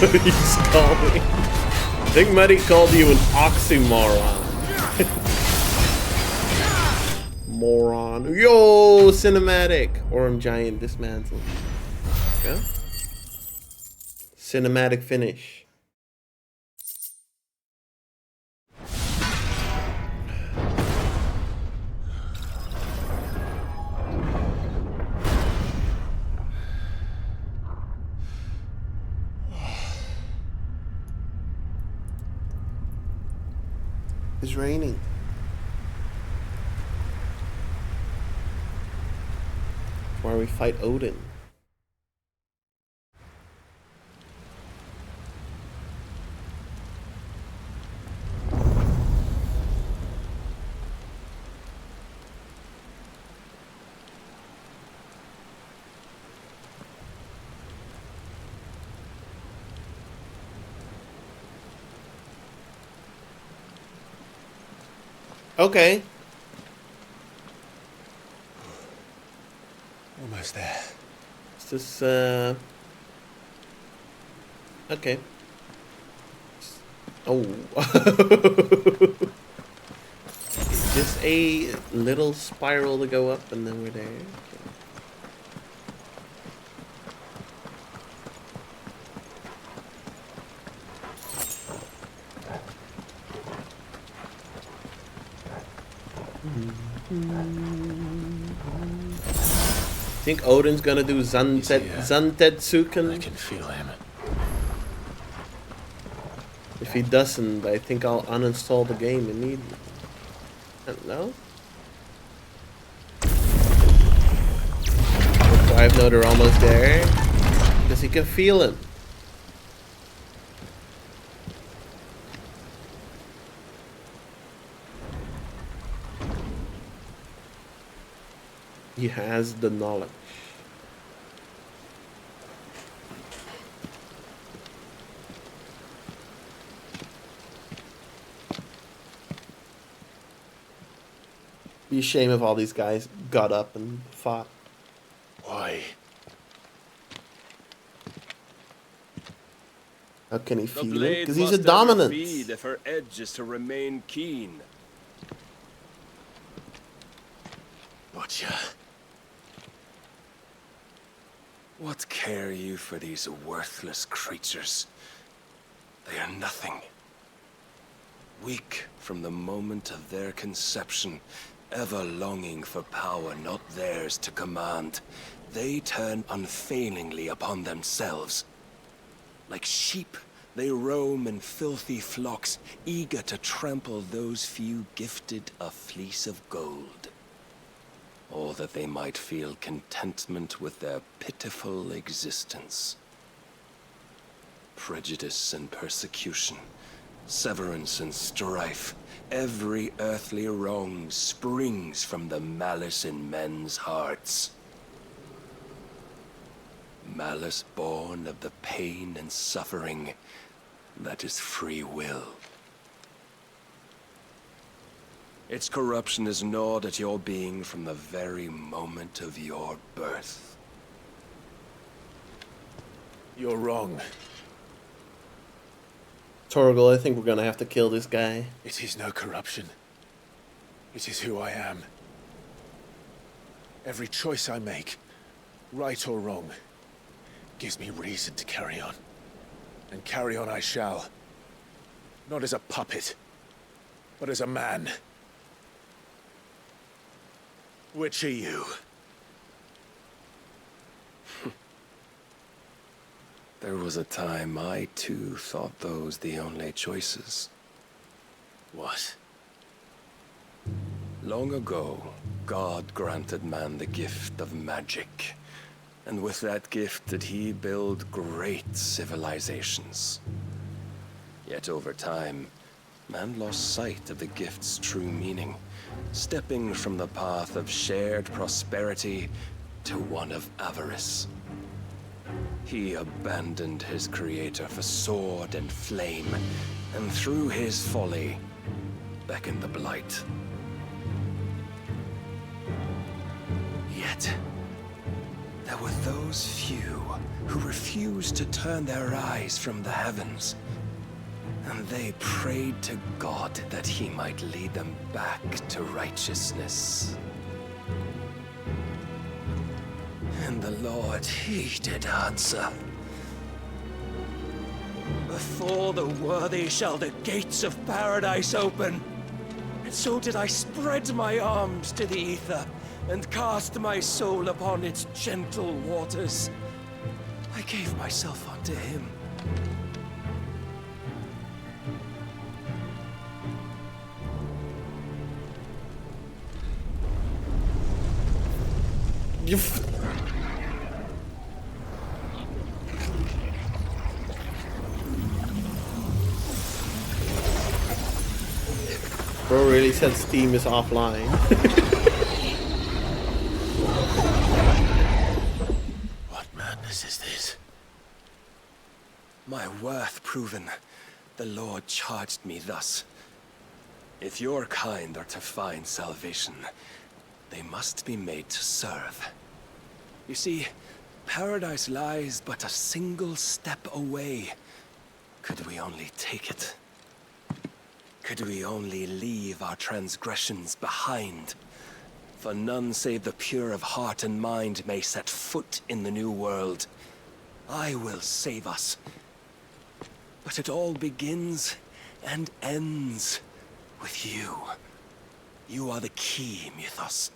You just called me. I think Muddy called you an oxymoron. Moron. Yo, cinematic. Orm Giant dismantled. Yeah. Cinematic finish. It's raining. Why we fight Odin. Okay. Almost there. It's just, okay. Oh. Just a little spiral to go up and then we're there. I think Odin's gonna do Zantetsuken. I can feel him. If he doesn't, I think I'll uninstall the game immediately. No? Clive know they're almost there. Because he can feel him. He has the knowledge. Be a shame if all these guys got up and fought. Why? How can he The feel it? blade Because he's a must ever dominant. feed if her edge is to remain keen. Butcher. What care you for these worthless creatures? They are nothing. Weak from the moment of their conception, ever longing for power not theirs to command, they turn unfailingly upon themselves. Like sheep, they roam in filthy flocks, eager to trample those few gifted a fleece of gold. Or that they might feel contentment with their pitiful existence. Prejudice and persecution, severance and strife, every earthly wrong springs from the malice in men's hearts. Malice born of the pain and suffering that is free will. Its corruption is gnawed at your being from the very moment of your birth. You're wrong. Torgal, I think we're gonna have to kill this guy. It is no corruption. It is who I am. Every choice I make, right or wrong, gives me reason to carry on. And carry on I shall. Not as a puppet, but as a man. Which are you? There was a time I too thought those the only choices. What? Long ago, God granted man the gift of magic. And with that gift did he build great civilizations. Yet over time, man lost sight of the gift's true meaning, stepping from the path of shared prosperity to one of avarice. He abandoned his creator for sword and flame, and through his folly, beckoned the blight. Yet, there were those few who refused to turn their eyes from the heavens, and they prayed to God that he might lead them back to righteousness. And the Lord, he did answer. Before the worthy shall the gates of paradise open. And so did I spread my arms to the ether, and cast my soul upon its gentle waters. I gave myself unto him. Bro really said Steam is offline. What madness is this? My worth proven, the Lord charged me thus. If your kind are to find salvation, they must be made to serve. You see, paradise lies but a single step away. Could we only take it? Could we only leave our transgressions behind? For none save the pure of heart and mind may set foot in the new world. I will save us. But it all begins and ends with you. You are the key, Mythos.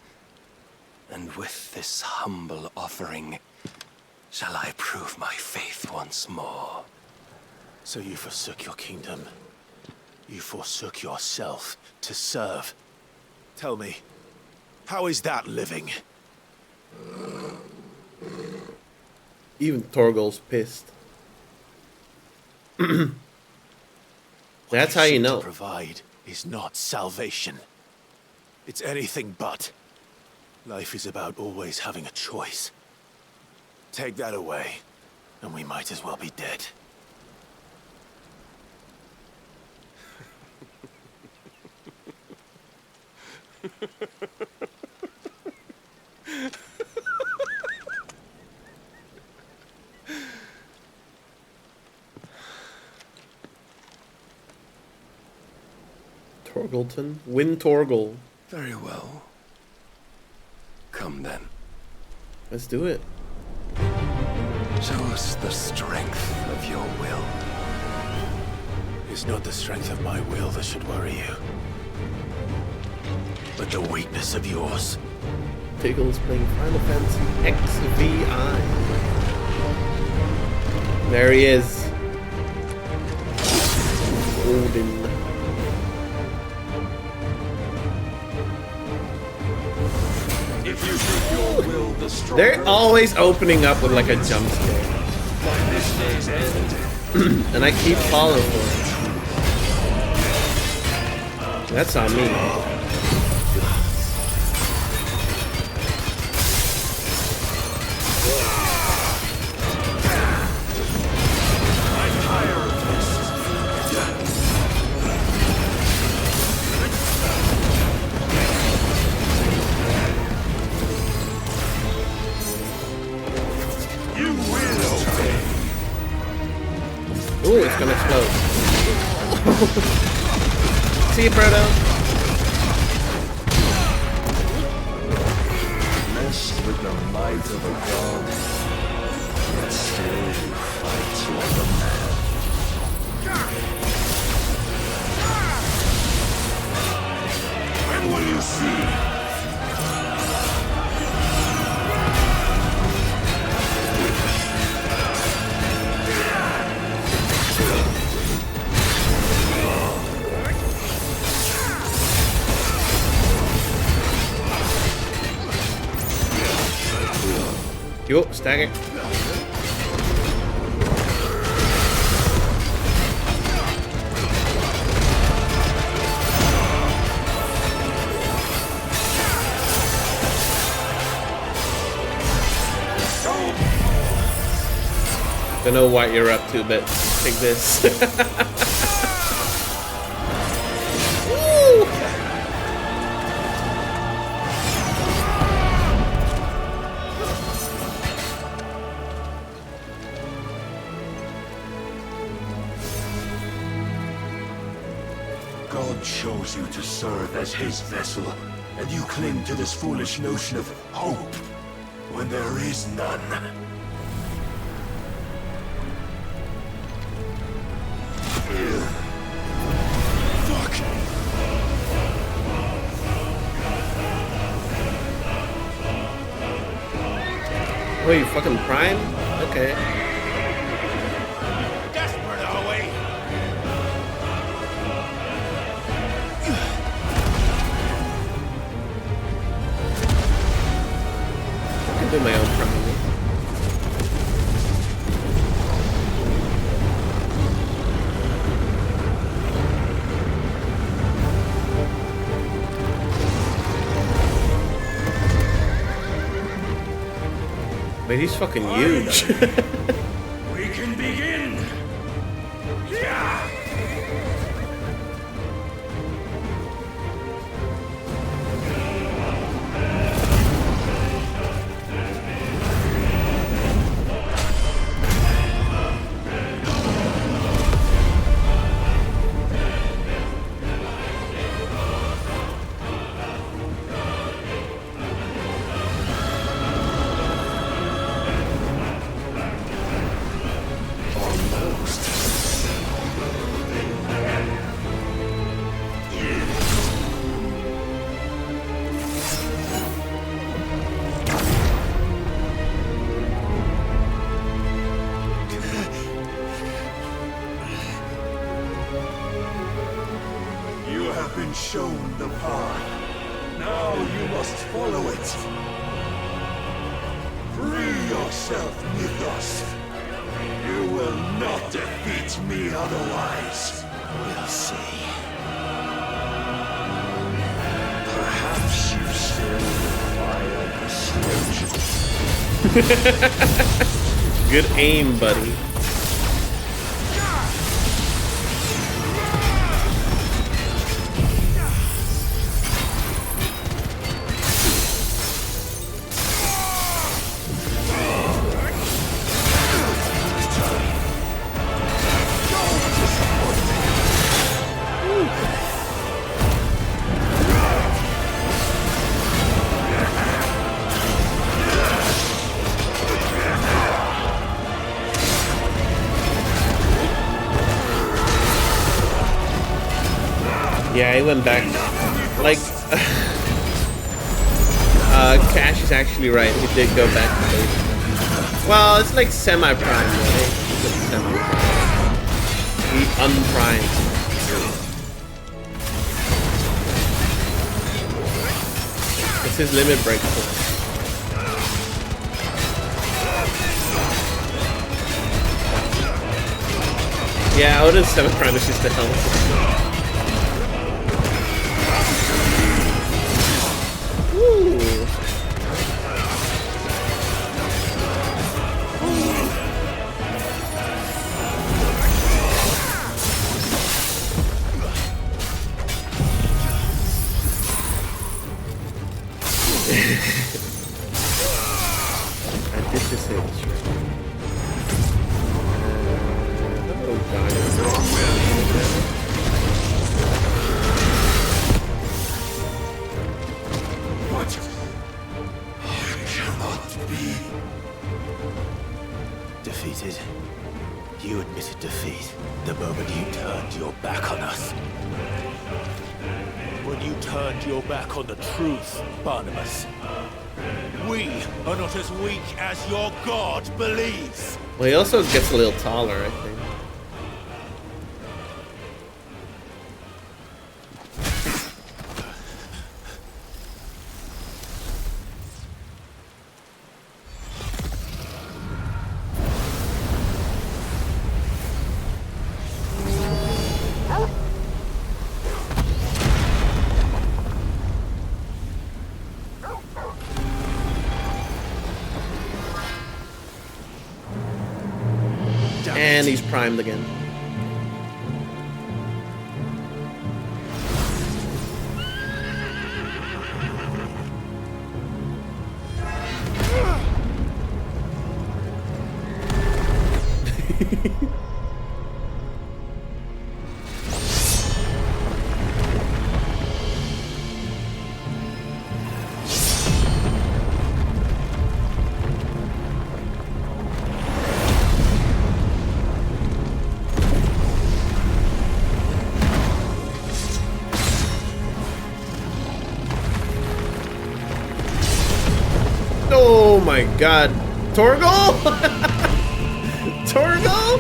And with this humble offering, shall I prove my faith once more. So you forsook your kingdom. You forsook yourself to serve. Tell me, how is that living? Even Torgal's pissed. That's how you know. To provide is not salvation. It's anything but. Life is about always having a choice. Take that away, and we might as well be dead. Torgalton? Win Torgal. Very well. Come then. Let's do it. Show us the strength of your will. It's not the strength of my will that should worry you, but the weakness of yours. Tiggle's playing Final Fantasy XVI. There he is. Odin. If you think your will the stronger, They're always opening up with like a jump scare. by this day's end, And I keep falling for it. That's on me. Ooh, it's gonna explode. See you, Proto. messed with the might of a god, yet still you fight like a man. When will you see? Yo, stagger. Don't know what you're up to, but take this. Woo! God chose you to serve as his vessel, and you cling to this foolish notion of hope when there is none. Fuck! Oh, you fucking Prime? Okay. Desperate, are we? I can do my own Prime. Wait, he's fucking huge. We can begin! Yeah! have been shown the path. Now you must follow it. Free yourself, Mythos. You will not defeat me otherwise. We'll see. Perhaps you still require persuasion. Good aim, buddy. Yeah, he went back. Like, Cash is actually right. He did go back to base. Well, it's like semi-prime, right? It's semi-prime. He unprimed. It's his limit break point. Yeah, Oda's semi-prime is just the hell. Defeated? You admitted defeat the moment you turned your back on us. When you turned your back on the truth, Barnabas. We are not as weak as your god believes. Well, he also gets a little taller, I think. And he's primed again. Oh my god. Torgal? Torgal?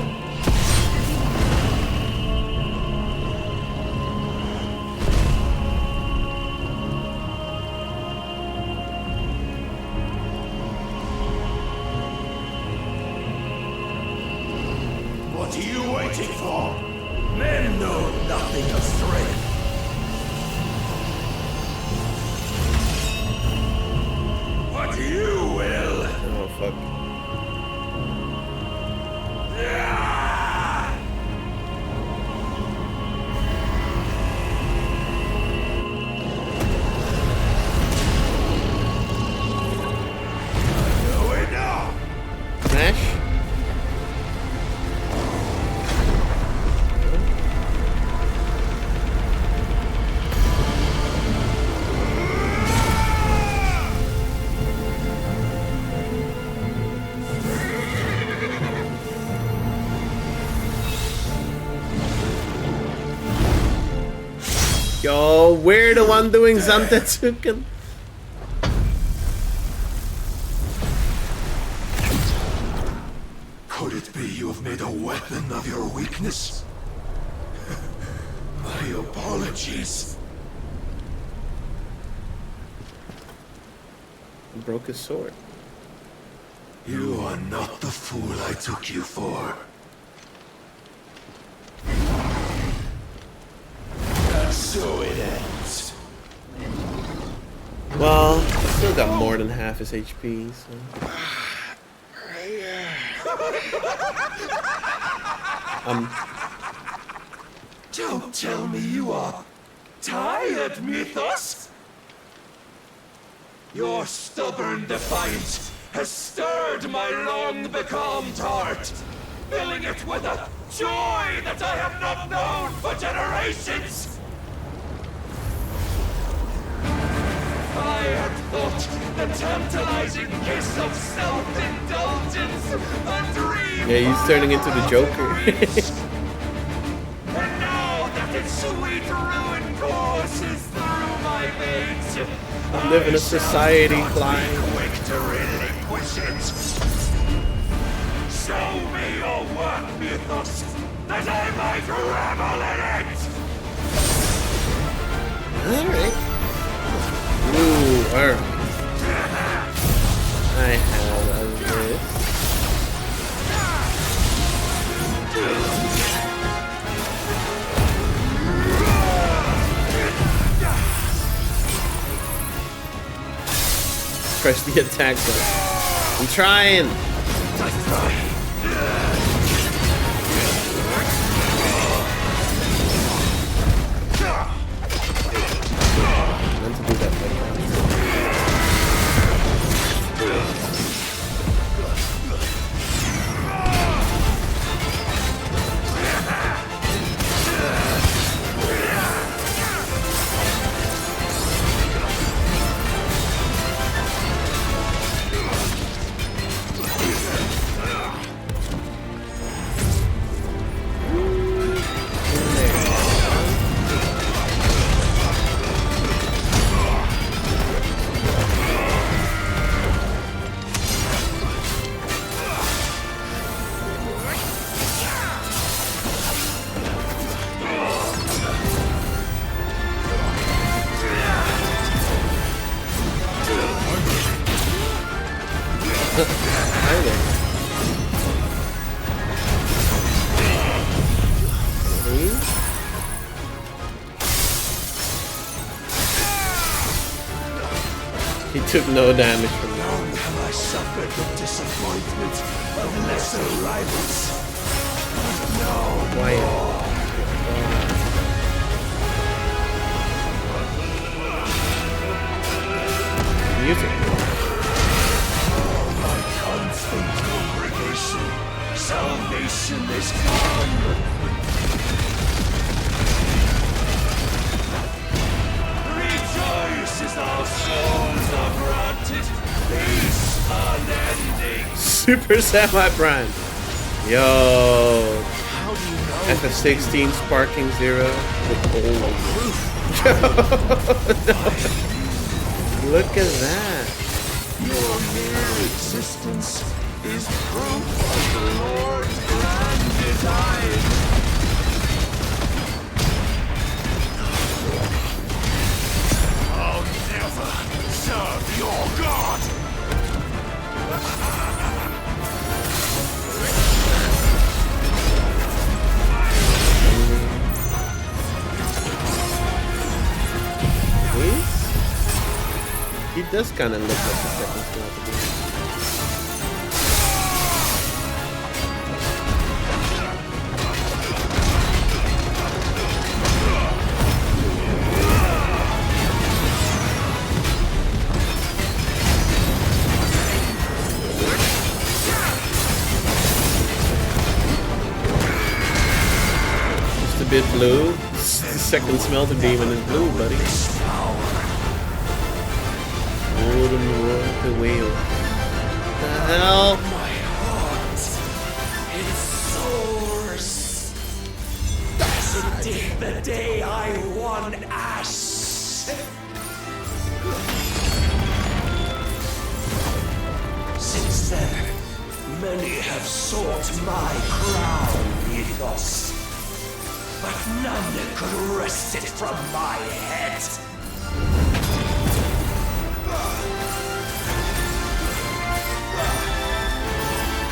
What are you waiting for? Men know nothing of strength. What you will. Oh fuck. Smash? Yo, we're the one doing Zantetsuken. Could it be you have made a weapon of your weakness? I My apologies. He broke his sword. You are not the fool I took you for. And so it ends. Well, still got more than half his HP, so. Don't tell me you are tired, Mythos. Your stubborn defiance has stirred my long-becalmed heart, filling it with a joy that I have not known for generations. I had thought the tantalizing kiss of self-indulgence a dream. Yeah, he's turning into the Joker. And now that its sweet ruin courses through my veins, I live in a society, Clive. quick to relinquish it. Show me your work, Mythos, that I might revel in it. Alright. Ooh, alright. I have this. Press the attack button. I'm trying. Meant to do that better. He took no damage from that. Long have I suffered the disappointment of lesser rivals. No more. Music. My constant congregation, salvation is come. Rejoice as our souls are granted peace unending. Super Samurai Prime. Yo. How do you know? ff16 sparking 0 with no. Look at that. Your mere existence is proof of the Lord's grand design. I'll never serve your God. He does kind of look like the second Smell to be. Just a bit blue. The second Smell to Demon is blue, buddy. The wheel. The hell? My heart, it soars. As it did the day I won Ash. Since then, many have sought my crown, Mythos. but none could wrest it from my head.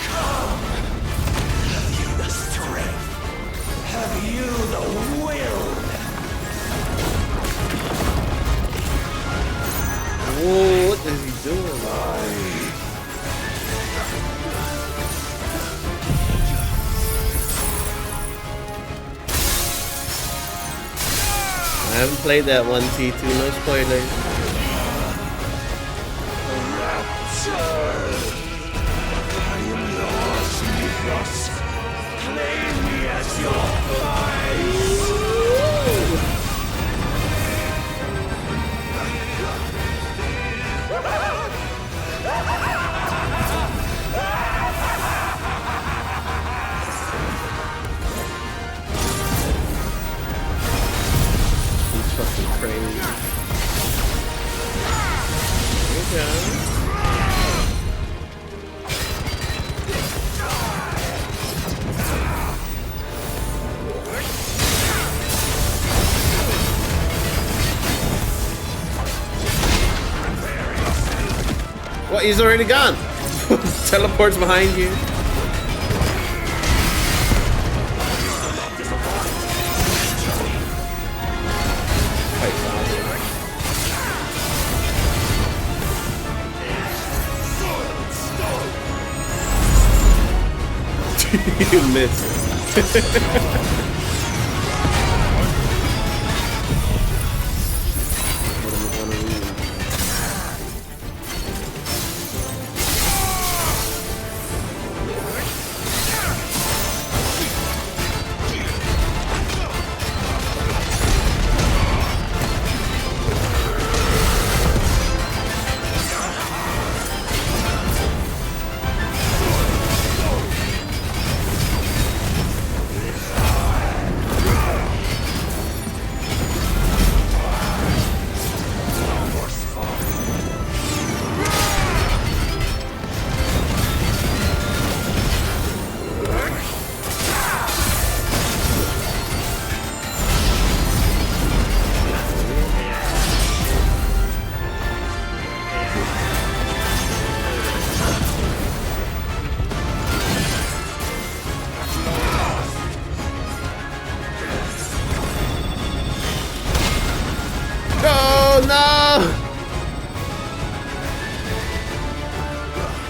Come! Have you the strength? Have you the will? Whoa, what is he doing? I haven't played that one, T2, no spoilers. I am yours, Mythos. Claim me as your He's fucking crazy. Okay. What? He's already gone. Teleports behind you. You missed.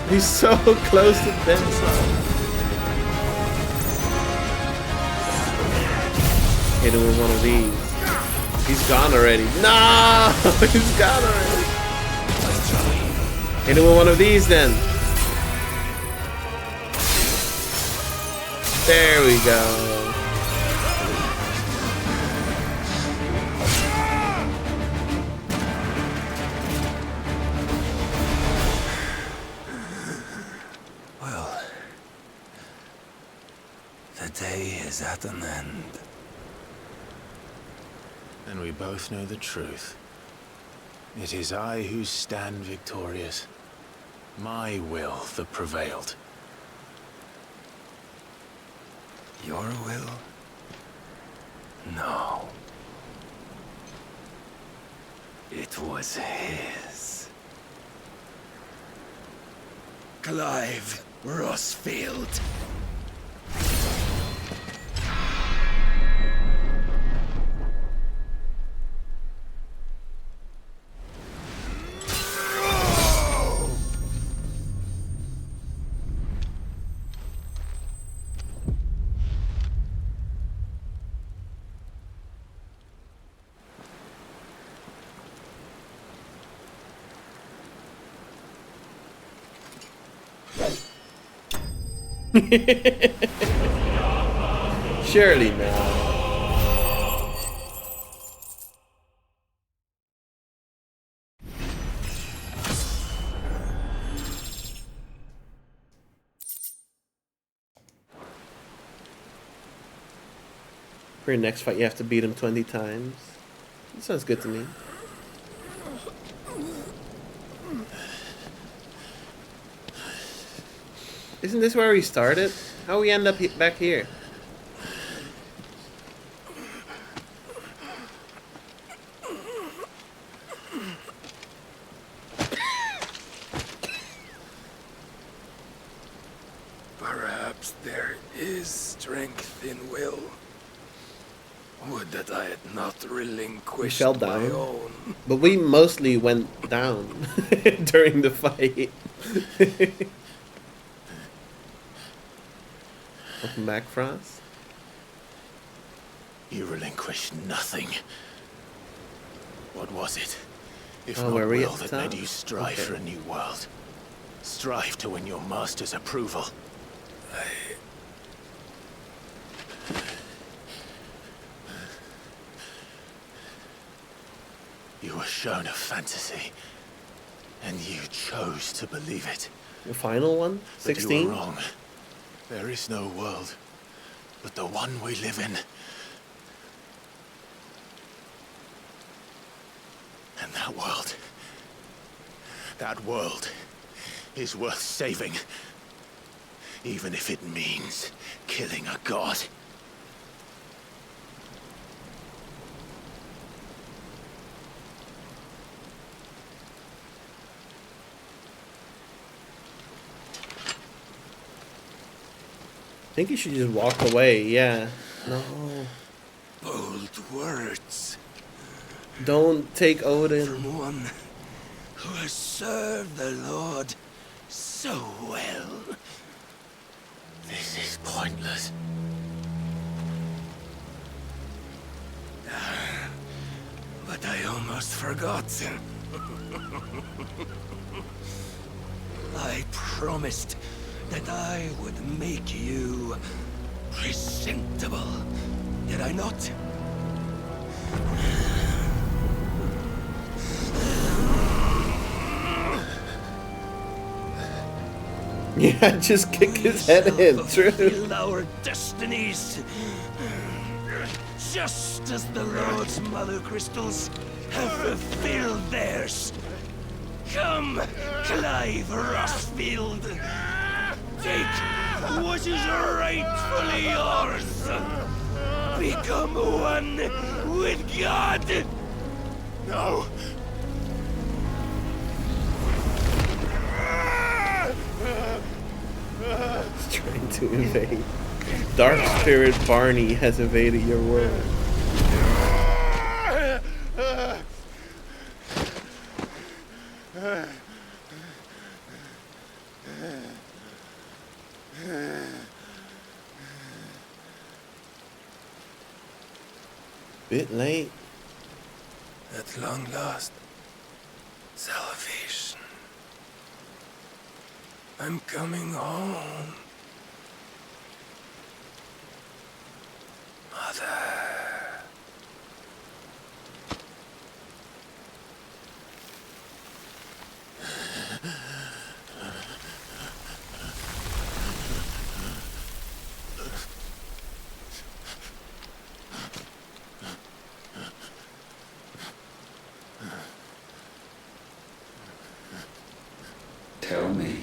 He's so close to death. Hit him with one of these. He's gone already. No! He's gone already. Hit him with one of these then. There we go. Is at an end. And we both know the truth. It is I who stand victorious. My will that prevailed. Your will? No. It was his. Clive Rossfield. Surely not. For your next fight, you have to beat him 20 times. That sounds good to me. Isn't this where we started? How we end up back here? that I had not We relinquished fell my down. own. But we mostly went down during the fight. Welcome back, Frost. You relinquished nothing. What was it? If Oh, not were we will at the that made top? you strive Okay. for a new world? Strive to win your master's approval. You were shown a fantasy, and you chose to believe it. The final one? But you 16? were wrong. There is no world, but the one we live in. And that world is worth saving, even if it means killing a god. I think you should just walk away, yeah. No. Bold words. Don't take Odin. From one who has served the Lord so well. This is pointless. But I almost forgot. I promised that I would make you presentable. Did I not? Yeah, just kick his head in, true. Fulfill our destinies. Just as the Lord's mother crystals have fulfilled theirs. Come, Clive Rossfield. Take what is rightfully yours. Become one with God. No. He's trying to invade. Dark Spirit Barney has invaded your world. Bit late. At long last, salvation. I'm coming home. Mother. Tell me,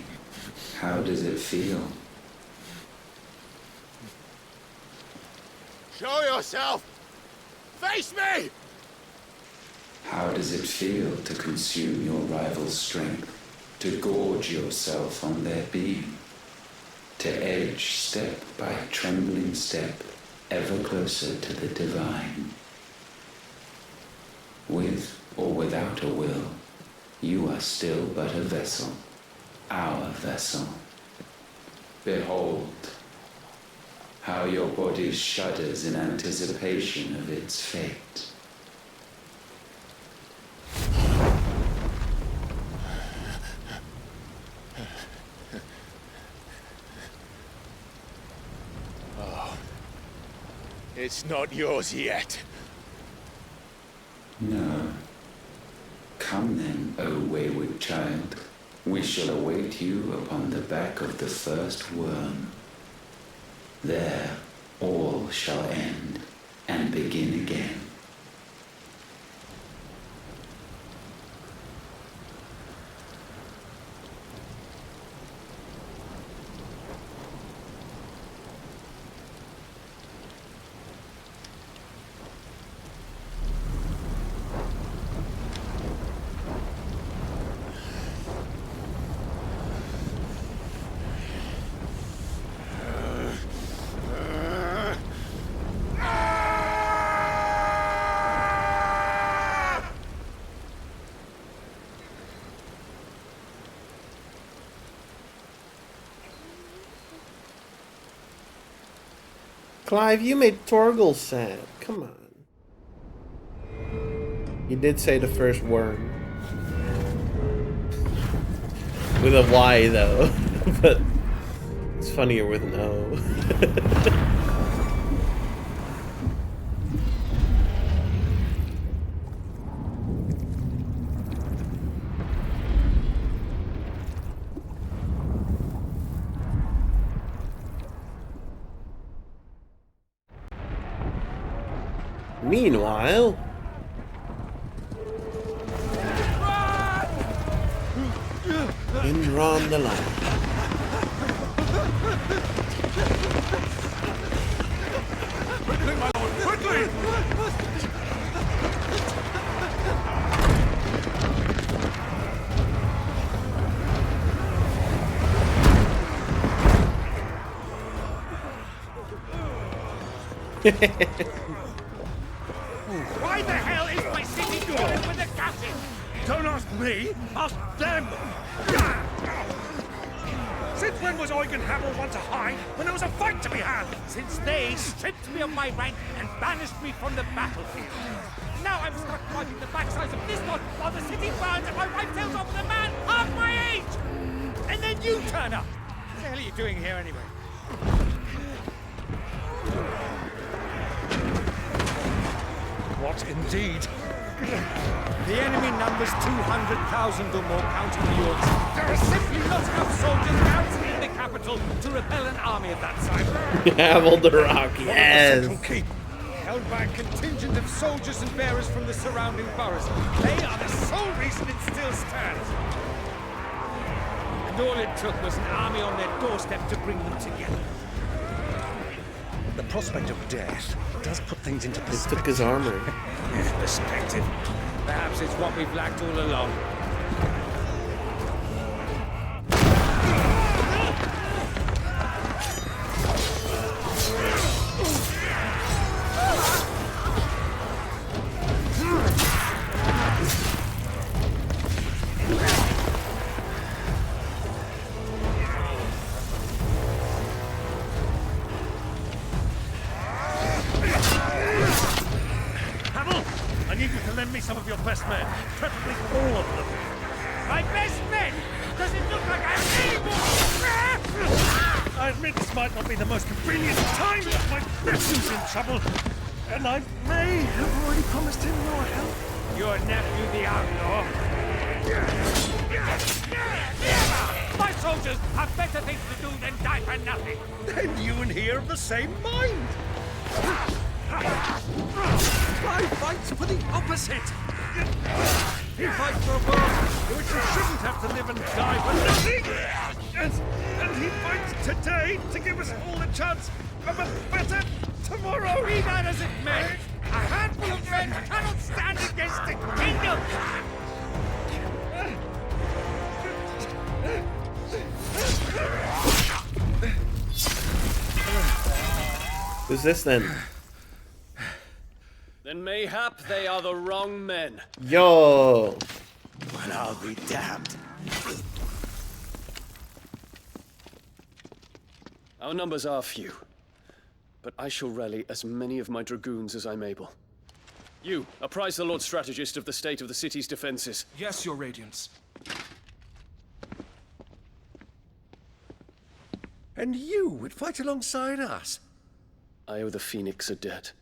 how does it feel? Show yourself! Face me! How does it feel to consume your rival's strength, to gorge yourself on their beam, to edge step by trembling step ever closer to the divine? With or without a will, you are still but a vessel, our vessel. Behold, how your body shudders in anticipation of its fate. Oh, it's not yours yet. No. Come then, O wayward child. We shall await you upon the back of the first worm. There all shall end and begin again. Clive, you made Torgal sad. Come on. You did say the first worm. With a Y though. But it's funnier with an O. Meanwhile, in Ron the Lion. Quickly, my lord, quickly! Why the hell is my city doing with the captain? Don't ask me, ask them! Since when was Eugen Hamel one to hide when there was a fight to be had? Since they stripped me of my rank and banished me from the battlefield. Now I'm stuck fighting the backsides of this one while the city burns and my wife tells off with a man half my age! And then you turn up! What the hell are you doing here anyway? What indeed? The enemy numbers 200,000 or more, counting the Yorks. There are simply not enough soldiers garrisoning the capital to repel an army of that size. Havel the Rock, yes. Central Keep, held by a contingent of soldiers and bearers from the surrounding boroughs. They are the sole reason it still stands. And all it took was an army on their doorstep to bring them together. The prospect of death does put things into perspective. He took his armor. Perspective. Perhaps it's what we've lacked all along. Some of your best men, preferably all of them. My best men? Does it look like I have any more? I admit this might not be the most convenient time, but my nephew's in trouble, and I may have already promised him your help. Your nephew, the outlaw? My soldiers have better things to do than die for nothing. Then you and he are of the same mind. Clive fights for the opposite. He fights for a world in which you shouldn't have to live and die for nothing. And he fights today to give us all a chance of a better tomorrow. Be that as it may, a handful of men cannot stand against a kingdom. Who's this then? Then mayhap they are the wrong men. Yo! Well, I'll be damned. Our numbers are few, but I shall rally as many of my dragoons as I'm able. You, apprise the Lord Strategist of the state of the city's defenses. Yes, Your Radiance. And you would fight alongside us? I owe the Phoenix a debt.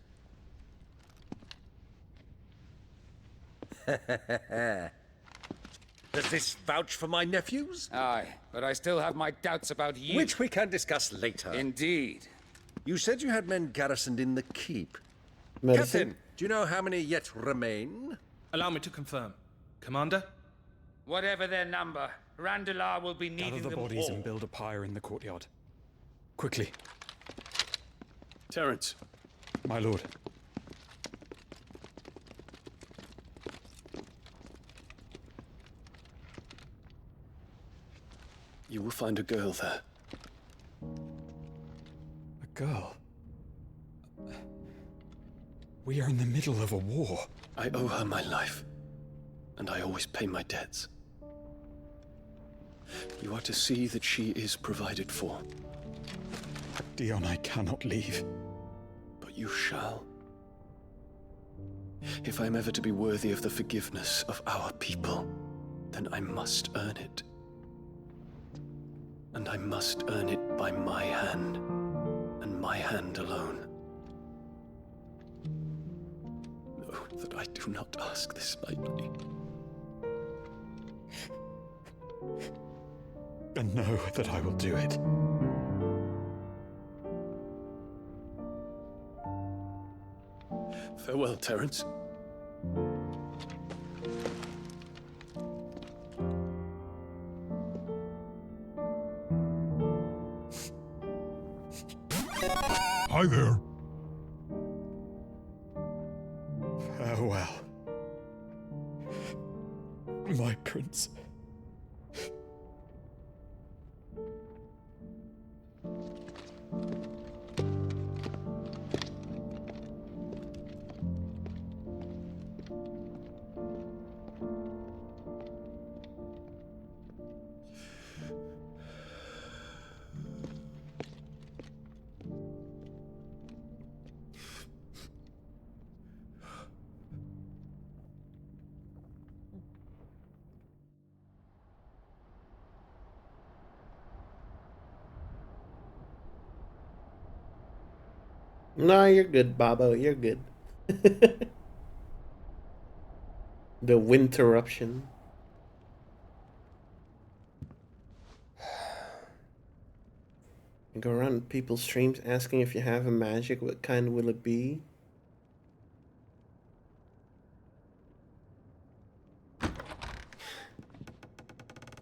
Does this vouch for my nephews? Aye, but I still have my doubts about you. Which we can discuss later. Indeed. You said you had men garrisoned in the keep. Medicine? Captain, do you know how many yet remain? Allow me to confirm. Commander? Whatever their number, Randalar will be needing Gather the them bodies all. and build a pyre in the courtyard. Quickly. Terence. My lord. You will find a girl there. A girl? We are in the middle of a war. I owe her my life, and I always pay my debts. You are to see that she is provided for. Dion, I cannot leave. you shall. If I'm ever to be worthy of the forgiveness of our people, then I must earn it. And I must earn it by my hand, and my hand alone. Know that I do not ask this lightly. And know that I will do it. Farewell, Terence. Hi there. Farewell, my prince. No, you're good, Bobo. You're good. The winterruption. You go around people's streams asking if you have a magic. What kind will it be?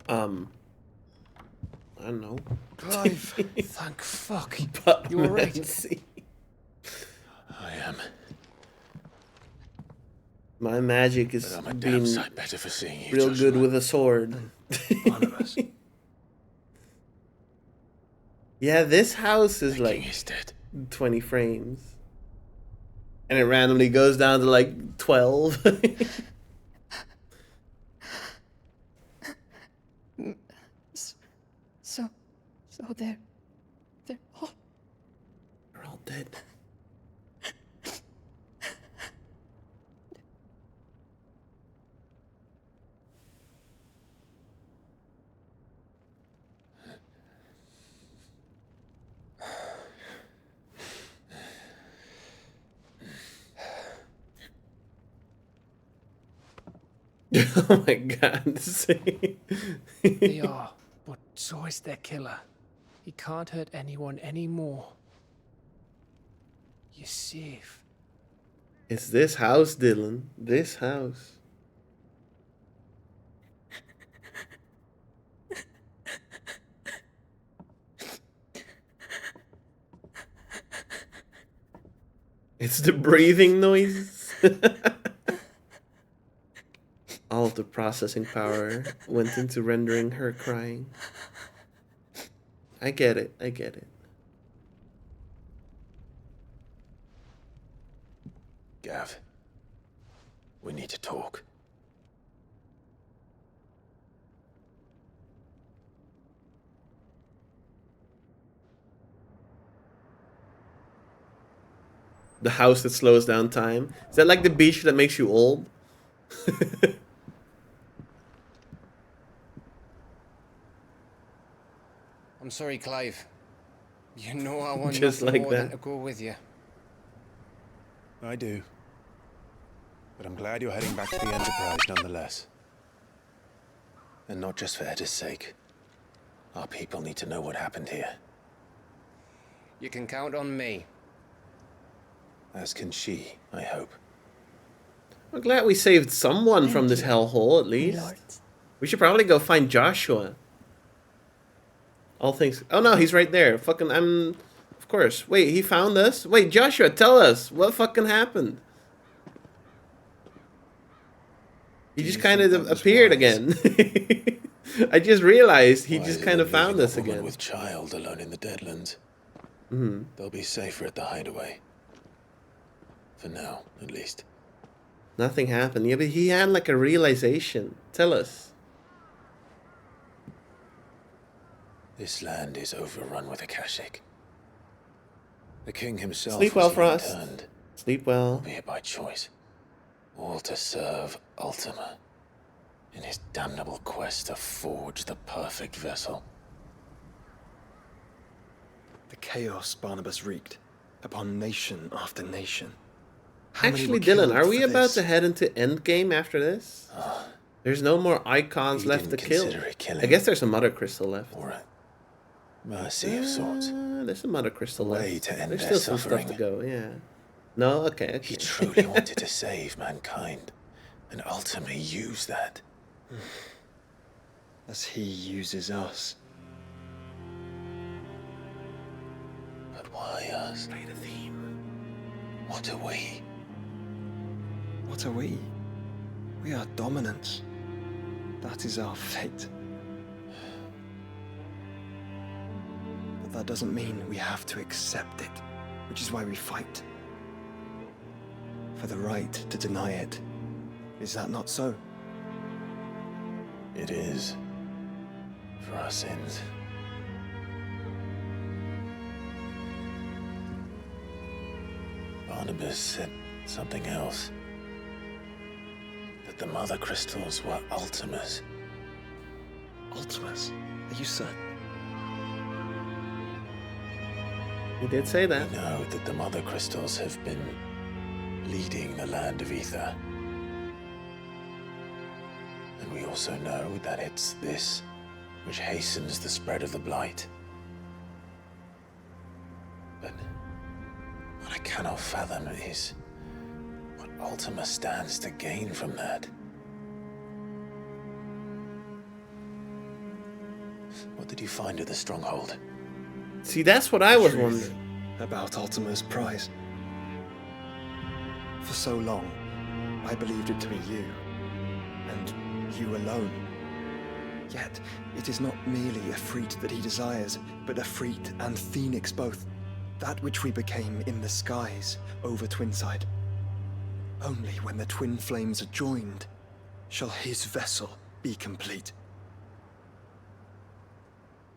I don't know. Clive, thank fuck. But You alright? Nancy. I am. My magic is But I'm a damn being sight better for seeing you, real Joshua. good with a sword. One of us. Yeah, this house is The like king is dead. 20 frames. And it randomly goes down to like 12. So they're all They're all dead. Oh my god. They are, but so is their killer. He can't hurt anyone anymore. You're safe. It's this house, Dylan. This house. It's the breathing noises. All of the processing power went into rendering her crying. I get it. I get it. Gav, we need to talk. The house that slows down time. Is that like the beach that makes you old? I'm sorry, Clive. You know I want Just nothing like more than that. to go with you. I do. But I'm glad you're heading back to the Enterprise nonetheless. And not just for Edda's sake. Our people need to know what happened here. You can count on me. As can she, I hope. I'm glad we saved someone from this hellhole, at least. We should probably go find Joshua. All things... Oh no, he's right there. Fucking, Of course. Wait, he found us? Wait, Joshua, tell us. What fucking happened? He just kind of appeared again. I just realized he just kind of found us again. With child alone in the Deadlands. Mm-hmm. They'll be safer at the hideaway. For now, at least. Nothing happened. Yeah, but he had like a realization. Tell us. This land is overrun with Akashic. The king himself Sleep well, was long Frost. turned, Sleep well. albeit by choice, all to serve Ultima in his damnable quest to forge the perfect vessel. The chaos Barnabas wreaked upon nation after nation. How many Actually, were Dylan, killed are we for about this? to head into endgame after this? There's no more icons He left to didn't kill. consider it killing. I guess there's some other crystal left. Or a mercy of sorts. There's some other crystal A way left. to end There's their still some stuff suffering. to go, yeah. No? Okay. He truly wanted to save mankind, and Ultima used that. As he uses us. But why us? Play the theme. What are we? What are we? We are dominance. That is our fate. But that doesn't mean we have to accept it, which is why we fight. For the right to deny it. Is that not so? It is. For our sins. Barnabas said something else. That the mother crystals were Ultimas. Ultimas? Are you certain? He did say that. We know that the mother crystals have been leading the land of ether. And we also know that it's this which hastens the spread of the blight. But what I cannot fathom is what Ultima stands to gain from that. What did you find at the stronghold? See, that's what I was Truth wondering. About Ultima's prize. For so long, I believed it to be you. And you alone. Yet, it is not merely a freat that he desires, but a freat and phoenix both. That which we became in the skies over Twinside. Only when the twin flames are joined shall his vessel be complete.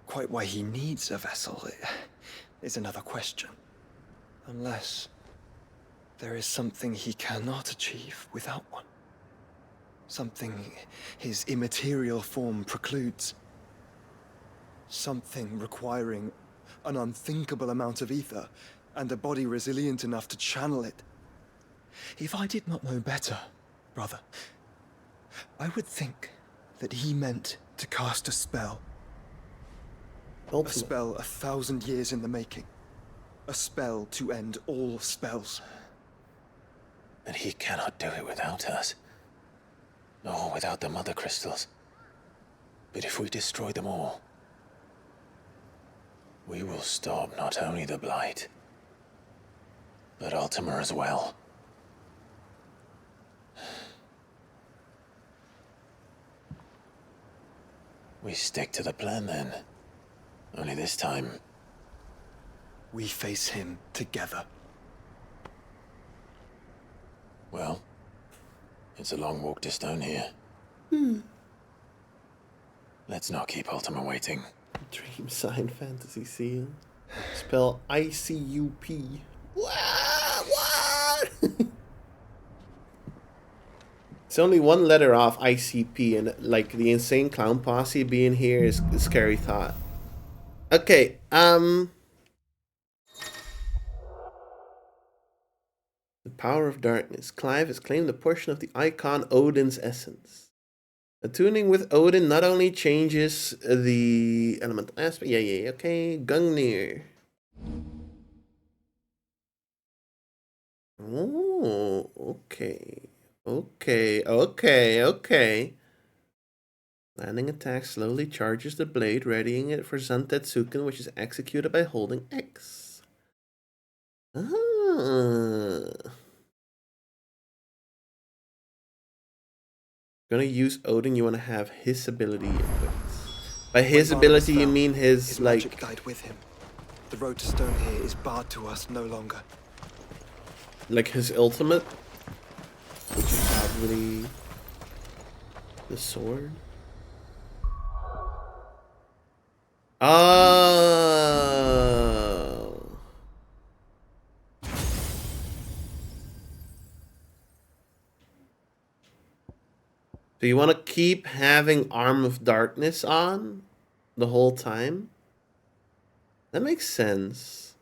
Quite why he needs a vessel is another question. Unless there is something he cannot achieve without one. Something his immaterial form precludes. Something requiring an unthinkable amount of ether and a body resilient enough to channel it. If I did not know better, brother, I would think that he meant to cast a spell. A spell 1,000 years in the making. A spell to end all spells. And he cannot do it without us. Nor without the mother crystals. But if we destroy them all, we will stop not only the blight, but Ultima as well. We stick to the plan then. Only this time, we face him together. Well, it's a long walk to Stone here. Let's not keep Ultima waiting. Dream sign fantasy seal. Spell ICUP. What? It's only one letter off ICP, and like the insane clown posse being here is a scary thought. Okay, The power of darkness. Clive has claimed a portion of the icon Odin's essence. Attuning with Odin not only changes the elemental aspect. Yeah, okay. Gungnir. Oh, okay. Okay. Landing attack slowly charges the blade, readying it for Zantetsuken, which is executed by holding X. Gonna use Odin, you wanna have his ability equipped. By his ability, you mean his like... magic died with him. The road to Stone here is barred to us no longer. Like his ultimate? Which is probably... the sword? Oh. So you want to keep having Arm of Darkness on the whole time? That makes sense.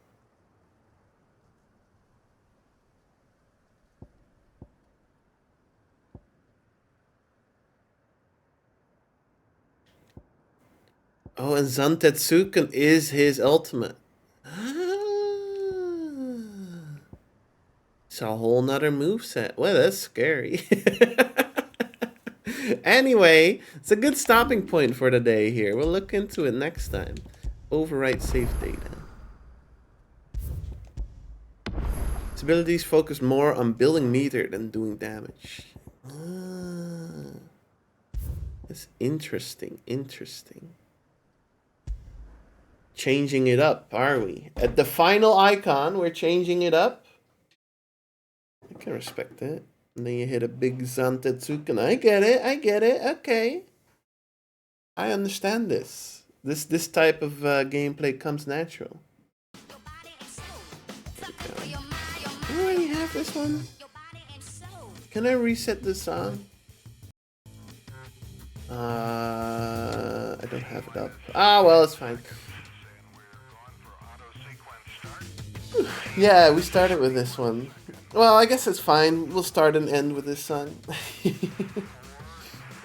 Oh, and Zantetsuken is his ultimate. It's a whole nother moveset. Well, that's scary. Anyway, it's a good stopping point for the day here. We'll look into it next time. Overwrite save data. Its abilities focus more on building meter than doing damage. That's interesting, interesting. Changing it up, are we? At the final icon, we're changing it up. I can respect that. And then you hit a big Zantetsuken. I get it, I get it, okay. I understand this. This type of gameplay comes natural. I already have this one. Can I reset this song? I don't have it up. Ah, well, it's fine. Yeah, we started with this one. Well, I guess it's fine. We'll start and end with this song. It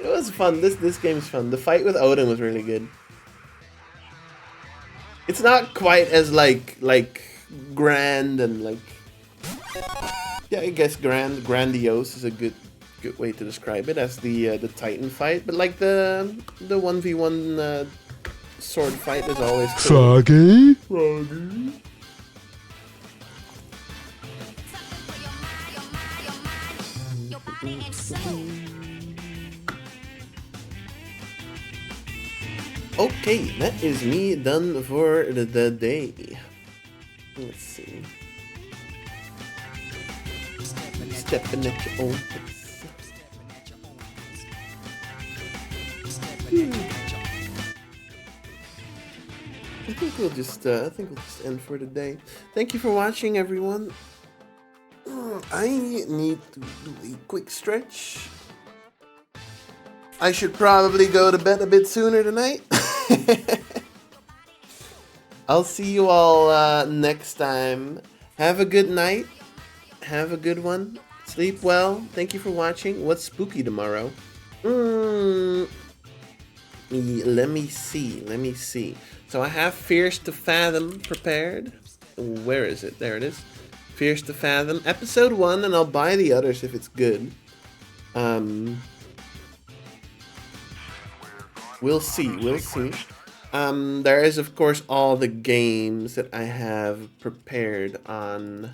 was fun. This game is fun. The fight with Odin was really good. It's not quite as like grand and like, yeah, I guess grandiose is a good way to describe it as the Titan fight, but like the 1v1 sword fight is always cool. Froggy. Froggy. Okay, that is me done for the day. Let's see. Stepping at your own pace. I think we'll just end for the day. Thank you for watching, everyone. I need to do a quick stretch. I should probably go to bed a bit sooner tonight. I'll see you all next time. Have a good night. Have a good one. Sleep well. Thank you for watching. What's spooky tomorrow? Let me see. So I have Fears to Fathom prepared. Where is it? There it is. Fears to Fathom. Episode 1, and I'll buy the others if it's good. We'll see. There is, of course, all the games that I have prepared on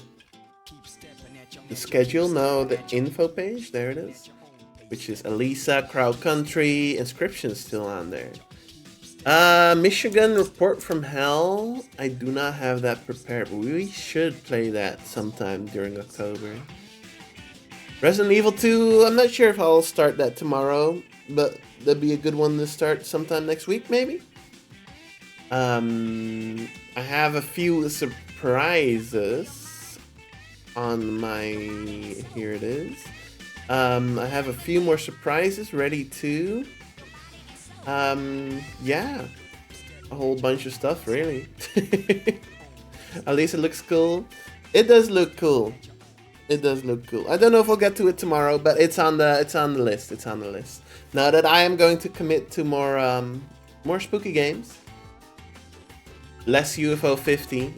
the schedule. No, the info page. There it is. Which is Elisa, Crowd Country, Inscription's still on there. Michigan Report from Hell. I do not have that prepared, but we should play that sometime during October. Resident Evil 2, I'm not sure if I'll start that tomorrow, but that'd be a good one to start sometime next week, maybe. I have a few surprises on my... Here it is. I have a few more surprises ready too. Yeah, a whole bunch of stuff, really. At least it looks cool. It does look cool. It does look cool. I don't know if we'll get to it tomorrow, but it's on the list. It's on the list. Now that I am going to commit to more spooky games, less ff16.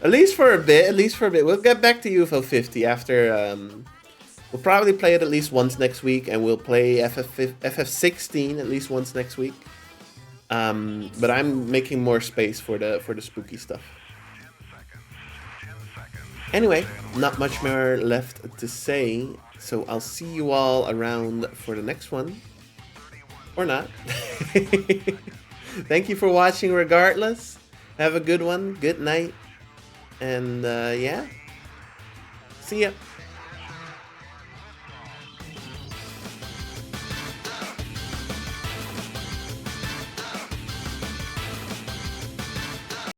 At least for a bit. We'll get back to ff50 after. We'll probably play it at least once next week, and we'll play ff16 at least once next week. But I'm making more space for the spooky stuff. Anyway, not much more left to say, so I'll see you all around for the next one. Or not. Thank you for watching regardless. Have a good one. Good night. And yeah. See ya.